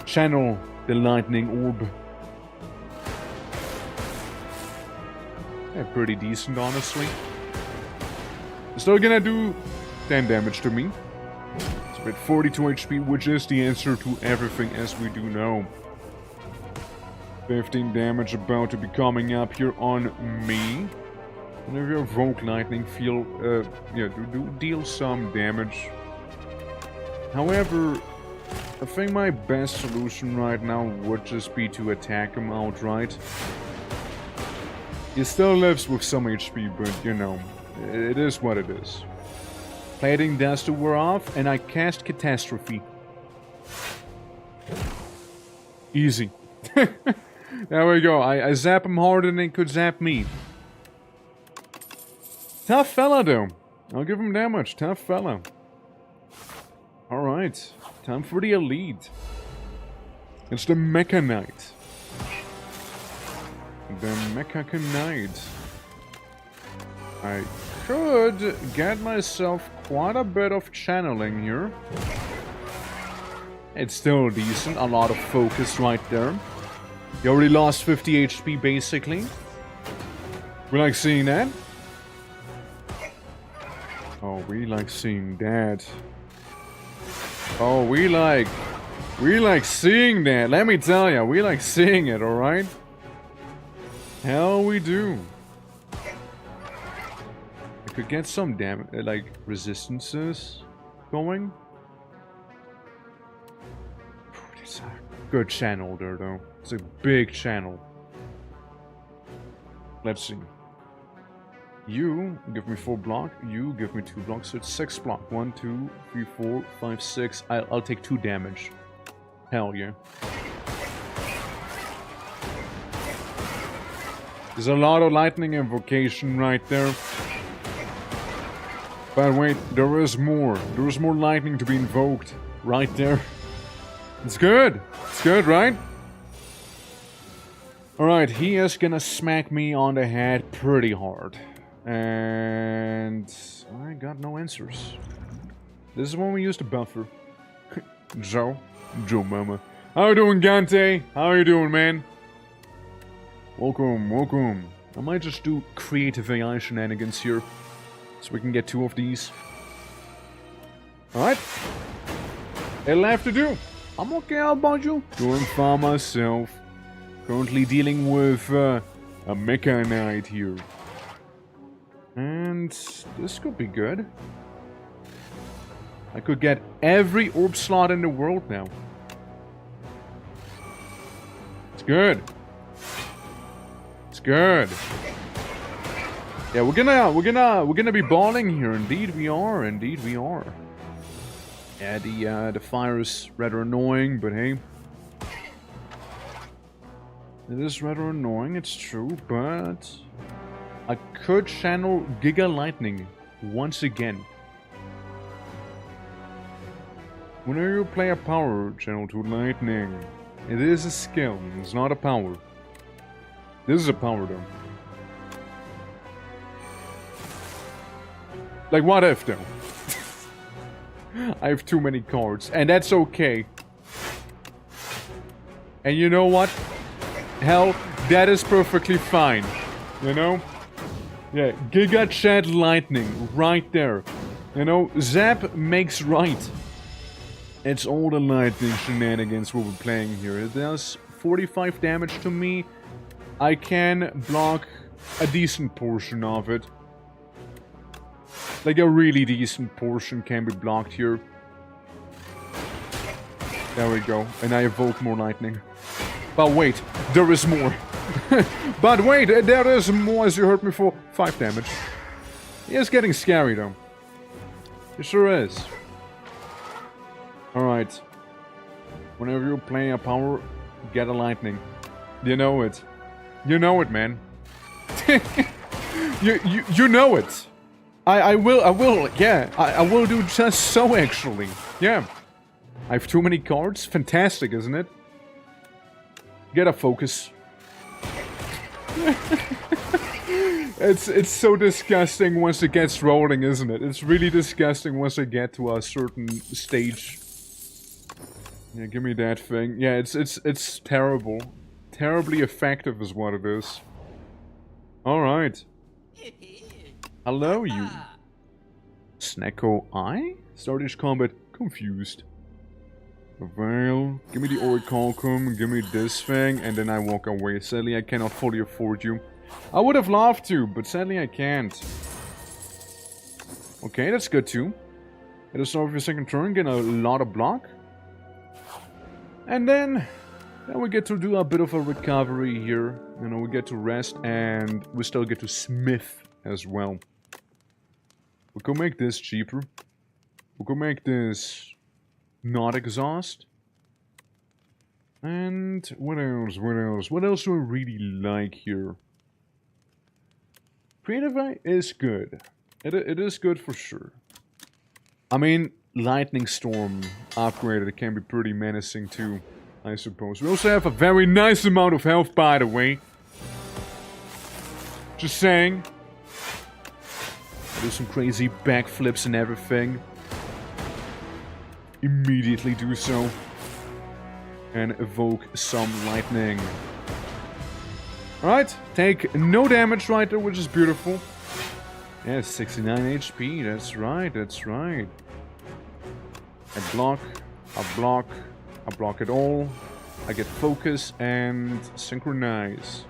Channel the lightning orb. Yeah, pretty decent, honestly. Still gonna do 10 damage to me. It's with 42 HP, which is the answer to everything, as we do know. 15 damage about to be coming up here on me. Whenever you evoke lightning, do deal some damage. However, I think my best solution right now would just be to attack him outright. He still lives with some HP, but you know, it is what it is. Plating does to wear off, and I cast Catastrophe. Easy. There we go. I zap him harder than he could zap me. Tough fella, though. I'll give him damage. Tough fella. Alright. Time for the elite. It's the Mecha Knight. The Mecha Knight. I could get myself quite a bit of channeling here. It's still decent. A lot of focus right there. You already lost 50 HP, basically. We like seeing that. Oh, we like seeing that. Oh, we like seeing that. Let me tell ya, we like seeing it, alright? Hell, we do. I could get some damage, like, resistances going. It's a good channel there, though. It's a big channel. Let's see. You give me 4 block, you give me 2 blocks, so it's 6 block. 1, 2, 3, 4, 5, 6. I'll take 2 damage. Hell yeah. There's a lot of lightning invocation right there. But wait, there is more. There is more lightning to be invoked right there. It's good. It's good, right? Alright, he is gonna smack me on the head pretty hard. And I got no answers. This is when we use the buffer. Joe Mama. How you doing, Gante? How you doing, man? Welcome, welcome. I might just do creative AI shenanigans here, so we can get 2 of these. Alright. It'll have to do. I'm okay, how about you? Doing fine myself. Currently dealing with a Mecha Knight here. And this could be good. I could get every orb slot in the world now. It's good. It's good. Yeah, we're gonna be balling here. Indeed we are. Indeed we are. Yeah, the fire is rather annoying, but hey. It is rather annoying, it's true, but I could channel Giga Lightning once again. Whenever you play a power, channel to lightning. It is a skill, it's not a power. This is a power though. Like what if though? I have too many cards, and that's okay. And you know what? Hell, that is perfectly fine. You know? Yeah, Giga Chat Lightning, right there. You know, Zap makes right. It's all the lightning shenanigans we'll be playing here. It does 45 damage to me. I can block a decent portion of it. Like a really decent portion can be blocked here. There we go. And I evoke more lightning. But wait, there is more. But wait, there is more, as you heard me for 5 damage. He is getting scary though. He sure is. Alright. Whenever you play a power, get a lightning. You know it. You know it, man. you know it. I will, yeah. I will do just so, actually. Yeah. I have too many cards. Fantastic, isn't it? Get a focus. It's so disgusting once it gets rolling, isn't it? It's really disgusting once they get to a certain stage. Yeah, give me that thing. Yeah, it's terrible. Terribly effective is what it is. Alright. Hello, you. Snacko I? Stardish combat confused. Well, give me the Orichalcum, give me this thing, and then I walk away. Sadly, I cannot fully afford you. I would have loved to, but sadly I can't. Okay, that's good too. At the start of your second turn, get a lot of block. And then we get to do a bit of a recovery here. You know, we get to rest, and we still get to smith as well. We could make this cheaper. We could make this not exhaust. And what else? What else? What else do I really like here? Creative Eye is good. It is good for sure. I mean, Lightning Storm upgraded can be pretty menacing too, I suppose. We also have a very nice amount of health, by the way. Just saying. I do some crazy backflips and everything. Immediately do so. And evoke some lightning. Alright, take no damage right there, which is beautiful. Yeah, 69 HP, that's right, that's right. I block it all. I get focus and synchronize.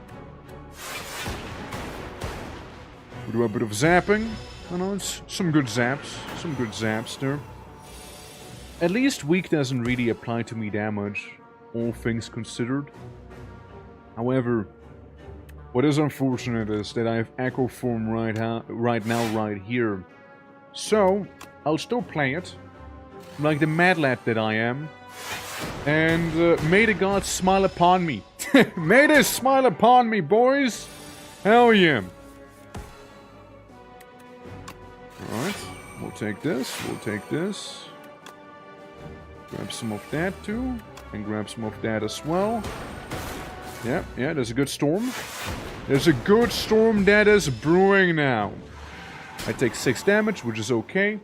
We do a bit of zapping. I know, it's some good zaps there. At least weak doesn't really apply to me damage, all things considered. However, what is unfortunate is that I have Echo Form right now, right here. So, I'll still play it, like the mad lad that I am. And may the gods smile upon me. May they smile upon me, boys! Hell yeah! Alright, we'll take this, Grab some of that too, and grab some of that as well. Yeah, there's a good storm. There's a good storm that is brewing now. I take 6 damage, which is okay.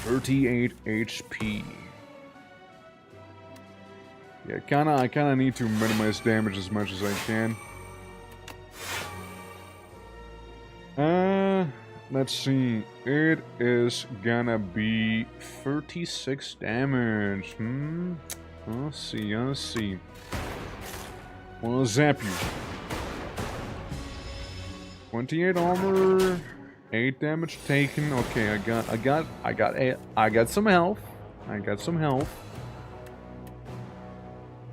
38 HP. Yeah, I kinda need to minimize damage as much as I can. Let's see. It is gonna be 36 damage. I'll see. Wanna zap you. 28 armor, 8 damage taken. Okay, I got some health.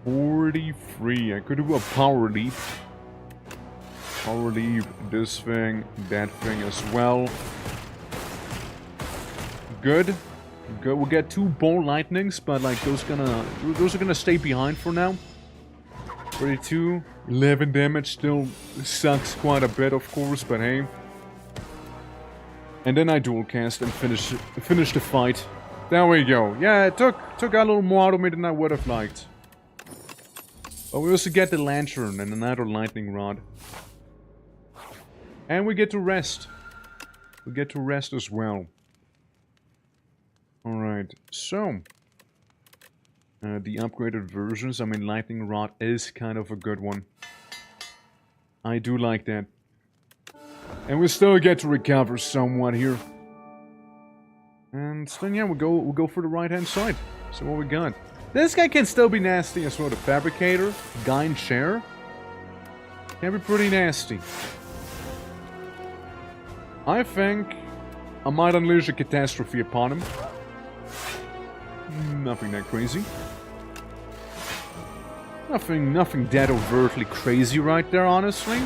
43. I could do a power leap. Power leap, this thing, that thing as well. Good. We'll get 2 ball lightnings, but like those are gonna stay behind for now. 32, 11 damage, still sucks quite a bit, of course, but hey. And then I dual cast and finish the fight. There we go. Yeah, it took a little more out of me than I would have liked. But we also get the lantern and another lightning rod. And we get to rest. We get to rest as well. Alright, so the upgraded versions, I mean Lightning Rod is kind of a good one. I do like that. And we still get to recover somewhat here. And then yeah, we'll go for the right hand side. So what we got? This guy can still be nasty as well. The Fabricator, Guy Chair. Can be pretty nasty. I think I might unleash a catastrophe upon him. Nothing that crazy. Nothing that overtly crazy right there, honestly.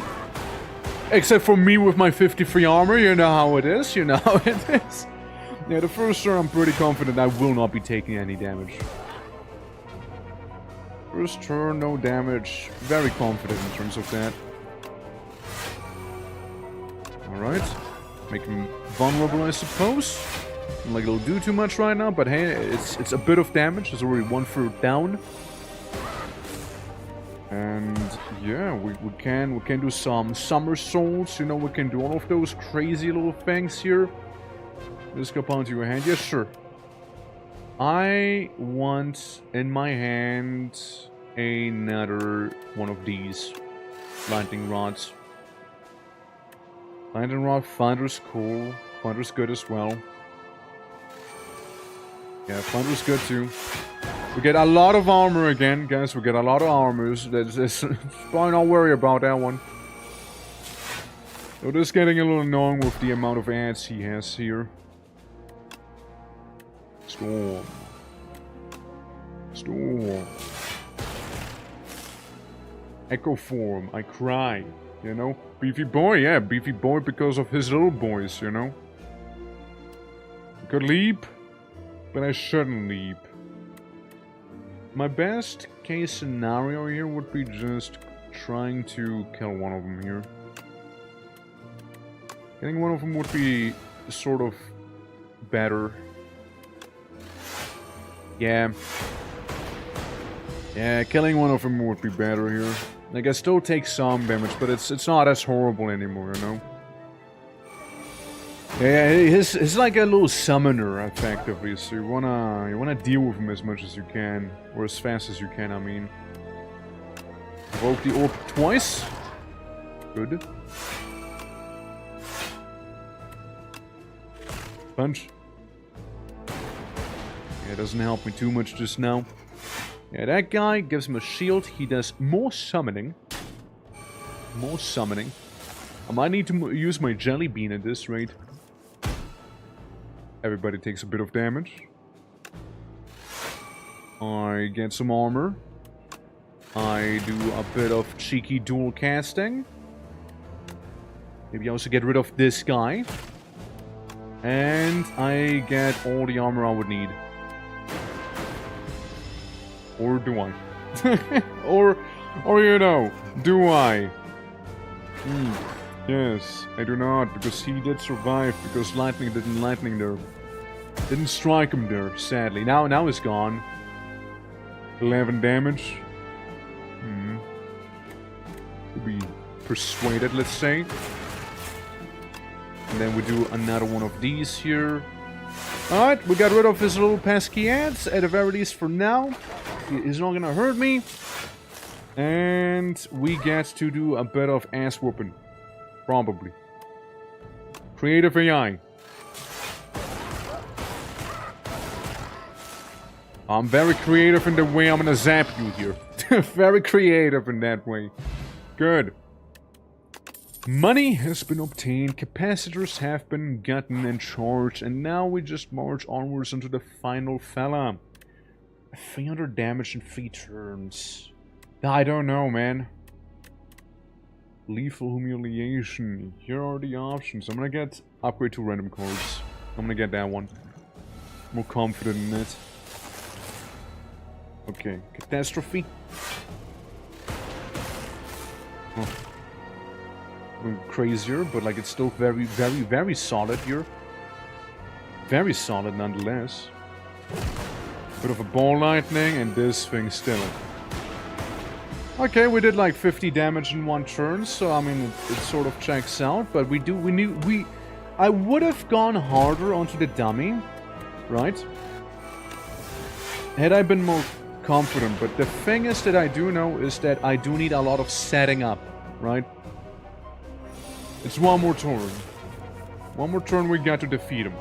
Except for me with my 53 armor, you know how it is, Yeah, the first turn I'm pretty confident I will not be taking any damage. First turn, no damage. Very confident in terms of that. Alright. Make him vulnerable, I suppose. Like it'll do too much right now, but hey, it's a bit of damage. There's already 1/3 down. And yeah, we can do some somersaults, you know, we can do all of those crazy little things here. Just go onto your hand. Yes, sure. I want in my hand another one of these lightning rods. Lightning rod finder's cool. Finder's good as well. Yeah, finder's good too. We get a lot of armor again, guys. We get a lot of armors. That's probably not worry about that one. So just getting a little annoying with the amount of ads he has here. Storm. Storm. Echo form. I cry. You know? Beefy boy, yeah. Beefy boy because of his little boys, you know? I could leap, but I shouldn't leap. My best case scenario here would be just trying to kill one of them here. Getting one of them would be sort of better. Yeah. Yeah, killing one of them would be better here. Like, I still take some damage, but it's not as horrible anymore, you know? Yeah, he's like a little summoner, effectively, so you wanna deal with him as much as you can. Or as fast as you can, I mean. Evoke the orb twice. Good. Punch. Yeah, it doesn't help me too much just now. Yeah, that guy gives him a shield. He does more summoning. More summoning. I might need to use my jelly bean at this rate. Everybody takes a bit of damage. I get some armor. I do a bit of cheeky dual casting. Maybe I also get rid of this guy. And I get all the armor I would need. Or do I? or you know, do I? Yes, I do not, because he did survive, because lightning didn't lightning there. Didn't strike him there, sadly. Now he's gone. 11 damage. To be persuaded, let's say. And then we do another one of these here. Alright, we got rid of his little pesky ads, at the very least for now. He's not gonna hurt me. And we get to do a bit of ass whooping. Probably. Creative AI. I'm very creative in the way I'm gonna zap you here. Very creative in that way. Good. Money has been obtained, capacitors have been gotten and charged, and now we just march onwards into the final fella. 300 damage in 3 turns. I don't know, man. Lethal humiliation. Here are the options. I'm gonna get upgrade to random cards. I'm gonna get that one. More confident in it. Okay, catastrophe. Oh. Crazier, but like it's still very, very, very solid here. Very solid nonetheless. Bit of a ball lightning and this thing still. Okay, we did like 50 damage in 1 turn, so I mean it sort of checks out, but I would have gone harder onto the dummy, right? Had I been more confident, but the thing is that I do know is that I do need a lot of setting up, right? It's one more turn. One more turn we got to defeat him.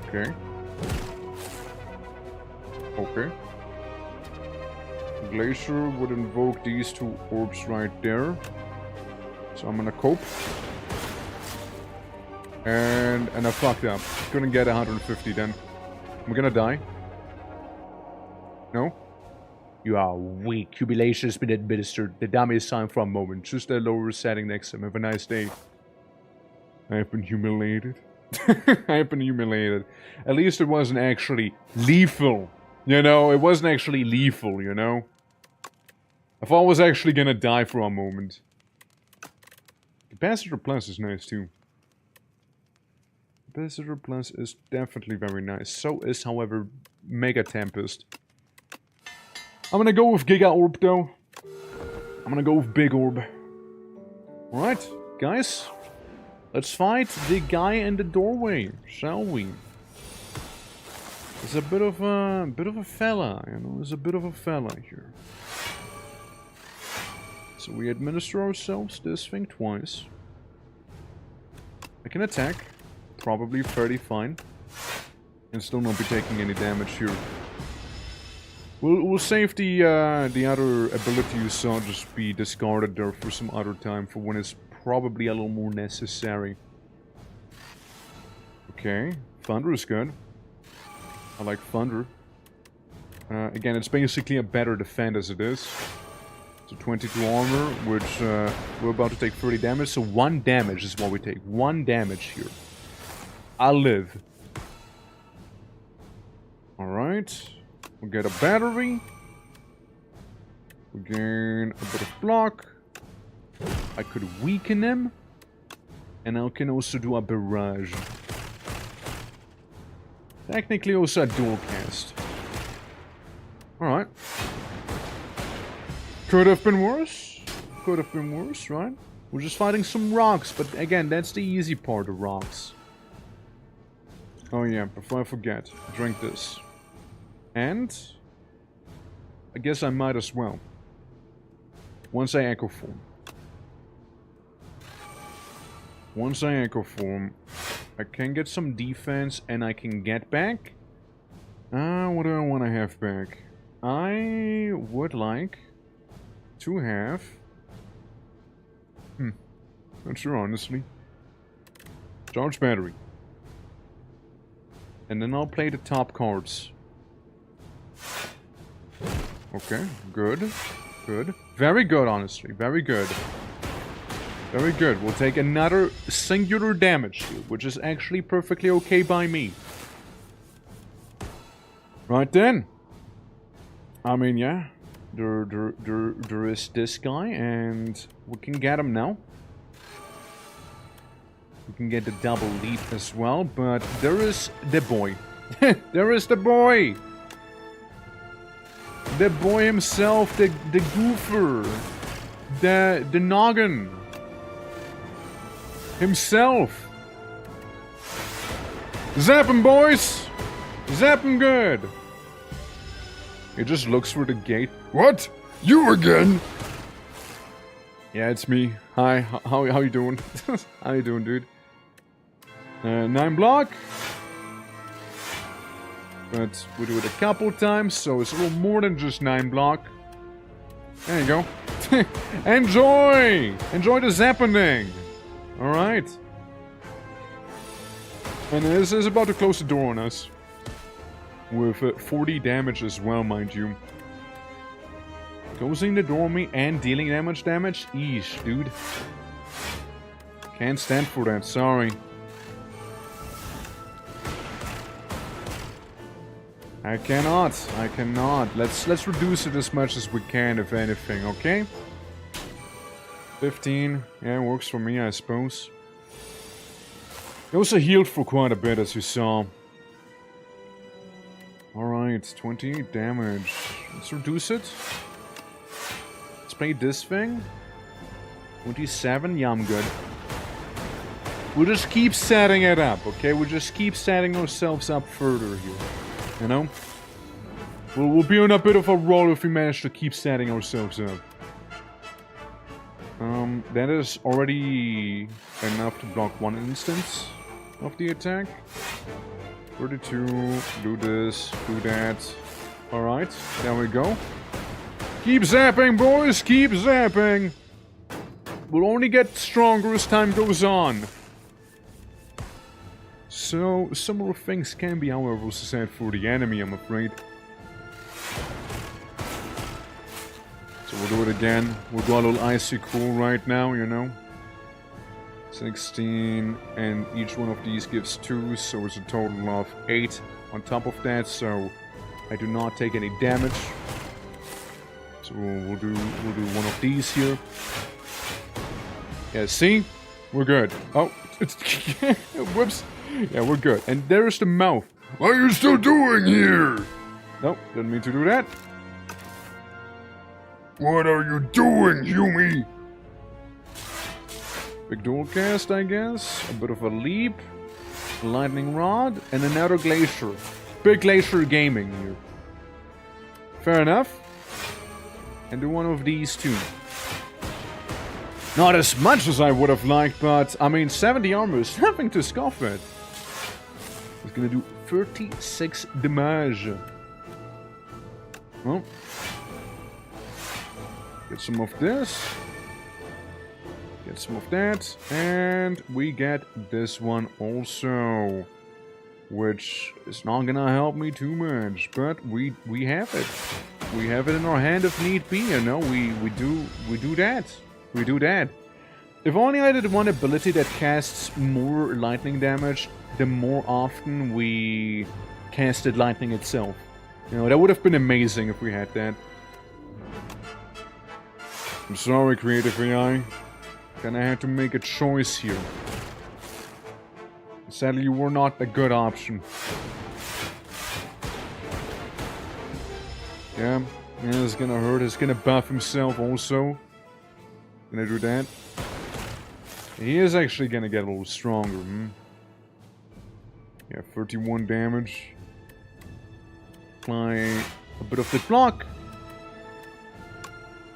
Okay. Okay. Glacier would invoke these 2 orbs right there. So I'm gonna cope. And I fucked up. Couldn't get 150 then. We're gonna die. No? You are weak. Jubilation has been administered. The dummy is signed for a moment. Just a lower setting next to him. Have a nice day. I have been humiliated. I have been humiliated. At least it wasn't actually lethal. You know, it wasn't actually lethal, you know? I thought I was actually gonna die for a moment. Capacitor Plus is nice too. Capacitor Plus is definitely very nice. So is, however, Mega Tempest. I'm gonna go with Giga Orb though. I'm gonna go with Big Orb. Alright, guys. Let's fight the guy in the doorway, shall we? It's a bit of a fella, you know, there's a bit of a fella here. So we administer ourselves this thing twice. I can attack, probably fairly fine, and still not be taking any damage here. We'll save the other ability you saw just be discarded there for some other time, for when it's probably a little more necessary. Okay, Thunder is good. I like Thunder. Again, it's basically a better defend as it is. So 22 armor, which we're about to take 30 damage. So 1 damage is what we take. 1 damage here. I'll live. Alright. We'll get a battery. We gain a bit of block. I could weaken him. And I can also do a barrage. Technically also a dual cast. Alright. Could have been worse. Could have been worse, right? We're just fighting some rocks, but again, that's the easy part of rocks. Oh yeah, before I forget, drink this. And I guess I might as well. Once I Echo Form. Once I Echo Form, I can get some defense and I can get back. What do I want to have back? I would like to have... not sure, honestly. Charge battery. And then I'll play the top cards. Okay, good. Good. Very good, honestly. Very good. Very good. We'll take another singular damage here, which is actually perfectly okay by me. Right then. I mean, yeah. There is this guy, and we can get him now. We can get the double leap as well, but there is the boy. There is the boy! The boy himself, the goofer. The noggin. Himself. Zap him, boys! Zap him good! He just looks for the gate. What? You again? Yeah, it's me. Hi, how you doing? How you doing, dude? 9 block. But we do it a couple times, so it's a little more than just 9 block. There you go. Enjoy! Enjoy the zappening! Alright. And this is about to close the door on us. With 40 damage as well, mind you. Closing the door on me and dealing damage? Eesh, dude. Can't stand for that, sorry. I cannot. Let's reduce it as much as we can, if anything, okay? 15. Yeah, works for me, I suppose. He also healed for quite a bit, as you saw. Alright, 28 damage. Let's reduce it. Let's play this thing. 27, yeah, I'm good. We'll just keep setting it up, okay? We'll just keep setting ourselves up further here. You know? We'll be on a bit of a roll if we manage to keep setting ourselves up. That is already enough to block 1 instance of the attack. 32, do this, do that. Alright, there we go. Keep zapping, boys, keep zapping! We'll only get stronger as time goes on. So, similar things can be, however, also said for the enemy, I'm afraid. So we'll do it again. We'll go a little icy cool right now, you know. 16, and each one of these gives 2, so it's a total of 8 on top of that, so I do not take any damage. So we'll do one of these here. Yeah, see? We're good. Oh, it's whoops. Yeah, we're good. And there's the mouth. What are you still doing here? Nope, didn't mean to do that. What are you doing, Yumi? Big dual cast, I guess. A bit of a leap. A lightning rod. And another glacier. Big glacier gaming here. Fair enough. And do one of these too. Not as much as I would have liked, but I mean 70 armor is nothing to scoff at. It's gonna do 36 damage. Well, get some of this. Get some of that. And we get this one also. Which is not gonna help me too much, but we have it. We have it in our hand if need be, you know. We do that. We do that. If only I did one ability that casts more lightning damage, the more often we casted lightning itself. You know, that would have been amazing if we had that. I'm sorry, Creative AI. Gonna have to make a choice here. Sadly, you were not a good option. Yeah, it's gonna hurt. It's gonna buff himself also. Gonna do that. He is actually gonna get a little stronger, Yeah, 31 damage. Apply a bit of the block.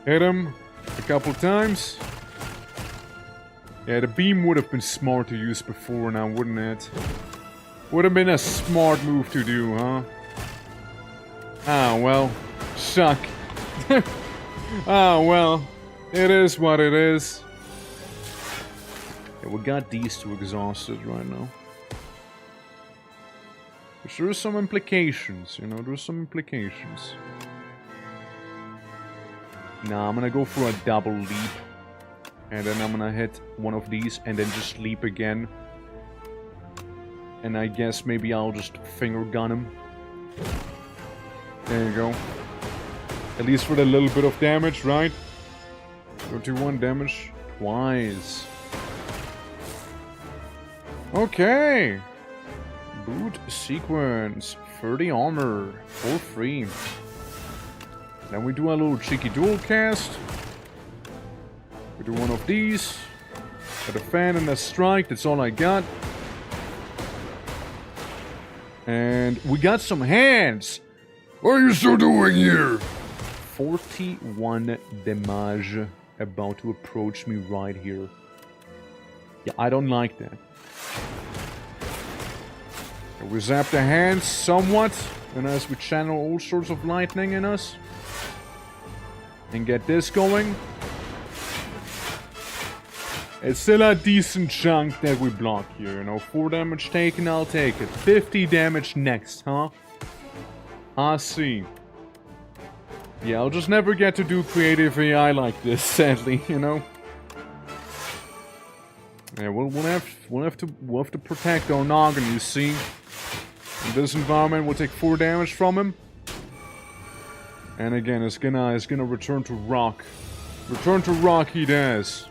Hit him a couple times. Yeah, the beam would have been smart to use before now, wouldn't it? Would have been a smart move to do, huh? Ah, well. Suck. Ah, well. It is what it is. Yeah, we got these two exhausted right now. But there's some implications, you know, there's some implications. Nah, I'm gonna go for a double leap. And then I'm gonna hit one of these and then just leap again. And I guess maybe I'll just finger gun him. There you go. At least for the little bit of damage, right? 31 damage twice. Okay. Boot sequence. 30 armor. For free. Then we do a little cheeky dual cast. We do one of these. Got a fan and a strike. That's all I got. And we got some hands. What are you still doing here? 41 damage about to approach me right here. Yeah, I don't like that. We zap the hands somewhat, and as we channel all sorts of lightning in us. And get this going. It's still a decent chunk that we block here, you know. 4 damage taken, I'll take it. 50 damage next, huh? I see. Yeah, I'll just never get to do creative AI like this, sadly, you know. Yeah, we'll have to protect our noggin, you see. In this environment, we'll take 4 damage from him. And again, it's gonna return to rock. Return to rock he does.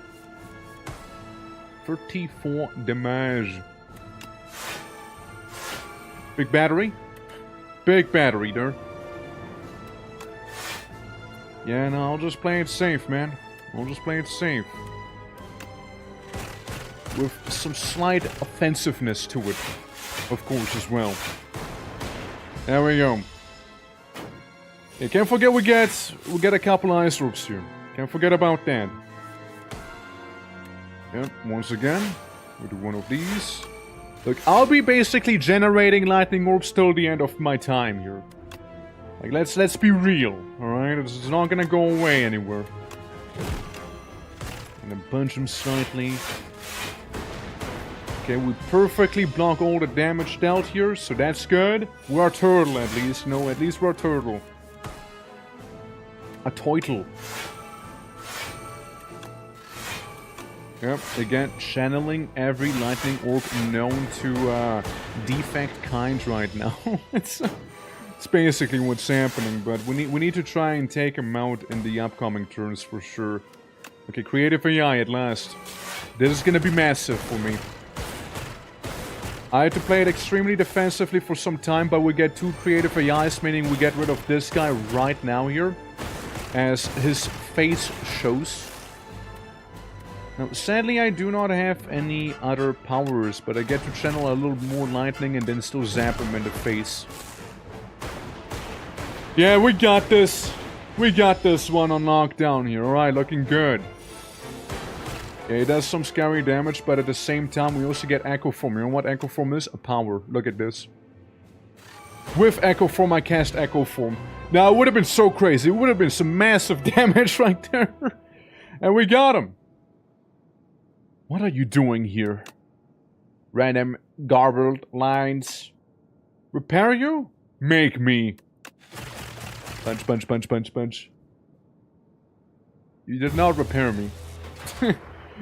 34 damage. Big battery. Big battery there. Yeah, no, I'll just play it safe, man. I'll just play it safe. With some slight offensiveness to it, of course, as well. There we go. Yeah, can't forget we get a couple ice orbs here. Can't forget about that. Yep, once again, we do one of these. Look, I'll be basically generating lightning orbs till the end of my time here. Like, let's be real, alright? It's not gonna go away anywhere. And then punch him slightly. Okay, we perfectly block all the damage dealt here, so that's good. We're a turtle at least, no, at least we're a turtle. A turtle. Yep, again, channeling every lightning orb known to defect kind right now. It's basically what's happening, but we need to try and take him out in the upcoming turns for sure. Okay, creative AI at last. This is gonna be massive for me. I had to play it extremely defensively for some time, but we get 2 creative AIs, meaning we get rid of this guy right now here, as his face shows. Now, sadly, I do not have any other powers, but I get to channel a little more lightning and then still zap him in the face. Yeah, we got this. We got this one on lockdown here. Alright, looking good. Yeah, it does some scary damage, but at the same time, we also get Echo Form. You know what Echo Form is? A power. Look at this. With Echo Form, I cast Echo Form. Now, it would have been so crazy. It would have been some massive damage right there. And we got him. What are you doing here? Random garbled lines. Repair you? Make me. Punch, punch, punch, punch, punch. You did not repair me.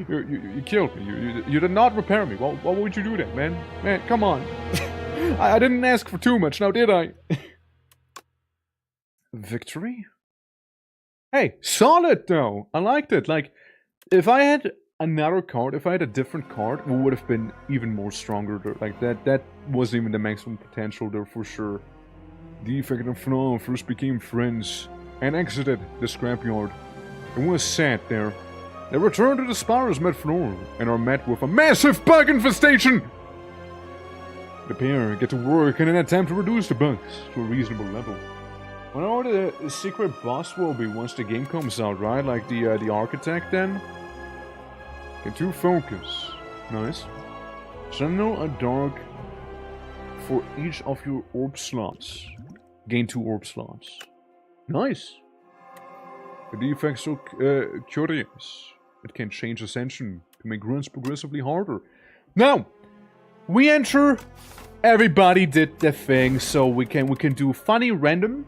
You killed me. You did not repair me. Why would you do that, man? Man, come on. I didn't ask for too much, now did I? Victory? Hey, solid though. I liked it. Like, if I had another card, if I had a different card, we would have been even more stronger there. Like, that wasn't even the maximum potential there for sure. Defect and Flan first became friends and exited the scrapyard. And was sat there. They returned to the SPIRE's met floor and are met with a massive bug infestation! The pair get to work in an attempt to reduce the bugs to a reasonable level. I know what the secret boss will be once the game comes out, right? Like the architect then? Get to focus. Nice. Channel a dark for each of your orb slots. Gain 2 orb slots. Nice. The defects are curious. It can change ascension to make runs progressively harder. Now, we enter. Everybody did their thing, so we can do funny random.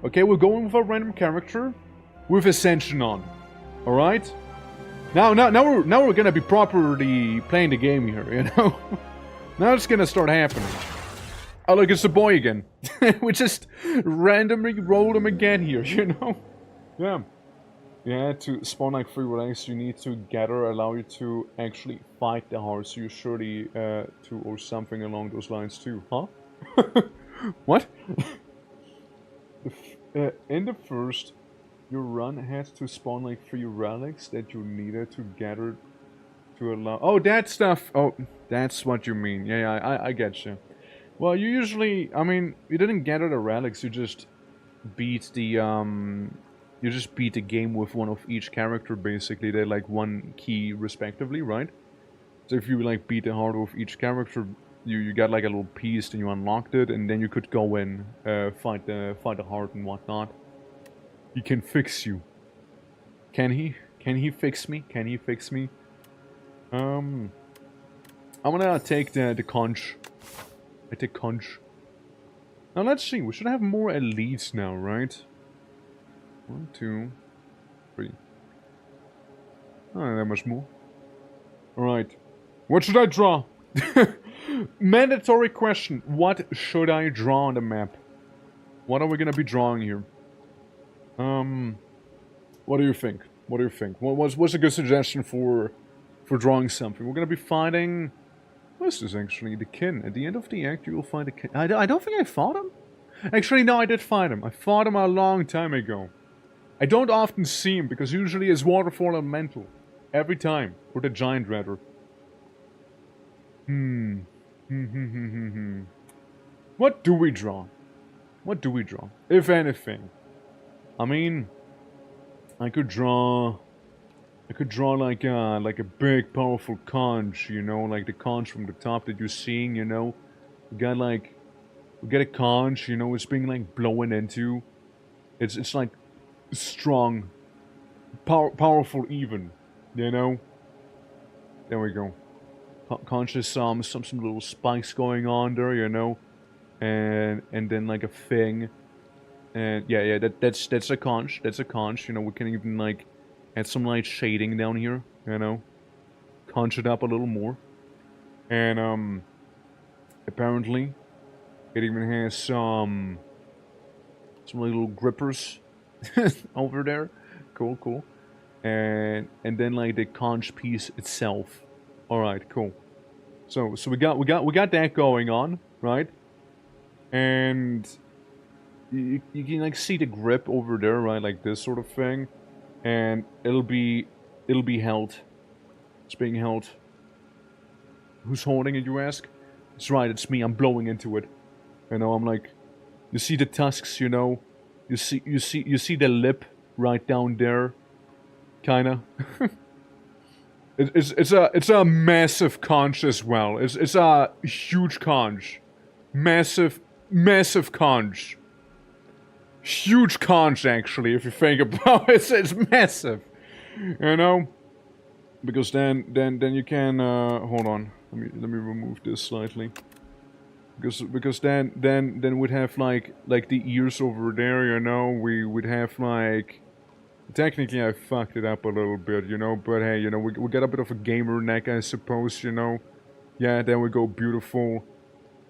Okay, we're going with a random character with ascension on. All right. Now we're gonna be properly playing the game here. You know. Now it's gonna start happening. Oh look, it's the boy again. We just randomly rolled him again here. You know. Yeah. Yeah, to spawn like 3 ranks, you need to gather, allow you to actually fight the heart, so you're surely to, or something along those lines too, huh? What? In the first, your run had to spawn like 3 relics that you needed to gather to allow... Oh, that stuff! Oh, that's what you mean. Yeah, I get you. Well, you usually, I mean, you didn't gather the relics, you just beat the, you just beat the game with one of each character, basically. They're like 1 key, respectively, right? So if you like beat the heart of each character, you got like a little piece, and you unlocked it, and then you could go in, fight the heart and whatnot. He can fix you. Can he? Can he fix me? Can he fix me? I'm gonna take the conch. I take conch. Now let's see. We should have more elites now, right? 1, 2, 3. Not that much more. Alright. What should I draw? Mandatory question. What should I draw on the map? What are we gonna be drawing here? What do you think? What do you think? What's a good suggestion for drawing something? We're gonna be fighting... This is actually the kin. At the end of the act, you will find a kin. I don't think I fought him. Actually, no, I did fight him. I fought him a long time ago. I don't often see him, because usually it's waterfall elemental. Every time. Or the giant, rather. What do we draw? What do we draw? If anything. I mean... I could draw like a big, powerful conch, you know? Like the conch from the top that you're seeing, you know? We get a conch, you know? It's being, like, blown into. It's like... strong, powerful even, you know? There we go. Conscious some little spikes going on there, you know? And then like a thing. And yeah, that's a conch, you know, we can even like add some light shading down here, you know? Conch it up a little more. And apparently it even has some little grippers over there. Cool. and then like the conch piece itself. All right, cool. So we got that going on, right? And you can like see the grip over there, right? Like this sort of thing, and it'll be held. It's being held. Who's holding it, you ask? It's right, it's me. I'm blowing into it. You know, I'm like, you see the tusks, you know? You see the lip right down there, kinda. It's a massive conch as well. It's a huge conch, massive conch, huge conch actually. If you think about it, it's massive, you know. Because then you can hold on. Let me remove this slightly. Because then we'd have like the ears over there, you know. We would have like, technically I fucked it up a little bit, you know. But hey, you know, we got a bit of a gamer neck, I suppose, you know. Yeah, there we go, beautiful.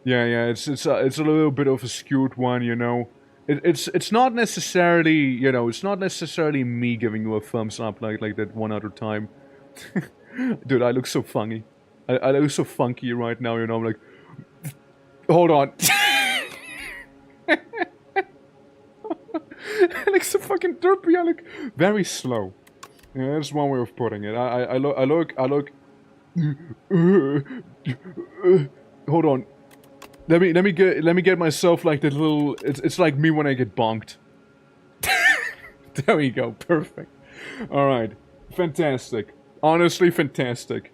Yeah, it's a little bit of a skewed one, you know. It's not necessarily, you know, it's not necessarily me giving you a thumbs up like that one other time. Dude, I look so funny. I look so funky right now, you know. I'm like, hold on. I look so fucking derpy. I look very slow. Yeah, that's one way of putting it. I look. Hold on. Let me get myself like that little. It's like me when I get bonked. There we go. Perfect. All right. Fantastic. Honestly, fantastic.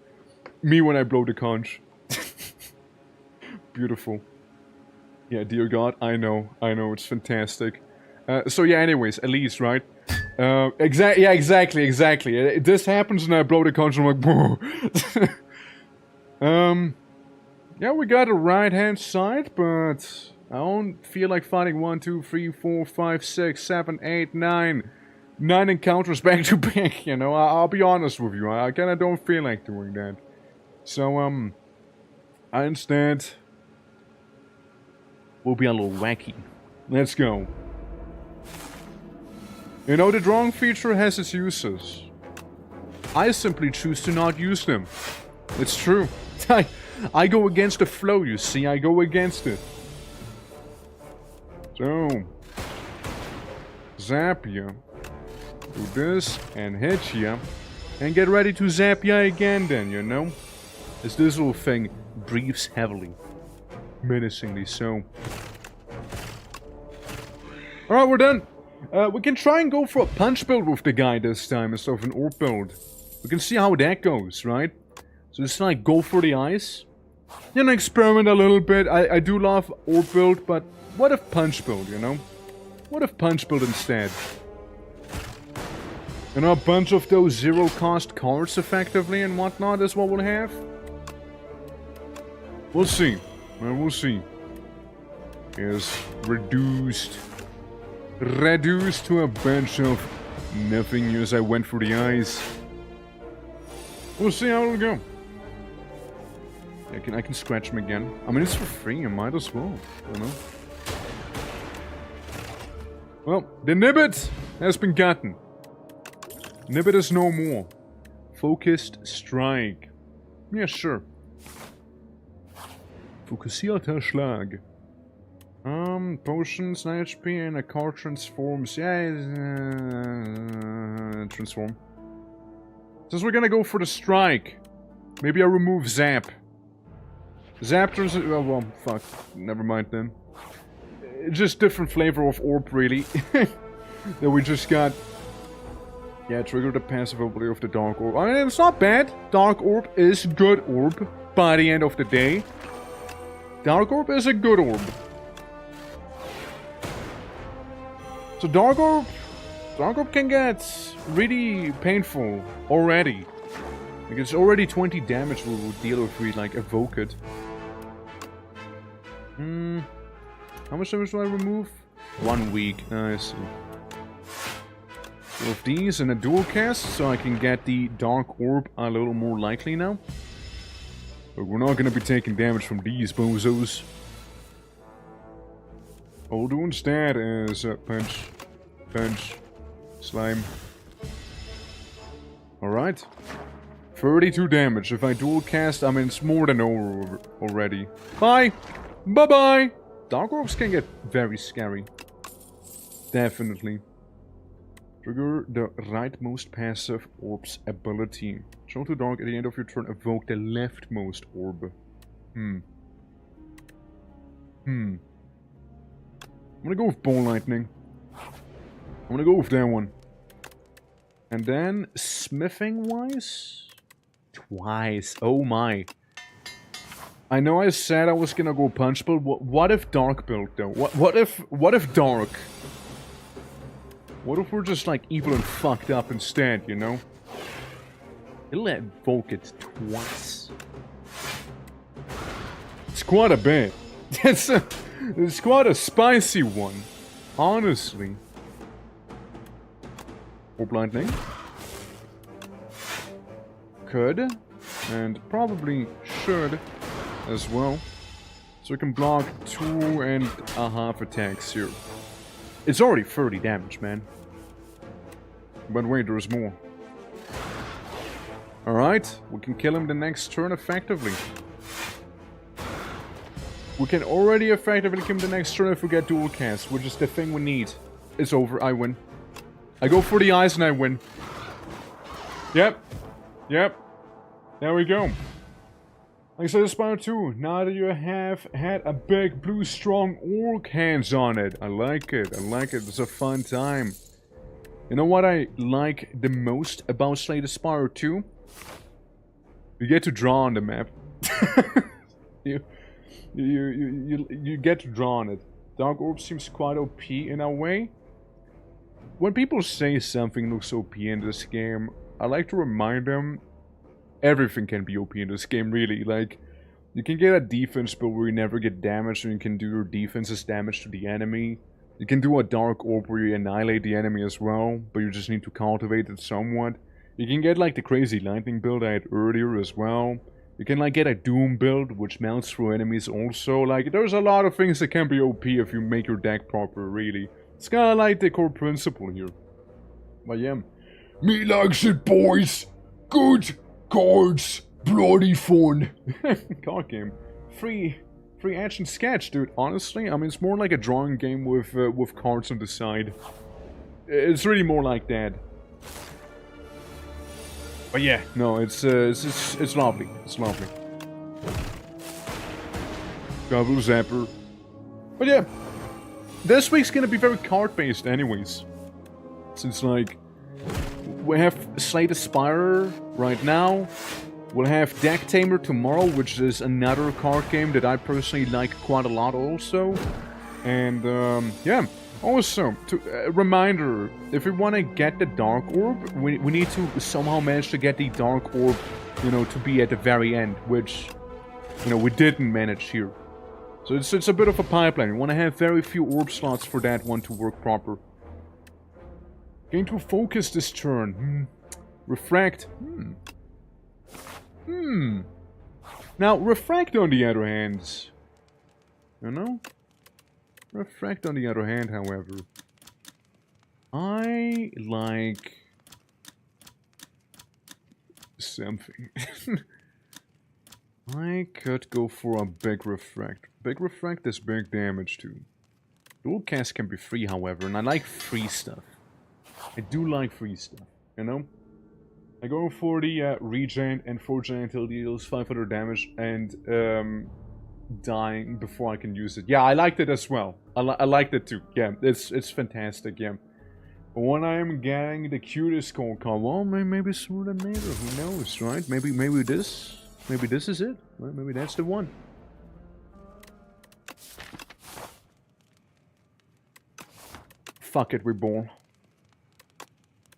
Me when I blow the conch. Beautiful. Yeah, dear God, I know, it's fantastic. So yeah, anyways, Elise, right? Exactly. This happens and I blow the conch and I'm like, whoa. Yeah, we got a right-hand side, but I don't feel like fighting 1, 2, 3, 4, 5, 6, 7, 8, 9... 9 encounters back to back, you know. I'll be honest with you. I kinda don't feel like doing that. So, I instead will be a little wacky. Let's go. You know, the drawing feature has its uses. I simply choose to not use them. It's true. I go against the flow, you see. I go against it. So, zap ya. Do this and hit ya. And get ready to zap ya again then, you know? As this little thing breathes heavily. Menacingly so. Alright, we're done. We can try and go for a punch build with the guy this time instead of an orb build. We can see how that goes, right? So just like go for the eyes. You know, experiment a little bit. I do love orb build, but what if punch build, you know? What if punch build instead? You know, a bunch of those zero-cost cards, effectively, and whatnot is what we'll have. We'll see. We'll see. Is reduced to a bunch of nothing as I went for the eyes. We'll see how it'll go. I can scratch him again. I mean, it's for free. I might as well. You know. Well, the Nibbit has been gotten. Nibbit is no more. Focused strike. Yeah, sure. Fokussierter Schlag. Potions, 9 HP, and a card transforms. Yeah, transform. Since we're gonna go for the strike, maybe I remove Zap. Zap turns. Oh, well, fuck. Never mind then. Just different flavor of orb, really. That we just got. Yeah, trigger the passive ability of the Dark Orb. I mean, it's not bad. Dark Orb is good orb by the end of the day. Dark Orb is a good orb. So Dark Orb can get really painful already. Like it's already 20 damage we will deal if we like evoke it. How much damage do I remove? 1 week. I see. Of these and a dual cast, so I can get the Dark Orb a little more likely now. But we're not gonna be taking damage from these bozos. All we'll do instead is punch, slime. Alright. 32 damage. If I dual cast, I mean, it's more than over already. Bye! Bye-bye! Dark Orbs can get very scary. Definitely. Trigger the rightmost passive Orbs ability. Show to Dark at the end of your turn. Evoke the leftmost orb. I'm gonna go with Ball Lightning. I'm gonna go with that one. And then, smithing-wise? Twice. Oh my. I know I said I was gonna go punch build. What if Dark build though? What if Dark? What if we're just like evil and fucked up instead, you know? It'll evoke it twice. It's quite a bit. It's quite a spicy one. Honestly. Orb Lightning. Could. And probably should as well. So we can block 2.5 attacks here. It's already 30 damage, man. But wait, there's more. Alright, we can kill him the next turn effectively. We can already effectively kill him the next turn if we get dual cast, which is the thing we need. It's over, I win. I go for the eyes and I win. Yep. Yep. There we go. Like I said, SPIRE 2, now that you have had a big blue strong orc hands on it. I like it, I like it, it's a fun time. You know what I like the most about Slay the Spire 2? You get to draw on the map. you get to draw on it. Dark Orb seems quite OP in a way. When people say something looks OP in this game, I like to remind them everything can be OP in this game, really. Like, you can get a defense build where you never get damaged, and you can do your defense's damage to the enemy. You can do a Dark Orb where you annihilate the enemy as well, but you just need to cultivate it somewhat. You can get, like, the crazy lightning build I had earlier as well. You can, like, get a Doom build, which melts through enemies also. Like, there's a lot of things that can be OP if you make your deck proper, really. It's kinda like the core principle here. But yeah. Me likes it, boys! Good cards! Bloody fun! Card game. Free action sketch, dude. Honestly, I mean, it's more like a drawing game with cards on the side. It's really more like that. But yeah, no, it's lovely. It's lovely. Double Zapper. But yeah, this week's gonna be very card-based anyways. Since, like, we have Slay the Spire right now. We'll have Deck Tamer tomorrow, which is another card game that I personally like quite a lot also. And, yeah. Also, reminder, if we want to get the Dark Orb, we need to somehow manage to get the Dark Orb, you know, to be at the very end, which, you know, we didn't manage here. So it's a bit of a pipeline. We want to have very few orb slots for that one to work proper. Going to focus this turn. Refract. Now, Refract on the other hand, you know? Refract on the other hand, however, I like something. I could go for a big Refract. Big Refract is big damage too. Dual cast can be free, however, and I like free stuff. I do like free stuff, you know? I go for the regen and fortune until it deals 500 damage and dying before I can use it. Yeah, I liked it as well. I liked it too. Yeah, it's fantastic. Yeah. But when I am getting the cutest card, well, maybe sooner than later. Who knows, right? Maybe this is it. Right? Maybe that's the one. Fuck it, we ball.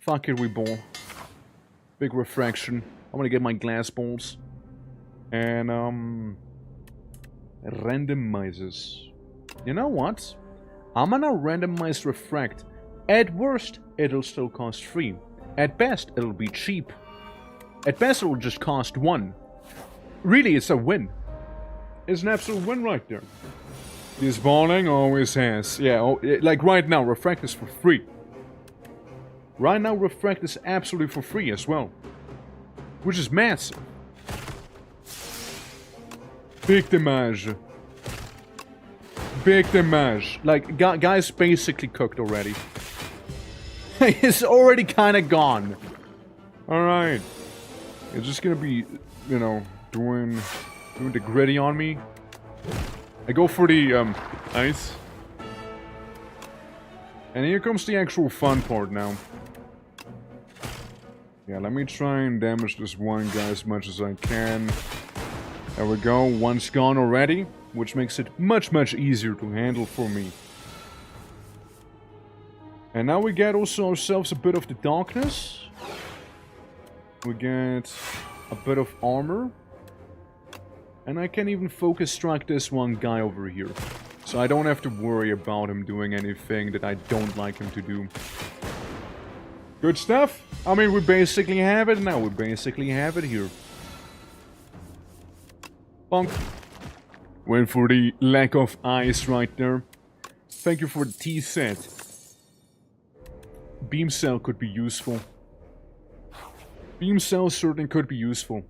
Fuck it, we ball. Big refraction. I'm gonna get my glass balls. And, randomizes. You know what? I'm gonna randomize Refract. At worst, it'll still cost 3. At best, it'll be cheap. At best, it'll just cost 1. Really, it's a win. It's an absolute win right there. This balling always has. Yeah, like right now, Refract is for free. Right now, Refract is absolutely for free as well. which is massive. Big damage. Big damage. Like, guy's basically cooked already. He's already kind of gone. Alright. It's just gonna be, you know, doing the gritty on me. I go for the, ice. And here comes the actual fun part now. Yeah, let me try and damage this one guy as much as I can. There we go, one's gone already, which makes it much, much easier to handle for me. And now we get also ourselves a bit of the darkness. We get a bit of armor. And I can even focus strike this one guy over here. So I don't have to worry about him doing anything that I don't like him to do. Good stuff. I mean, we basically have it now. We basically have it here. Bonk. Went for the lack of ice right there. Thank you for the tea set. Beam cell could be useful. Beam cell certainly could be useful.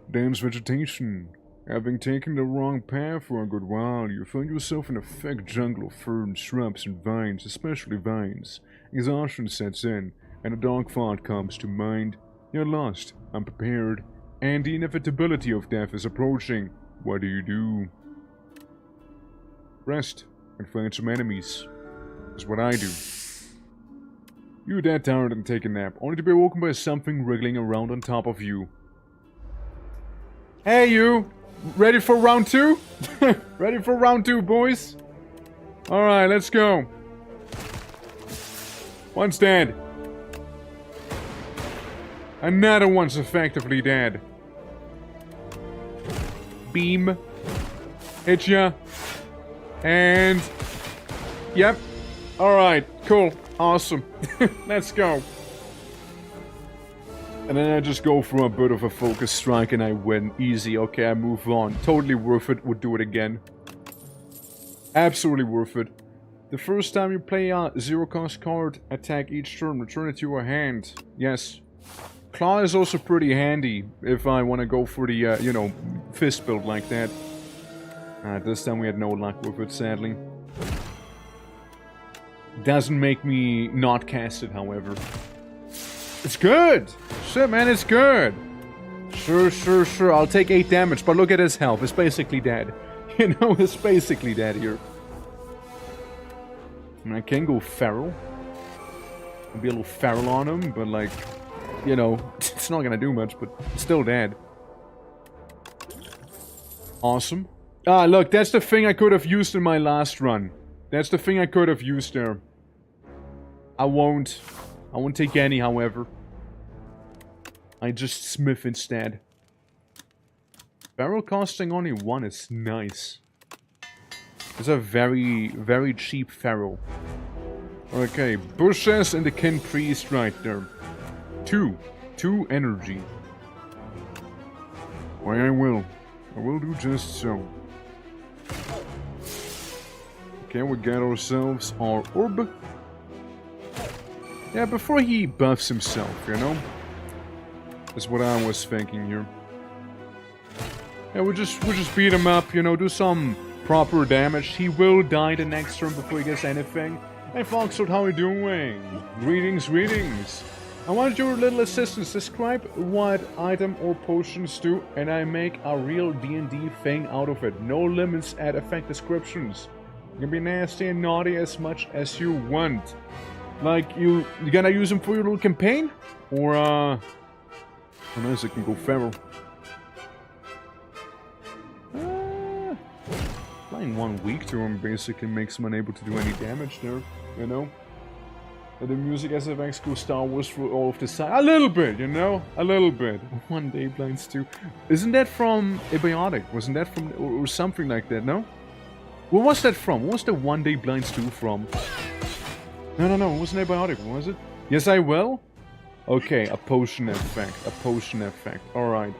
Dense vegetation. Having taken the wrong path for a good while, you find yourself in a thick jungle of ferns, shrubs, and vines, especially vines. Exhaustion sets in, and a dark thought comes to mind. You're lost, unprepared, and the inevitability of death is approaching. What do? Rest and find some enemies. That's what I do. You're dead tired and take a nap, only to be woken by something wriggling around on top of you. Hey you! Ready for round 2? Ready for round 2, boys? Alright, let's go. One's dead. Another one's effectively dead. Beam. Hit ya. And... Yep. Alright, cool. Awesome. Let's go. And then I just go for a bit of a focus strike and I win. Easy. Okay, I move on. Totally worth it. Would do it again. Absolutely worth it. The first time you play a zero-cost card, attack each turn, return it to your hand. Yes. Claw is also pretty handy if I want to go for the, you know, fist build like that. This time we had no luck with it, sadly. Doesn't make me not cast it, however. It's good! Shit, man, it's good! Sure. I'll take 8 damage, but look at his health. It's basically dead. You know, it's basically dead here. I mean, I can go feral. I'll be a little feral on him, but like, you know, it's not gonna do much, but still dead. Awesome. Ah, look, that's the thing I could have used in my last run. That's the thing I could have used there. I won't take any, however. I just smith instead. Barrel costing only 1 is nice. It's a very, very cheap feral. Okay, bushes and the kin priest right there. 2 energy. Why I will do just so. Okay, we get ourselves our orb. Yeah, before he buffs himself, you know? That's what I was thinking here. Yeah, we'll just beat him up, you know, do some proper damage. He will die the next turn before he gets anything. Hey Foxtrot, how are you doing? Greetings. I want your little assistance. Describe what item or potions do, and I make a real D&D thing out of it. No limits at effect descriptions. You can be nasty and naughty as much as you want. Like, you gonna use them for your little campaign? Or, oh nice, I can go feral. Applying 1 week to him basically makes him unable to do any damage there, you know? The music SFX goes Star Wars for all of the side. A little bit, you know? A little bit. 1 Day Blinds 2. Isn't that from Abiotic? Wasn't that from, or something like that, no? What was that from? What was the 1 Day Blinds 2 from? No, it wasn't Abiotic, was it? Yes, I will? Okay, a potion effect. Alright.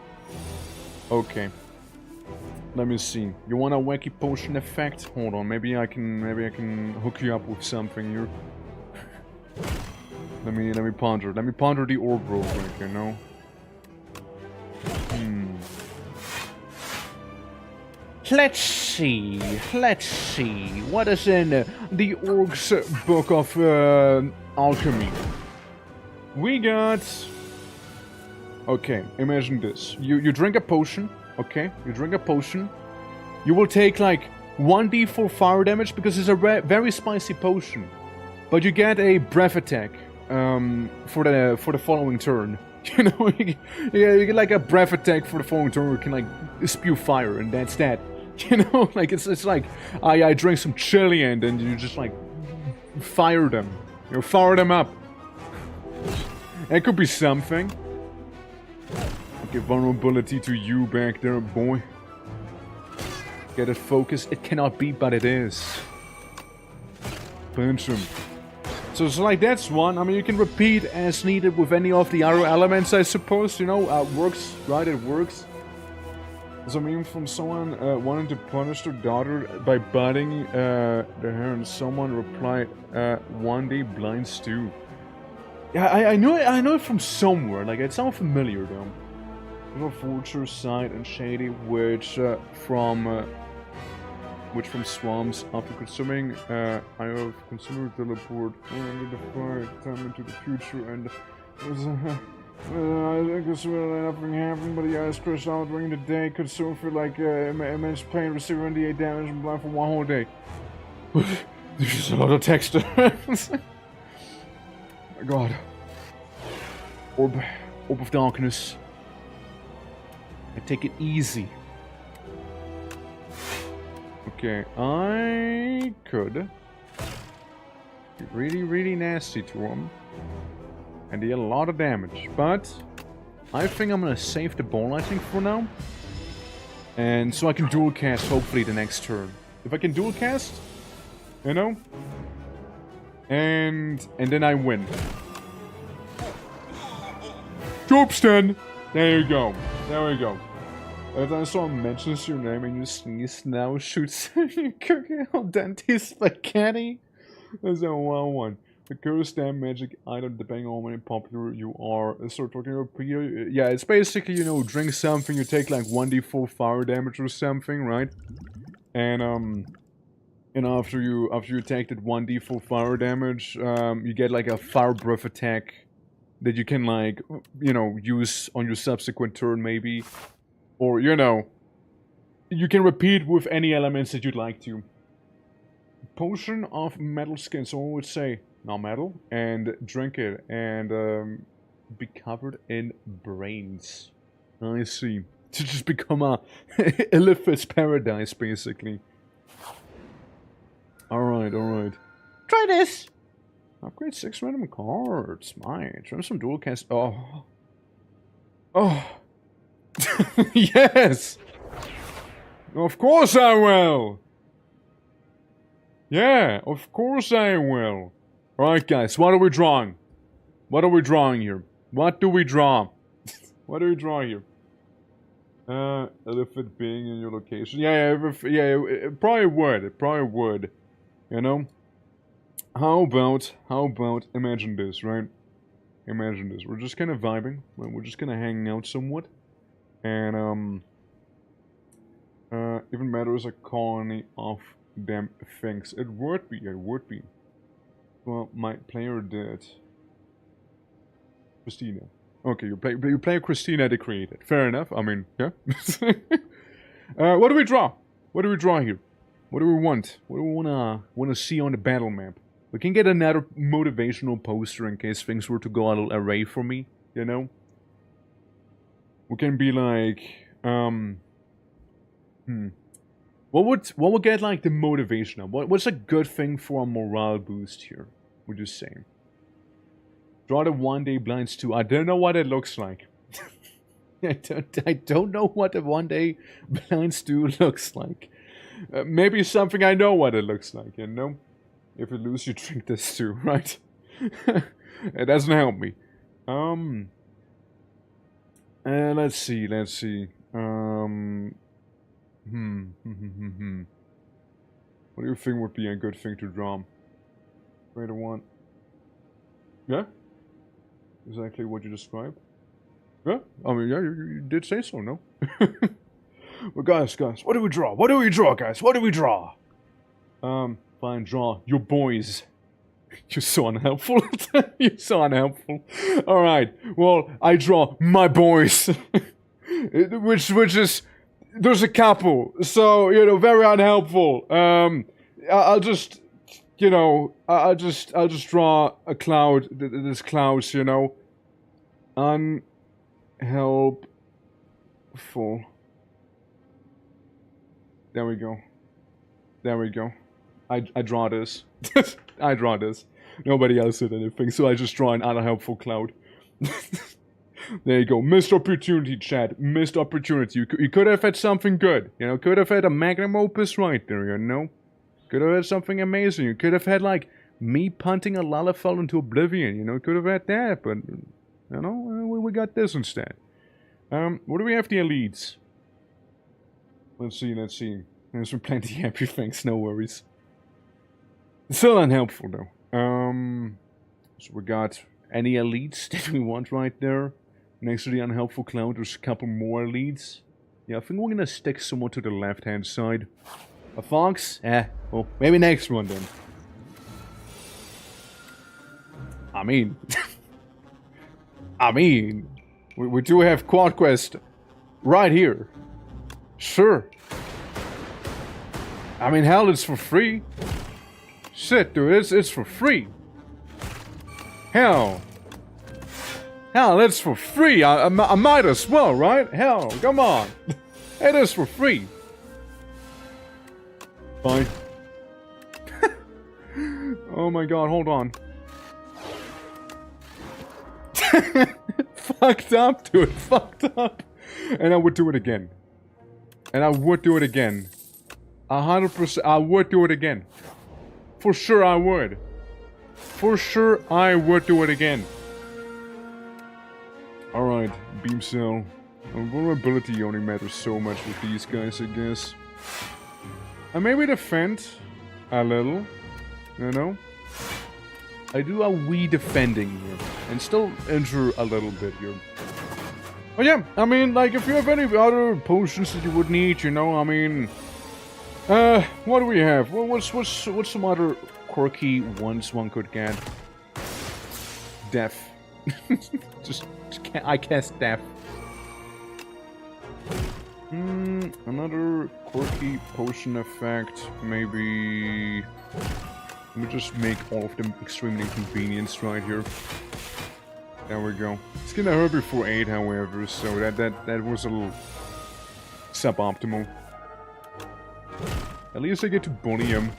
Okay. Let me see. You want a wacky potion effect? Hold on, maybe I can hook you up with something here. Let me ponder. Let me ponder the orb real quick, you know? Let's see. What is in the Org's book of alchemy? We got... Okay, imagine this. You drink a potion, okay? You drink a potion. You will take like 1d4 fire damage because it's a very spicy potion. But you get a breath attack for the following turn. You know, you get like a breath attack for the following turn where you can like spew fire, and that's that. You know, like it's like I drink some chili and then you just like fire them. You know, fire them up. That could be something. Give vulnerability to you back there, boy. Get it focused. It cannot be, but it is. Punch him. So it's like that's one. I mean, you can repeat as needed with any of the other elements, I suppose. You know, works, right? It works. So I mean, from someone wanting to punish their daughter by biting their hair, and someone replied, "One day blind stew." Yeah, I know it from somewhere. Like it sounds familiar though. You know, Vulture, Side, and Shady, which from swamps. After consuming, I have consumed teleport under the fire time into the future, and I consumed nothing happened, but the eyes crushed out during the day. Consumed for like immense pain, receiving 1d8 damage, and blind for 1 whole day. There's just a lot of text. My God. Orb of darkness. I take it easy. Okay, I could be really, really nasty to him and deal a lot of damage, but I think I'm gonna save the ball lightning for now, and so I can dual cast hopefully the next turn. If I can dual cast, you know, and then I win. Troops then. There you go. There we go. Every time someone mentions your name and you sneeze now shoots you cooking al dente spaghetti. That's a wild one. The curse damn magic item depending on how many popular you are. Start talking about Peter. Yeah, it's basically, you know, drink something, you take like 1d4 fire damage or something, right? And after you take that 1d4 fire damage, you get like a fire breath attack that you can like, you know, use on your subsequent turn maybe. Or, you know, you can repeat with any elements that you'd like to. Potion of metal skin. Someone would say, not metal, and drink it, and be covered in brains. I see. To just become a Illithid's paradise, basically. Alright, alright. Try this! Upgrade 6 random cards. My, try some dual cast. Oh. Oh. Yes! Of course I will! Yeah, of course I will. Alright guys, what are we drawing? What are we drawing here? What do we draw? What do we draw here? Elephant being in your location. Yeah, it probably would. It probably would. You know? How about, imagine this, right? Imagine this. We're just kind of vibing. We're just kind of hanging out somewhat. And, even matters a colony of them things. It would be. Well, my player did. Christina. Okay, you play Christina the Created. Fair enough. I mean, yeah. What do we draw? What do we draw here? What do we want? What do we wanna see on the battle map? We can get another motivational poster in case things were to go a little array for me, you know? We can be like, What would get like the motivation up? What's a good thing for a morale boost here, would you say? Draw the 1-day blinds too. I don't know what it looks like. I don't know what the 1-day blinds do looks like. Maybe something I know what it looks like, you know? If you lose, you drink this too, right? It doesn't help me. Let's see. What do you think would be a good thing to draw? Wait a one. Yeah? exactly what you described. Yeah, I mean, yeah, you did say so, no? Well, guys, what do we draw? What do we draw, guys? What do we draw? Fine, draw your boys. You're so unhelpful. You're so unhelpful. Alright, well, I draw my boys. which is... There's a couple, so, you know, very unhelpful. I'll just... You know, I'll just draw a cloud. This clouds, you know. Unhelpful. There we go. There we go. I draw this. I draw this. Nobody else did anything, so I just draw an unhelpful cloud. There you go. Missed opportunity, chat. Missed opportunity. You could have had something good. You know, could have had a magnum opus right there, you know? Could have had something amazing. You could have had, like, me punting a Lalafell into oblivion, you know? Could have had that, but, you know, we got this instead. What do we have the elites? Let's see. There's been plenty happy things, no worries. Still unhelpful, though. So we got any elites that we want right there. Next to the unhelpful cloud, there's a couple more elites. Yeah, I think we're gonna stick someone to the left-hand side. A fox? Well, maybe next one then. I mean... we do have Quad Quest right here. Sure. I mean, hell, it's for free. Shit, dude, it's for free. Hell, it's for free. I might as well, right? Hell, come on. It is for free. Fine. Oh my god, hold on. Fucked up, dude. Fucked up. And I would do it again. 100%. I would do it again. For sure I would. For sure I would do it again. Alright, beam cell. Vulnerability only matters so much with these guys, I guess. And maybe defend a little. You know? I do a wee defending here. And still injure a little bit here. But yeah, I mean, like, if you have any other potions that you would need, you know, I mean... what do we have? Well, what's some other quirky ones one could get? Death. I cast death. Another quirky potion effect, maybe... Let me just make all of them extremely inconvenienced right here. There we go. It's gonna hurt before 8, however, so that was a little suboptimal. At least I get to bully him.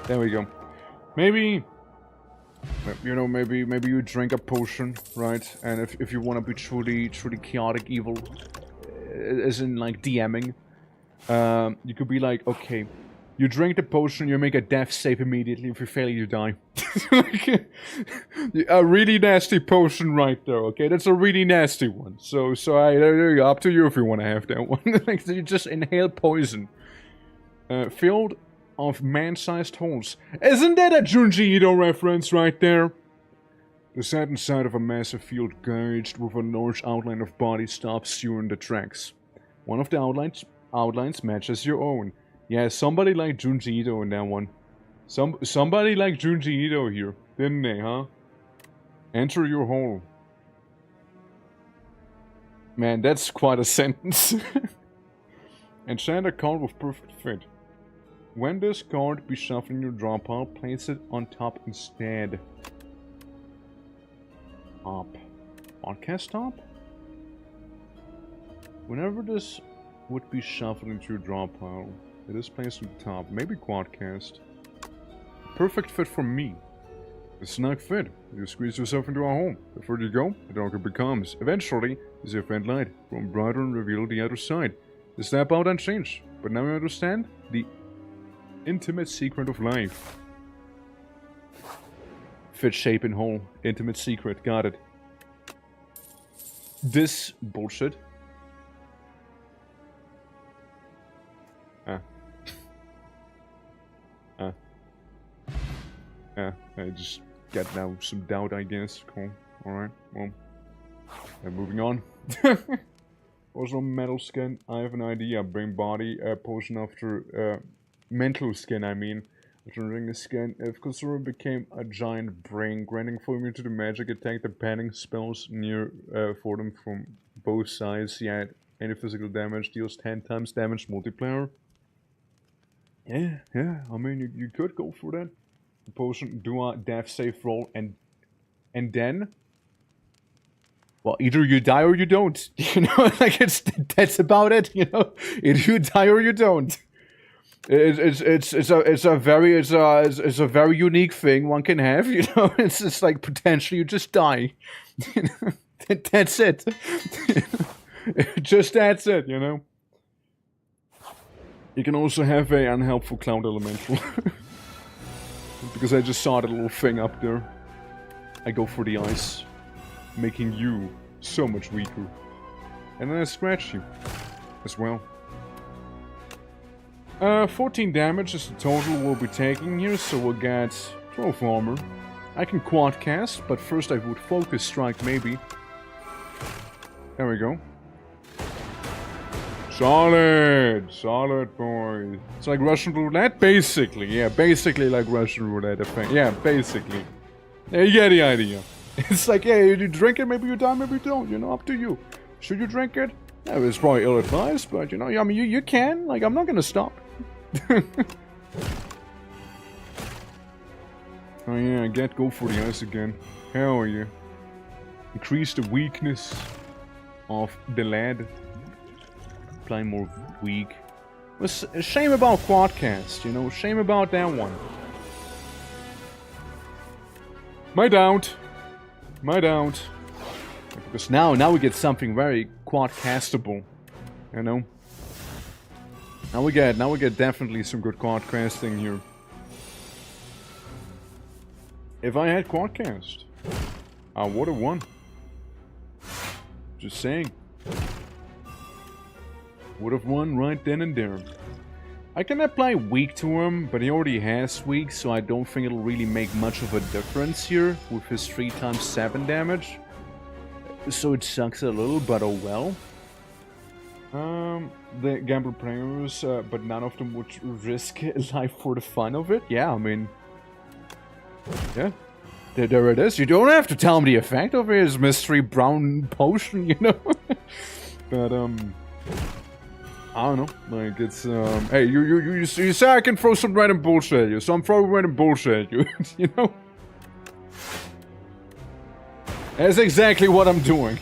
There we go. Maybe, you know, maybe you drink a potion, right? And if you want to be truly chaotic evil, as in like DMing, you could be like, okay, you drink the potion, you make a death save immediately. If you fail, you die. Like, a really nasty potion right there, okay? That's a really nasty one. So there you go. Up to you if you want to have that one. Like, you just inhale poison. Filled of man-sized holes. Isn't that a Junji Ito reference right there? The side inside of a massive field gauged with a large outline of body stops you in the tracks. One of the outlines matches your own. Yeah, somebody like Junji Ito in that one. Somebody like Junji Ito here, didn't they, huh? Enter your hole. Man, that's quite a sentence. Enchant a card with perfect fit. When this card be shuffled in your draw pile, place it on top instead. Top. Podcast top? Whenever this would be shuffled into your draw pile, it is placed on the top. Maybe Quadcast. Perfect fit for me. A snug fit. You squeeze yourself into a hole. The further you go, the darker it becomes. Eventually, as your faint light grows brighter and reveal the other side. You step out and change. But now you understand the intimate secret of life. Fit, shape, and hole. Intimate secret. Got it. This bullshit. I get now some doubt, I guess. Cool. Alright, well. Moving on. Also, metal skin. I have an idea. Brain body potion after mental skin, I mean. During the skin, if Kusura became a giant brain, granting full immunity to magic attack, the panning spells near for them from both sides. Yeah, any physical damage deals 10 times damage multiplier. Yeah, I mean, you could go for that. The potion, do a death save roll, and then, well, either you die or you don't. You know, like that's about it. You know, either you die or you don't. It's a very unique thing one can have, you know. It's just like potentially you just die. You know? That's it. Just that's it, you know. You can also have a unhelpful cloud elemental. Because I just saw that little thing up there. I go for the ice, making you so much weaker. And then I scratch you as well. 14 damage is the total we'll be taking here, so we'll get 12 armor. I can quad cast, but first I would focus strike maybe. There we go. Solid! Solid, boy. It's like Russian roulette? Basically, yeah, basically like Russian roulette, I think. Yeah, basically. Yeah, you get the idea. It's like, yeah, you drink it, maybe you die, maybe you don't, you know, up to you. Should you drink it? Yeah, it's probably ill-advised, but, you know, I mean, you can. Like, I'm not gonna stop. Oh yeah, go for the ice again. Hell yeah. Increase the weakness of the lad. Apply more weak. It's a shame about quadcast, you know, shame about that one. My doubt. Because now we get something very quadcastable, you know. Now we get definitely some good quadcasting here. If I had quadcast, I would have won. Just saying. Would have won right then and there. I can apply weak to him, but he already has weak, so I don't think it'll really make much of a difference here with his 3 times 7 damage. So it sucks a little, but oh well. The gamble players, but none of them would risk life for the fun of it. Yeah, I mean, yeah, there it is. You don't have to tell me the effect of his mystery brown potion, you know. But I don't know. Like it's hey, you say I can throw some random bullshit at you, so I'm throwing random bullshit at you, you know. That's exactly what I'm doing.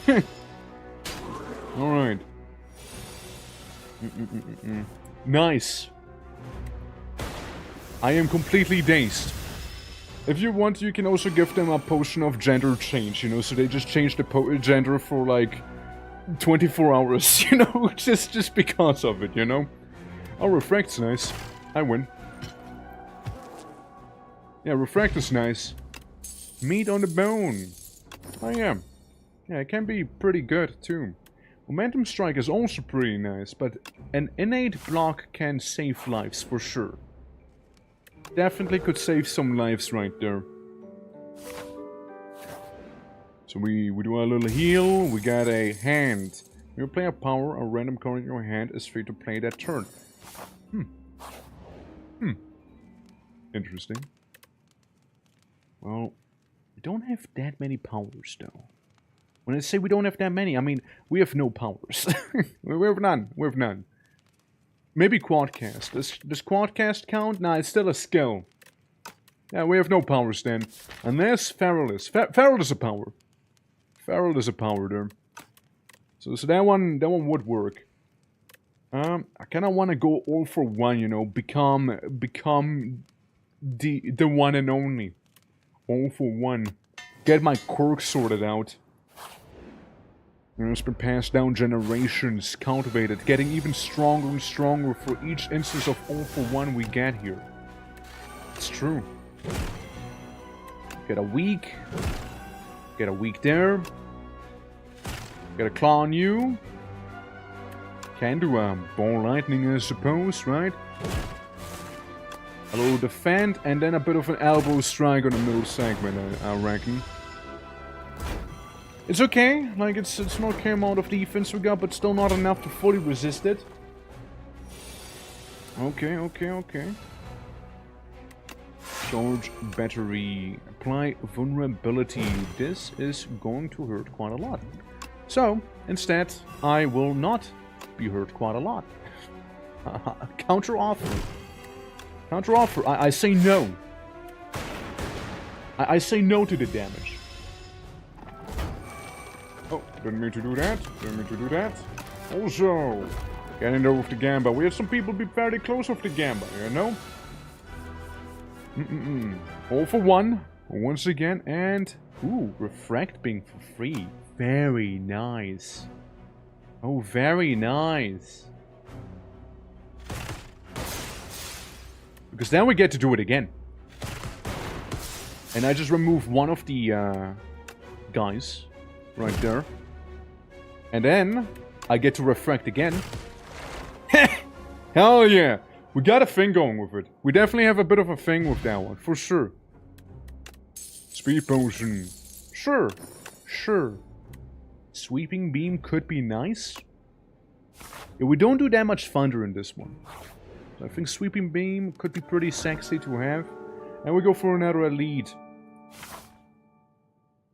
All right. Nice. I am completely dazed. If you want, you can also give them a potion of gender change, you know, so they just change the gender for like 24 hours, you know, just because of it, you know. Oh, refract's nice. I win. Yeah, refract is nice. Meat on the bone. Oh yeah. Yeah, it can be pretty good too. Momentum strike is also pretty nice, but an innate block can save lives for sure. Definitely could save some lives right there. So we do a little heal, we got a hand. When you play a power, a random card in your hand is free to play that turn. Interesting. Well, we don't have that many powers though. When I say we don't have that many, I mean, we have no powers. we have none. We have none. Maybe quadcast. Does quadcast count? Nah, it's still a skill. Yeah, we have no powers then. Unless Feral is. Feral is a power. Feral is a power there. So that one would work. I kind of want to go all for one, you know. Become the one and only. All for one. Get my quirk sorted out. You know, it's been passed down generations, cultivated, getting even stronger and stronger for each instance of all for one we get here. It's true. Get a weak there. Get a claw on you. Can do a ball lightning, I suppose, right? A little defend, and then a bit of an elbow strike on the middle segment, I reckon. It's okay, like it's not okay amount of defense we got, but still not enough to fully resist it. Okay, okay, okay. Charge battery. Apply vulnerability. This is going to hurt quite a lot. So, instead, I will not be hurt quite a lot. Counter offer. Counter offer. I say no. I say no to the damage. Oh, didn't mean to do that. Didn't mean to do that. Also, getting there with the Gamba. We had some people be very close with the Gamba, you know? All for one. Once again, and... Ooh, refract being for free. Very nice. Oh, very nice. Because then we get to do it again. And I just remove one of the guys right there. And then I get to refract again. Hell yeah. We got a thing going with it. We definitely have a bit of a thing with that one, for sure. Speed potion. Sure. Sure. Sweeping beam could be nice. Yeah, we don't do that much thunder in this one. So I think sweeping beam could be pretty sexy to have. And we go for another lead.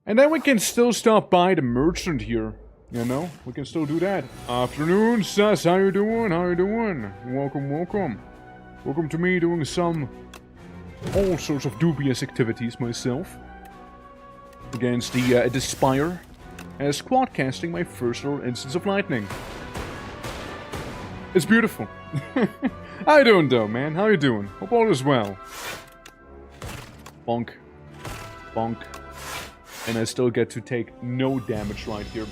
And then we can still stop by the merchant here. You know, we can still do that. Afternoon, sus. How you doing? How you doing? Welcome, welcome. Welcome to me doing all sorts of dubious activities myself. Against the SPIRE. As squad casting my first little instance of lightning. It's beautiful. How you doing though, man? How you doing? Hope all is well. Bonk. Bonk. And I still get to take no damage right here.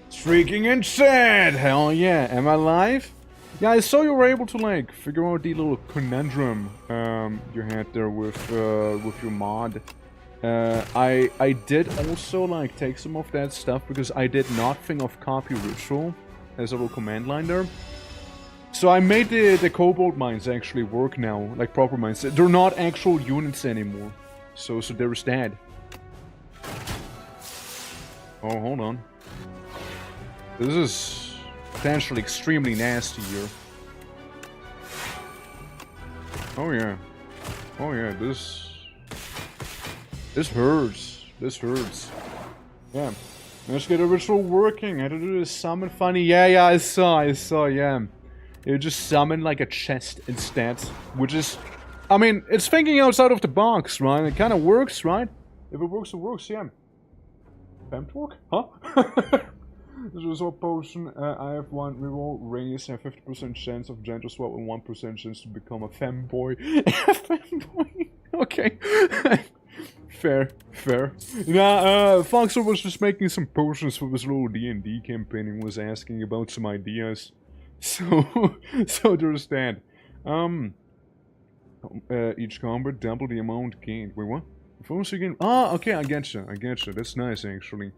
It's freaking insane! Hell yeah. Am I live? Yeah, I saw you were able to, like, figure out the little conundrum you had there with your mod. I did also, like, take some of that stuff because I did not think of copy ritual as a little command line there. So I made the kobold mines actually work now, like proper mines. They're not actual units anymore. So there's that. Oh, hold on. This is potentially extremely nasty here. Oh yeah. Oh yeah, this hurts. This hurts. Yeah. Let's get a ritual working. How to do this summon funny. Yeah, I saw, yeah. You just summon like a chest instead, which is, I mean, it's thinking outside of the box, right? It kind of works, right? If it works, it works, yeah. Femtorque? Huh? This is a potion. I have one reroll, raise, and 50% chance of gentle swap and 1% chance to become a femboy. Femboy? Okay. Fair, fair. Nah, Foxer was just making some potions for this little D&D campaign and was asking about some ideas. So there's that. Each combat double the amount gained. Wait, what? Focus again. Ah, okay, I getcha. That's nice, actually.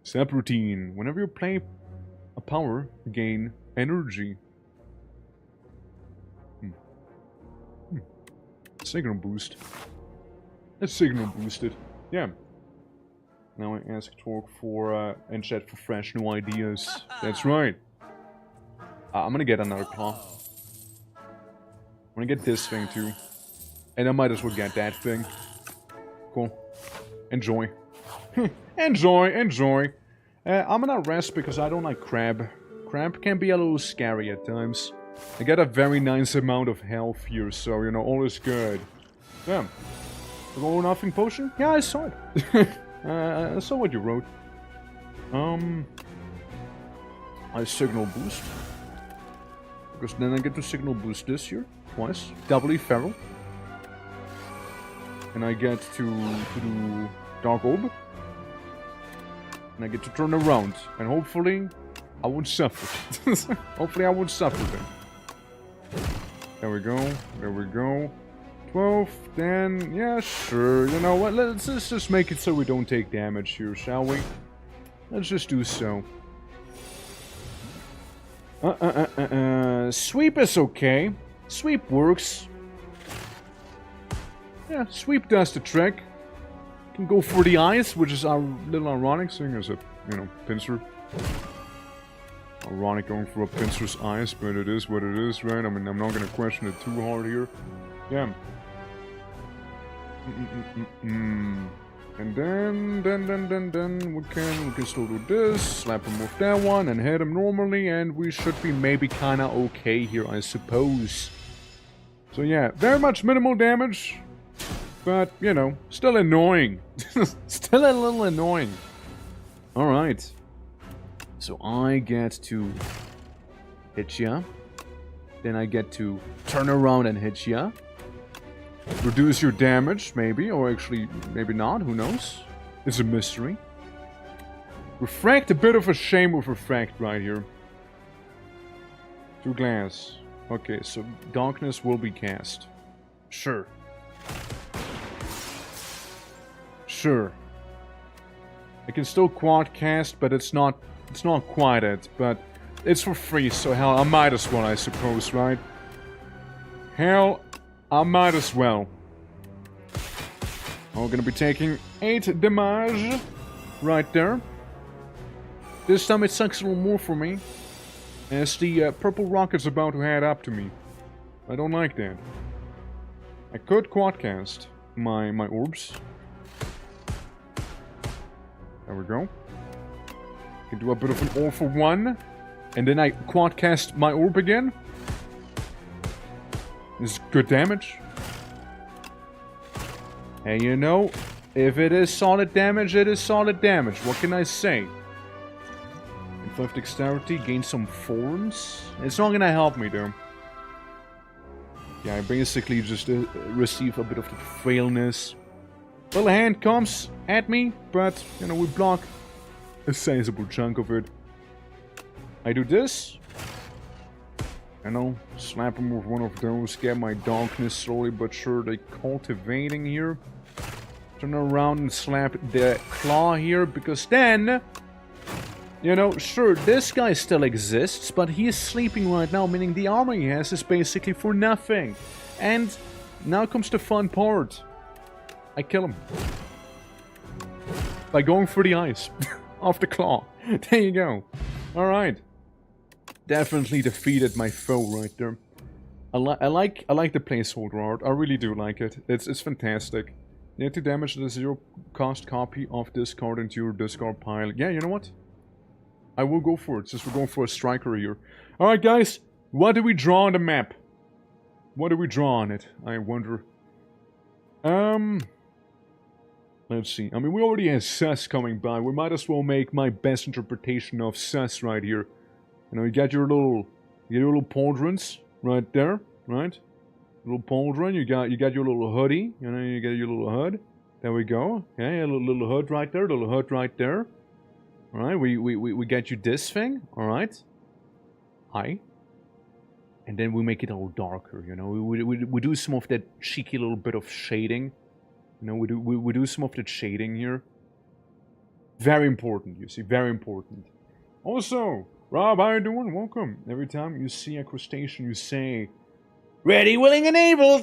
Subroutine. Whenever you play a power, gain energy. Signal boost. It's signal boosted. Yeah. Now I ask Torque for, and chat for fresh new ideas. That's right. I'm gonna get another claw. I'm gonna get this thing too. And I might as well get that thing. Cool. Enjoy. Enjoy. I'm gonna rest because I don't like crab. Crab can be a little scary at times. I got a very nice amount of health here, so, you know, all is good. Yeah. Roll nothing potion? Yeah, I saw it. I saw what you wrote. I signal boost. Because then I get to signal boost this here. Twice. Doubly feral. And I get to do Dark Orb. And I get to turn around. And hopefully, I won't suffer. Hopefully I won't suffer then. There we go. 12, then, yeah, sure. You know what, let's just make it so we don't take damage here, shall we? Let's just do so. Sweep is okay. Sweep works. Yeah, sweep does the trick. Can go for the eyes, which is a little ironic, seeing as a, you know, pincer. Ironic going for a pincer's eyes, but it is what it is, right? I mean, I'm not gonna question it too hard here. Yeah. And then we can still do this, slap him with that one, and hit him normally, and we should be maybe kinda okay here, I suppose. So yeah, very much minimal damage, but, you know, still annoying. Still a little annoying. Alright. So I get to hit ya. Then I get to turn around and hit ya. Reduce your damage, maybe, or actually, maybe not, who knows? It's a mystery. Refract, a bit of a shame with Refract right here. 2 glass. Okay, so darkness will be cast. Sure. Sure. I can still quad cast, but it's not quite it, but it's for free, so hell, I might as well, I suppose, right? Hell, I might as well. We're gonna be taking 8 damage right there. This time it sucks a little more for me, as the purple rocket's about to head up to me. I don't like that. I could quadcast my orbs. There we go. Can do a bit of an all for one, and then I quadcast my orb again. This is good damage. And you know, if it is solid damage, it is solid damage. What can I say? Inflict dexterity, gain some forms. It's not gonna help me though. Yeah, I basically just receive a bit of the frailness. Little hand comes at me, but you know, we block a sizable chunk of it. I do this. You know, slap him with one of those, get my darkness slowly but surely cultivating here. Turn around and slap the claw here, because then, you know, sure, this guy still exists, but he is sleeping right now, meaning the armor he has is basically for nothing. And now comes the fun part. I kill him. By going for the eyes. Off the claw. There you go. Alright. Definitely defeated my foe right there. I like the placeholder art. I really do like it. It's fantastic. Need to damage the 0 cost copy of this card into your discard pile. Yeah, you know what? I will go for it, since we're going for a striker here. Alright guys, what do we draw on the map? What do we draw on it? I wonder. Let's see. I mean, we already have Sus coming by. We might as well make my best interpretation of Sus right here. You know, you got your little pauldrons right there, right? Little pauldron. You got your little hoodie. You know, you got your little hood. There we go. Okay, a little hood right there. Little hood right there. All right, we get you this thing. All right. Hi. And then we make it all darker. You know, we do some of that cheeky little bit of shading. You know, we do some of that shading here. Very important, you see, very important. Also, Rob, how you doing? Welcome. Every time you see a crustacean, you say, "Ready, willing, and able."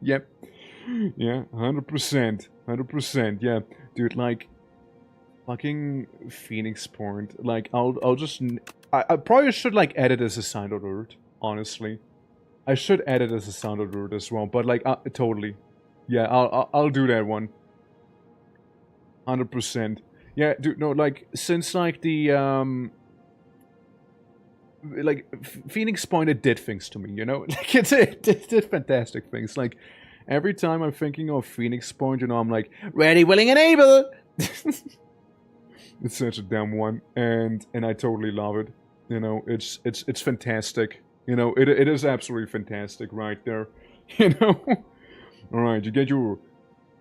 Yep. Yeah, 100%. 100%. Yeah, dude, like, fucking Phoenix Point. Like, I'll just. I probably should, like, edit as a sound alert, honestly. I should edit as a sound alert as well, but, like, totally. Yeah, I'll do that one. 100%. Yeah, dude, no, like, since, like, the, like, Phoenix Point, it did things to me, you know? Like, it did fantastic things. Like, every time I'm thinking of Phoenix Point, you know, I'm like, ready, willing, and able! It's such a damn one, and I totally love it. You know, it's fantastic. You know, it is absolutely fantastic right there. You know? Alright, you get your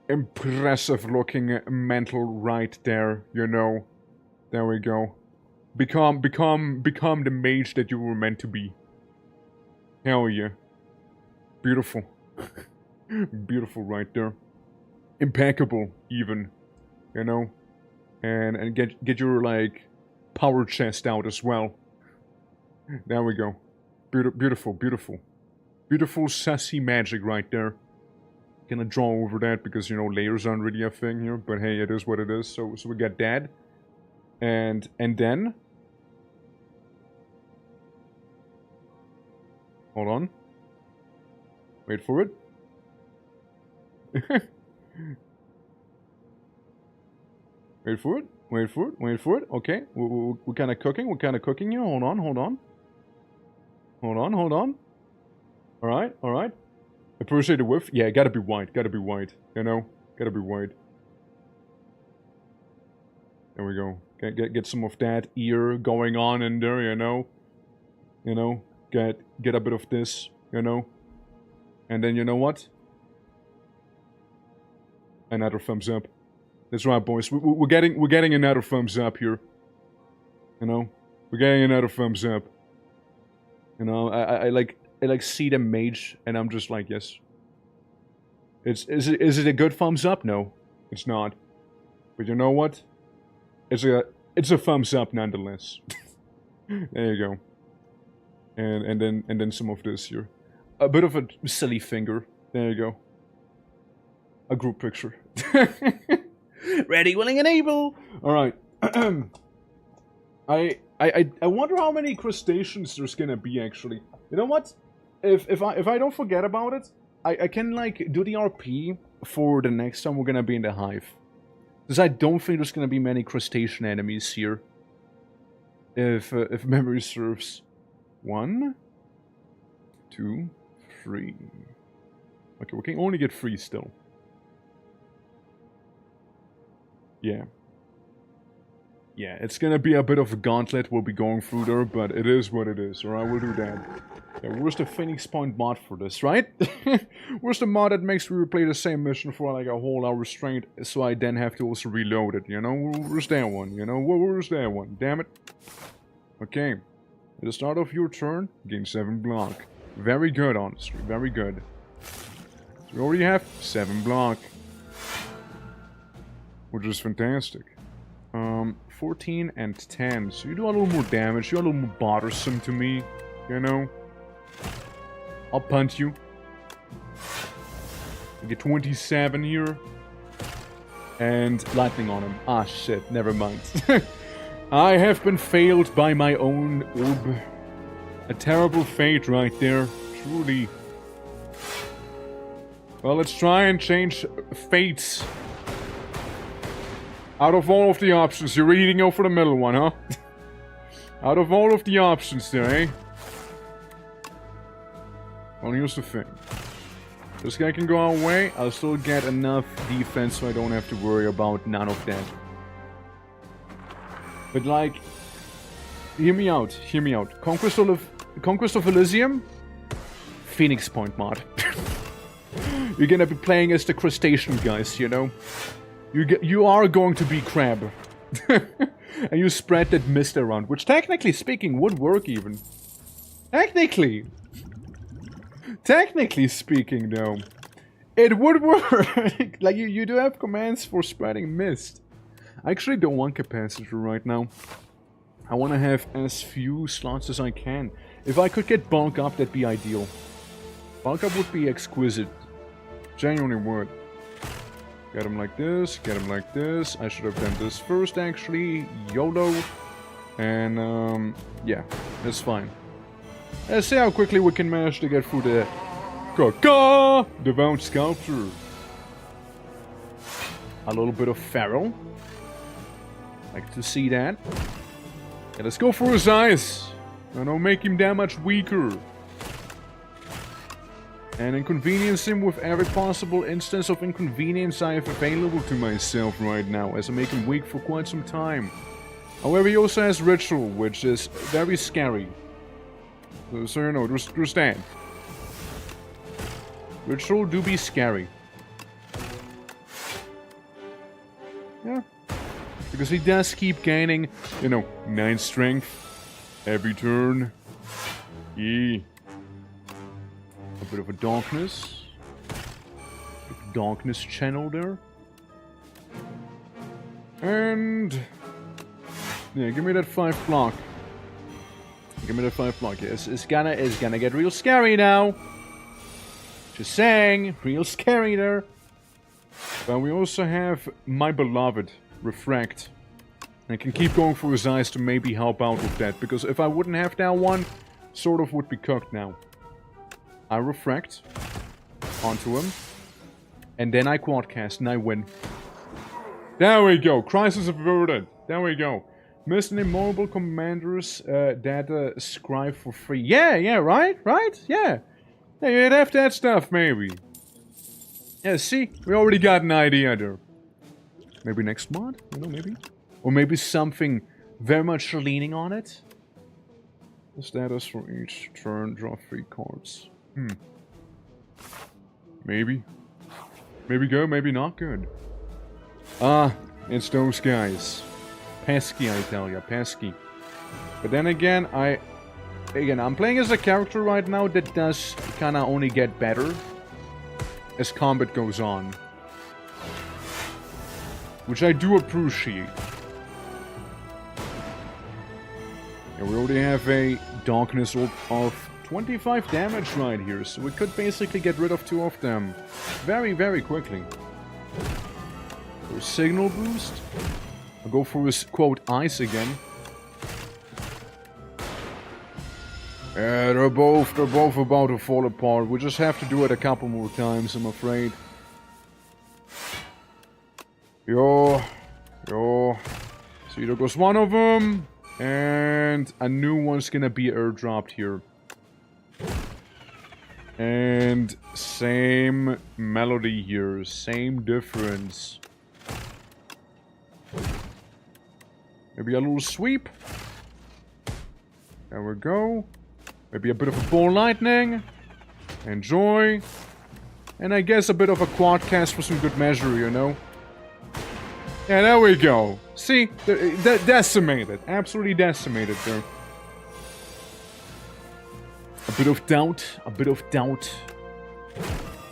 impressive looking mantle right there, you know. There we go. Become the mage that you were meant to be. Hell yeah. Beautiful. Beautiful right there. Impeccable, even. You know? And get your, like, power chest out as well. There we go. Beautiful, beautiful. Beautiful sassy magic right there. gonna draw over that because, you know, layers aren't really a thing here. But hey, it is what it is. So we got that. And then... Hold on. Wait for it. Wait for it. Wait for it. Wait for it. Okay. We're kind of cooking. We're kind of cooking here. Hold on. Hold on. Hold on. Hold on. Alright. Alright. Appreciate the whiff. Yeah, gotta be white. Gotta be white. You know? Gotta be white. There we go. Get some of that ear going on in there, you know? You know? Get a bit of this, you know? And then, you know what? Another thumbs up. That's right, boys. We're getting another thumbs up here. You know? We're getting another thumbs up. You know, I like see the mage, and I'm just like, yes. Is it a good thumbs up? No, it's not. But you know what? It's a thumbs up nonetheless. There you go. And then some of this here. A bit of a silly finger. There you go. A group picture. Ready, willing, and able. All right. I wonder how many crustaceans there's gonna be actually. You know what? If I don't forget about it, I can like do the RP for the next time we're gonna be in the hive. Because I don't think there's gonna be many crustacean enemies here. If memory serves. 1, 2, 3. Okay, we can only get 3 still. Yeah. Yeah, it's gonna be a bit of a gauntlet we'll be going through there, but it is what it is, alright? We'll do that. Yeah, where's the Phoenix Point mod for this, right? Where's the mod that makes me replay the same mission for like a whole hour straight, so I then have to also reload it, you know? Where's that one, you know? Where's that one? Damn it. Okay. At the start of your turn, gain 7 block. Very good, honestly. Very good. So we already have 7 block. Which is fantastic. 14 and 10. So you do a little more damage. You're a little more bothersome to me. You know? I'll punt you. I get 27 here. And lightning on him. Ah, shit. Never mind. I have been failed by my own orb. A terrible fate right there. Truly. Well, let's try and change fates. Out of all of the options, you're really go for the middle one, huh? Out of all of the options there, eh? Well, here's the thing. This guy can go away. I'll still get enough defense so I don't have to worry about none of that. But like, hear me out, hear me out. Conquest of Elysium, Phoenix Point mod. You're gonna be playing as the crustacean guys, you know? You are going to be crab. And you spread that mist around, which technically speaking would work even. Technically speaking though, it would work. Like you do have commands for spreading mist. I actually don't want capacitor right now. I want to have as few slots as I can. If I could get bulk up, that'd be ideal. Bulk up would be exquisite. Genuinely would. Get him like this, get him like this. I should have done this first actually. YOLO. And yeah, that's fine. Let's see how quickly we can manage to get through the Devout Sculpture. A little bit of Feral. Like to see that. Yeah, let's go for his eyes. I don't make him that much weaker. And inconvenience him with every possible instance of inconvenience I have available to myself right now, as I make him weak for quite some time. However, he also has Ritual, which is very scary. So you know, there's that. Ritual do be scary. Yeah. Because he does keep gaining, you know, 9 strength every turn. Yeah. A bit of a darkness. Darkness channel there. And yeah, give me that 5 block. Give me that 5 block. Yes, it's gonna get real scary now. Just saying, real scary there. But we also have my beloved, Refract. I can keep going for his eyes to maybe help out with that, because if I wouldn't have that one, sort of would be cooked now. I refract onto him, and then I quadcast and I win. There we go, crisis averted. There we go. Missed an immobile commander's data scribe for free. Yeah, right, yeah. Yeah, you'd have that stuff, maybe. Yeah, see, we already got an idea there. Maybe next mod, you know, maybe. Or maybe something very much leaning on it. The status for each turn, draw 3 cards. Maybe. Maybe good, maybe not good. Ah, it's those guys. Pesky, I tell ya, pesky. But then again, I'm playing as a character right now that does kinda only get better as combat goes on. Which I do appreciate. And we already have a Darkness Orb of 25 damage right here, so we could basically get rid of 2 of them very, very quickly. For a signal boost, I'll go for his quote ice again. Yeah, they're both about to fall apart. We just have to do it a couple more times, I'm afraid. Yo. See, there goes one of them. And a new one's gonna be airdropped here. And same melody here, same difference. Maybe a little sweep. There we go. Maybe a bit of a ball lightning. Enjoy. And I guess a bit of a quad cast for some good measure, you know. Yeah, there we go. See? Decimated. Absolutely decimated there. A bit of doubt. A bit of doubt.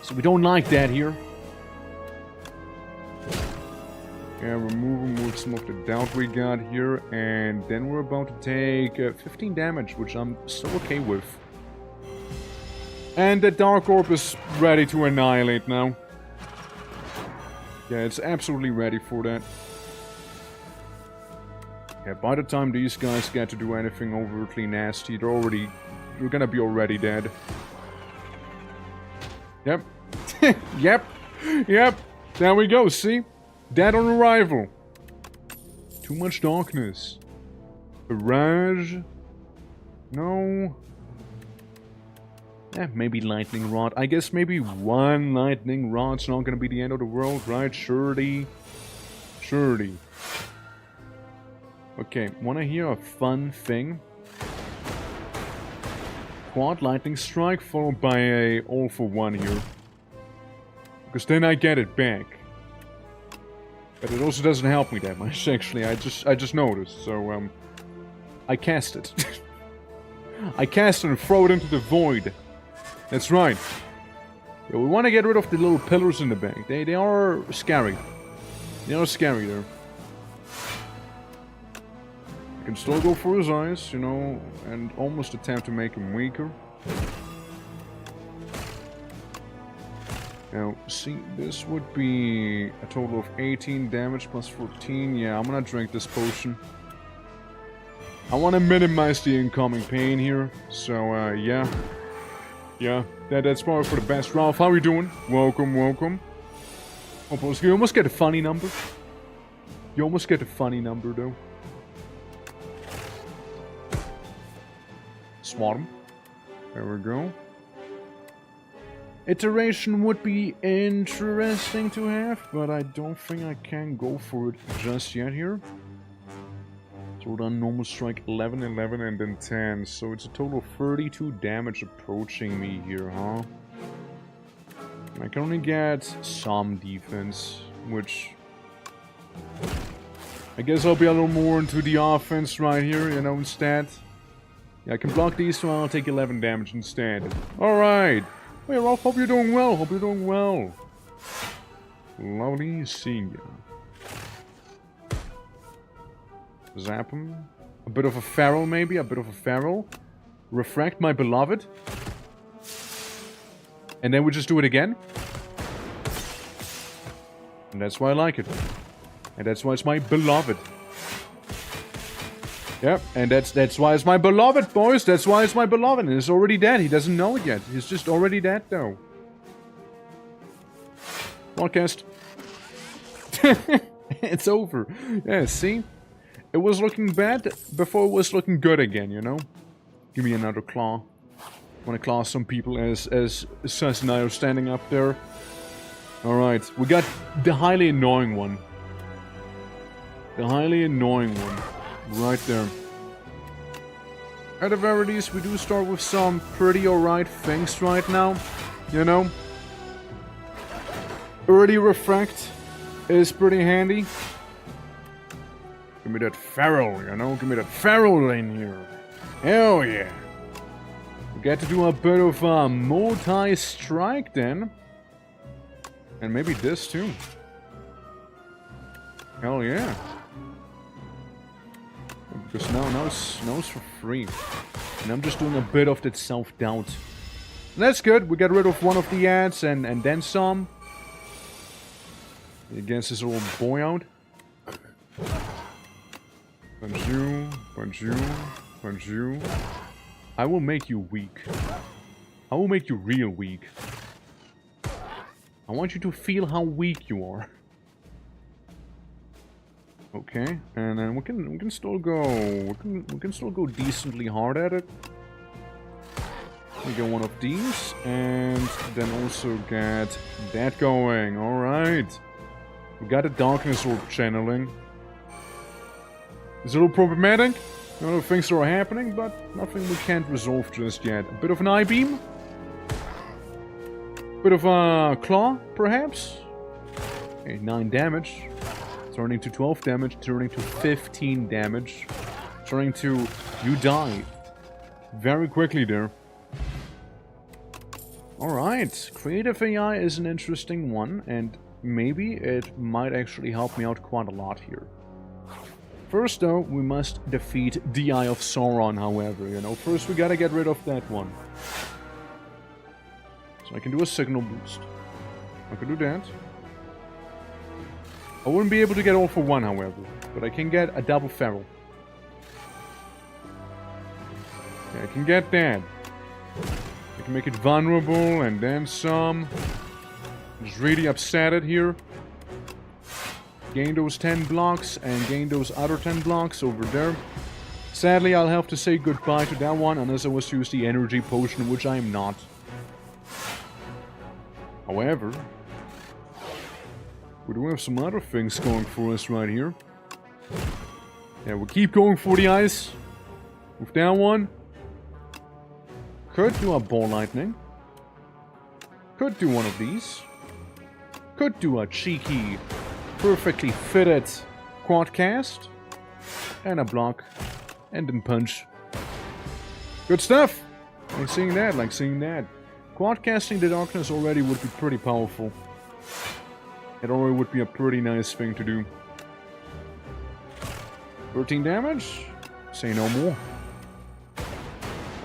So we don't like that here. Yeah, we're moving with some of the doubt we got here. And then we're about to take 15 damage, which I'm so okay with. And the Dark Orb is ready to annihilate now. Yeah, it's absolutely ready for that. Yeah, by the time these guys get to do anything overtly nasty, they're gonna be already dead. Yep. Yep. There we go, see? Dead on arrival. Too much darkness. Barrage. No. Yeah, maybe lightning rod. I guess maybe one lightning rod's not gonna be the end of the world, right? Surely. Okay, wanna hear a fun thing? Quad lightning strike followed by a all for one here. Because then I get it back. But it also doesn't help me that much, actually. I just noticed, so I cast it. I cast it and throw it into the void. That's right. Yeah, we want to get rid of the little pillars in the back. They are scary. They are scary there. I can still go for his eyes, you know, and almost attempt to make him weaker. Now, see, this would be a total of 18 damage plus 14. Yeah, I'm gonna drink this potion. I want to minimize the incoming pain here, so, yeah. Yeah, that's probably for the best. Ralph, how are we doing? Welcome. You almost get a funny number. You almost get a funny number, though. Swat him. There we go. Iteration would be interesting to have, but I don't think I can go for it just yet here. So we're done normal strike 11, 11, and then 10. So it's a total of 32 damage approaching me here, huh? I can only get some defense, which... I guess I'll be a little more into the offense right here, you know, instead. Yeah, I can block these, so I'll take 11 damage instead. Alright! Hey Rolf, hope you're doing well, Lovely seeing you. Zap him. A bit of a feral, maybe, Refract, my beloved. And then we just do it again. And that's why I like it. And that's why it's my beloved. Yep, and that's why it's my beloved, boys. That's why it's my beloved. And it's already dead. He doesn't know it yet. He's just already dead, though. Podcast. It's over. Yeah, see? It was looking bad before it was looking good again, you know? Give me another claw. Want to claw some people as Sus and I are standing up there. Alright, we got the highly annoying one. The highly annoying one. Right there. At the very least, we do start with some pretty alright things right now. You know? Early refract is pretty handy. Give me that feral, you know? Give me that feral in here. Hell yeah. We get to do a bit of a multi-strike then. And maybe this too. Hell yeah. Because now it's for free. And I'm just doing a bit of that self-doubt. That's good. We get rid of one of the ads and then some. He gets his old boy out. Punch you, punch you, punch you. I will make you weak. I will make you real weak. I want you to feel how weak you are. Okay, and then we can still go we can still go decently hard at it. We get one of these and then also get that going. All right, we got a darkness orb channeling. It's a little problematic. A lot of things are happening, but nothing we can't resolve just yet. A bit of an eye beam. Bit of a claw, perhaps. Okay, 9 damage. Turning to 12 damage, turning to 15 damage. Turning to you die. Very quickly there. Alright, creative AI is an interesting one, and maybe it might actually help me out quite a lot here. First though, we must defeat the Eye of Sauron, however, you know. First we gotta get rid of that one. So I can do a signal boost. I can do that. I wouldn't be able to get all for one, however. But I can get a double feral. Yeah, I can get that. I can make it vulnerable and then some. Just really upset it here. Gain those 10 blocks and gain those other 10 blocks over there. Sadly, I'll have to say goodbye to that one unless I was to use the energy potion, which I am not. However, we do have some other things going for us right here. Yeah, we'll keep going for the ice. With that one. Could do a ball lightning. Could do one of these. Could do a cheeky, perfectly fitted quad cast. And a block. And then punch. Good stuff! Like seeing that, like seeing that. Quad casting the darkness already would be pretty powerful. It already would be a pretty nice thing to do. 13 damage? Say no more.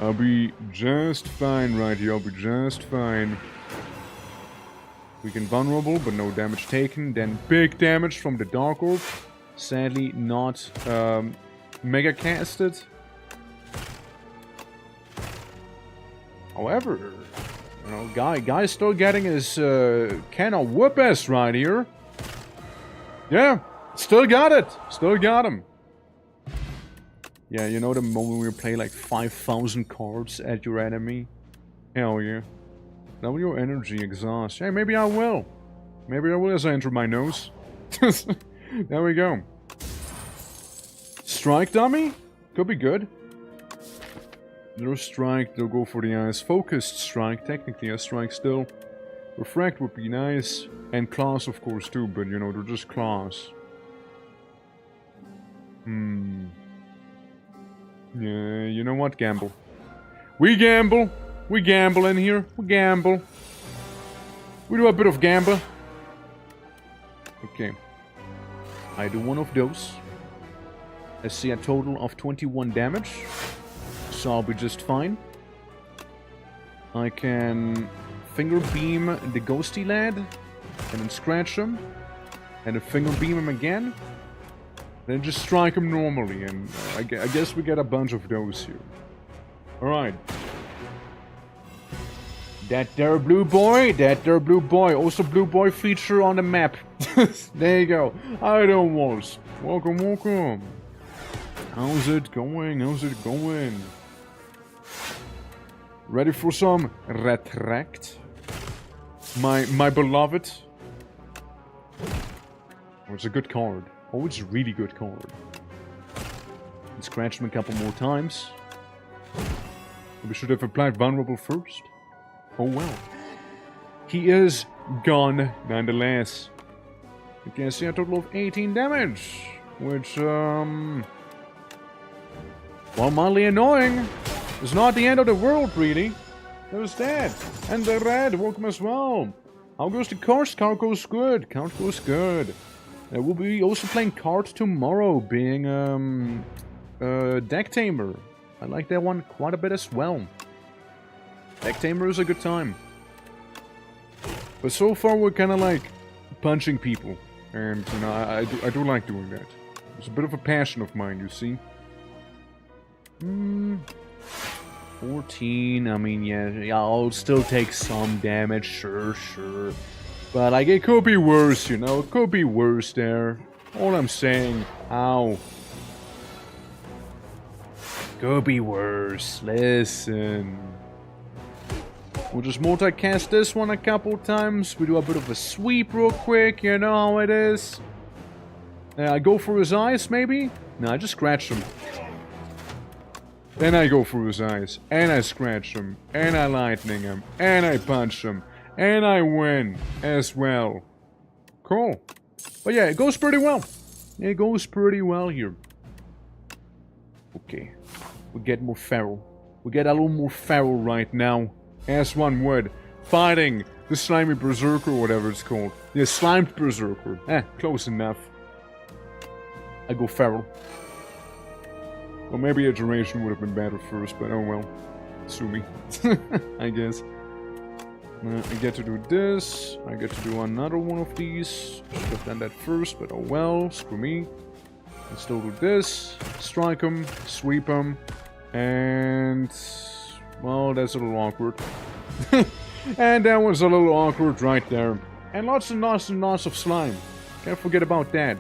I'll be just fine right here. I'll be just fine. Weaken vulnerable, but no damage taken. Then big damage from the Dark Orb. Sadly not mega casted. However, you know, guy's still getting his can of whoop ass right here. Yeah, still got it. Still got him. Yeah, you know the moment we play like 5,000 cards at your enemy? Hell yeah. Double your energy exhaust. Hey, maybe I will. Maybe I will as I enter my nose. There we go. Strike dummy? Could be good. No strike, they'll go for the eyes. Focused strike, technically a strike still. Refract would be nice. And claws of course too, but you know, they're just claws. Yeah, you know what? Gamble. We gamble. We gamble in here. We gamble. We do a bit of gamble. Okay. I do one of those. I see a total of 21 damage. So I'll be just fine. I can finger beam the ghosty lad, and then scratch him, and then finger beam him again, then just strike him normally, and I guess we get a bunch of those here. Alright. That there blue boy, also blue boy feature on the map. There you go. I don't want. Welcome, welcome. How's it going? How's it going? Ready for some retract? My beloved. Oh, it's a good card. Oh, it's a really good card. Let's scratch him a couple more times. We should have applied vulnerable first. Oh well. He is gone nonetheless. You can see a total of 18 damage. Which, well, mildly annoying. It's not the end of the world, really. There's that. And the red, welcome as well. How goes the card? Card goes good. Card goes good. We'll be also playing cards tomorrow, being, Deck Tamer. I like that one quite a bit as well. Deck Tamer is a good time. But so far we're kind of like punching people. And, you know, I do like doing that. It's a bit of a passion of mine, you see. 14, I mean, yeah, I'll still take some damage, sure. But, like, it could be worse, you know? It could be worse there. All I'm saying. Ow. Could be worse. Listen. We'll just multicast this one a couple times. We do a bit of a sweep real quick. You know how it is. I go for his eyes, maybe? No, I just scratch him. Then I go for his eyes. And I scratch him. And I lightning him. And I punch him. And I win as well. Cool. But yeah, it goes pretty well. It goes pretty well here. Okay. We get more feral. We get a little more feral right now. As one would. Fighting the slimy berserker or whatever it's called. The slimed berserker. Close enough. I go feral. Well, maybe a duration would have been better first, but oh well. Sue me. I guess. I get to do this. I get to do another one of these. Should have done that first, but oh well. Screw me. Let's still do this. Strike him. Sweep him. And... well, that's a little awkward. And that was a little awkward right there. And lots and lots of slime. Can't forget about that.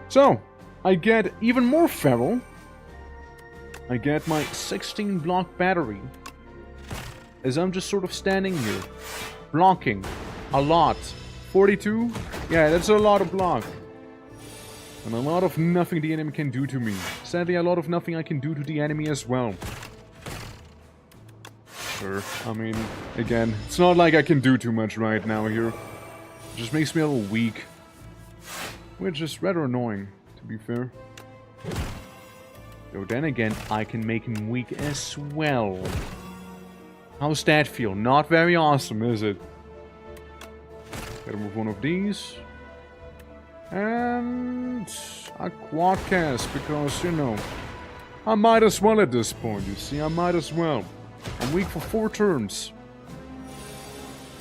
So, I get even more feral. I get my 16 block battery. As I'm just sort of standing here. Blocking. A lot. 42? Yeah, that's a lot of block. And a lot of nothing the enemy can do to me. Sadly, a lot of nothing I can do to the enemy as well. Sure, I mean, again, it's not like I can do too much right now here. It just makes me a little weak. Which is rather annoying, to be fair. Though then again, I can make him weak as well. How's that feel? Not very awesome, is it? Gotta move one of these. And a quad cast, because, you know, I might as well at this point, you see, I might as well. I'm weak for 4 turns.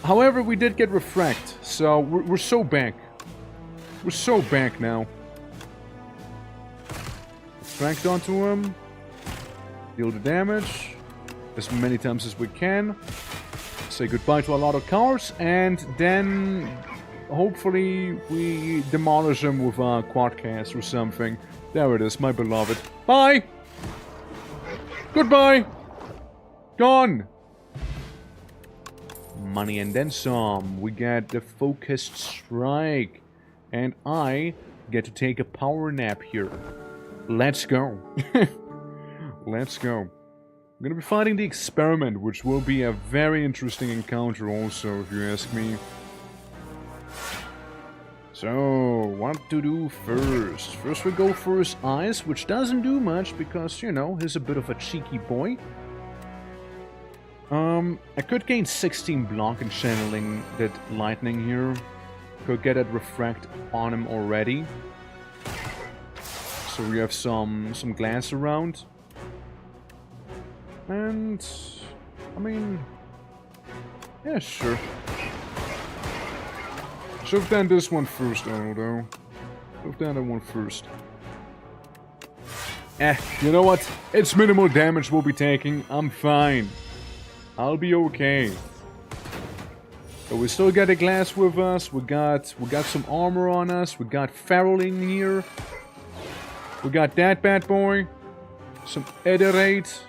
However, we did get refract, so we're so back. We're so back now. Refract onto him. Deal the damage. As many times as we can. Say goodbye to a lot of cards, and then hopefully we demolish him with a quadcast or something. There it is, my beloved. Bye! Goodbye! Gone! Money and then some. We get the focused strike. And I get to take a power nap here. Let's go. Let's go. I'm gonna be fighting the experiment, which will be a very interesting encounter also, if you ask me. So, what to do first? First we go for his eyes, which doesn't do much because, you know, he's a bit of a cheeky boy. I could gain 16 block and channeling that lightning here. Could get that refract on him already. So we have some glass around. And, I mean, Yeah, sure. Should have done this one first, though. Should have done that one first. You know what? It's minimal damage we'll be taking. I'm fine. I'll be okay. But we still got a glass with us. We got some armor on us. We got Feral in here. We got that bad boy. Some Ederate.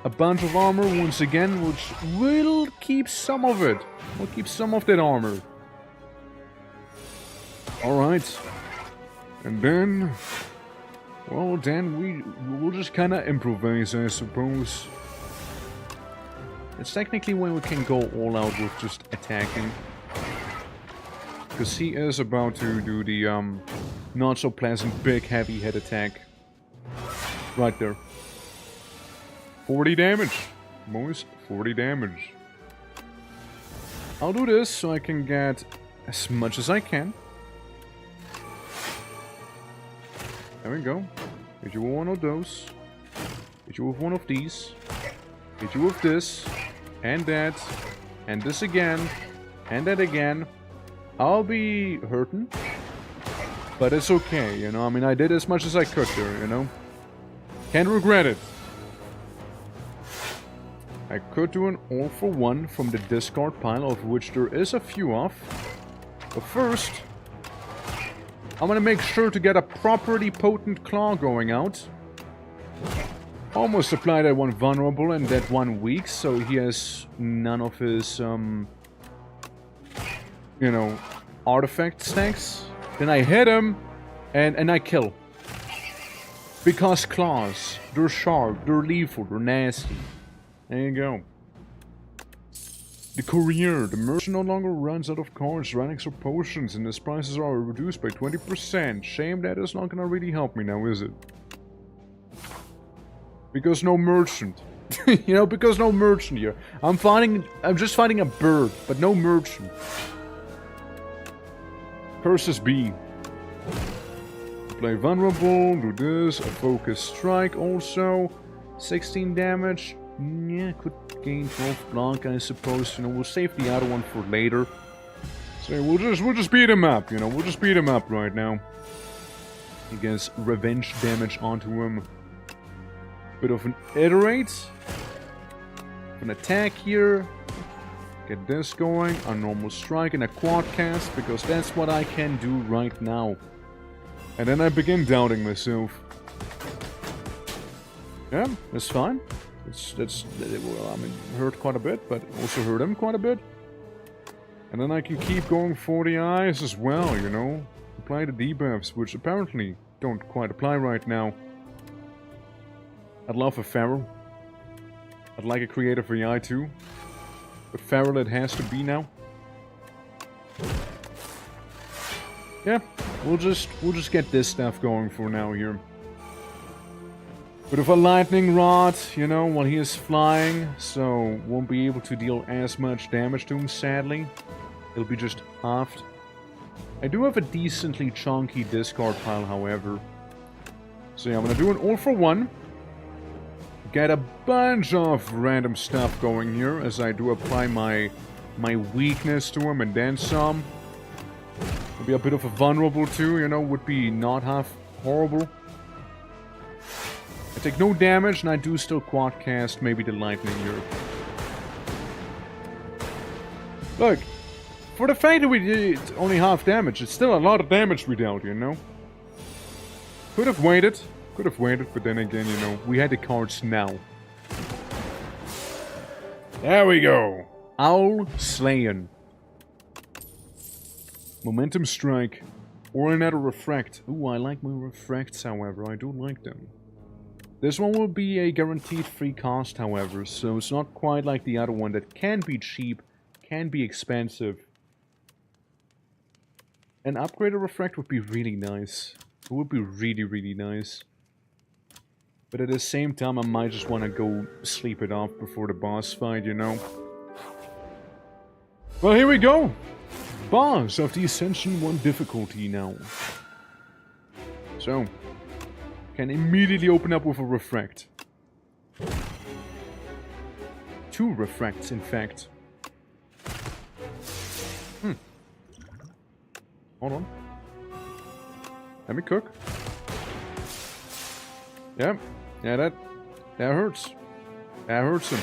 A bunch of armor once again, which will keep some of it. We'll keep some of that armor. Alright. And then... well, then we'll just kind of improvise, I suppose. It's technically when we can go all out with just attacking. Because he is about to do the not so pleasant big heavy head attack. Right there. 40 damage. Boys, 40 damage. I'll do this so I can get as much as I can. There we go. Hit you with one of those. Hit you with one of these. Hit you with this. And that. And this again. And that again. I'll be hurting. But it's okay, you know. I mean, I did as much as I could there, you know. Can't regret it. I could do an all for one from the discard pile, of which there is a few of. But first, I'm gonna make sure to get a properly potent claw going out. Almost applied that one vulnerable and that one weak, so he has none of his, you know, artifact stacks. Then I hit him, and I kill. Because claws, they're sharp, they're lethal, they're nasty. There you go. The courier. The merchant no longer runs out of cards, relics, or potions, and his prices are reduced by 20%. Shame that is not gonna really help me now, is it? Because no merchant. You know, because no merchant here. I'm just fighting a bird, but no merchant. Curses be. Play vulnerable, do this, a focus strike also. 16 damage. Yeah, could gain 12 blank, I suppose. You know, we'll save the other one for later. So we'll just beat him up, you know. We'll just beat him up right now. He gets revenge damage onto him. Bit of an iterate. An attack here. Get this going. A normal strike and a quad cast, because that's what I can do right now. And then I begin doubting myself. Yeah, that's fine. Well, I mean, hurt quite a bit, but also hurt him quite a bit. And then I can keep going for the eyes as well, you know. Apply the debuffs, which apparently don't quite apply right now. I'd love a Feral. I'd like a creative AI too. But Feral it has to be now. Yeah, we'll just get this stuff going for now here. Bit of a lightning rod, you know, while he is flying, so won't be able to deal as much damage to him, sadly. It'll be just halved. I do have a decently chunky discard pile, however. So yeah, I'm gonna do an all for one. Get a bunch of random stuff going here, as I do apply my weakness to him, and then some. It'll be a bit of a vulnerable too, you know, would be not half horrible. I take no damage, and I do still quad cast maybe the lightning here. Look, for the fact that we did only half damage, it's still a lot of damage we dealt, you know? Could have waited, but then again, you know, we had the cards now. There we go! Owl Slayin. Momentum Strike. Or another Refract. Ooh, I like my Refracts, however, I do like them. This one will be a guaranteed free cost, however, so it's not quite like the other one that can be cheap, can be expensive. An upgraded Refract would be really nice. It would be really, really nice. But at the same time, I might just want to go sleep it off before the boss fight, you know? Well, here we go! Boss of the Ascension 1 difficulty now. So... can immediately open up with a Refract. 2 Refracts, in fact. Hold on. Let me cook. Yep. Yeah, that hurts. That hurts him.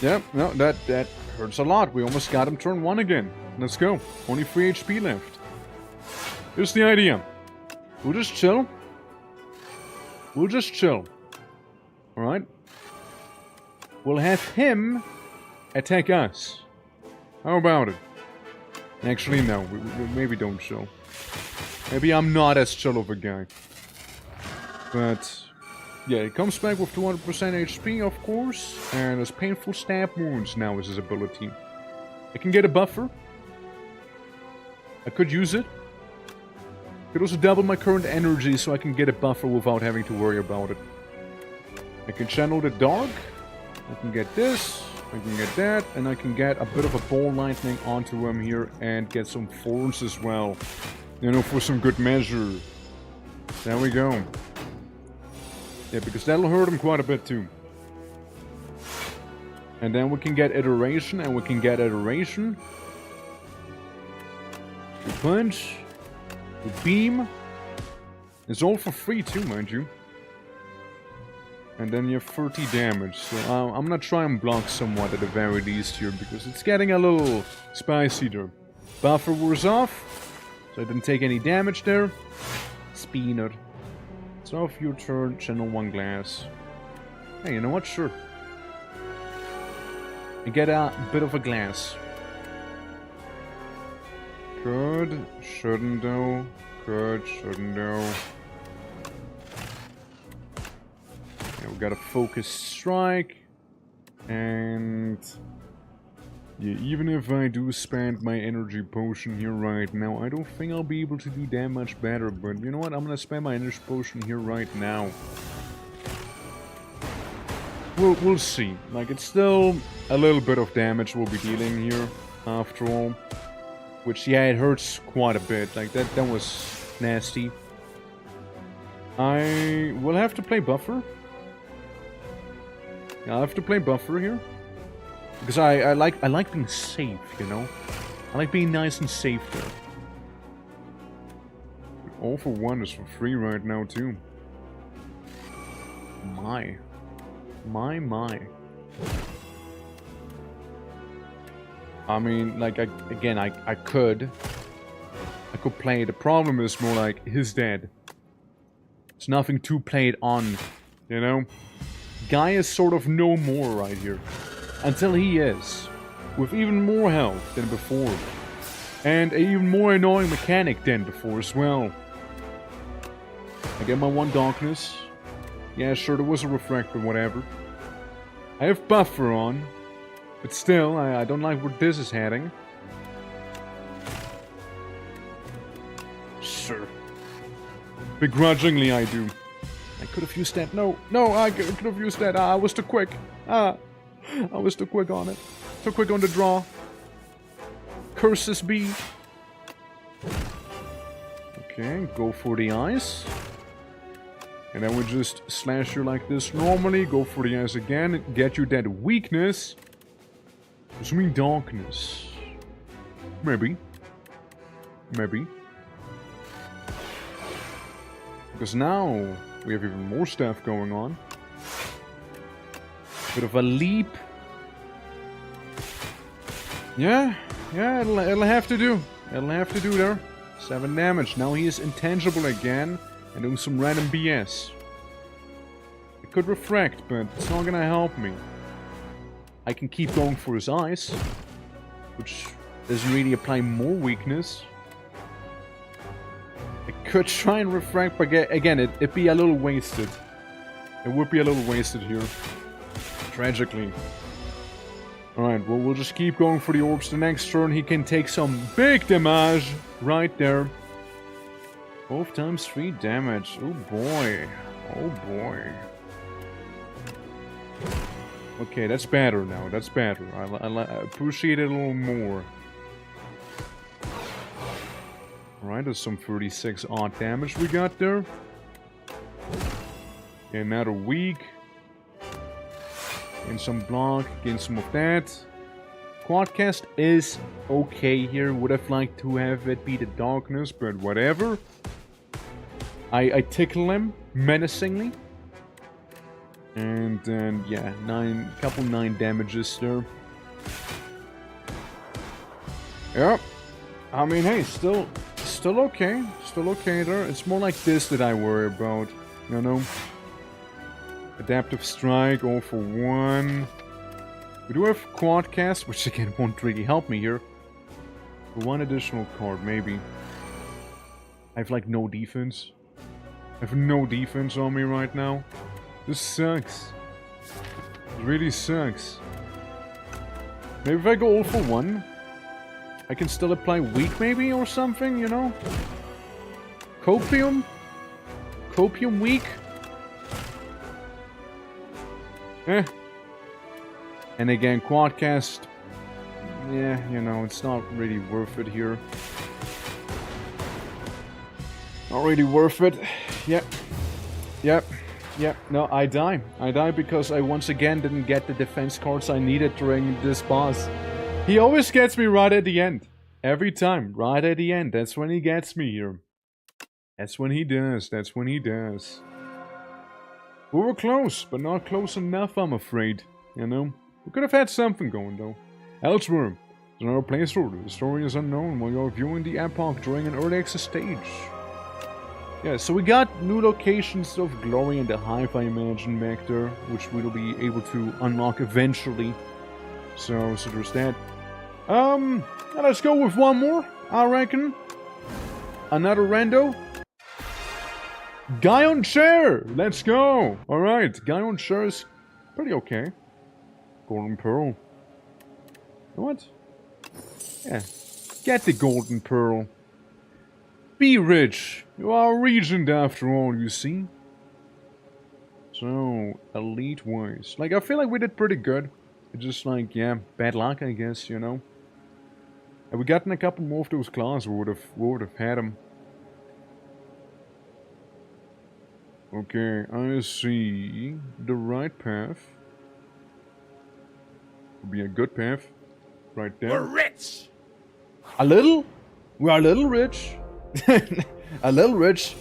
Yep, no, that hurts a lot. We almost got him turn 1 again. Let's go. Only 3 HP left. Here's the idea. We'll just chill. We'll just chill. Alright? We'll have him attack us. How about it? Actually, no. We maybe don't chill. Maybe I'm not as chill of a guy. But... yeah, he comes back with 200% HP, of course. And has painful stab wounds now as his ability. I can get a buffer. I could use it. Could also double my current energy so I can get a buffer without having to worry about it. I can channel the dark. I can get this. I can get that. And I can get a bit of a ball lightning onto him here and get some thorns as well. You know, for some good measure. There we go. Yeah, because that'll hurt him quite a bit too. And then we can get iteration, and we can get iteration. We punch. We beam. It's all for free too, mind you. And then you have 30 damage. So I'm gonna try and block somewhat at the very least here, because it's getting a little spicy there. Buffer was off, so I didn't take any damage there. Spinner. So off your turn, channel 1 glass. Hey, you know what? Sure. You get a bit of a glass. Could, shouldn't though. Could, shouldn't though. Yeah, we got a focus strike. And... yeah, even if I do spend my energy potion here right now, I don't think I'll be able to do that much better. But you know what? I'm gonna spend my energy potion here right now. We'll see. Like, it's still a little bit of damage we'll be dealing here, after all. Which, yeah, it hurts quite a bit. Like, that was nasty. I will have to play buffer. Yeah, I'll have to play buffer here. Because I like being safe, you know? I like being nice and safe there. All for 1 is for free right now, too. My. I mean, like, I could play. The problem is more like, he's dead. There's nothing to play it on, you know? Guy is sort of no more right here. Until he is. With even more health than before. And an even more annoying mechanic than before as well. I get my 1 darkness. Yeah, sure, there was a refract, but whatever. I have buffer on. But still, I don't like where this is heading. Sure. Begrudgingly, I do. I could have used that. No, I could have used that. I was too quick. I was too quick on it. Too quick on the draw. Curses be. Okay, go for the eyes. And then we just slash you like this normally. Go for the eyes again. Get you that weakness. Does it mean darkness? Maybe. Maybe. Because now we have even more stuff going on. Bit of a leap. Yeah, it'll have to do. It'll have to do there. 7 damage. Now he is intangible again and doing some random BS. It could refract, but it's not gonna help me. I can keep going for his eyes, which doesn't really apply more weakness. I could try and refract, but again, it'd be a little wasted. It would be a little wasted here. Tragically. Alright, well, we'll just keep going for the orbs. The next turn, he can take some big damage right there. 12 times 3 damage. Oh boy. Oh boy. Okay, that's better now. That's better. I appreciate it a little more. Alright, there's some 36 odd damage we got there. Okay, another weak. Gain some block, gain some of that. Quadcast is okay here. Would have liked to have it be the darkness, but whatever. I tickle him menacingly. And then, yeah, 9 damages there. Yep. I mean, hey, still okay. Still okay there. It's more like this that I worry about, you know? Adaptive Strike, all for 1. We do have Quadcast, which again won't really help me here. For 1 additional card, maybe. I have like no defense. I have no defense on me right now. This sucks. It really sucks. Maybe if I go all for 1, I can still apply weak maybe or something, you know? Copium? Copium weak? Eh. And again, Quadcast. Yeah, you know, it's not really worth it here. Not really worth it. Yep. Yep. Yep. No, I die. I die because I once again didn't get the defense cards I needed during this boss. He always gets me right at the end. Every time. Right at the end. That's when he gets me here. That's when he does. That's when he does. We were close, but not close enough, I'm afraid. You know? We could have had something going, though. Elsewhere, there's another playthrough. The story is unknown while you're viewing the epoch during an early access stage. Yeah, so we got new locations of glory and the hive, I imagine, back there, which we'll be able to unlock eventually. So there's that. Let's go with one more, I reckon. Another rando. Guy on chair! Let's go! Alright, guy on chair is pretty okay. Golden pearl. What? Yeah. Get the golden pearl. Be rich. You are a regent after all, you see. So, elite-wise. Like, I feel like we did pretty good. It's just like, yeah, bad luck, I guess, you know. Had we gotten a couple more of those claws, we would have had them. Okay, I see the right path. Would be a good path. Right there. We're rich! A little? We are a little rich. A little rich.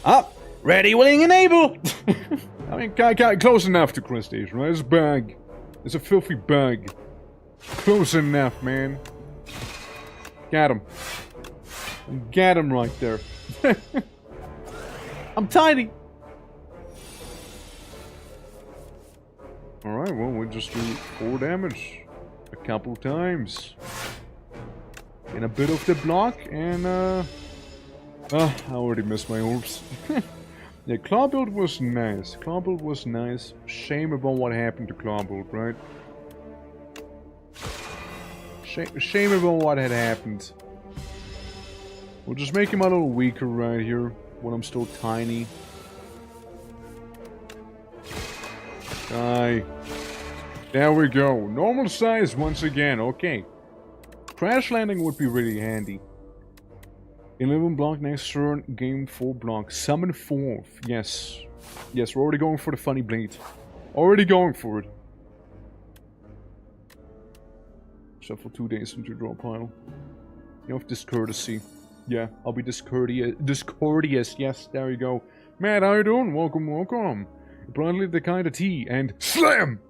Up! Ready, willing, and able! I mean, close enough to crustacean, right? It's a bug. It's a filthy bug. Close enough, man. Got him. Got him right there. I'm tiny. Alright, well, we'll just do 4 damage. A couple times. In a bit of the block, and I already missed my orbs. Yeah, Claw build was nice. Claw build was nice. Shame about what happened to Claw build, right? Shame about what had happened. We'll just make him a little weaker right here, when I'm still tiny. Die. There we go. Normal size once again, okay. Crash landing would be really handy. 11 block next turn, game 4 block. Summon 4th. Yes. Yes, we're already going for the funny blade. Already going for it. Shuffle 2 days into draw pile. You have discourtesy. Yeah, I'll be discourteous. Yes, there you go. Matt, how you doing? Welcome, welcome. Brightly the kind of tea and SLAM!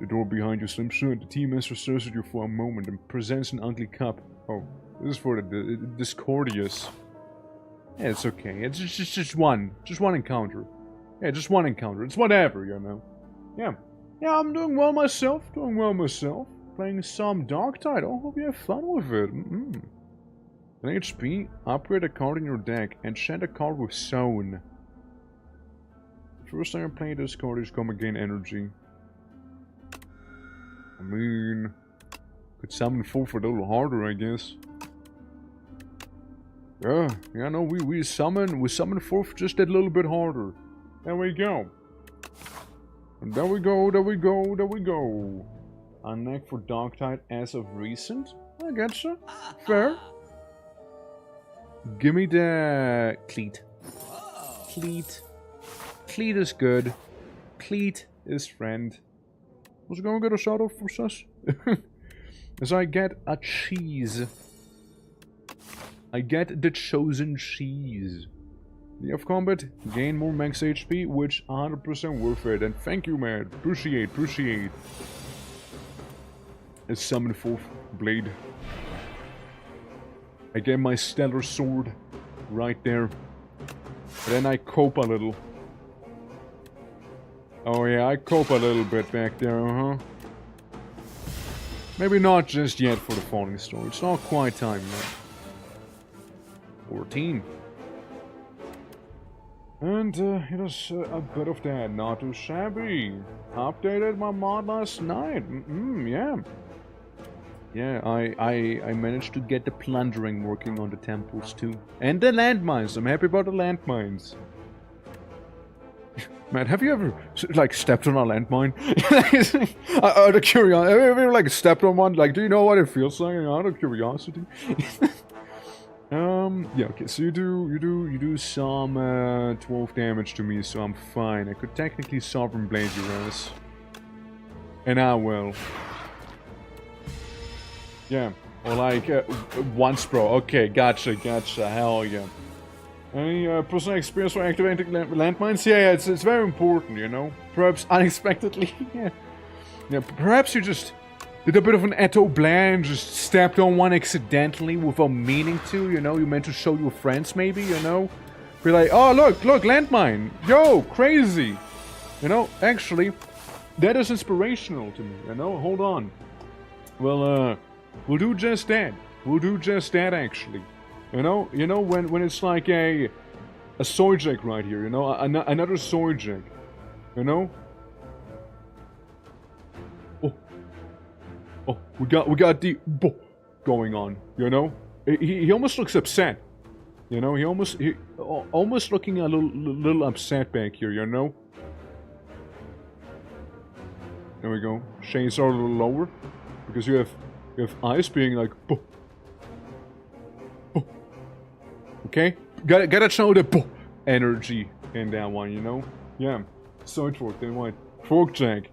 The door behind you slims shut. The tea master stares at you for a moment and presents an ugly cup. Oh, this is for the discourteous. Yeah, it's okay. It's just one encounter. Yeah, just one encounter. It's whatever, you know. Yeah. Yeah, I'm doing well myself. Playing some Darktide. I hope you have fun with it. An HP, upgrade a card in your deck, enchant a card with Sown. The first time I play this card is come gain energy. I mean, could summon 4th a little harder, I guess. Yeah, no, we summon 4th just a little bit harder. There we go. And there we go. Unneck for Darktide as of recent? I getcha. Fair. Give me the Cleat. Cleat is good. Cleat is friend. Was it gonna get a shout out for sus? As I get a cheese. I get the chosen cheese. The F combat, gain more max HP, which 100% worth it. And thank you, man. Appreciate. A summon 4th blade. I get my stellar sword right there. Then I cope a little. Oh yeah, I cope a little bit back there, Maybe not just yet for the Falling Star. It's not quite time yet. 14. And it is a bit of that, not too shabby. Updated my mod last night. Yeah. Yeah, I managed to get the plundering working on the temples too. And the landmines. I'm happy about the landmines. Man, have you ever, like, stepped on a landmine? Out of curiosity, have you ever, like, stepped on one? Like, do you know what it feels like? Out of curiosity. Yeah, okay, so you do some 12 damage to me, so I'm fine. I could technically Sovereign Blade your ass. And I will. Yeah, or like, once pro. Okay, gotcha, hell yeah. Any personal experience for activating landmines? Yeah, it's very important, you know? Perhaps unexpectedly, yeah. Yeah, perhaps you just did a bit of an Eto Bland, just stepped on one accidentally without meaning to, you know? You meant to show your friends, maybe, you know? Be like, oh, look, landmine! Yo, crazy! You know, actually, that is inspirational to me, you know? Hold on. Well, we'll do just that. We'll do just that, actually. You know when it's like a Sojek right here, you know, another Sojek, you know. Oh, we got the going on, you know. He almost looks upset, you know. He almost looking a little upset back here, you know. There we go. Shades are a little lower because you have eyes being like. Okay, gotta show the energy in that one, you know. Yeah, Sword Fork, then what? Fork Jack.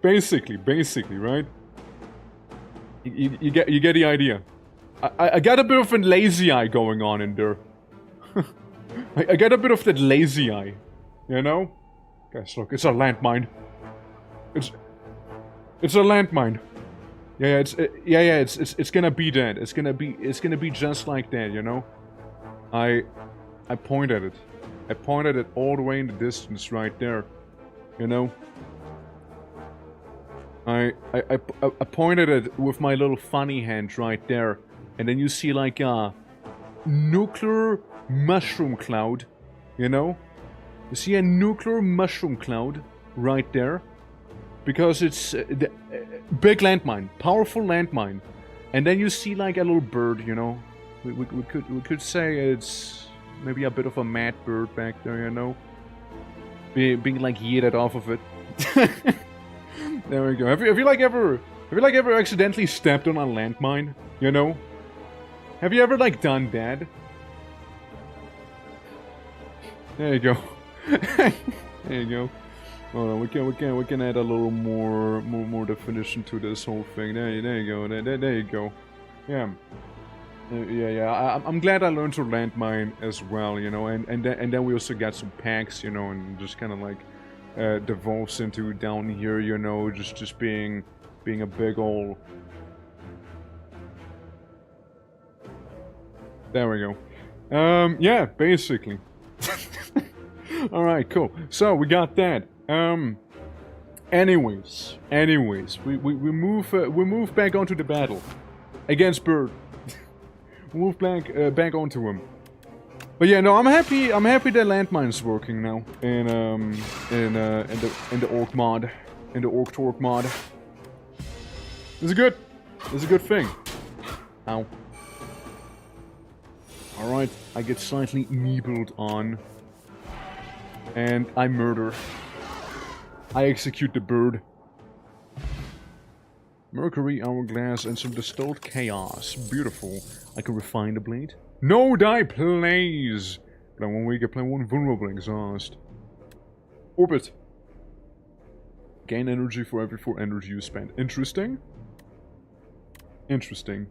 basically, right? You get the idea. I got a bit of a lazy eye going on in there. I got a bit of that lazy eye, you know. Guys, look, it's a landmine. It's a landmine. Yeah, it's gonna be that. It's gonna be just like that, you know. I point at it. I pointed it all the way in the distance right there, you know. I pointed it with my little funny hand right there, and then you see like a nuclear mushroom cloud, you know. You see a nuclear mushroom cloud right there. Because it's the big landmine, powerful landmine, and then you see like a little bird, you know. We could say it's maybe a bit of a mad bird back there, you know, being like yeeted off of it. There we go. Have you ever accidentally stepped on a landmine? You know, have you ever like done that? There you go. There you go. Hold on, we can add a little more definition to this whole thing. There you go. There you go. Yeah. Yeah. I'm glad I learned to landmine as well, you know, and then we also got some packs, you know, and just kind of like devolves into down here, you know, just being a big ol'. There we go. Yeah, basically. All right, cool. So we got that. Anyways, we move back onto the battle against Bird. We move back onto him. But yeah, no, I'm happy that landmine's working now in the Orc mod, in the Orc Torque mod. It's a good thing. Ow. All right, I get slightly nibbled on, and I murder. I execute the bird. Mercury, hourglass, and some distilled chaos. Beautiful. I can refine the blade. No die, please! Play 1 week, I play 1 vulnerable exhaust. Orbit. Gain energy for every 4 energy you spend. Interesting. Interesting.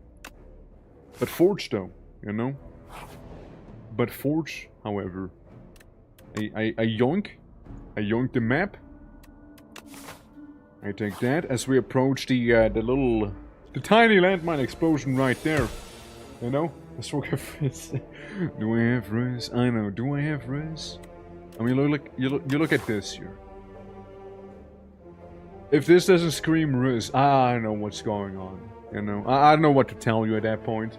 But Forge, though, you know? But Forge, however... I yoink. I yoink the map. I take that as we approach the tiny landmine explosion right there. You know? Let's look at this. Do I have res? I know. Do I have res? I mean, you look at this here. If this doesn't scream res, I don't know what's going on. You know? I don't know what to tell you at that point.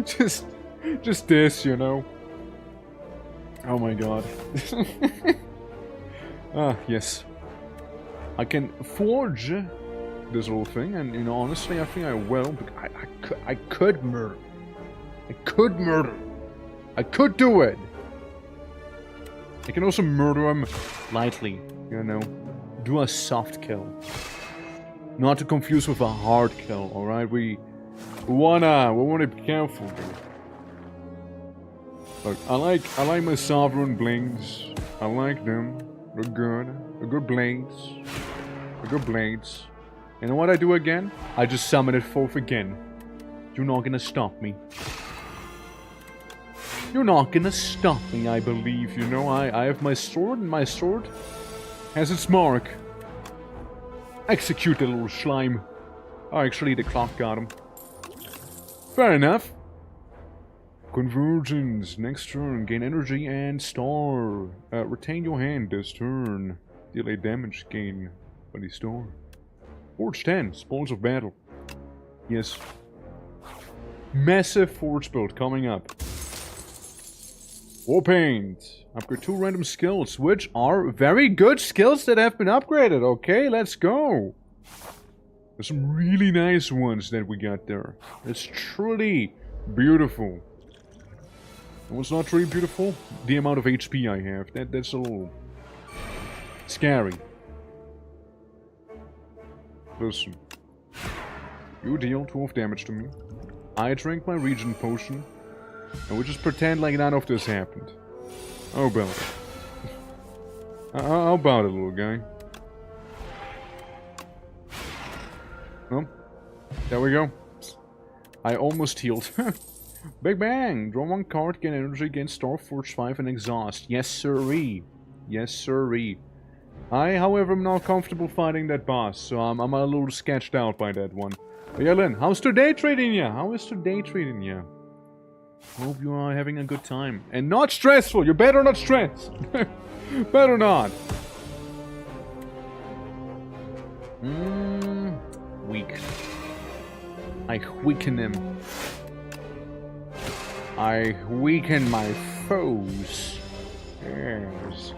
just this, you know? Oh my god. Ah, yes. I can forge this little thing, and, you know, honestly, I think I will, because I could murder. I could murder. I could do it. I can also murder him lightly, you know. Do a soft kill. Not to confuse with a hard kill, alright? We wanna be careful, dude. Look, I like my sovereign blings. I like them. They're good. They're good blades. They're good blades. You know what I do again? I just summon it forth again. You're not gonna stop me. You're not gonna stop me, I believe. You know, I have my sword, and my sword has its mark. Execute the little slime. Oh, actually, the clock got him. Fair enough. Convergence. Next turn. Gain energy and star. Retain your hand this turn. Delay damage gain by the star. Forge 10. Spoils of battle. Yes. Massive forge build coming up. War Paint. Upgrade 2 random skills, which are very good skills that have been upgraded. Okay, let's go. There's some really nice ones that we got there. It's truly beautiful. And what's not really beautiful? The amount of HP I have. That's a little scary. Listen. You deal 12 damage to me. I drink my regen potion. And we just pretend like none of this happened. How about it? How about it, little guy? Well, there we go. I almost healed. Big Bang! Draw 1 card, gain energy, gain star, forge 5, and exhaust. Yes, sirree. Yes, sirree. I, however, am not comfortable fighting that boss, so I'm a little sketched out by that one. But yeah, Lynn, how's today treating ya? How is today treating ya? Hope you are having a good time. And not stressful! You better not stress! Better not! Weak. I weaken him. I weaken my foes. Yes.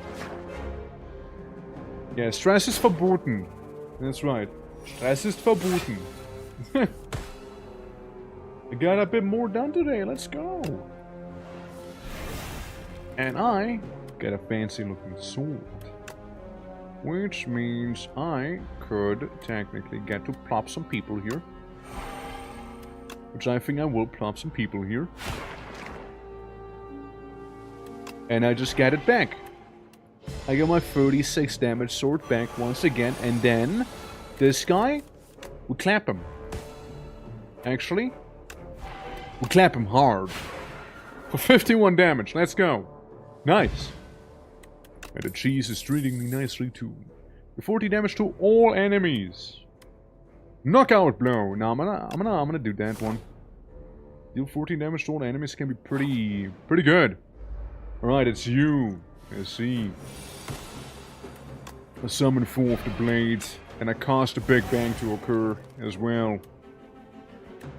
Yeah, Stress ist verboten. That's right. Stress ist verboten. I got a bit more done today. Let's go. And I got a fancy looking sword. Which means I could technically get to plop some people here. Which I think I will plop some people here. And I just get it back. I get my 36 damage sword back once again. And then this guy, we clap him. Actually, we clap him hard. For 51 damage. Let's go. Nice. And the cheese is treating me nicely too. 40 damage to all enemies. Knockout blow. Now I'm gonna do that one. Deal 14 damage to all enemies can be pretty good. Alright, it's you. Let's see. I summon 4 of the blades, and I cast a Big Bang to occur as well.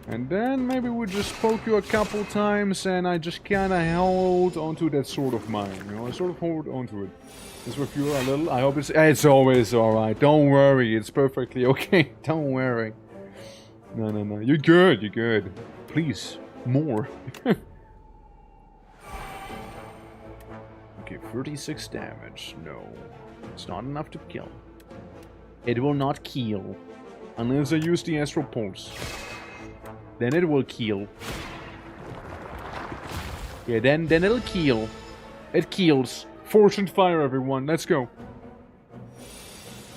And then maybe we just poke you a couple times, and I just kinda hold onto that sword of mine. You know, I sort of hold onto it. Just with you a little. I hope it's always alright. Don't worry, it's perfectly okay. Don't worry. No. You're good, you're good. Please, more. Okay, 36 damage. No. It's not enough to kill. It will not kill. Unless I use the Astral Pulse. Then it will kill. Yeah, then it'll kill. It kills. Fortune fire, everyone. Let's go.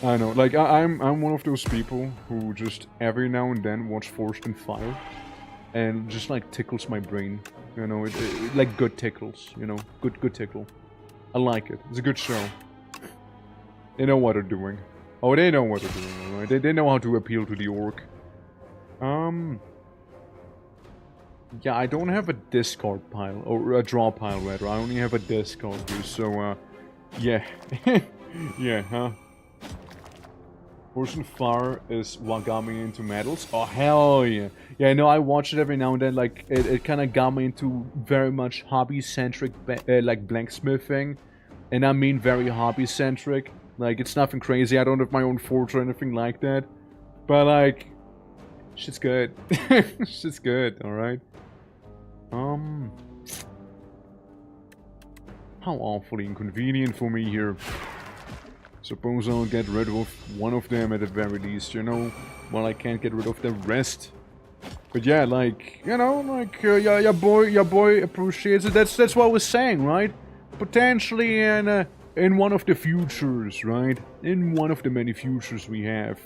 I know, like, I'm one of those people who just every now and then watch Forged in Fire. And just, like, tickles my brain. You know, it like, good tickles, you know? Good tickle. I like it. It's a good show. They know what they're doing. Oh, they know what they're doing, alright? They know how to appeal to the orc. Yeah, I don't have a discard pile. Or a draw pile, rather. I only have a discard here, so, yeah. Yeah, huh? Fortune Fire is what got me into metals. Oh, hell yeah. Yeah, no, I watch it every now and then. Like, it kind of got me into very much hobby-centric, like, blacksmithing. And I mean very hobby-centric. Like, it's nothing crazy. I don't have my own forge or anything like that. But, like, shit's good. Shit's good, alright? How awfully inconvenient for me here. Suppose I'll get rid of one of them at the very least, you know? Well, I can't get rid of the rest. But yeah, like, you know, like, your boy appreciates it. That's what I was saying, right? Potentially in one of the futures, right? In one of the many futures we have.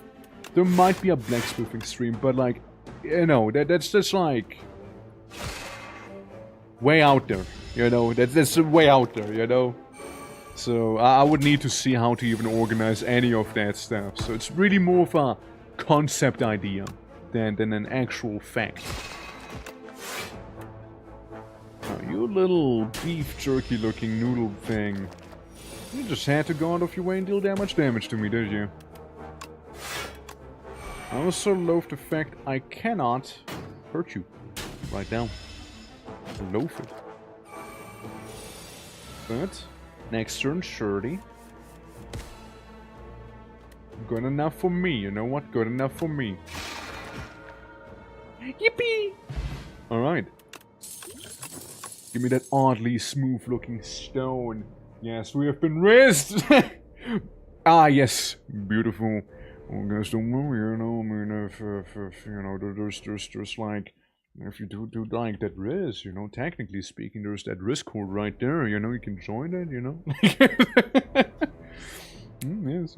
There might be a blacksmithing stream, but like, you know, that's just like... way out there, you know? That's way out there, you know? So, I would need to see how to even organize any of that stuff. So, it's really more of a concept idea than an actual fact. Oh, you little beef jerky looking noodle thing. You just had to go out of your way and deal that much damage to me, did you? I also loathe the fact I cannot hurt you right now. I loathe it. But... next turn, surely. Good enough for me, you know what? Good enough for me. Yippee! Alright. Give me that oddly smooth-looking stone. Yes, we have been raised! Ah, yes. Beautiful. Well, guys, don't worry, you know, I mean, if you know, there's like... if you do like that risk, you know, technically speaking, there's that risk code right there, you know, you can join it, you know? Yes.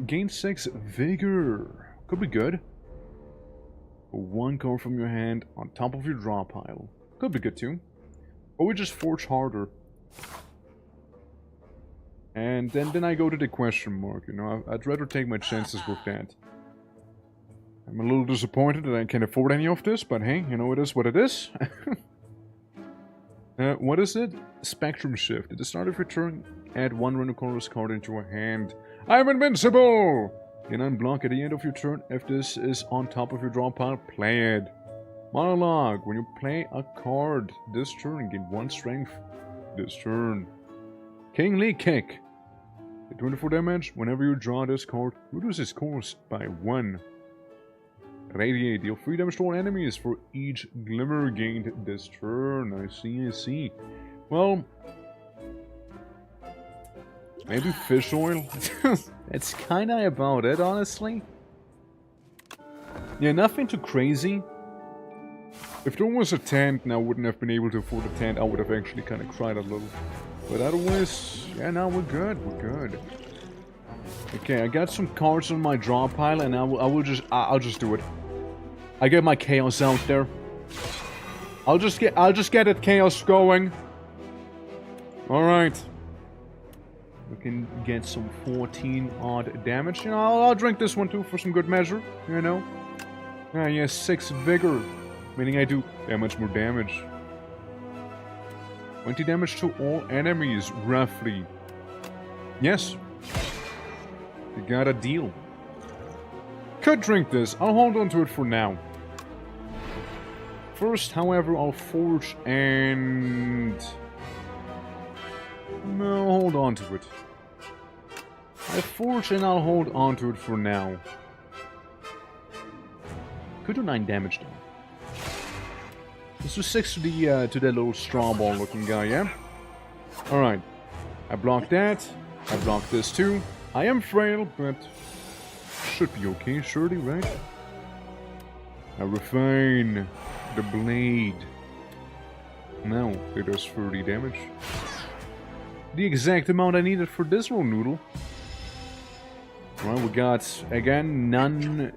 Gain 6 vigor. Could be good. One card from your hand on top of your draw pile. Could be good too. Or we just forge harder. And then I go to the question mark, you know, I'd rather take my chances with that. I'm a little disappointed that I can't afford any of this, but hey, you know, it is what it is. What is it? Spectrum Shift. At the start of your turn, add one random colorless card into a hand. I'm invincible! You can unblock at the end of your turn. If this is on top of your draw pile, play it. Monologue. When you play a card this turn, gain 1 strength this turn. Kingly Kick. At 24 damage, whenever you draw this card, reduce its cost by 1. Radiate. Deal 3 damage to all enemies for each glimmer gained this turn. I see. Well, maybe fish oil? That's kinda about it, honestly. Yeah, nothing too crazy. If there was a tent and I wouldn't have been able to afford a tent, I would have actually kinda cried a little. But otherwise, yeah, no, we're good. Okay, I got some cards on my draw pile and I'll just do it. I get my chaos out there. I'll just get that chaos going. Alright. We can get some 14 odd damage. You know, I'll drink this one too for some good measure, you know. Ah, yes, 6 vigor. Meaning I do that much more damage. 20 damage to all enemies, roughly. Yes. You got a deal. Could drink this. I'll hold on to it for now. First, however, I'll forge and... no, hold on to it. I'll forge and I'll hold on to it for now. Could do 9 damage though. Let's do 6 to the little straw ball looking guy, yeah? Alright. I blocked that. I blocked this too. I am frail, but should be okay, surely, right? I refine the blade. Now it does 30 damage. The exact amount I needed for this little noodle. Well, we got, again, none...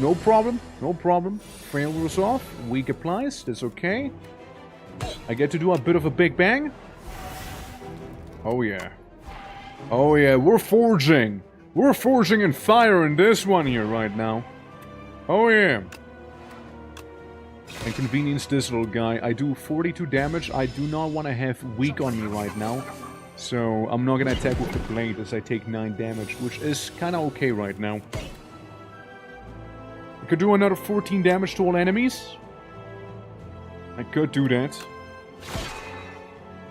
No problem. No problem. Failures off. Weak applies. That's okay. I get to do a bit of a big bang. Oh, yeah. Oh, yeah. We're forging. We're forging in fire in this one here right now. Oh, yeah. Inconvenience this little guy. I do 42 damage. I do not want to have weak on me right now. So, I'm not going to attack with the blade as I take 9 damage, which is kind of okay right now. I could do another 14 damage to all enemies. I could do that.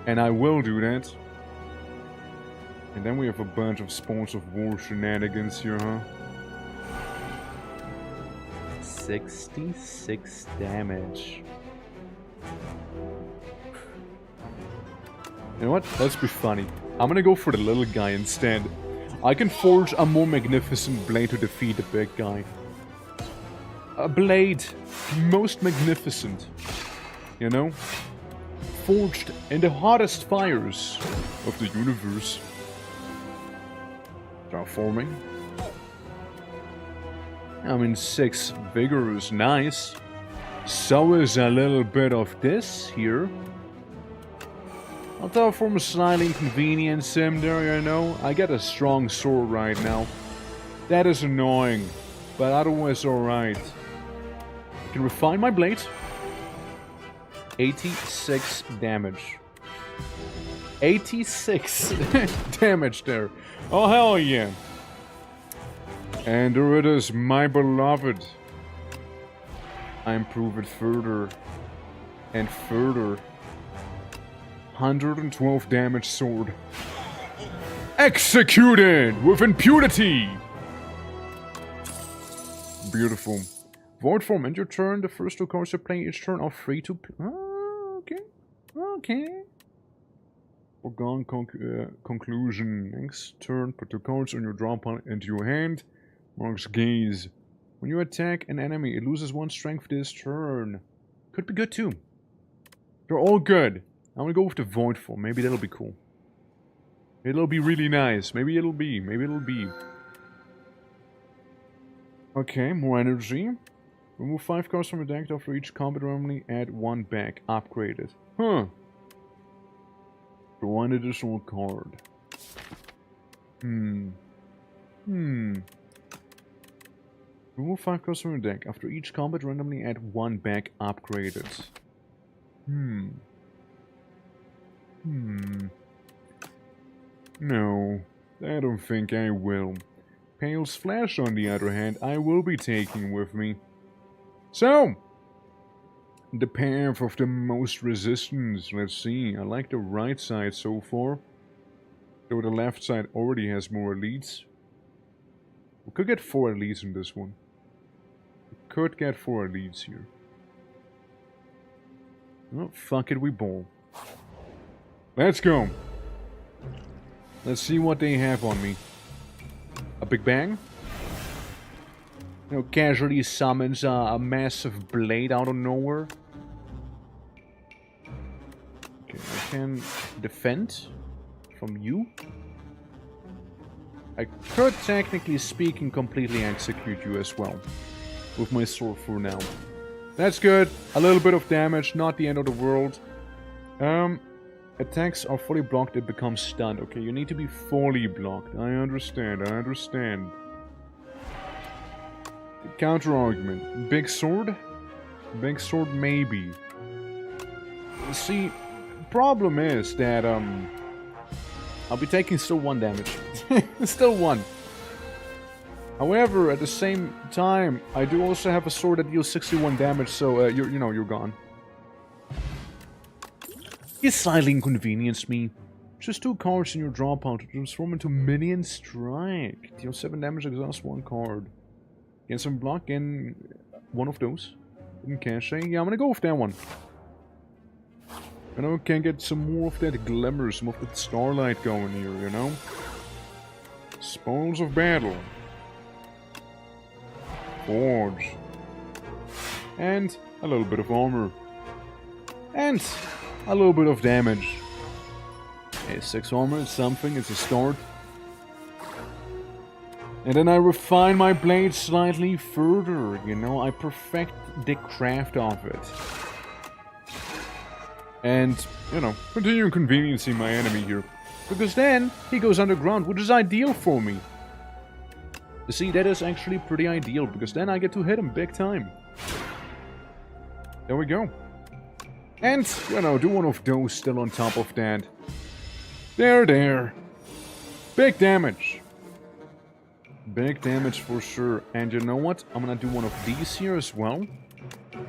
And I will do that. And then we have a bunch of Spawns of War shenanigans here, huh? 66 damage. You know what? Let's be funny. I'm gonna go for the little guy instead. I can forge a more magnificent blade to defeat the big guy. A blade, most magnificent. You know? Forged in the hottest fires of the universe. Transforming. I mean, 6 vigor is nice. So is a little bit of this here. I'll terraform a slightly inconvenient sim there, you know. I get a strong sword right now. That is annoying, but otherwise alright. I can refine my blade. 86 damage. 86 damage there. Oh, hell yeah. And there it is, my beloved. I improve it further. And further. 112 damage sword. Executed with impunity! Beautiful. Void form, end your turn. The first 2 cards you play each turn are free to play. Oh, okay. Okay. Foregone conclusion. Next turn, put 2 cards on your draw pile into your hand. Marks gaze. When you attack an enemy, it loses 1 strength this turn. Could be good too. They're all good. I'm gonna go with the void form. Maybe that'll be cool. It'll be really nice. Maybe it'll be. Maybe it'll be. Okay, more energy. Remove 5 cards from the deck after each combat randomly. Add 1 back. Upgraded. Huh. Draw an additional card. Remove 5 cards from the deck. After each combat randomly add 1 back. Upgraded. No, I don't think I will. Pale's Flash, on the other hand, I will be taking with me. So, the path of the most resistance. Let's see. I like the right side so far. Though the left side already has more elites. We could get 4 elites in this one. We could get 4 elites here. Oh, fuck it, we ball. Let's go. Let's see what they have on me. A big bang? You know, casually summons a massive blade out of nowhere. Okay, I can defend from you. I could, technically speaking, completely execute you as well. With my sword for now. That's good. A little bit of damage, not the end of the world. Attacks are fully blocked, it becomes stunned. Okay, you need to be fully blocked. I understand, I understand. Counter argument. Big sword? Big sword, maybe. See, problem is that, I'll be taking still 1 damage. Still 1. However, at the same time, I do also have a sword that deals 61 damage, so, you're gone. You slightly inconvenienced me. Just 2 cards in your draw pile to transform into Minion Strike. Deal 7 damage, exhaust 1 card. Get some block in one of those. In cache. Yeah, I'm gonna go with that one. You know, can get some more of that glimmer, some of that starlight going here, you know? Spoils of Battle. Forge. And a little bit of armor. And a little bit of damage. Hey, 6 armor is something, it's a start. And then I refine my blade slightly further, you know, I perfect the craft of it. And, you know, continue inconveniencing my enemy here. Because then, he goes underground, which is ideal for me. You see, that is actually pretty ideal, because then I get to hit him big time. There we go. And, you know, do one of those still on top of that. There. Big damage. Big damage for sure. And you know what? I'm gonna do one of these here as well. I'm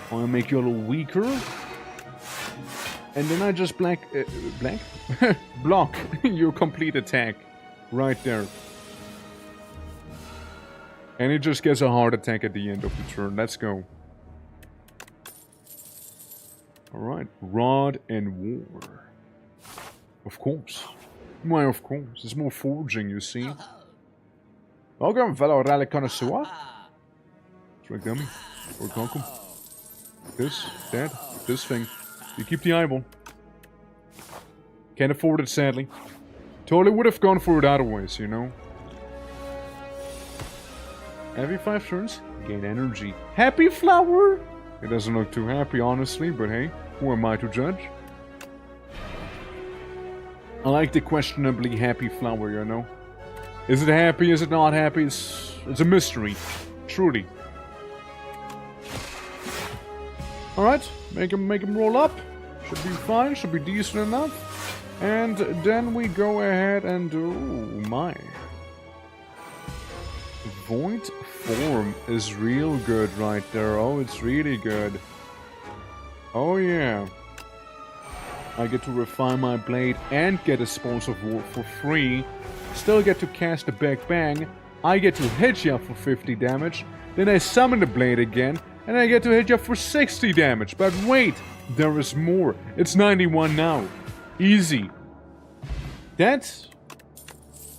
gonna make you a little weaker. And then I just block your complete attack. Right there. And it just gets a heart attack at the end of the turn. Let's go. Alright. Rod and War. Of course. Why, of course. It's more forging, you see. Welcome, fellow rally connoisseur. Strike dummy. Or conquer. This, that, this thing. You keep the eyeball. Can't afford it, sadly. Totally would have gone for it otherwise, you know. Every 5 turns, gain energy. Happy flower? It doesn't look too happy, honestly, but hey, who am I to judge? I like the questionably happy flower, you know. Is it happy? Is it not happy? It's a mystery. Truly. Alright, make him roll up. Should be fine, should be decent enough. And then we go ahead and do... my. Void Form is real good right there. Oh, it's really good. Oh yeah. I get to refine my blade and get Explosive War for free. Still get to cast a Big Bang. I get to hit ya for 50 damage. Then I summon the blade again. And I get to hit ya for 60 damage. But wait, there is more. It's 91 now. Easy. That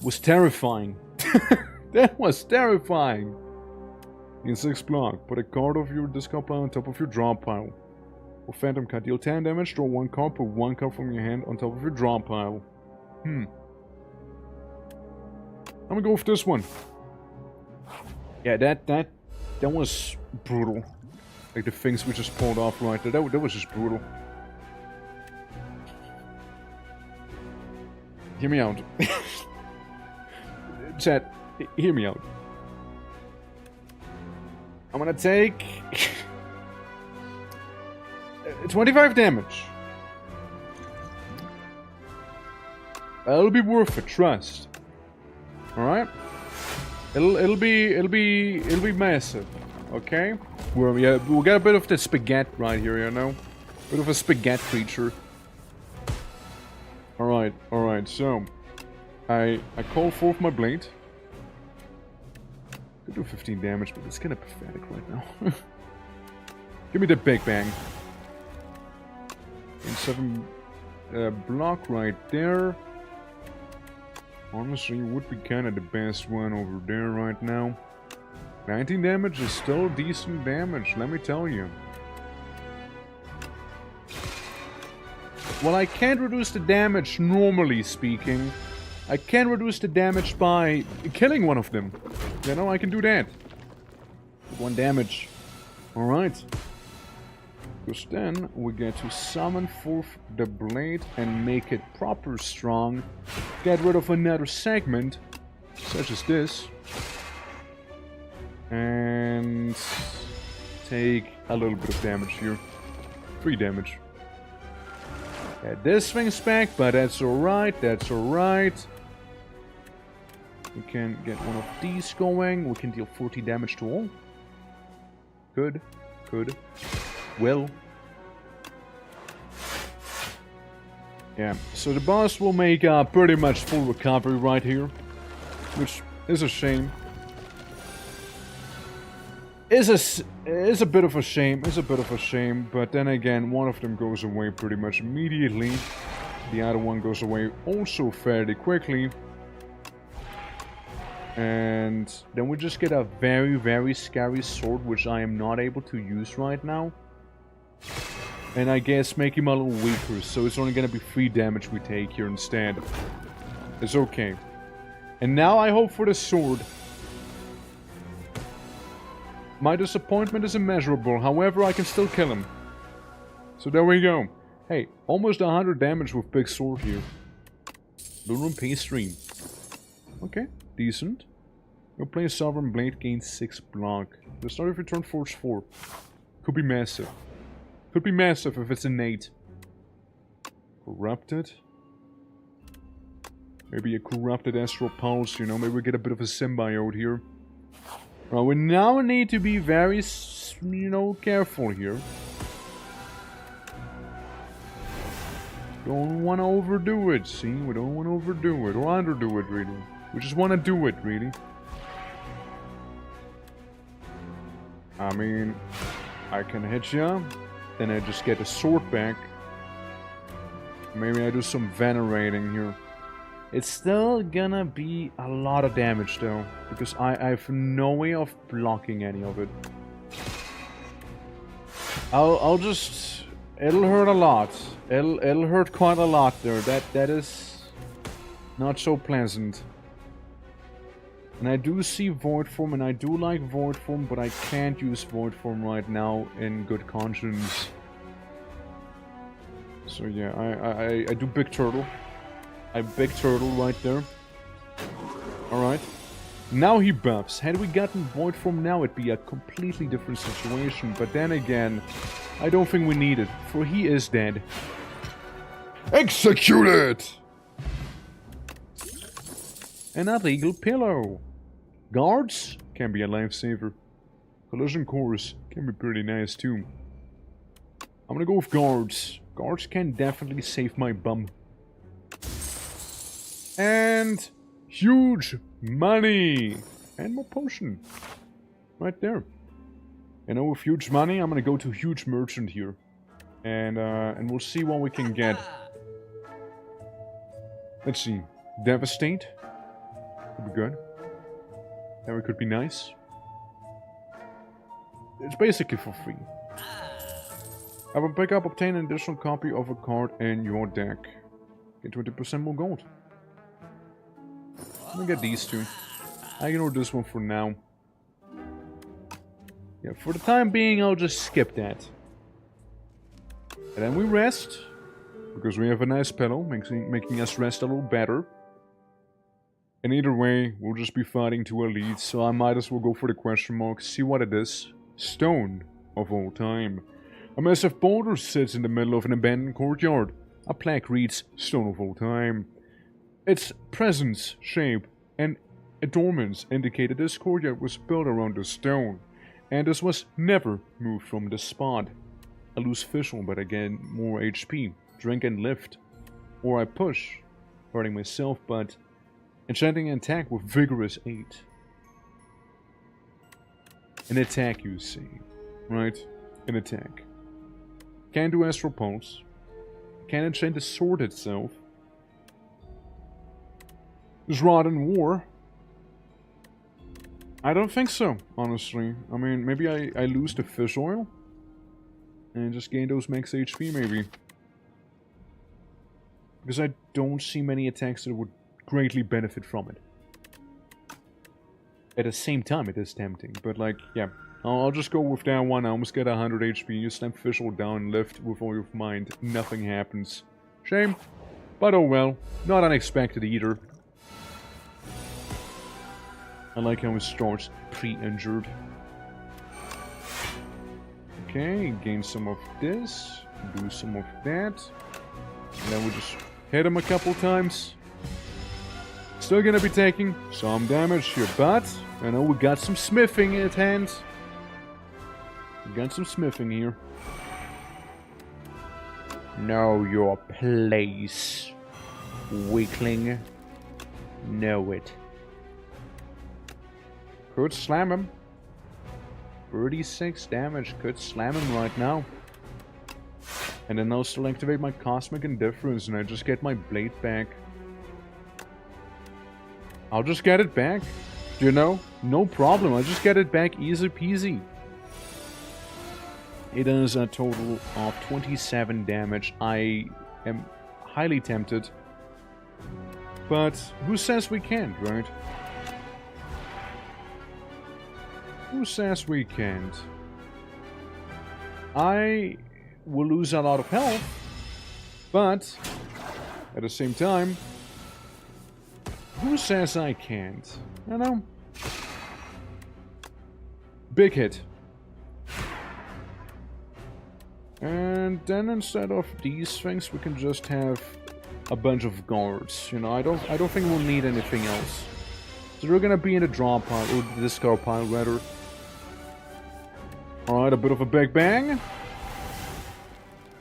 was terrifying. That was terrifying. In 6 block, put a card of your discard pile on top of your draw pile. Or Phantom card, deal 10 damage, draw 1 card, put 1 card from your hand on top of your draw pile. I'm gonna go with this one. Yeah, that was brutal. Like the things we just pulled off right there, that was just brutal. Hear me out. Chat, hear me out. I'm gonna take 25 damage. It'll be worth it, trust. All right. It'll be massive. Okay. We'll get a bit of the spaghetti right here, you know, bit of a spaghetti creature. All right. So, I call forth my blade. Could do 15 damage, but it's kind of pathetic right now. Give me the Big Bang. And 7 block right there. Honestly, would be kind of the best one over there right now. 19 damage is still decent damage, let me tell you. Well, I can't reduce the damage, normally speaking. I can reduce the damage by killing one of them. You know, I can do that. 1 damage. Alright. Because then we get to summon forth the blade and make it proper strong. Get rid of another segment, such as this. And take a little bit of damage here. 3 damage. Yeah, this thing's back, but that's alright, We can get one of these going. We can deal 40 damage to all. Good. Well. Yeah, so the boss will make pretty much full recovery right here. Which is a shame. Is a bit of a shame, but then again, one of them goes away pretty much immediately. The other one goes away also fairly quickly. And then we just get a very, very scary sword, which I am not able to use right now. And I guess make him a little weaker, so it's only gonna be 3 damage we take here instead. It's okay. And now I hope for the sword. My disappointment is immeasurable, however I can still kill him. So there we go. Hey, almost 100 damage with big sword here. Lunar Pastry. Okay, decent. You'll play a Sovereign Blade, gain 6 block. The start of your turn, force 4. Could be massive. Could be massive if it's innate. Corrupted. Maybe a corrupted Astral Pulse, you know, maybe we get a bit of a symbiote here. Well, we now need to be very, you know, careful here. Don't want to overdo it, see? We don't want to overdo it, or underdo it, really. We just want to do it, really. I mean, I can hit ya, then I just get a sword back. Maybe I do some venerating here. It's still gonna be a lot of damage though, because I have no way of blocking any of it. I'll just... It'll hurt a lot. It'll hurt quite a lot there. That is not so pleasant. And I do see Void Form, and I do like Void Form, but I can't use Void Form right now in good conscience. So yeah, I do Big Turtle. I Big Turtle right there. Alright. Now he buffs. Had we gotten Void Form now, it'd be a completely different situation. But then again, I don't think we need it, for he is dead. Execute it! An illegal pillow. Guards can be a lifesaver. Collision Course can be pretty nice too. I'm gonna go with guards. Guards can definitely save my bum. And huge money! And more potion. Right there. And now with huge money, I'm gonna go to huge merchant here. And we'll see what we can get. Let's see. Devastate. Could be good. That could be nice. It's basically for free. Have a pickup, obtain an additional copy of a card in your deck. Get 20% more gold. I'm gonna get these two. I ignore this one for now. Yeah, for the time being, I'll just skip that. And then we rest. Because we have a nice pedal, making us rest a little better. And either way, we'll just be fighting to elite, so I might as well go for the question mark, see what it is. Stone of all time. A massive boulder sits in the middle of an abandoned courtyard. A plaque reads, Stone of all time. Its presence, shape, and adornments indicated this courtyard was built around the stone, and this was never moved from the spot. I lose visual, but again, more HP. Drink and lift. Or I push, hurting myself, but enchanting an attack with vigorous 8. An attack, you see. Right? An attack. Can't do Astral Pulse. Can't enchant the sword itself. Is Rod in War? I don't think so, honestly. I mean, maybe I lose the fish oil. And just gain those max HP, maybe. Because I don't see many attacks that would greatly benefit from it. At the same time, it is tempting. But, like, yeah. I'll just go with that one. I almost get 100 HP. You slam fish oil down, lift with all your mind. Nothing happens. Shame. But oh well. Not unexpected either. I like how it starts pre-injured. Okay, gain some of this. Do some of that. And then we just hit him a couple times. Still gonna be taking some damage here, but I know we got some smithing at hand. We got some smithing here. Know your place, weakling. Know it. Could slam him. 36 damage. Could slam him right now. And then I'll still activate my Cosmic Indifference and I just get my blade back. I'll just get it back. You know? No problem. I'll just get it back easy peasy. It is a total of 27 damage. I am highly tempted. But who says we can't, right? Who says we can't? I will lose a lot of health, but at the same time, who says I can't? You know? Big hit. And then instead of these things, we can just have a bunch of guards. You know, I don't think we'll need anything else. So they're gonna be in the draw pile, or the discard pile rather. Alright, a bit of a big bang.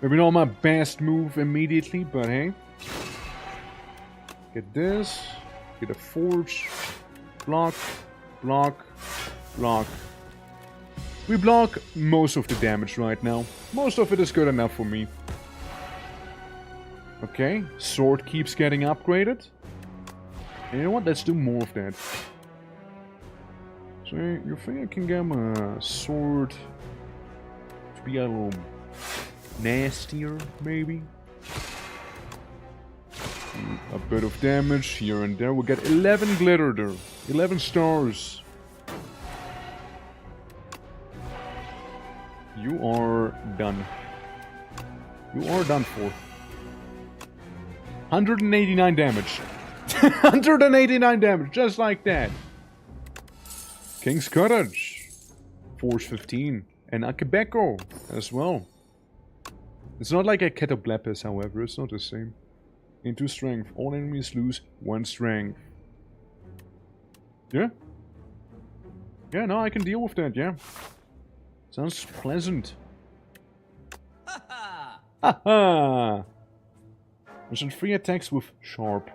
Maybe not my best move immediately, but hey. Get this. Get a forge. Block. Block. Block. We block most of the damage right now. Most of it is good enough for me. Okay, sword keeps getting upgraded. And you know what? Let's do more of that. So you think I can get my sword to be a little nastier, maybe? A bit of damage here and there. We'll get 11 glitter there. 11 stars. You are done. You are done for. 189 damage. 189 damage, just like that. King's Cottage. Force 15. And Akebeko as well. It's not like a Ketoblepis, however. It's not the same. Into strength. All enemies lose 1 strength. Yeah? Yeah, no, I can deal with that, yeah. Sounds pleasant. Haha! Mission 3 attacks with sharp.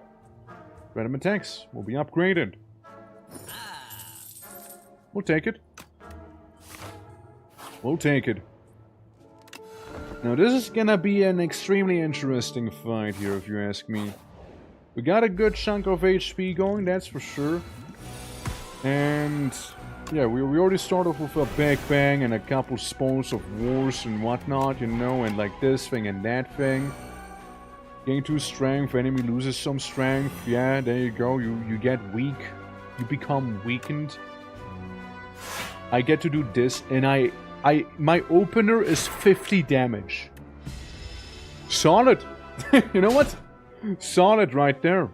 Random attacks will be upgraded. We'll take it. We'll take it. Now this is gonna be an extremely interesting fight here, if you ask me. We got a good chunk of HP going, that's for sure. And yeah, we already started with a big bang and a couple spawns of wars and whatnot, you know, and like this thing and that thing. Gain 2 strength, enemy loses some strength. Yeah, there you go. You get weak. You become weakened. I get to do this, and my opener is 50 damage. Solid. You know what? Solid right there.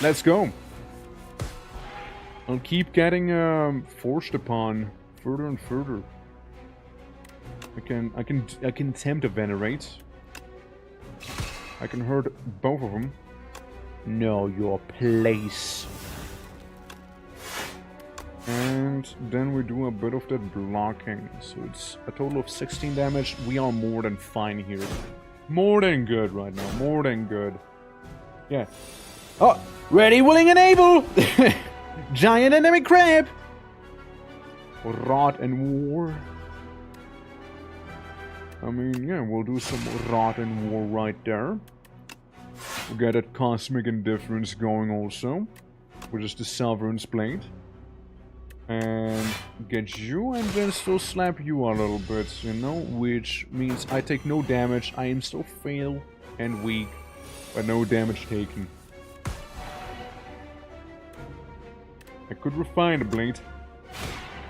Let's go. I'll keep getting forced upon further and further. I can attempt to venerate. I can hurt both of them. Know your place. And then we do a bit of that blocking. So it's a total of 16 damage. We are more than fine here. More than good right now. More than good. Yeah. Oh! Ready, willing, and able! Giant enemy crab! Rot and war. I mean, yeah, we'll do some rot and war right there. We'll get that cosmic indifference going also. Which is the Sovereign's Blade. And get you and then still slap you a little bit, you know? Which means I take no damage. I am still frail and weak. But no damage taken. I could refine the blade.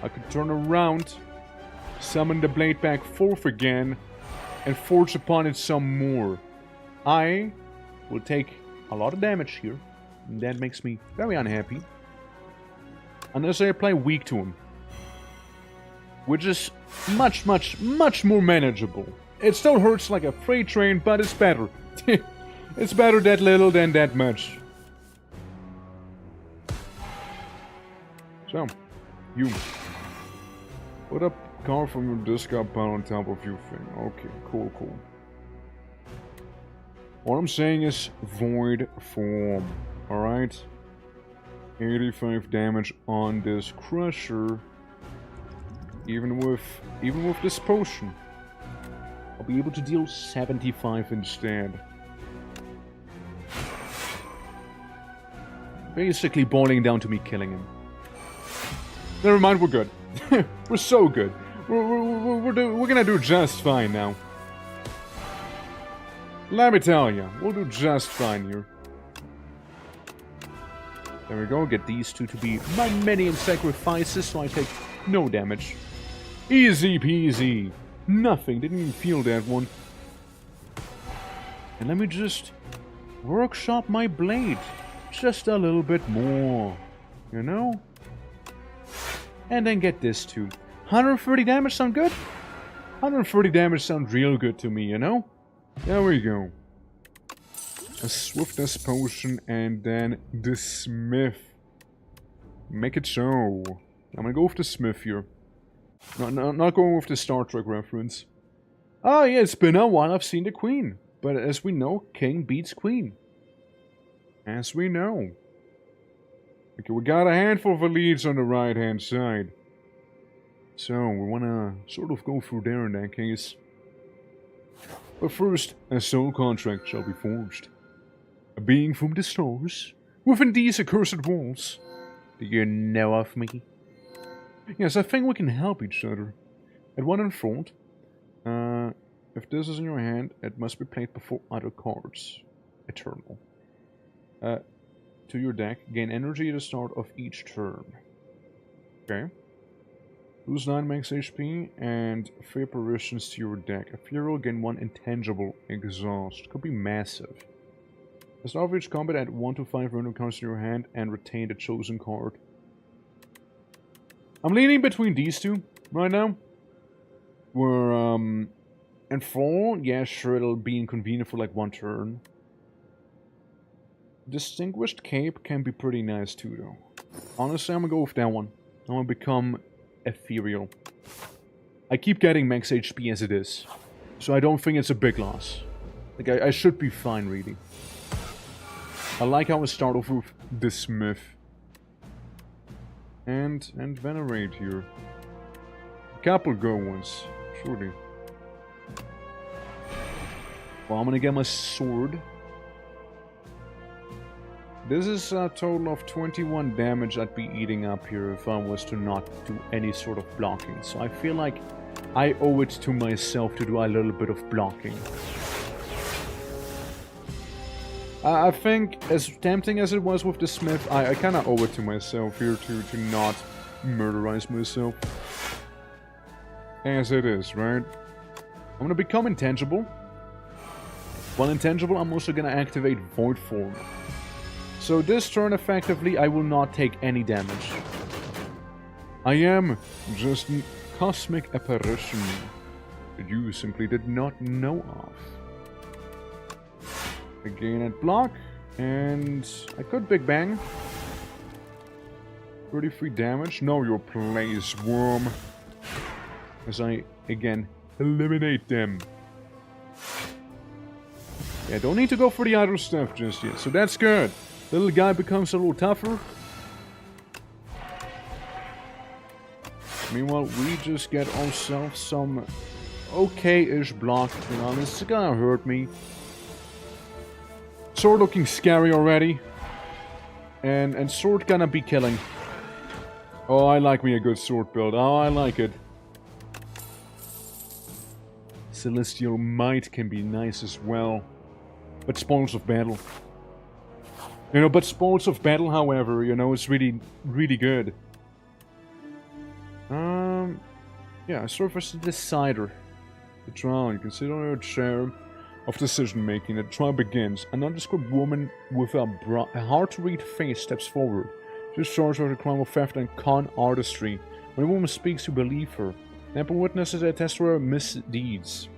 I could turn around. Summon the blade back forth again. And forge upon it some more. I will take a lot of damage here. And that makes me very unhappy. Unless I apply weak to him. Which is much more manageable. It still hurts like a freight train, but it's better. It's better that little than that much. So, you. Put a card from your discard pile on top of your thing. Okay, cool. What I'm saying is void form. Alright? 85 damage on this crusher. Even with this potion. I'll be able to deal 75 instead. Basically boiling down to me killing him. Never mind, we're good. We're so good. We're gonna do just fine now. Let me tell you, we'll do just fine here. There we go. Get these two to be my minion sacrifices so I take no damage. Easy peasy. Nothing. Didn't even feel that one. And let me just workshop my blade. Just a little bit more. You know? And then get this too. 130 damage sound good? 130 damage sounds real good to me, you know? There we go. A swiftness potion and then the smith. Make it so. I'm gonna go with the smith here. Not going with the Star Trek reference. Oh yeah, it's been a while I've seen the queen. But as we know, king beats queen. As we know. Okay, we got a handful of elites on the right hand side. So, we wanna sort of go through there in that case. But first, a soul contract shall be forged. A being from the stars, within these accursed walls. Do you know of me? Yes, I think we can help each other. At one in front. If this is in your hand, it must be played before other cards. Eternal. To your deck, gain energy at the start of each turn. Okay. Lose 9 max HP and 3 apparitions to your deck. Ethereal, gain 1 intangible exhaust. Could be massive. At the start of each combat, add 1 to 5 random cards to your hand and retain the chosen card. I'm leaning between these two right now. We're, and 4, yeah, sure, it'll be inconvenient for like 1 turn. Distinguished Cape can be pretty nice too, though. Honestly, I'm gonna go with that one. I'm gonna become ethereal. I keep getting max HP as it is, so I don't think it's a big loss. Like, I should be fine, really. I like how I start off with the Smith. And Venerate here. A couple good ones, surely. Well, I'm gonna get my sword. This is a total of 21 damage I'd be eating up here if I was to not do any sort of blocking. So I feel like I owe it to myself to do a little bit of blocking. I think, as tempting as it was with the Smith, I kind of owe it to myself here to not murderize myself. As it is, right? I'm gonna become intangible. While intangible, I'm also gonna activate Void Form. So this turn, effectively, I will not take any damage. I am just a cosmic apparition that you simply did not know of. Again at block, and I could Big Bang. 33 damage. Know your place, worm. As I, again, eliminate them. Yeah, don't need to go for the other stuff just yet, so that's good. Little guy becomes a little tougher. Meanwhile, we just get ourselves some okay-ish block. You know, this is gonna hurt me. Sword looking scary already. And sword gonna be killing. Oh, I like me a good sword build. Oh, I like it. Celestial Might can be nice as well. But Spoils of Battle. You know, but Spoils of Battle, however, you know, it's really, really good. Yeah, serve as a decider. The trial, you can sit on your chair of decision making. The trial begins. A nondescript woman with a hard-to-read face steps forward. She is charged with a crime of theft and con artistry. When a woman speaks, you believe her. Ample witnesses attest to her misdeeds.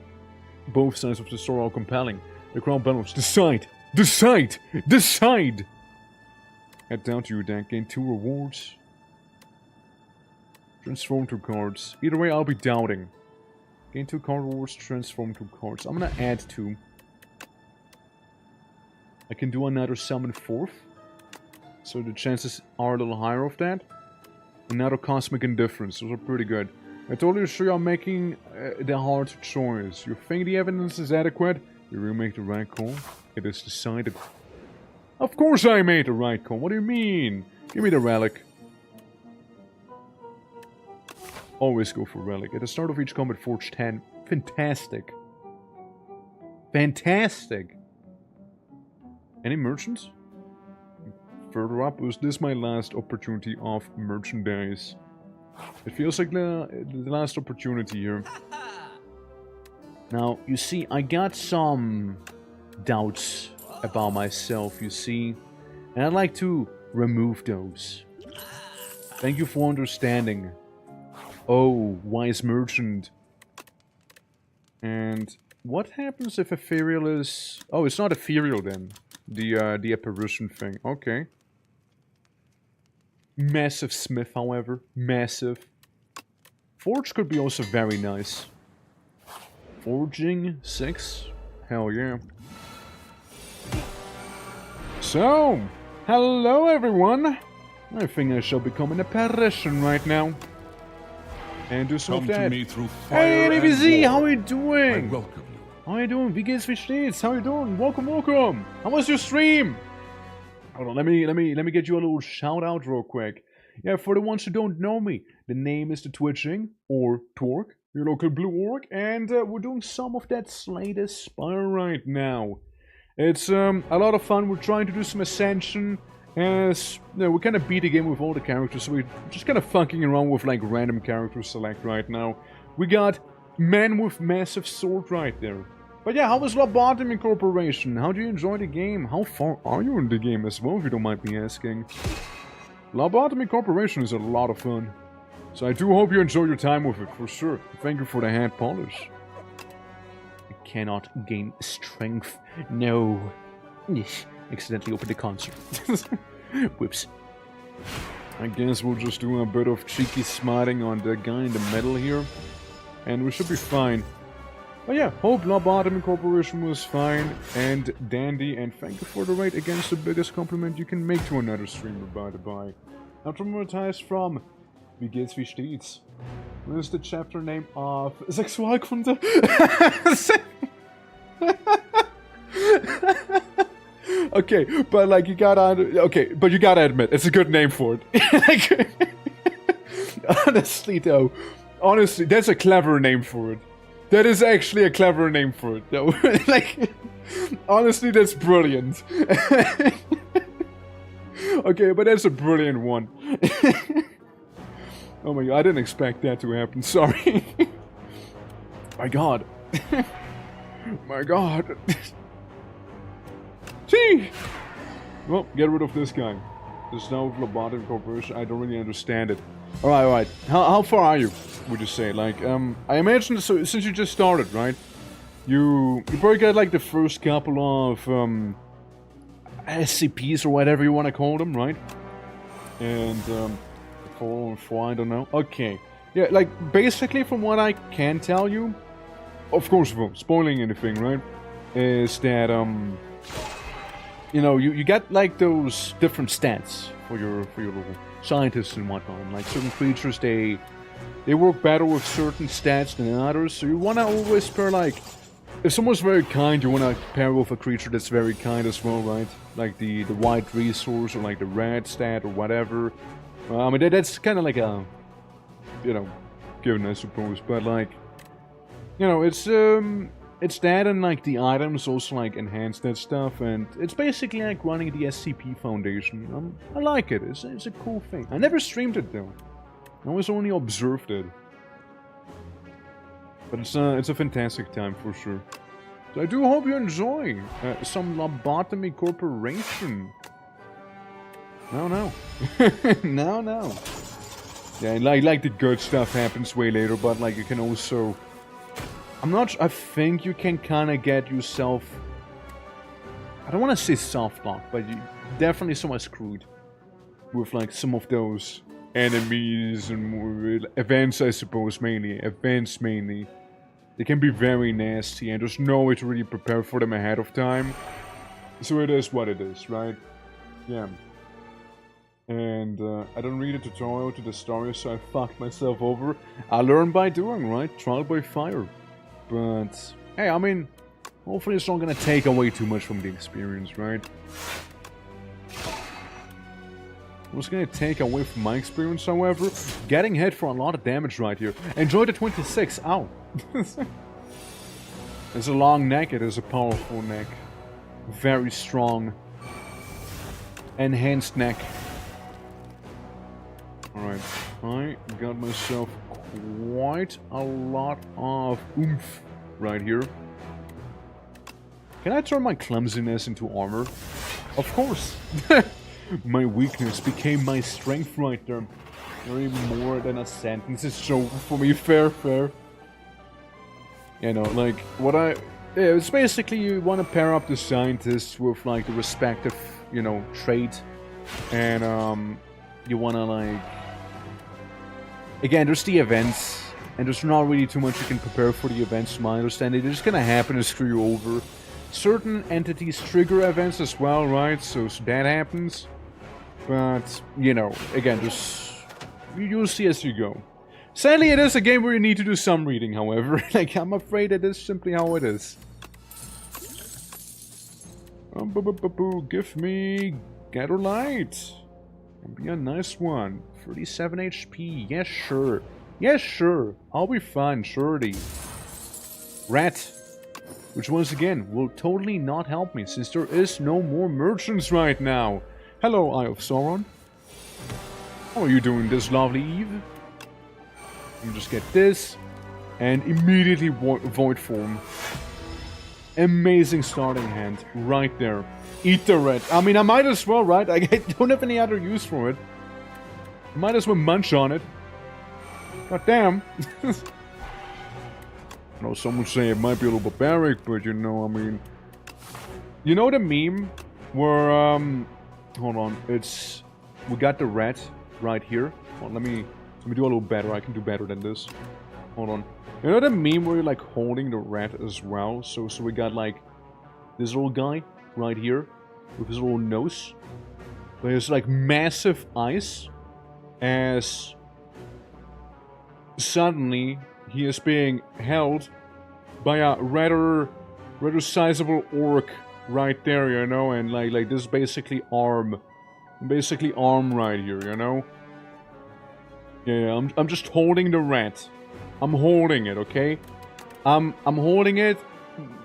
Both sides of the story are compelling. The crowd bellows, "Decide! Decide! Decide!" Head down to your deck, gain 2 rewards. Transform 2 cards. Either way, I'll be doubting. Gain 2 card rewards, transform 2 cards. I'm gonna add 2. I can do another summon 4th. So the chances are a little higher of that. Another Cosmic Indifference. Those are pretty good. I told you, sure, I'm making the hard choice. You think the evidence is adequate? You will make the right call. It is decided. Of course I made the right call. What do you mean? Give me the relic. Always go for relic. At the start of each combat, forge 10. Fantastic. Fantastic. Any merchants? further up, or is this my last opportunity of merchandise? It feels like the last opportunity here. Now, you see, I got some doubts about myself, you see, and I'd like to remove those. Thank you for understanding. Oh, wise merchant. And what happens if ethereal is... Oh, it's not ethereal then. The apparition thing. Okay. Massive smith, however. Massive. Forge could be also very nice. Forging 6? Hell yeah. So, hello everyone! I think I shall become an apparition right now. And do some of that. To me through fire Hey, and NBZ, war. how are you doing? I welcome you. How are you doing? Wie geht's, wie steht's? How are you doing? Welcome, welcome! How was your stream? Hold on, let me get you a little shout out real quick. Yeah, for the ones who don't know me, the name is The Twitching, or Torque, your local blue orc, and we're doing some of that Slade Spire right now. It's a lot of fun. We're trying to do some Ascension, as you know, we kind of beat the game with all the characters, so we're just kind of funking around with like random character select right now. We got Man with Massive Sword right there. But yeah, how was Lobotomy Corporation? How do you enjoy the game? How far are you in the game as well, if you don't mind me asking? Lobotomy Corporation is a lot of fun. So I do hope you enjoy your time with it, for sure. Thank you for the hand polish. I cannot gain strength. No. Accidentally opened the console. Whoops. I guess we'll just do a bit of cheeky smiting on the guy in the middle here. And we should be fine. But yeah, hope Lobotomy Corporation was fine and dandy, and thank you for the raid against the biggest compliment you can make to another streamer, by the by. Now traumatized from Wie geht's, wie steht's? What is the chapter name of Sexualkunde? Okay, but like you gotta admit, it's a good name for it. Honestly, that's a clever name for it. That is actually a clever name for it, though. Like, honestly, that's brilliant. Okay, but that's a brilliant one. Oh my god, I didn't expect that to happen, sorry. My god. My god. Gee! Well, get rid of this guy. There's no Lobotomy Corporation, I don't really understand it. Alright. How far are you, would you say? Like, I imagine, so, since you just started, right? You probably got, like, the first couple of, SCPs or whatever you want to call them, right? And, 4 or 4, I don't know. Okay. Yeah, like, basically, from what I can tell you, of course, without spoiling anything, right? Is that, you know, you get, like, those different stats for your little scientists and whatnot. Like certain creatures, they work better with certain stats than others. So you wanna always pair, like, if someone's very kind, you wanna pair with a creature that's very kind as well, right? Like the white resource or like the red stat or whatever. I mean that's kind of like a, you know, given I suppose. But like, you know, it's that and like the items also like enhance that stuff, and it's basically like running the SCP Foundation. I like it. It's a cool thing. I never streamed it though. I always only observed it. But it's a fantastic time for sure. So I do hope you enjoy some Lobotomy Corporation. No. No. Yeah, like the good stuff happens way later, but like you can also. I think you can kind of get yourself, I don't want to say soft lock, but you definitely somewhat screwed with like some of those enemies and more events, I suppose, events mainly. They can be very nasty and there's no way to really prepare for them ahead of time. So it is what it is, right? Yeah. And I don't read a tutorial to the story, so I fucked myself over. I learn by doing, right? Trial by fire. But, hey, I mean, hopefully it's not gonna take away too much from the experience, right? What's gonna take away from my experience, however? Getting hit for a lot of damage right here. Enjoy the 26, ow! It's a long neck, it is a powerful neck. Very strong. enhanced neck. Alright, I got myself quite a lot of oomph right here. Can I turn my clumsiness into armor? Of course! My weakness became my strength right there. Or even more than a sentence is so for me. Fair. You know, like, what I... Yeah, it's basically you want to pair up the scientists with, like, the respective, you know, trait. And, you want to, like... Again, there's the events. And there's not really too much you can prepare for the events, to my understanding. They're just gonna happen and screw you over. Certain entities trigger events as well, right? So that happens. But, you know, again, just... You'll see as you go. Sadly, it is a game where you need to do some reading, however. Like, I'm afraid it is simply how it is. Give me... Gather Light. It'll be a nice one. 37 HP. Yes, sure. Yes, sure. I'll be fine, surely. Rat. Which, once again, will totally not help me, since there is no more merchants right now. Hello, Eye of Sauron. How are you doing this lovely eve? You just get this, and immediately Void Form. Amazing starting hand, right there. Eat the red. I mean, I might as well, right? I don't have any other use for it. Might as well munch on it. God damn. I know some would say it might be a little barbaric, but you know, I mean... You know the meme where, hold on, it's... We got the rat right here. Well, let me do a little better. I can do better than this. Hold on. You know the meme where you're like holding the rat as well? So we got like this little guy right here with his little nose. There's like massive eyes as suddenly he is being held by a rather sizable orc right there, you know, and like this is basically arm right here, you know. Yeah, I'm just holding the rat. I'm holding it, okay? I'm holding it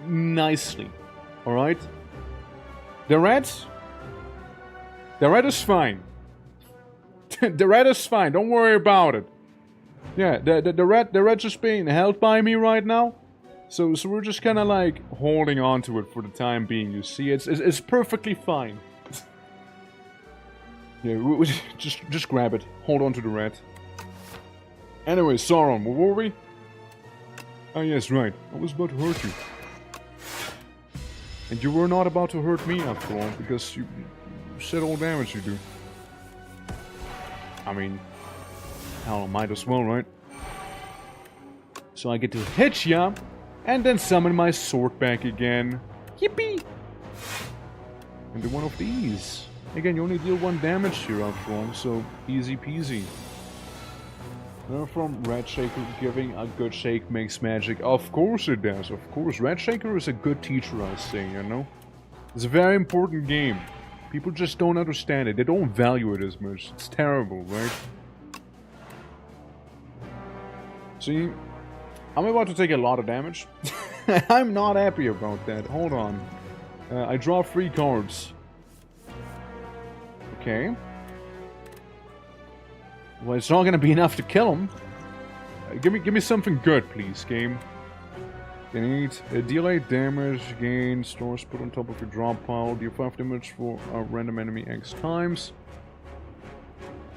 nicely. All right? The rat is fine. The rat is fine. Don't worry about it. Yeah, the rat just being held by me right now. So we're just kind of like holding on to it for the time being. You see, it's perfectly fine. Yeah, we just grab it. Hold on to the rat. Anyway, Sauron, where were we? Oh yes, right. I was about to hurt you. And you were not about to hurt me after all, because you said all damage you do. I mean, hell, might as well, right? So I get to hit ya, and then summon my sword back again. Yippee! And do one of these. Again, you only deal 1 damage here after all, so easy peasy. From Rat Shaker, giving a good shake makes magic. Of course it does, of course. Rat Shaker is a good teacher, I say, you know? It's a very important game. People just don't understand it. They don't value it as much. It's terrible, right? See? I'm about to take a lot of damage. I'm not happy about that. Hold on. I draw 3 cards. Okay. Well, it's not gonna be enough to kill him. Give me something good, please, game. Gain deal 8 damage, gain stores put on top of your drop pile, deal 5 damage for a random enemy X times.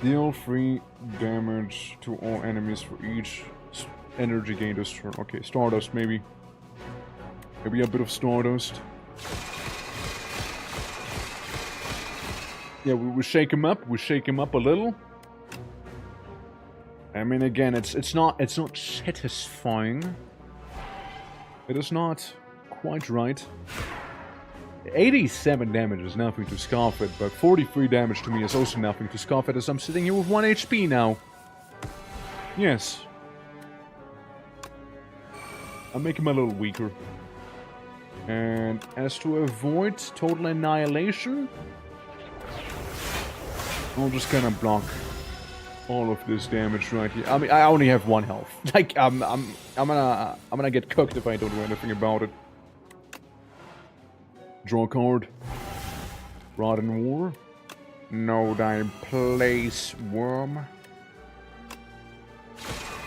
Deal 3 damage to all enemies for each energy gain this turn. Okay, Stardust maybe. Maybe a bit of Stardust. Yeah, we shake him up. We shake him up a little. I mean, again, it's not satisfying. It is not quite right. 87 damage is nothing to scoff at, but 43 damage to me is also nothing to scoff at, as I'm sitting here with 1 HP now. Yes. I'll make him a little weaker. And as to avoid total annihilation, I'll just kind of block all of this damage right here. I mean, I only have 1 health. Like, I'm gonna get cooked if I don't do anything about it. Draw a card. Rod in War. Know thy place, worm.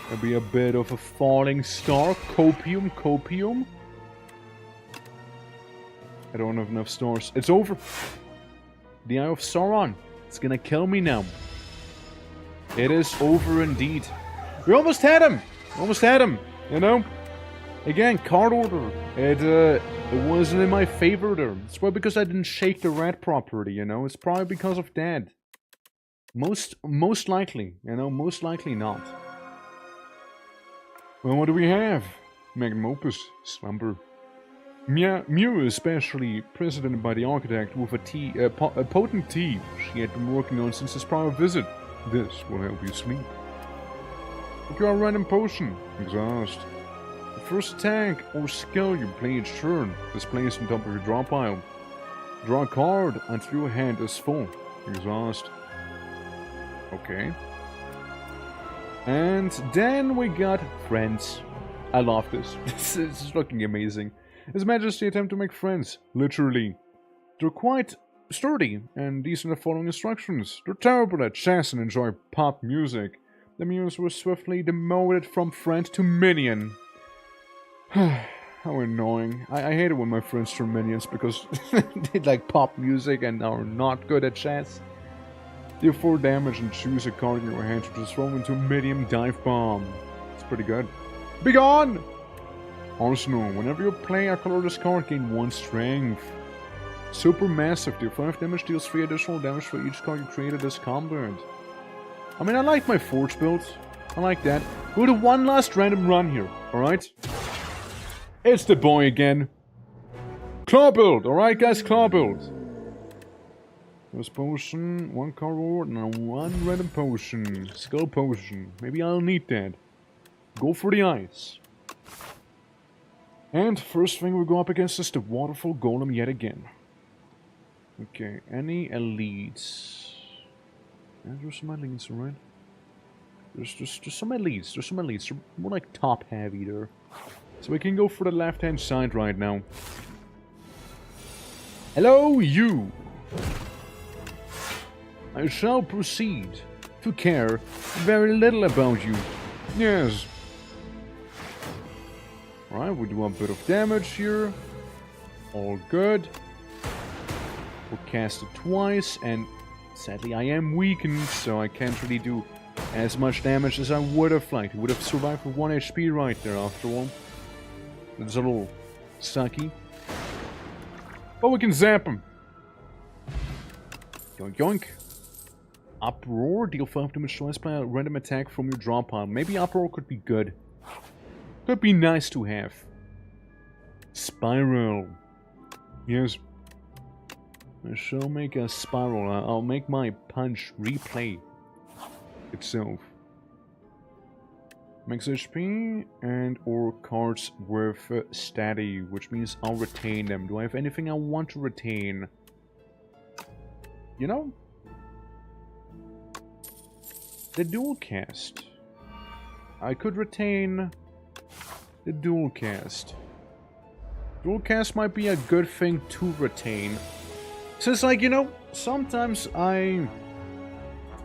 There'll be a bit of a falling star. Copium, copium. I don't have enough stars. It's over. The Eye of Sauron. It's gonna kill me now. It is over indeed. We almost had him! Almost had him, you know? Again, card order. It wasn't in my favor there. It's probably because I didn't shake the red property, you know? It's probably because of that. Most likely, you know? Most likely not. Well, what do we have? Magnum Opus, Slumber. Mew is especially presented by the architect with a potent tea she had been working on since his prior visit. This will help you sleep. Procure a random potion. Exhaust. The first attack or skill you play each turn is placed on top of your draw pile. Draw a card until your hand is full. Exhaust. Okay. And then we got friends. I love this. This is looking amazing. His Majesty attempt to make friends. Literally. They're quite sturdy and decent at following instructions. They're terrible at chess and enjoy pop music. The muse was swiftly demoted from friend to minion. How annoying. I hate it when my friends turn minions because they like pop music and are not good at chess. Deal 4 damage and choose a card in your hand to transform into a medium dive bomb. It's pretty good. Be gone! Arsenal. Whenever you play a colorless card, gain 1 strength. Super massive. Deal 5 damage, deals 3 additional damage for each card you created this combat. I mean, I like my Forge build. I like that. We'll do one last random run here, alright? It's the boy again. Claw build, alright guys, claw build. First potion, 1 card reward, and 1 random potion. Skull potion. Maybe I'll need that. Go for the eyes. And first thing we go up against is the Waterfall Golem yet again. Okay, any elites? Yeah, there's some elites, alright? There's some elites, They're more like top heavy there. So we can go for the left hand side right now. Hello, you! I shall proceed to care very little about you. Yes. Alright, we do a bit of damage here. All good. We'll cast it twice, and sadly I am weakened, so I can't really do as much damage as I would have liked. He would have survived with 1 HP right there after all. It's a little sucky. But we can zap him. Yoink yoink. Uproar, deal 5 damage twice by a random attack from your draw pile. Maybe Uproar could be good. Could be nice to have. Spiral. Yes. I shall make a spiral. I'll make my punch replay itself. Max HP and or cards with steady, which means I'll retain them. Do I have anything I want to retain? You know? The dual cast. I could retain the dual cast. Dual cast might be a good thing to retain. Since, like, you know, sometimes I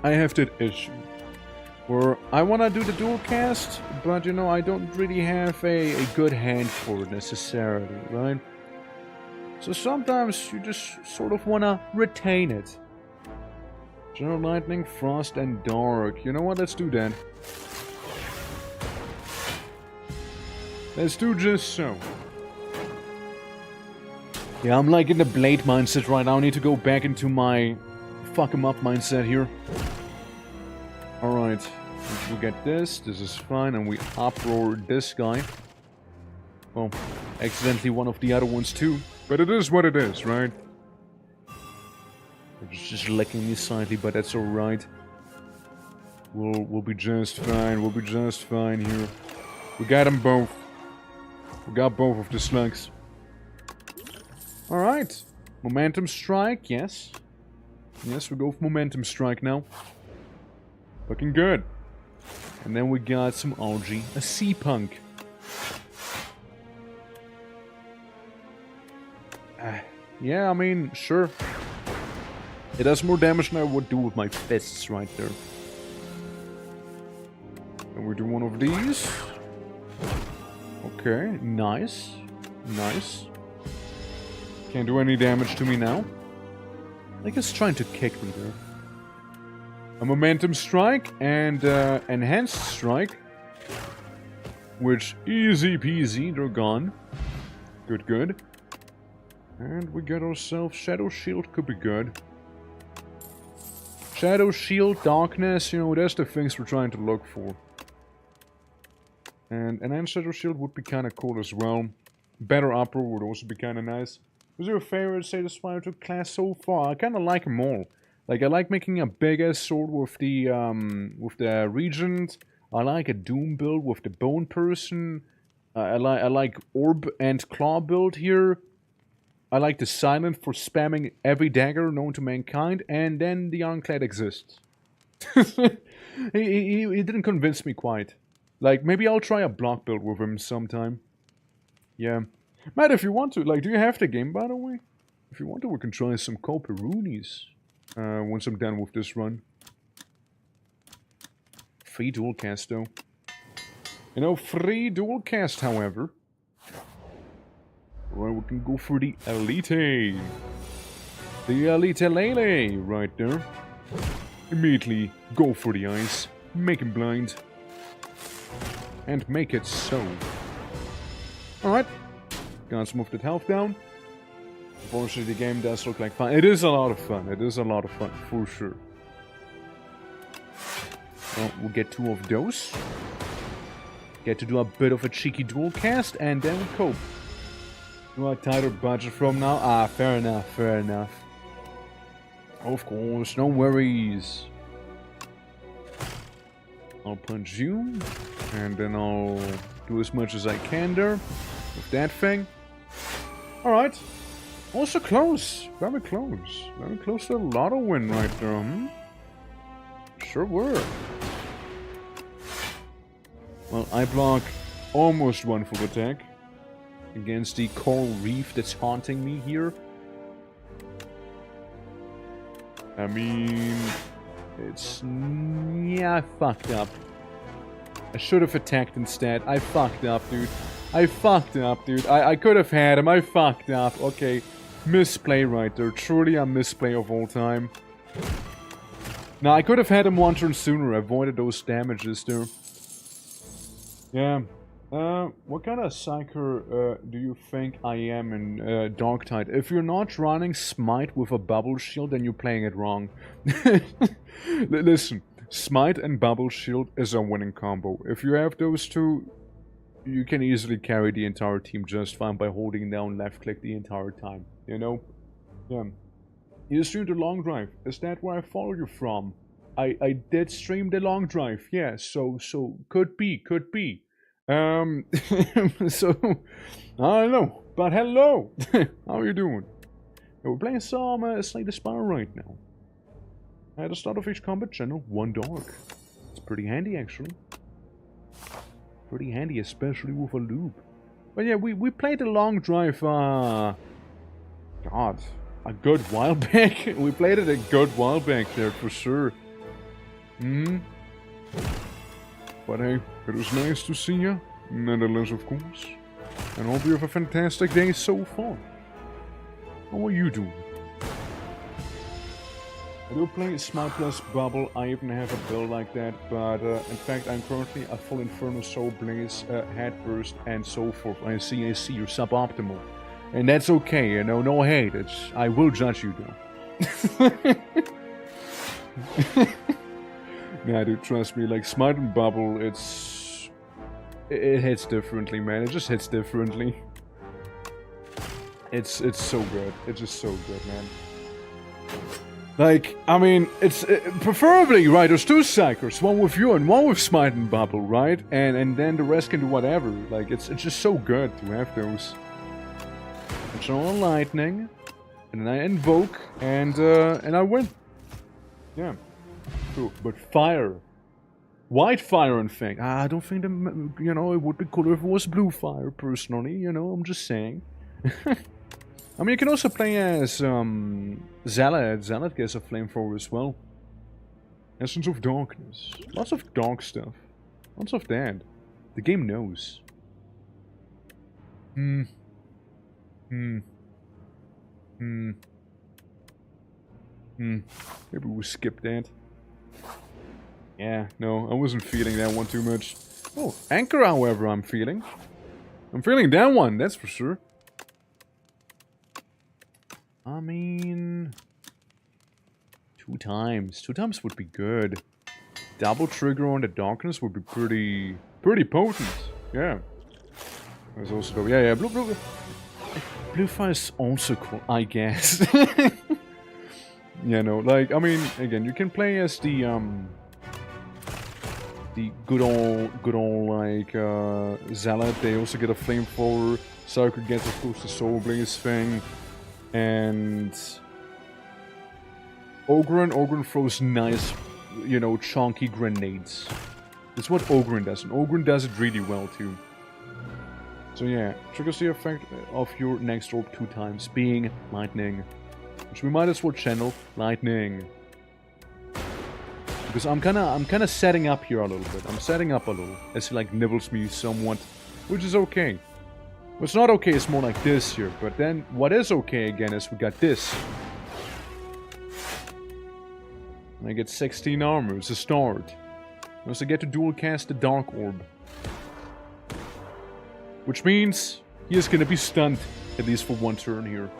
have that issue where I want to do the dual cast, but, you know, I don't really have a good hand for it necessarily, right? So sometimes you just sort of want to retain it. General Lightning, Frost, and Dark. You know what? Let's do that. Let's do just so. Yeah, I'm like in the Blade mindset right now. I need to go back into my fuck 'em up mindset here. Alright. We get this. This is fine. And we uproar this guy. Well, accidentally one of the other ones too. But it is what it is, right? It's just licking me slightly, but that's alright. We'll be just fine. We'll be just fine here. We got them both. We got both of the slugs. Alright. Momentum strike, yes. Yes, we go for momentum strike now. Looking good. And then we got some algae. A sea punk. Yeah, I mean, sure. It does more damage than I would do with my fists right there. And we do one of these. Okay, nice. Nice. Can't do any damage to me now. I think it's trying to kick me there. A momentum strike and enhanced strike. Which, easy peasy, they're gone. Good, good. And we get ourselves Shadow Shield, could be good. Shadow Shield, Darkness, you know, that's the things we're trying to look for. And enhanced Shadow Shield would be kind of cool as well. Better Upper would also be kind of nice. Who's your favorite SPIRE 2 class so far? I kind of like them all. Like, I like making a big-ass sword with the Regent. I like a Doom build with the Bone Person. I like Orb and Claw build here. I like the Silent for spamming every dagger known to mankind. And then the Ironclad exists. he didn't convince me quite. Like, maybe I'll try a block build with him sometime. Yeah. Matt, if you want to, like, do you have the game, by the way? If you want to, we can try some Coperoonies. Once I'm done with this run. Free dual cast, though. You know, free dual cast, however. Well, we can go for the Elite. The Elite Lele, right there. Immediately go for the eyes. Make him blind. And make it so. Alright. Got some of that health down. Unfortunately, the game does look like fun. It is a lot of fun. It is a lot of fun, for sure. Well, we'll get 2 of those. Get to do a bit of a cheeky dual cast, and then we cope. Do a tighter budget from now? Ah, fair enough, fair enough. Of course, no worries. I'll punch you, and then I'll do as much as I can there with that thing. Alright. Also close. Very close. Very close to a lotto win right there, hmm? Sure were. Well, I block almost one full attack against the coral reef that's haunting me here. I mean, it's... yeah, I fucked up. I should have attacked instead. I fucked up, dude. I fucked up, dude. I could have had him. I fucked up. Okay. Misplay right there. Truly a misplay of all time. Now, I could have had him one turn sooner. Avoided those damages there. Yeah. What kind of Psyker do you think I am in Darktide? If you're not running Smite with a Bubble Shield, then you're playing it wrong. Listen. Smite and Bubble Shield is a winning combo. If you have those two... you can easily carry the entire team just fine by holding down left click the entire time, you know? Yeah. You streamed the long drive. Is that where I follow you from? I did stream the long drive, yeah, so could be. So, I don't know, but hello! How are you doing? Yeah, we're playing some Slay the Spire right now. At the start of each combat channel, 1 dark. It's pretty handy, actually. Pretty handy, especially with a loop. But yeah, we played the long drive, God, a good while back. We played it a good while back there, for sure. But hey, it was nice to see you, nonetheless, of course. And hope you have a fantastic day so far. How are you doing? I do play Smite plus Bubble. I even have a build like that, but in fact I'm currently a full Inferno, Soul Blaze, Headburst, and so forth. I see you're suboptimal. And that's okay, you know, no hate. I will judge you though. Nah, dude, trust me, like Smite and Bubble, it hits differently, man. It just hits differently. It's so good. It's just so good, man. Like, I mean, it's preferably, right, there's 2 Psychers, one with you and one with Smite and Bubble, right? And then the rest can do whatever. Like, it's just so good to have those. It's all lightning, and then I invoke, and I win. Yeah. Cool. But fire. White fire, in fact. I don't think, you know, it would be cooler if it was blue fire, personally, you know, I'm just saying. I mean, you can also play as Zealot. Zealot gets a flamethrower as well. Essence of Darkness. Lots of dark stuff. Lots of that. The game knows. Maybe we'll skip that. Yeah, no, I wasn't feeling that one too much. Oh, Anchor, however, I'm feeling. I'm feeling that one, that's for sure. I mean... 2 times. 2 times would be good. Double trigger on the darkness would be pretty potent. Yeah. There's also... Yeah, blue fire is also cool, I guess. Yeah, no, like, I mean, again, you can play as the good old, like, Zealot. They also get a flamethrower. Circle gets, of course, the Soul Blaze thing. And... Ogren throws nice, you know, chunky grenades. That's what Ogren does, and Ogren does it really well, too. So yeah, triggers the effect of your next orb 2 times, being lightning. Which we might as well channel lightning. Because I'm kinda setting up here a little bit. I'm setting up a little, as he like nibbles me somewhat, which is okay. What's not okay is more like this here, but then what is okay again is we got this. And I get 16 armor, it's a start. I also get to dual cast the Dark Orb. Which means he is gonna be stunned, at least for 1 turn here.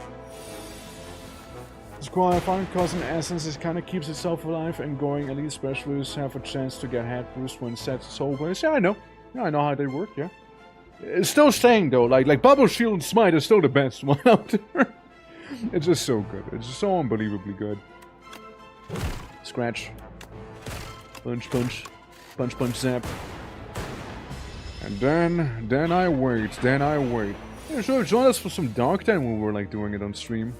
This qualifying cause in essence it kinda keeps itself alive and going. Elite specialists have a chance to get head boost when set Soul Blaze. Yeah, I know. Yeah, I know how they work, yeah. It's still staying though, like Bubble Shield and Smite is still the best one out there. It's just so good. It's just so unbelievably good. Scratch. Punch, punch. Punch, punch, zap. And then I wait. Yeah, sure, join us for some Dark Time when we were like doing it on stream.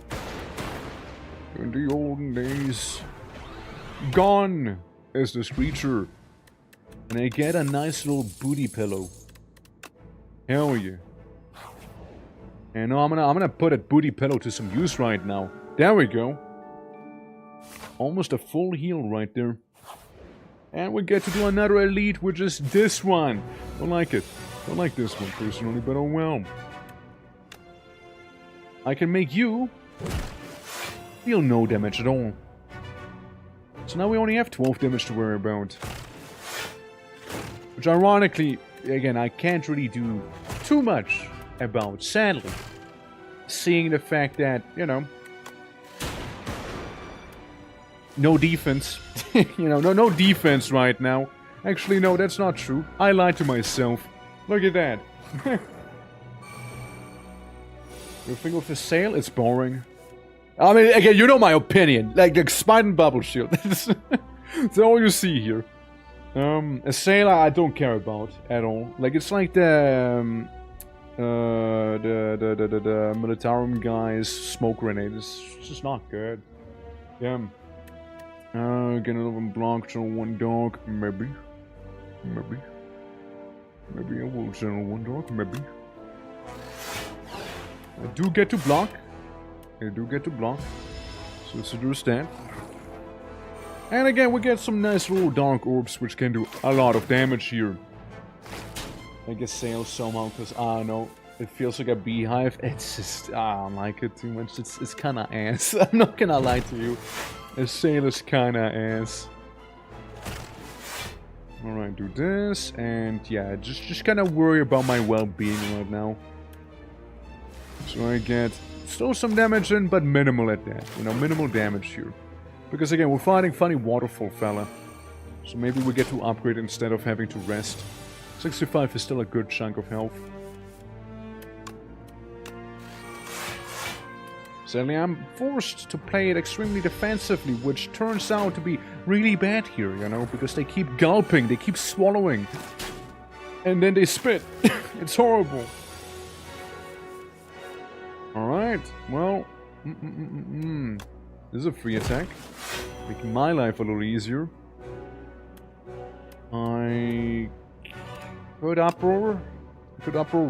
In the olden days. Gone is this creature. And I get a nice little booty pillow. Hell yeah. And no, I'm gonna put a booty pillow to some use right now. There we go. Almost a full heal right there. And we get to do another elite, which is this one. Don't like it. Don't like this one personally, but oh well. I can make you deal no damage at all. So now we only have 12 damage to worry about. Which ironically, again, I can't really do too much about, sadly. Seeing the fact that, you know, no defense. You know, no defense right now. Actually, no, that's not true. I lied to myself. Look at that. You think of the sail? It's boring. I mean, again, you know my opinion. Like Spite and Bubble Shield. That's all you see here. A sail I don't care about at all. Like, it's like the Militarum guy's smoke grenade. It's just not good. Yeah. Get another block, channel 1 dog, maybe. Maybe I will channel 1 dog, maybe. I do get to block. So there's that. And again, we get some nice little Dark Orbs, which can do a lot of damage here. I guess sail somehow, because, I don't know, it feels like a beehive. It's just, I don't like it too much. It's kinda ass. I'm not gonna lie to you. A sail is kinda ass. Alright, do this, and yeah, just kinda worry about my well-being right now. So I get still some damage in, but minimal at that. You know, minimal damage here. Because again, we're fighting funny waterfall fella. So maybe we get to upgrade instead of having to rest. 65 is still a good chunk of health. Sadly, I'm forced to play it extremely defensively, which turns out to be really bad here, you know, because they keep gulping, they keep swallowing. And then they spit. It's horrible. Alright, well... This is a free attack. Making my life a little easier. I could uproar.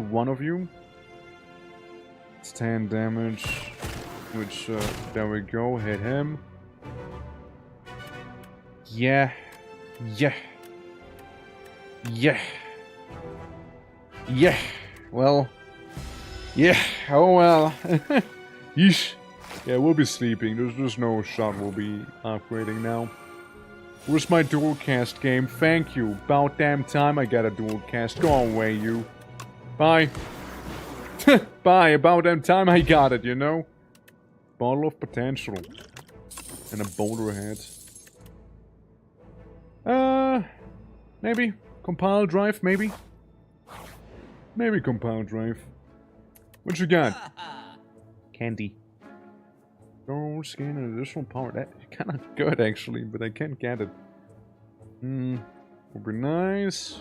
One of you. It's 10 damage. Which, there we go, hit him. Yeah. Yeah. Yeah. Yeah. Well. Yeah. Oh well. Yeesh. Yeah, we'll be sleeping. There's no shot we'll be upgrading now. Where's my dual cast game? Thank you. About damn time I got a dual cast. Go away, you. Bye. Bye. About damn time I got it, you know? Bottle of potential. And a boulder head. Maybe. Compile drive, maybe? Maybe compile drive. What you got? Candy. Gold skin and additional power. That's kind of good, actually, but I can't get it. Would be nice.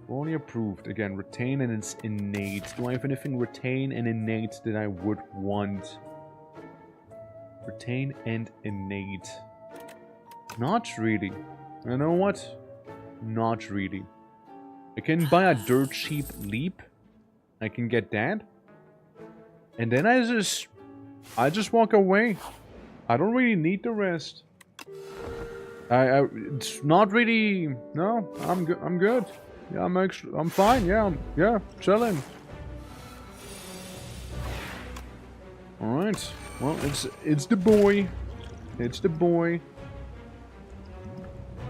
Only approved. Again, retain and it's innate. Do I have anything retain and innate that I would want? Retain and innate. Not really. You know what? Not really. I can buy a dirt cheap leap. I can get that. And then I just walk away. I don't really need the rest. It's not really. No, I'm good. Yeah, I'm fine. Yeah, chilling. All right. Well, it's the boy. It's the boy.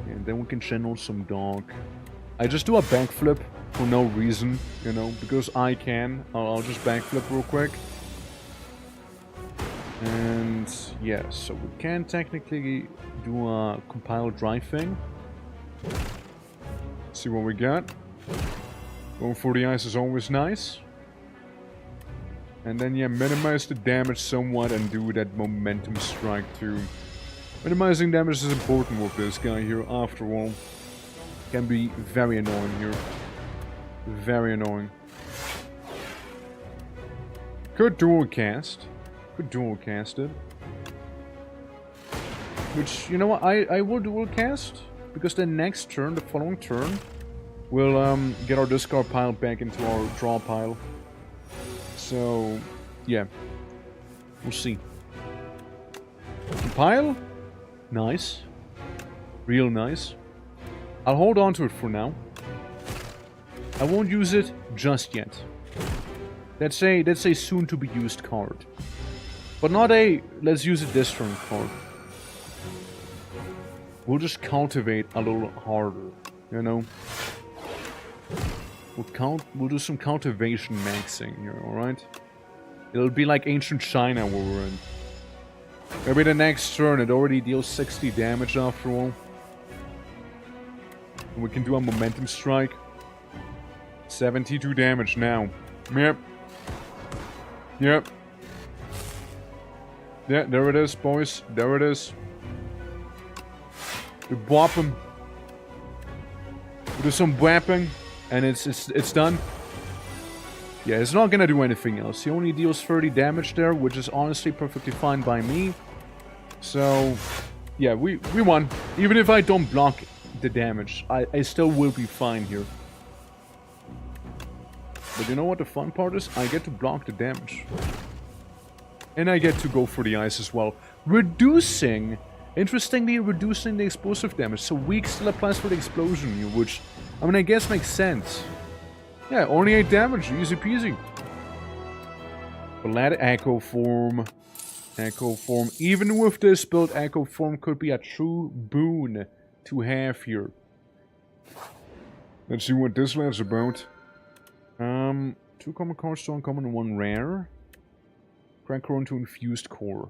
And then we can channel some dog. I just do a backflip for no reason, you know, because I can. I'll just backflip real quick. And yeah, so we can technically do a compile drive thing. See what we got. Going for the ice is always nice. And then yeah, minimize the damage somewhat and do that momentum strike too. Minimizing damage is important with this guy here, after all. Can be very annoying here. Very annoying. Could dual cast. Could dual cast it. Which, you know what, I will dual cast. Because the next turn, the following turn, we'll get our discard pile back into our draw pile. So, yeah. We'll see. Compile? Nice. Real nice. I'll hold on to it for now. I won't use it just yet. That's a soon to be used card. But not a let's use it this turn card. We'll just cultivate a little harder, you know? We'll do some cultivation maxing here, alright? It'll be like ancient China where we're in. Maybe the next turn it already deals 60 damage after all. And we can do a momentum strike. 72 damage now. Yep. Yep. Yeah, there it is, boys. There it is. We bop him. We do some whapping, and it's done. Yeah, it's not gonna do anything else. He only deals 30 damage there, which is honestly perfectly fine by me. So, yeah, we won. Even if I don't block the damage, I still will be fine here. But you know what the fun part is? I get to block the damage. And I get to go for the ice as well. Interestingly, reducing the explosive damage. So weak still applies for the explosion, which, I mean, I guess makes sense. Yeah, only 8 damage, easy peasy. But let Echo Form. Echo Form. Even with this build, Echo Form could be a true boon to have here. Let's see what this lad's about. 2 common cards, 2 uncommon, and 1 rare. Crack core into infused core.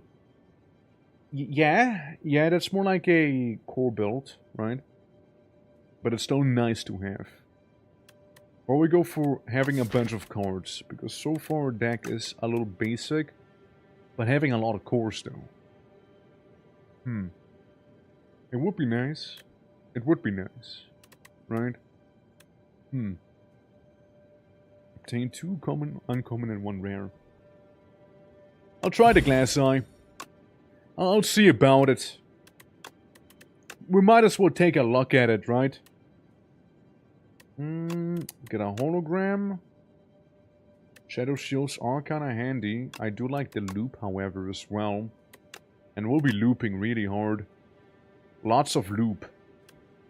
Yeah, that's more like a core build, right? But it's still nice to have. Or we go for having a bunch of cards, because so far our deck is a little basic, but having a lot of cores though. It would be nice. It would be nice, right? Obtain 2 common, uncommon, and 1 rare. I'll try the glass eye. I'll see about it. We might as well take a look at it, right? Get a hologram. Shadow shields are kind of handy. I do like the loop, however, as well. And we'll be looping really hard. Lots of loop.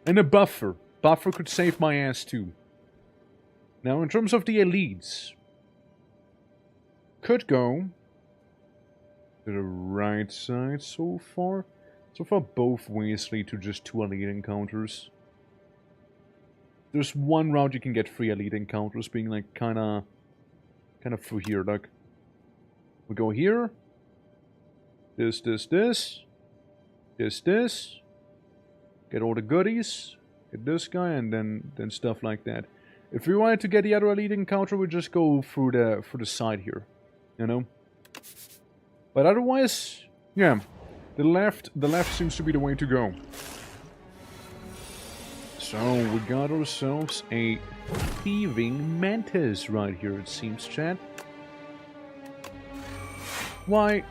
And a buffer. Buffer could save my ass too. Now, in terms of the elites, could go to the right side so far. So far, both ways lead to just 2 elite encounters. There's one route you can get 3 elite encounters, being like kind of through here. Like, we go here. This. Get all the goodies. Get this guy, and then stuff like that. If we wanted to get the other elite encounter, we just go through the side here, you know. But otherwise, yeah, the left seems to be the way to go. So we got ourselves a thieving mantis right here, it seems, chat. Why?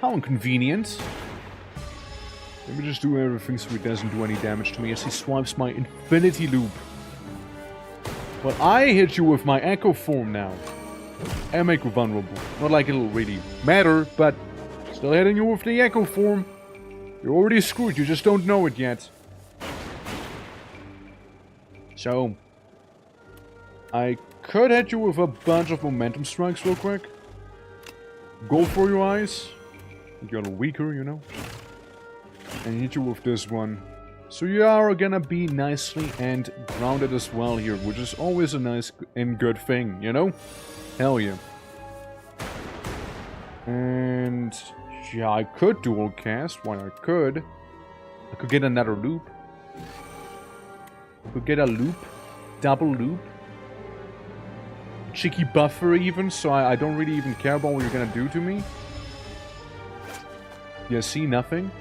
How inconvenient. Let me just do everything so he doesn't do any damage to me as he swipes my infinity loop. But I hit you with my echo form now. And make you vulnerable. Not like it'll really matter, but still hitting you with the echo form. You're already screwed, you just don't know it yet. So, I could hit you with a bunch of momentum strikes real quick. Go for your eyes. You're a little weaker, you know. And hit you with this one. So you are gonna be nicely and grounded as well here, which is always a nice and good thing, you know? Hell yeah. And yeah, I could dual cast. Why I could get another loop. I could get a loop. Double loop. Cheeky buffer even, so I don't really even care about what you're gonna do to me. Yeah, see, nothing.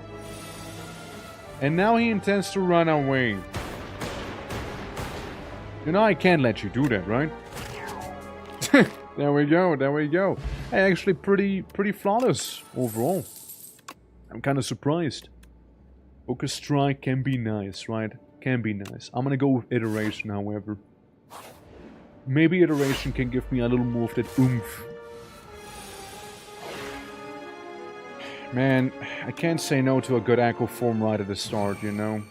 And now he intends to run away. You know, I can't let you do that, right? There we go, there we go. Hey, actually pretty flawless overall. I'm kind of surprised. Focus Strike can be nice, right? Can be nice. I'm gonna go with Iteration, however. Maybe Iteration can give me a little more of that oomph. Man, I can't say no to a good echo form right at the start, you know?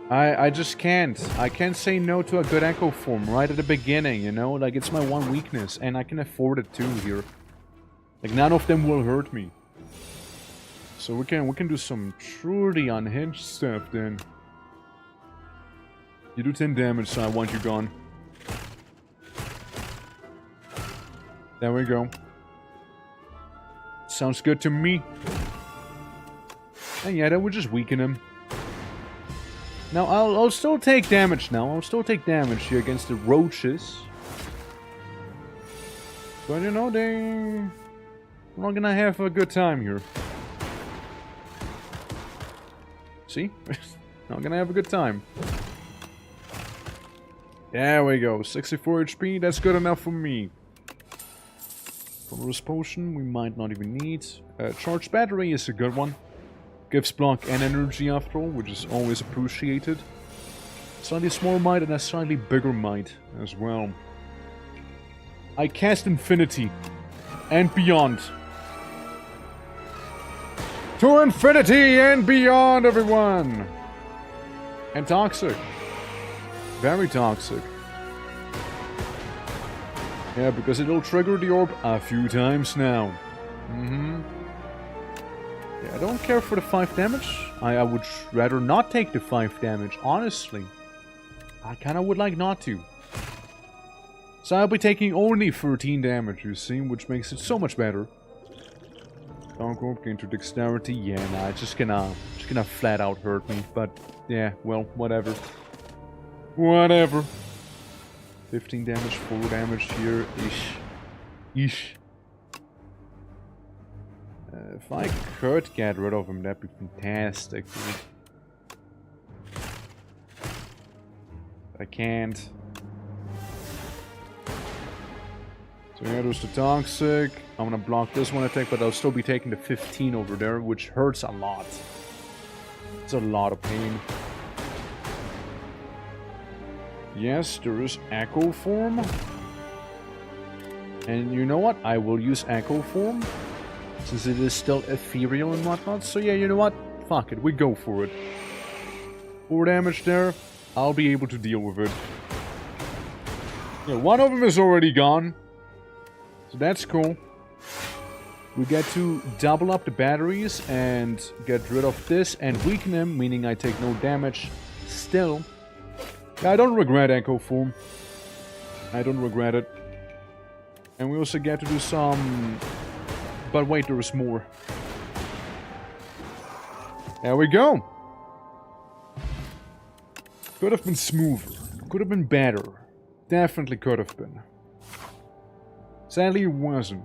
I just can't. I can't say no to a good echo form right at the beginning, you know? Like, it's my one weakness, and I can afford it too here. Like, none of them will hurt me. So we can do some truly unhinged stuff then. You do 10 damage, so I want you gone. There we go. Sounds good to me. And yeah, that would just weaken him. Now, I'll still take damage now. I'll still take damage here against the roaches. But, you know, they're not gonna have a good time here. See? Not gonna have a good time. There we go. 64 HP. That's good enough for me. Colorless Potion we might not even need. Charged Battery is a good one. Gives block and energy after all, which is always appreciated. Slightly smaller might and a slightly bigger might as well. I cast Infinity and beyond. To infinity and beyond, everyone! And toxic. Very toxic. Yeah, because it'll trigger the orb a few times now. Yeah, I don't care for the 5 damage. I would rather not take the 5 damage, honestly. I kinda would like not to. So I'll be taking only 13 damage, you see, which makes it so much better. Dark Orb gain to Dexterity, yeah, nah, it's just gonna flat out hurt me, but yeah, well, whatever. Whatever. 15 damage, 4 damage here, ish. If I could get rid of him, that'd be fantastic. I can't. So yeah, there's the Toxic. I'm gonna block this one attack, but I'll still be taking the 15 over there, which hurts a lot. It's a lot of pain. Yes, there is Echo Form. And you know what? I will use Echo Form, since it is still ethereal and whatnot. So yeah, you know what? Fuck it, we go for it. 4 damage there. I'll be able to deal with it. Yeah, one of them is already gone. So that's cool. We get to double up the batteries and get rid of this and weaken him, meaning I take no damage still. Yeah, I don't regret Echo Form. I don't regret it. And we also get to do some... But wait, there is more. There we go. Could have been smoother. Could have been better. Definitely could have been. Sadly, it wasn't.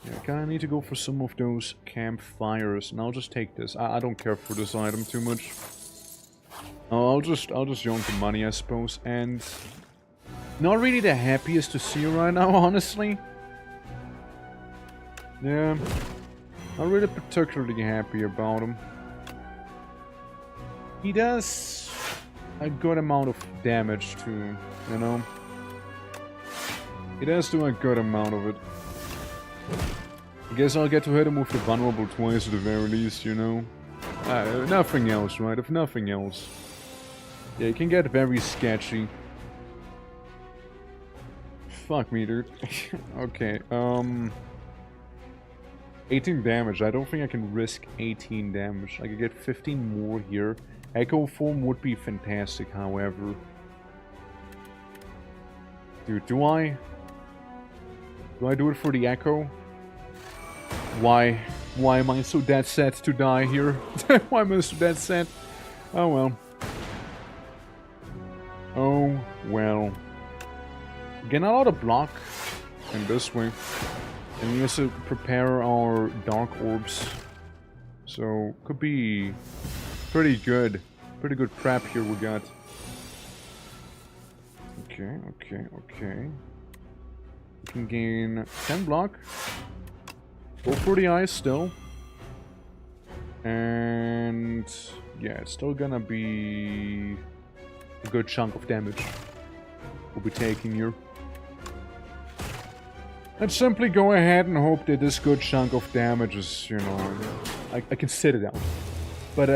Yeah, I kinda need to go for some of those campfires, and I'll just take this. I don't care for this item too much. I'll just yonk the money, I suppose, and not really the happiest to see right now, honestly. Yeah, not really particularly happy about him. He does a good amount of damage too, you know. He does do a good amount of it. I guess I'll get to hit him with the vulnerable twice at the very least, you know. Nothing else, right? If nothing else. Yeah, it can get very sketchy. Fuck me, dude. Okay, 18 damage. I don't think I can risk 18 damage. I could get 15 more here. Echo Form would be fantastic, however. Dude, do I? Do I do it for the Echo? Why? Why am I so dead set to die here? Why am I so dead set? Oh well. Oh well. Getting a lot of block in this way. And we also prepare our Dark Orbs. So, could be pretty good. Pretty good prep here we got. Okay, okay, okay. We can gain 10 block. Go for the eyes still. And yeah, it's still gonna be a good chunk of damage we'll be taking here. Let's simply go ahead and hope that this good chunk of damage is, you know, I can sit it out. But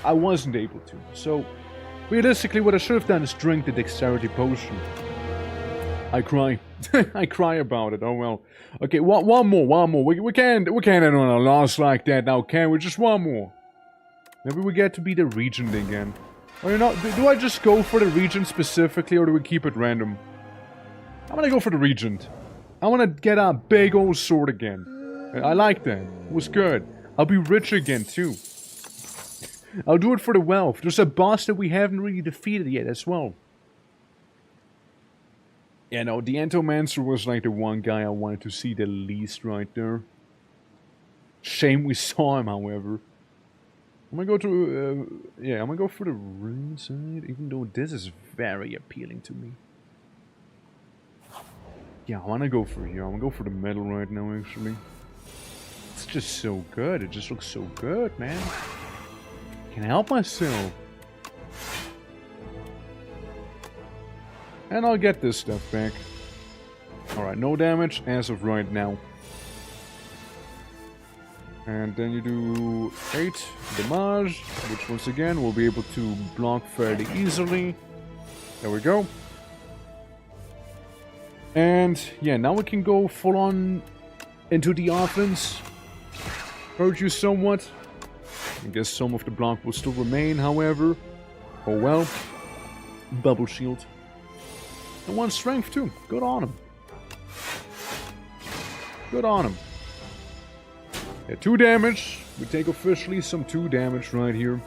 I wasn't able to. So, realistically, what I should have done is drink the Dexterity Potion. I cry. I cry about it. Oh well. Okay, one more. We can't end on a loss like that now, can we? Just one more. Maybe we get to be the Regent again. Or you know, do I just go for the Regent specifically, or do we keep it random? I'm gonna go for the Regent. I want to get a big old sword again. I like that. It was good. I'll be rich again, too. I'll do it for the wealth. There's a boss that we haven't really defeated yet as well. Yeah, no, the Entomancer was like the one guy I wanted to see the least right there. Shame we saw him, however. I'm gonna go to, yeah, I'm gonna go for the rune side, even though this is very appealing to me. Yeah, I wanna go for here. I'm gonna go for the metal right now, actually. It's just so good. It just looks so good, man. Can't help myself. And I'll get this stuff back. Alright, no damage as of right now. And then you do 8 damage, which once again we'll be able to block fairly easily. There we go. And yeah, now we can go full on into the offense. Hurt you somewhat. I guess some of the block will still remain, however. Oh well. Bubble shield. And 1 strength too. Good on him. Good on him. Yeah, 2 damage. We take officially some 2 damage right here.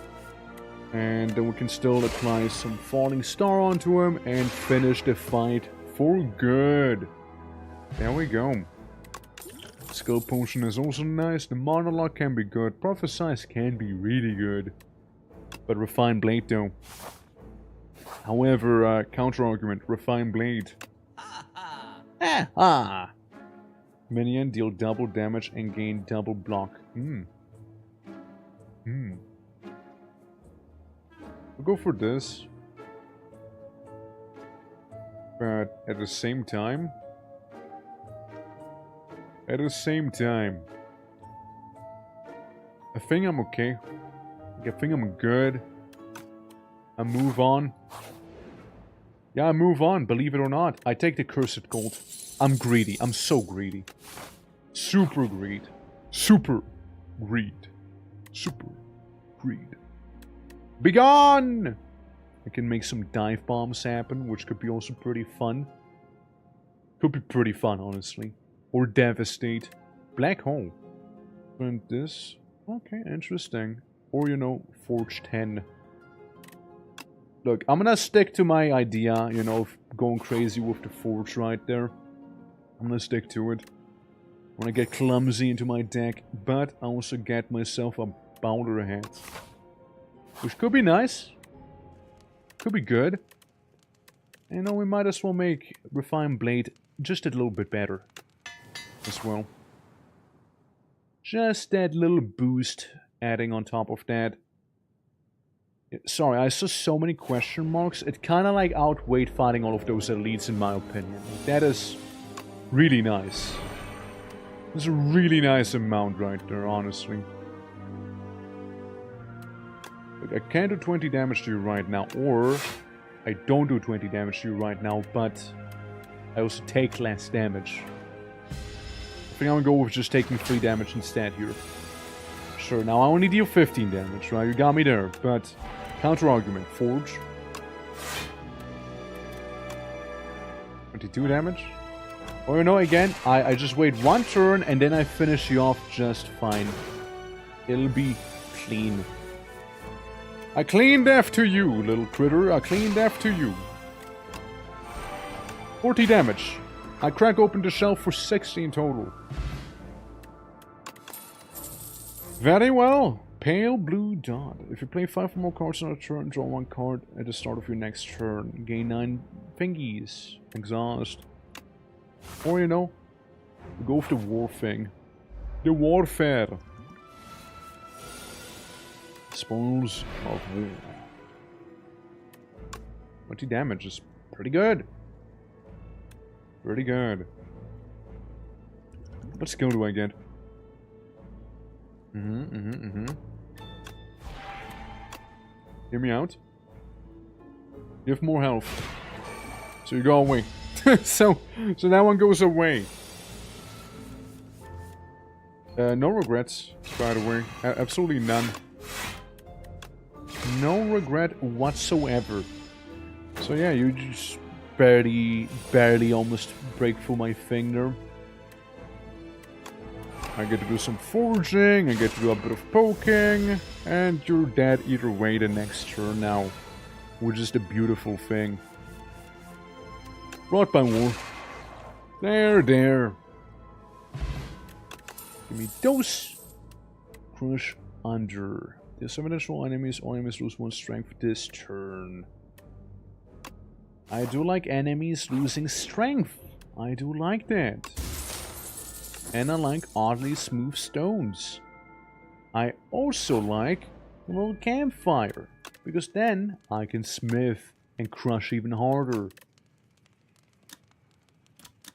And then we can still apply some Falling Star onto him and finish the fight for good. There we go. Skill Potion is also nice. The Monologue can be good. Prophesize can be really good. But Refined Blade though. However, counter-argument. Refined Blade. Ah! Minion deal double damage and gain double block. We'll go for this. But at the same time, At the same time, I think I'm okay. I think I'm good. I move on. Yeah, I move on, believe it or not. I take the cursed gold. I'm greedy. I'm so greedy. Super greed. Super greed. Super greed. Begone! I can make some dive bombs happen, which could be also pretty fun. Could be pretty fun, honestly. Or devastate. Black hole. And this... Okay, interesting. Or, you know, Forge 10. Look, I'm gonna stick to my idea, you know, of going crazy with the Forge right there. I'm gonna stick to it. I wanna get clumsy into my deck, but I also get myself a boulder ahead. Which could be nice. Could be good. You know, we might as well make Refined Blade just a little bit better. As well. Just that little boost adding on top of that. Sorry, I saw so many question marks. It kind of like outweighed fighting all of those elites in my opinion. That is really nice. It's a really nice amount right there, honestly. Look, I can't do 20 damage to you right now, or I don't do 20 damage to you right now, but I also take less damage. I think I'm gonna go with just taking 3 damage instead here. Sure, now I only deal 15 damage, right? You got me there, but counter argument, Forge. 22 damage. Or you know, again, I just wait 1 turn and then I finish you off just fine. It'll be clean. I clean death to you, little critter. I clean death to you. 40 damage. I crack open the shell for 16 total. Very well. Pale blue dot. If you play 5 or more cards on a turn, draw 1 card at the start of your next turn. Gain 9 thingies. Exhaust. Or, you know, go with the war thing. The warfare. Spoils of war. 20 damage is pretty good. Pretty good. What skill do I get? Hear me out. You have more health. So you go away. so that one goes away. No regrets, by the way. Absolutely none. No regret whatsoever. So yeah, you just barely almost break through my finger. I get to do some forging, I get to do a bit of poking, and you're dead either way the next turn now. Which is the beautiful thing. Brought by war. There. Give me those. Crush under. The 7 additional enemies, all enemies lose 1 strength this turn. I do like enemies losing strength. I do like that. And I like oddly smooth stones. I also like a little campfire. Because then I can smith and crush even harder.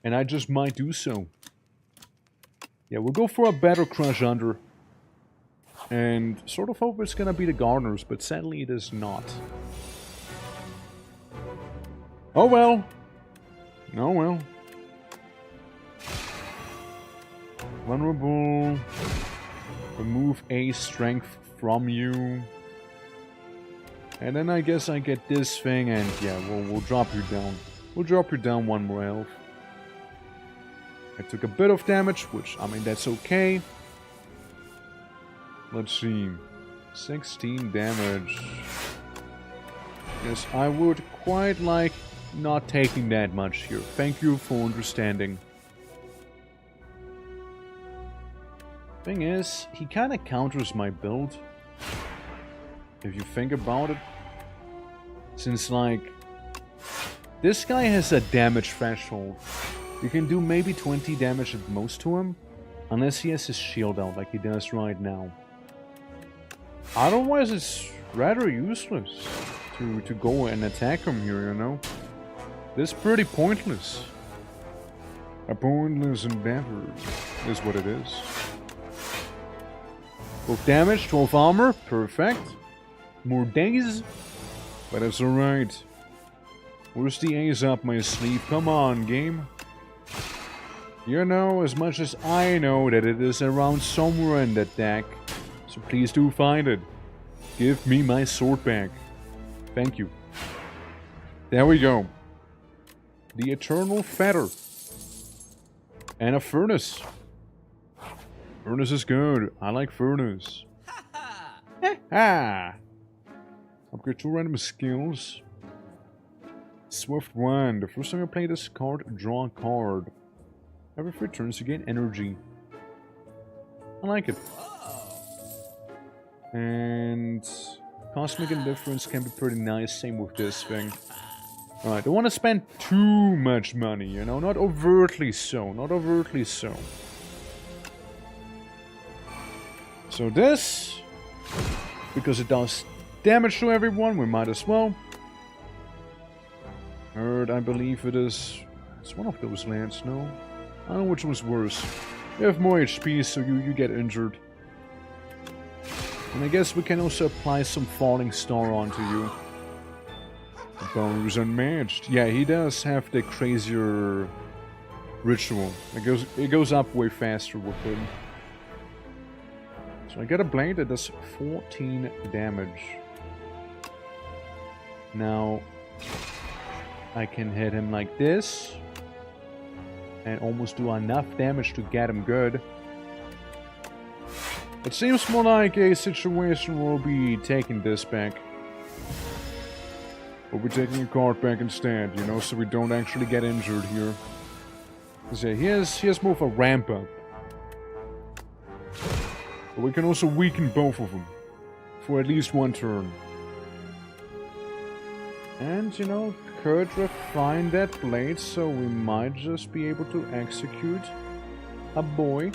And I just might do so. Yeah, we'll go for a better crush under. And sort of hope it's gonna be the gardeners, but sadly it is not. Oh well. Oh well. Vulnerable. Remove a strength from you. And then I guess I get this thing and yeah, we'll drop you down. We'll drop you down 1 more health. I took a bit of damage, which, I mean, that's okay. Let's see. 16 damage. Yes, I would quite like not taking that much here. Thank you for understanding. Thing is, he kind of counters my build. If you think about it. Since, like, this guy has a damage threshold. You can do maybe 20 damage at most to him. Unless he has his shield out like he does right now. Otherwise, it's rather useless to go and attack him here, you know? This is pretty pointless. A pointless endeavor. is what it is. 12 damage, 12 armor, perfect. More days, but it's alright. Where's the ace up my sleeve? Come on, game. You know as much as I know that it is around somewhere in that deck. So please do find it. Give me my sword back. Thank you. There we go. The Eternal Fetter. And a Furnace. Furnace is good. I like Furnace. Ha! Upgrade 2 random skills. Swift Wand. The first time I play this card, draw a card. Every 3 turns you gain energy. I like it. And Cosmic Indifference can be pretty nice. Same with this thing. Alright, don't want to spend too much money, you know? Not overtly so. Not overtly so. So this, because it does damage to everyone, we might as well. I believe it is... It's one of those lands, no? I don't know which was worse. You have more HP, so you get injured. And I guess we can also apply some Falling Star onto you. Bones Unmatched. Yeah, he does have the crazier ritual. It goes up way faster with him. So I get a blade that does 14 damage. Now I can hit him like this and almost do enough damage to get him good. It seems more like a situation where we'll be taking this back. We'll be taking a card back instead, you know, so we don't actually get injured here. Because yeah, he has more of a ramp up. But we can also weaken both of them. For at least one turn. And, you know, could refine that blade, so we might just be able to execute a boy.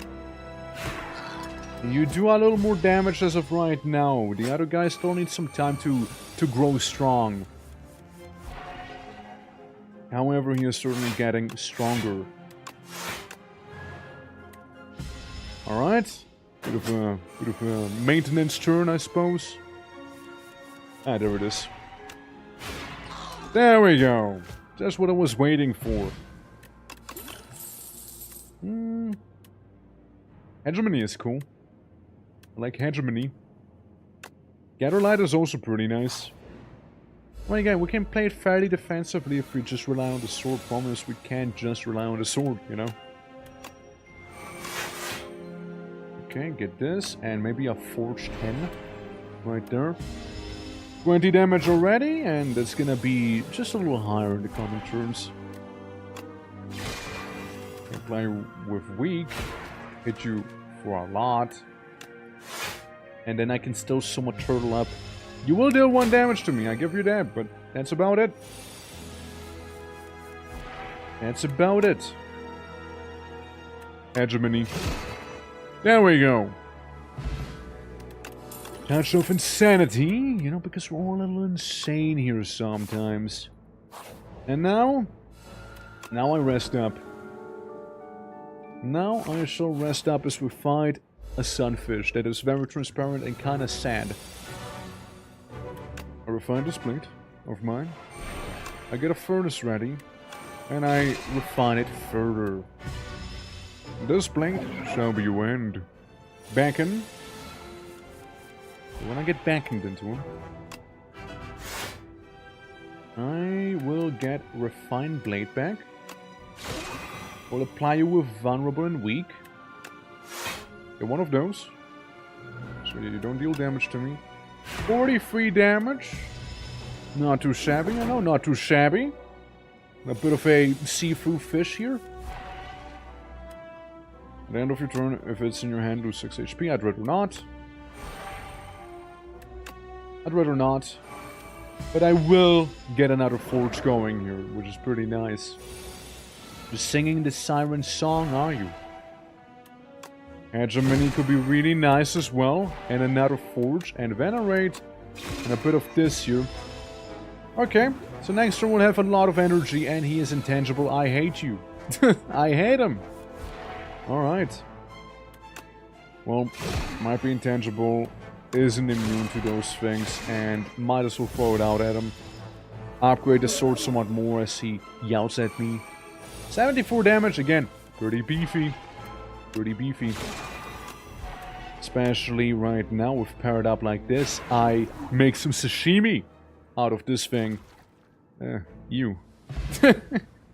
You do a little more damage as of right now. The other guy still needs some time to grow strong. However, he is certainly getting stronger. Alright. Bit of a maintenance turn, I suppose. Ah, there it is. There we go. That's what I was waiting for. Hegemony is cool. I like Hegemony. Gatherlight is also pretty nice. Well, again, we can play it fairly defensively if we just rely on the sword. Problem is, we can't just rely on the sword, you know? Okay, get this, and maybe a Forge 10 right there. 20 damage already, and that's gonna be just a little higher in the coming turns. Apply with weak, hit you for a lot, and then I can still somewhat turtle up. You will deal 1 damage to me, I give you that, but that's about it. That's about it. Hegemony. There we go. Touch of Insanity, you know, because we're all a little insane here sometimes. And now I rest up. Now I shall rest up as we fight a sunfish that is very transparent and kinda sad. I refine this blade of mine. I get a furnace ready, and I refine it further. This blade shall be your end. Beckon. When I get beckoned into him, I will get refined blade back. Will apply you with vulnerable and weak. Get one of those, so you don't deal damage to me. 43 damage. Not too shabby, I know, not too shabby. A bit of a see-through fish here. At the end of your turn, if it's in your hand, lose 6 HP. I'd rather not. I'd rather not. But I will get another forge going here, which is pretty nice. Just singing the siren song, are you? Hegemony could be really nice as well. And another forge and venerate. And a bit of this here. Okay, so next turn we'll have a lot of energy and he is intangible. I hate you. I hate him. Alright. Well, might be intangible, isn't immune to those things, and might as well throw it out at him. Upgrade the sword somewhat more as he yells at me. 74 damage, again, pretty beefy. Pretty beefy. Especially right now with paired up like this, I make some sashimi out of this thing. You.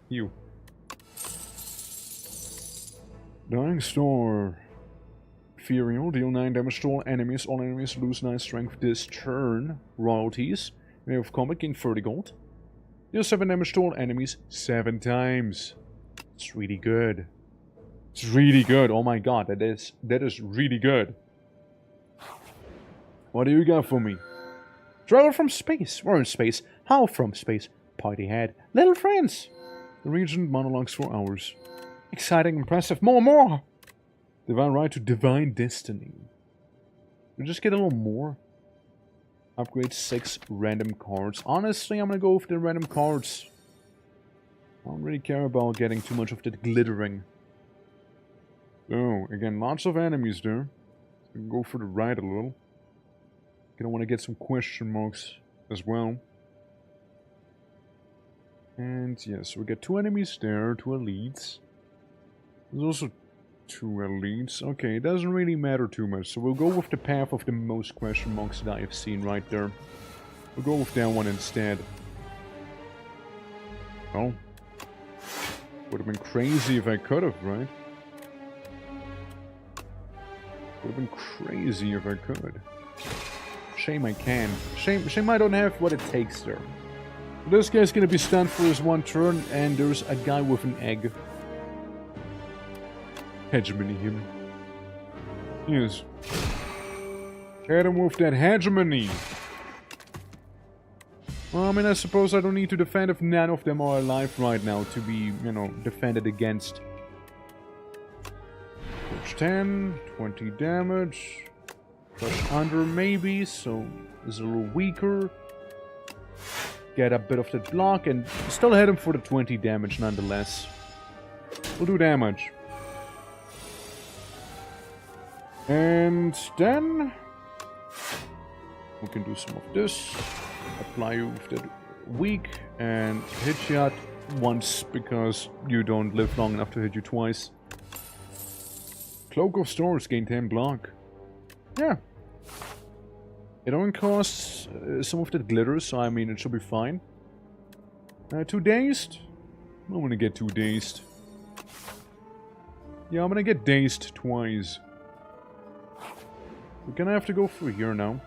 You. Dying Star. Ethereal, deal 9 damage to all enemies. All enemies lose 9 strength this turn. Royalties. Way of combat, gain 30 gold. Deal 7 damage to all enemies 7 times. It's really good. It's really good. Oh my god, that is really good. What do you got for me? Travel from space. We're in space. How from space? Party head. Little friends. The region monologues for hours. Exciting, impressive. More! Divine right to divine destiny. We just get a little more. Upgrade 6 random cards. Honestly, I'm gonna go with the random cards. I don't really care about getting too much of that glittering. Oh, again, lots of enemies there. So go for the right a little. Gonna want to get some question marks as well. And yes, we got 2 enemies there, 2 elites. There's also 2 elites. Okay, it doesn't really matter too much. So we'll go with the path of the most question marks that I have seen right there. We'll go with that one instead. Oh. Would have been crazy if I could have, right? Would have been crazy if I could. Shame I can. Shame I don't have what it takes there. This guy's gonna be stunned for his 1 turn, and there's a guy with an egg. Hegemony him. Yes. Hit him with that hegemony. Well, I mean, I suppose I don't need to defend if none of them are alive right now to be, you know, defended against. Push 10, 20 damage. Push under maybe, so it's a little weaker. Get a bit of that block and still hit him for the 20 damage nonetheless. We'll do damage. And then we can do some of this. Apply you with that weak and hit shot once because you don't live long enough to hit you twice. Cloak of Storms, gain 10 block. Yeah. It only costs some of that glitter, so I mean it should be fine. 2 dazed? I'm gonna get 2 dazed. Yeah, I'm gonna get dazed twice. We're gonna have to go through here now.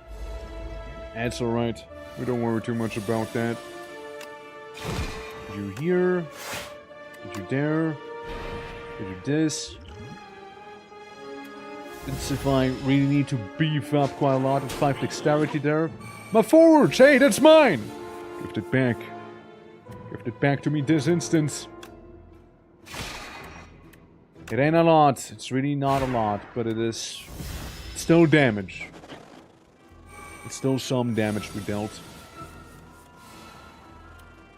That's alright. We don't worry too much about that. Did you here? Did you there? Did you this? It's if I really need to beef up quite a lot at 5 dexterity there. My forge! Hey, that's mine! Give it back. Give it back to me this instance. It ain't a lot. It's really not a lot, but it is still damage. It's still some damage we dealt.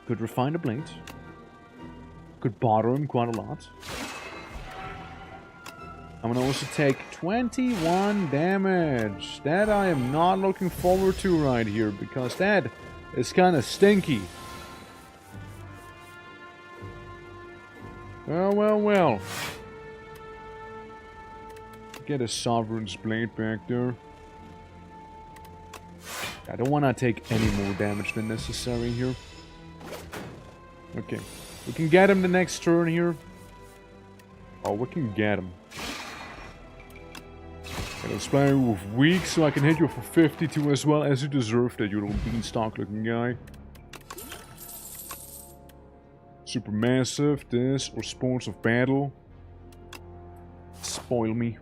Could refine the blade. Could bother him quite a lot. I'm gonna also take 21 damage. That I am not looking forward to right here, because that is kind of stinky. Well, well, well. Get a Sovereign's Blade back there. I don't want to take any more damage than necessary here. Okay. We can get him the next turn here. Oh, we can get him. And I'll spray you with weak so I can hit you for 52 as well, as you deserve that, you little beanstalk looking guy. Supermassive, this, or Spawns of Battle. Spoil me.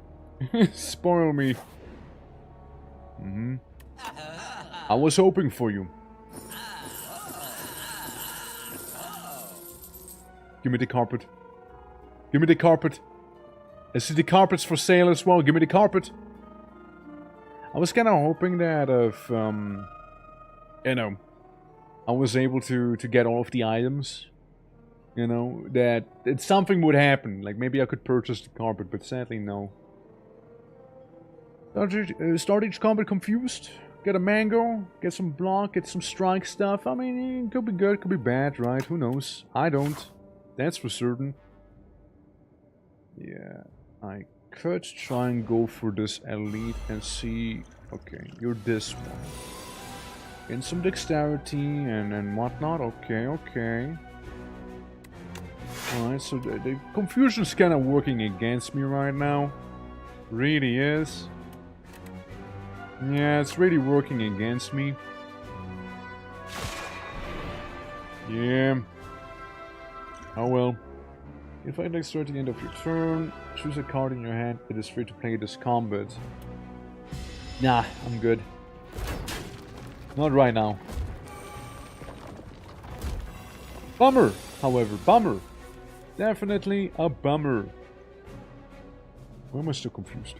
Spoil me. I was hoping for you. Give me the carpet. Give me the carpet. I see the carpets for sale as well. Give me the carpet. I was kind of hoping that if, you know, I was able to get all of the items, you know, that something would happen. Like maybe I could purchase the carpet, but sadly no. Start each combat confused. Get a mango, get some block, get some strike stuff. I mean, it could be good, could be bad, right? Who knows? I don't. That's for certain. Yeah, I could try and go for this elite and see... Okay, you're this one. And some dexterity and whatnot. Okay, okay. Alright, so the confusion's kind of working against me right now. Really is. Yeah, it's really working against me. Yeah. Oh well. If I dexterity at the end of your turn, choose a card in your hand. It is free to play this combat. Nah, I'm good. Not right now. Bummer, however, bummer. Definitely a bummer. Why am I still confused?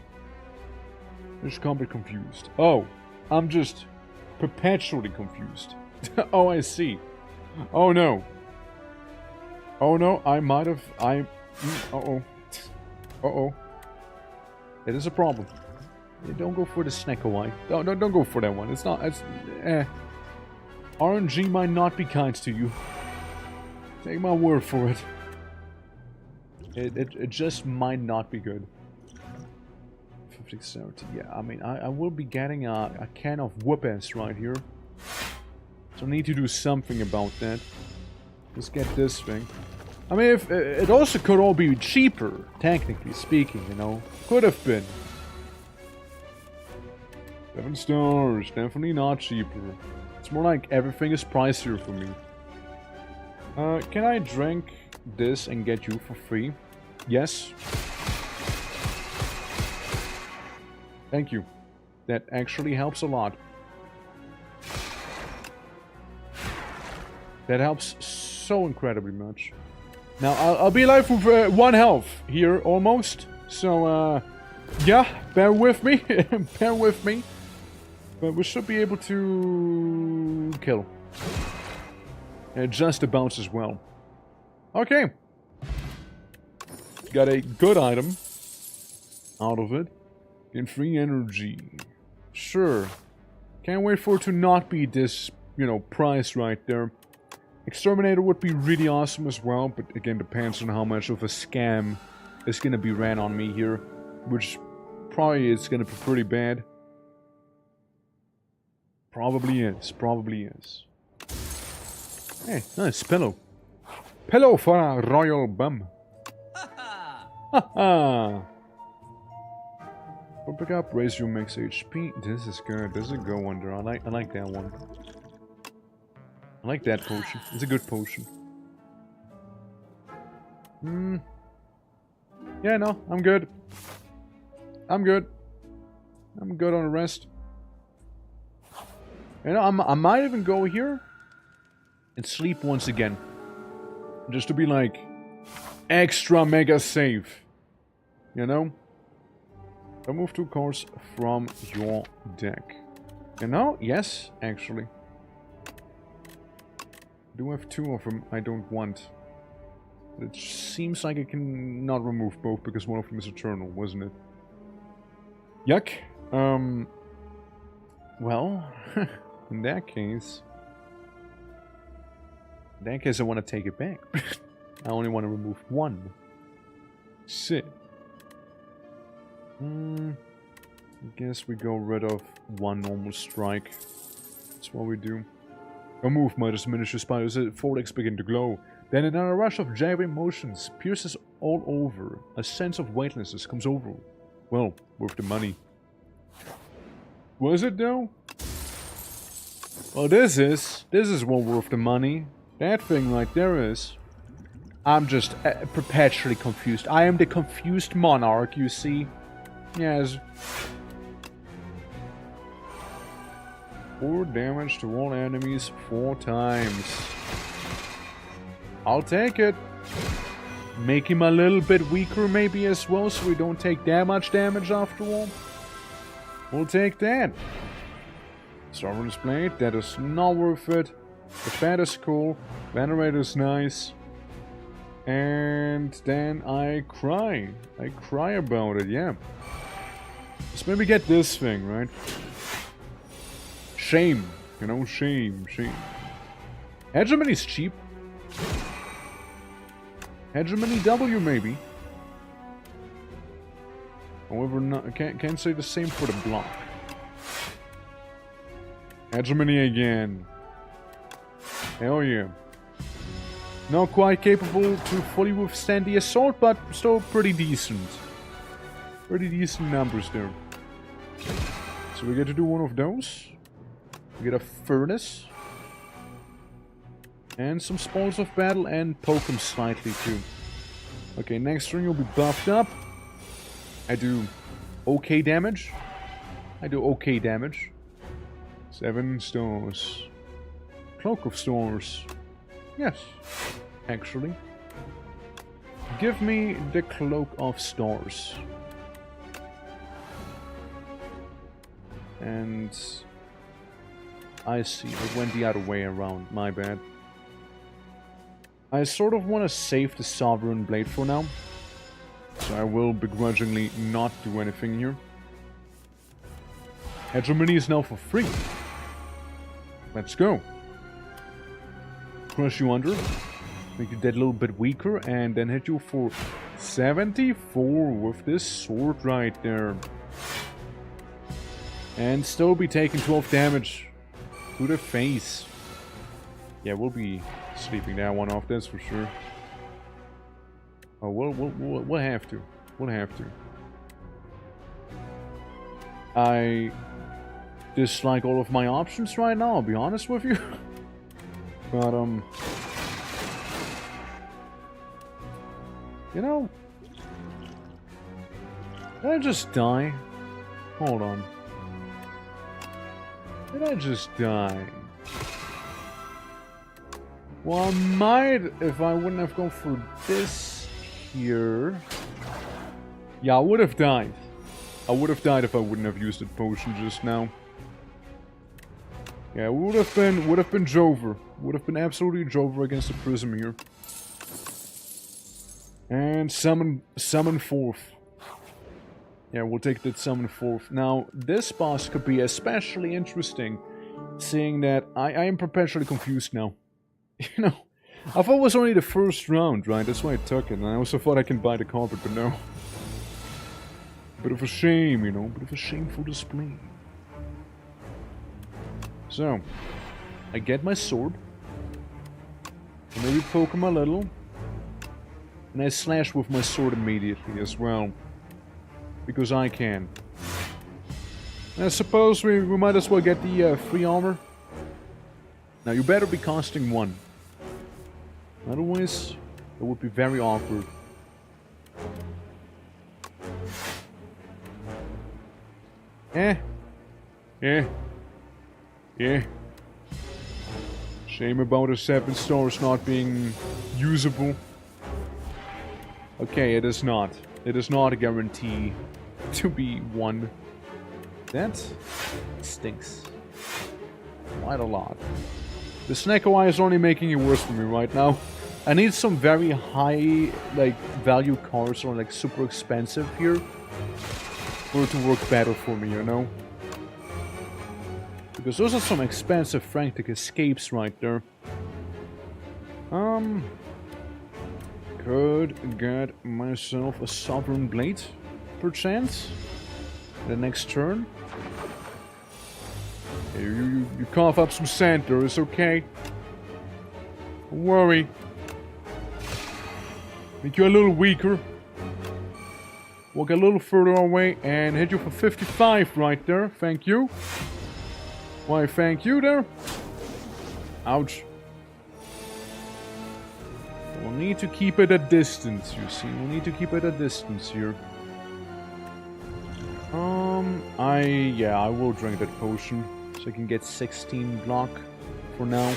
This combat confused. Oh, I'm just perpetually confused. Oh, I see. Oh no. Oh no, I might have... Uh-oh. Uh-oh. It is a problem. Don't go for the Snecko Eye. Don't go for that one. It's not... It's... RNG might not be kind to you. Take my word for it. It just might not be good. 50-70. Yeah, I mean, I will be getting a can of whoop-ass right here. So I need to do something about that. Let's get this thing. I mean, if it also could all be cheaper, technically speaking, you know. Could have been. 7 stars. Definitely not cheaper. It's more like everything is pricier for me. Can I drink this and get you for free? Yes. Thank you. That actually helps a lot. That helps so incredibly much. Now, I'll be alive with 1 health here, almost. So, yeah, bear with me. Bear with me. But we should be able to kill. Just about as well. Okay. Got a good item out of it. Gain free energy. Sure. Can't wait for it to not be this, you know, price right there. Exterminator would be really awesome as well, but again, depends on how much of a scam is gonna be ran on me here. Which probably is gonna be pretty bad. Probably is. Probably is. Hey, nice pillow. Pillow for a royal bum. Haha. Pick up, raise your max HP. This is good. This is a good one there. I like that one. I like that potion. It's a good potion. Yeah, no, I'm good. I'm good. I'm good on the rest. You know, I might even go here and sleep once again. Just to be like extra mega safe. You know? Remove 2 cards from your deck. You know? Yes, actually. I do have 2 of them I don't want. It seems like I can not remove both because one of them is eternal, wasn't it? Yuck. Well, in that case... I want to take it back. I only want to remove 1. Sit. I guess we go rid of 1 normal strike. That's what we do. A move might diminish your spine as its forelegs begin to glow. Then another rush of gyrating motions pierces all over. A sense of weightlessness comes over. Well, worth the money. Was it though? Well, this is well worth the money. That thing right there is. I'm just perpetually confused. I am the confused monarch, you see. Yes. 4 damage to all enemies 4 times. I'll take it. Make him a little bit weaker maybe as well, so we don't take that much damage after all. We'll take that. Sovereign's Blade, that is not worth it. The Fat is cool. Venerator's nice. And then I cry. I cry about it, yeah. Let's maybe get this thing, right? Shame. You know, shame. Hegemony's cheap. Hegemony W, maybe. However, can't say the same for the block. Hegemony again. Hell yeah. Not quite capable to fully withstand the assault, but still pretty decent. Pretty decent numbers there. So we get to do one of those. We get a furnace. And some spoils of battle and poke him slightly too. Okay, next turn you'll be buffed up. I do okay damage. 7 stars. Cloak of Stars. Yes, actually. Give me the Cloak of Stars. And I see, it went the other way around, my bad. I sort of want to save the Sovereign Blade for now. So I will begrudgingly not do anything here. Hegemony is now for free. Let's go. Crush you under. Make you that little bit weaker. And then hit you for 74 with this sword right there. And still be taking 12 damage to the face. Yeah, we'll be sleeping that one off, that's for sure. Oh, we'll have to. We'll have to. I dislike all of my options right now, I'll be honest with you. But, you know, did I just die? Hold on. Did I just die? Well, I might if I wouldn't have gone for this here. Yeah, I would have died. I would have died if I wouldn't have used that potion just now. Yeah, would have been Jover. Would have been absolutely Jover against the Prism here. And summon forth. Yeah, we'll take that summon forth. Now, this boss could be especially interesting, seeing that I am perpetually confused now. You know, I thought it was only the first round, right? That's why I took it, and I also thought I can buy the carpet, but no. Bit of a shame, you know, bit of a shameful display. So, I get my sword, and maybe poke him a little, and I slash with my sword immediately as well, because I can. And I suppose we might as well get the free armor. Now you better be costing 1. Otherwise, it would be very awkward. Yeah. Shame about the 7 stars not being usable. Okay, it is not. It is not a guarantee to be 1. That stinks. Quite a lot. The Snecko Eye is only making it worse for me right now. I need some very high, like, value cards or, like, super expensive here for it to work better for me, you know? Because those are some expensive frantic escapes right there. Could get myself a Sovereign Blade, perchance, the next turn. You cough up some sand there, it's okay. Don't worry. Make you a little weaker. Walk a little further away and hit you for 55 right there. Thank you. Why, thank you there. Ouch. We'll need to keep it at distance, you see. We'll need to keep it at distance here. I will drink that potion. So I can get 16 block for now.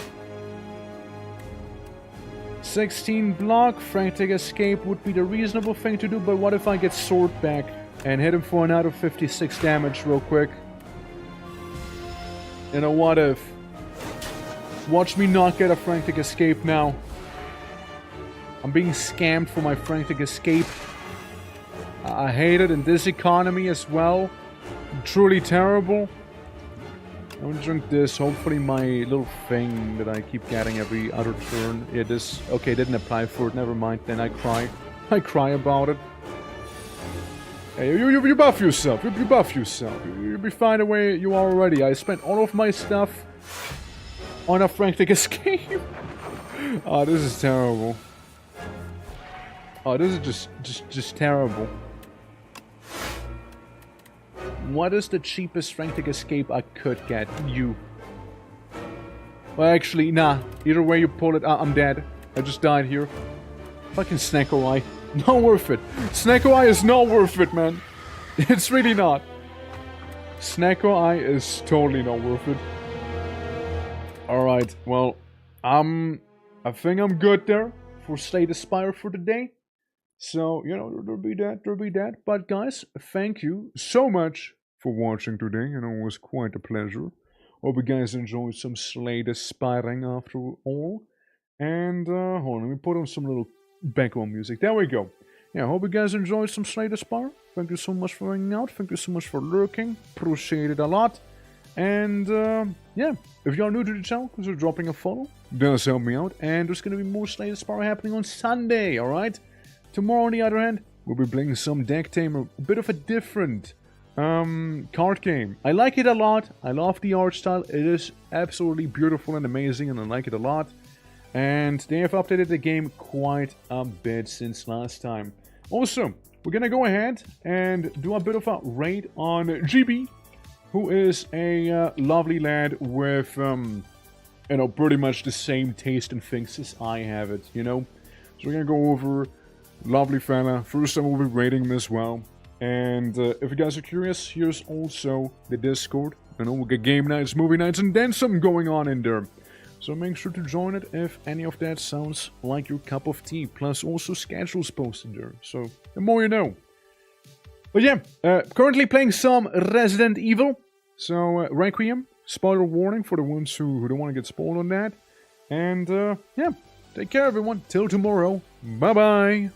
16 block, frantic escape would be the reasonable thing to do, but what if I get sword back and hit him for another 56 damage real quick? You know, what if? Watch me not get a frantic escape now. I'm being scammed for my frantic escape. I hate it in this economy as well. truly terrible. I'm gonna drink this. Hopefully my little thing that I keep getting every other turn. Yeah, this... Okay, didn't apply for it. Never mind. Then I cry. I cry about it. Hey, you buff yourself. You buff yourself. You'll be fine the way you are already. I spent all of my stuff on a frantic escape. Oh, this is terrible. Oh, this is just terrible. What is the cheapest frantic escape I could get? You. Well, actually, nah. Either way you pull it, I'm dead. I just died here. Fucking Snacko Eye. Not worth it. Snacko Eye is not worth it, man. It's really not. Snacko Eye is totally not worth it. Alright, well, I think I'm good there for Slay the Spire for the day. So, you know, there'll be that. But guys, thank you so much for watching today. You know, it was quite a pleasure. Hope you guys enjoyed some Slay the Spiring after all. And, hold on, let me put on some little background music. There we go. Yeah, hope you guys enjoyed some Slay the Spire. Thank you so much for hanging out. Thank you so much for lurking. Appreciate it a lot. And, yeah, if you are new to the channel, consider dropping a follow. Does help me out. And there's going to be more Slay the Spire happening on Sunday, alright? Tomorrow, on the other hand, we'll be playing some Deck Tamer. A bit of a different card game. I like it a lot. I love the art style. It is absolutely beautiful and amazing, and I like it a lot. And they have updated the game quite a bit since last time. Also, we're gonna go ahead and do a bit of a raid on GB, who is a lovely lad with, you know, pretty much the same taste and things as I have it, you know? So we're gonna go over, lovely fella. First time we'll be raiding him as well. And if you guys are curious, here's also the Discord. You know, we'll get game nights, movie nights, and then something going on in there. So make sure to join it if any of that sounds like your cup of tea. Plus also schedules posted there. So the more you know. But yeah, currently playing some Resident Evil. So Requiem, spoiler warning for the ones who don't want to get spoiled on that. And yeah, take care everyone. Till tomorrow. Bye bye.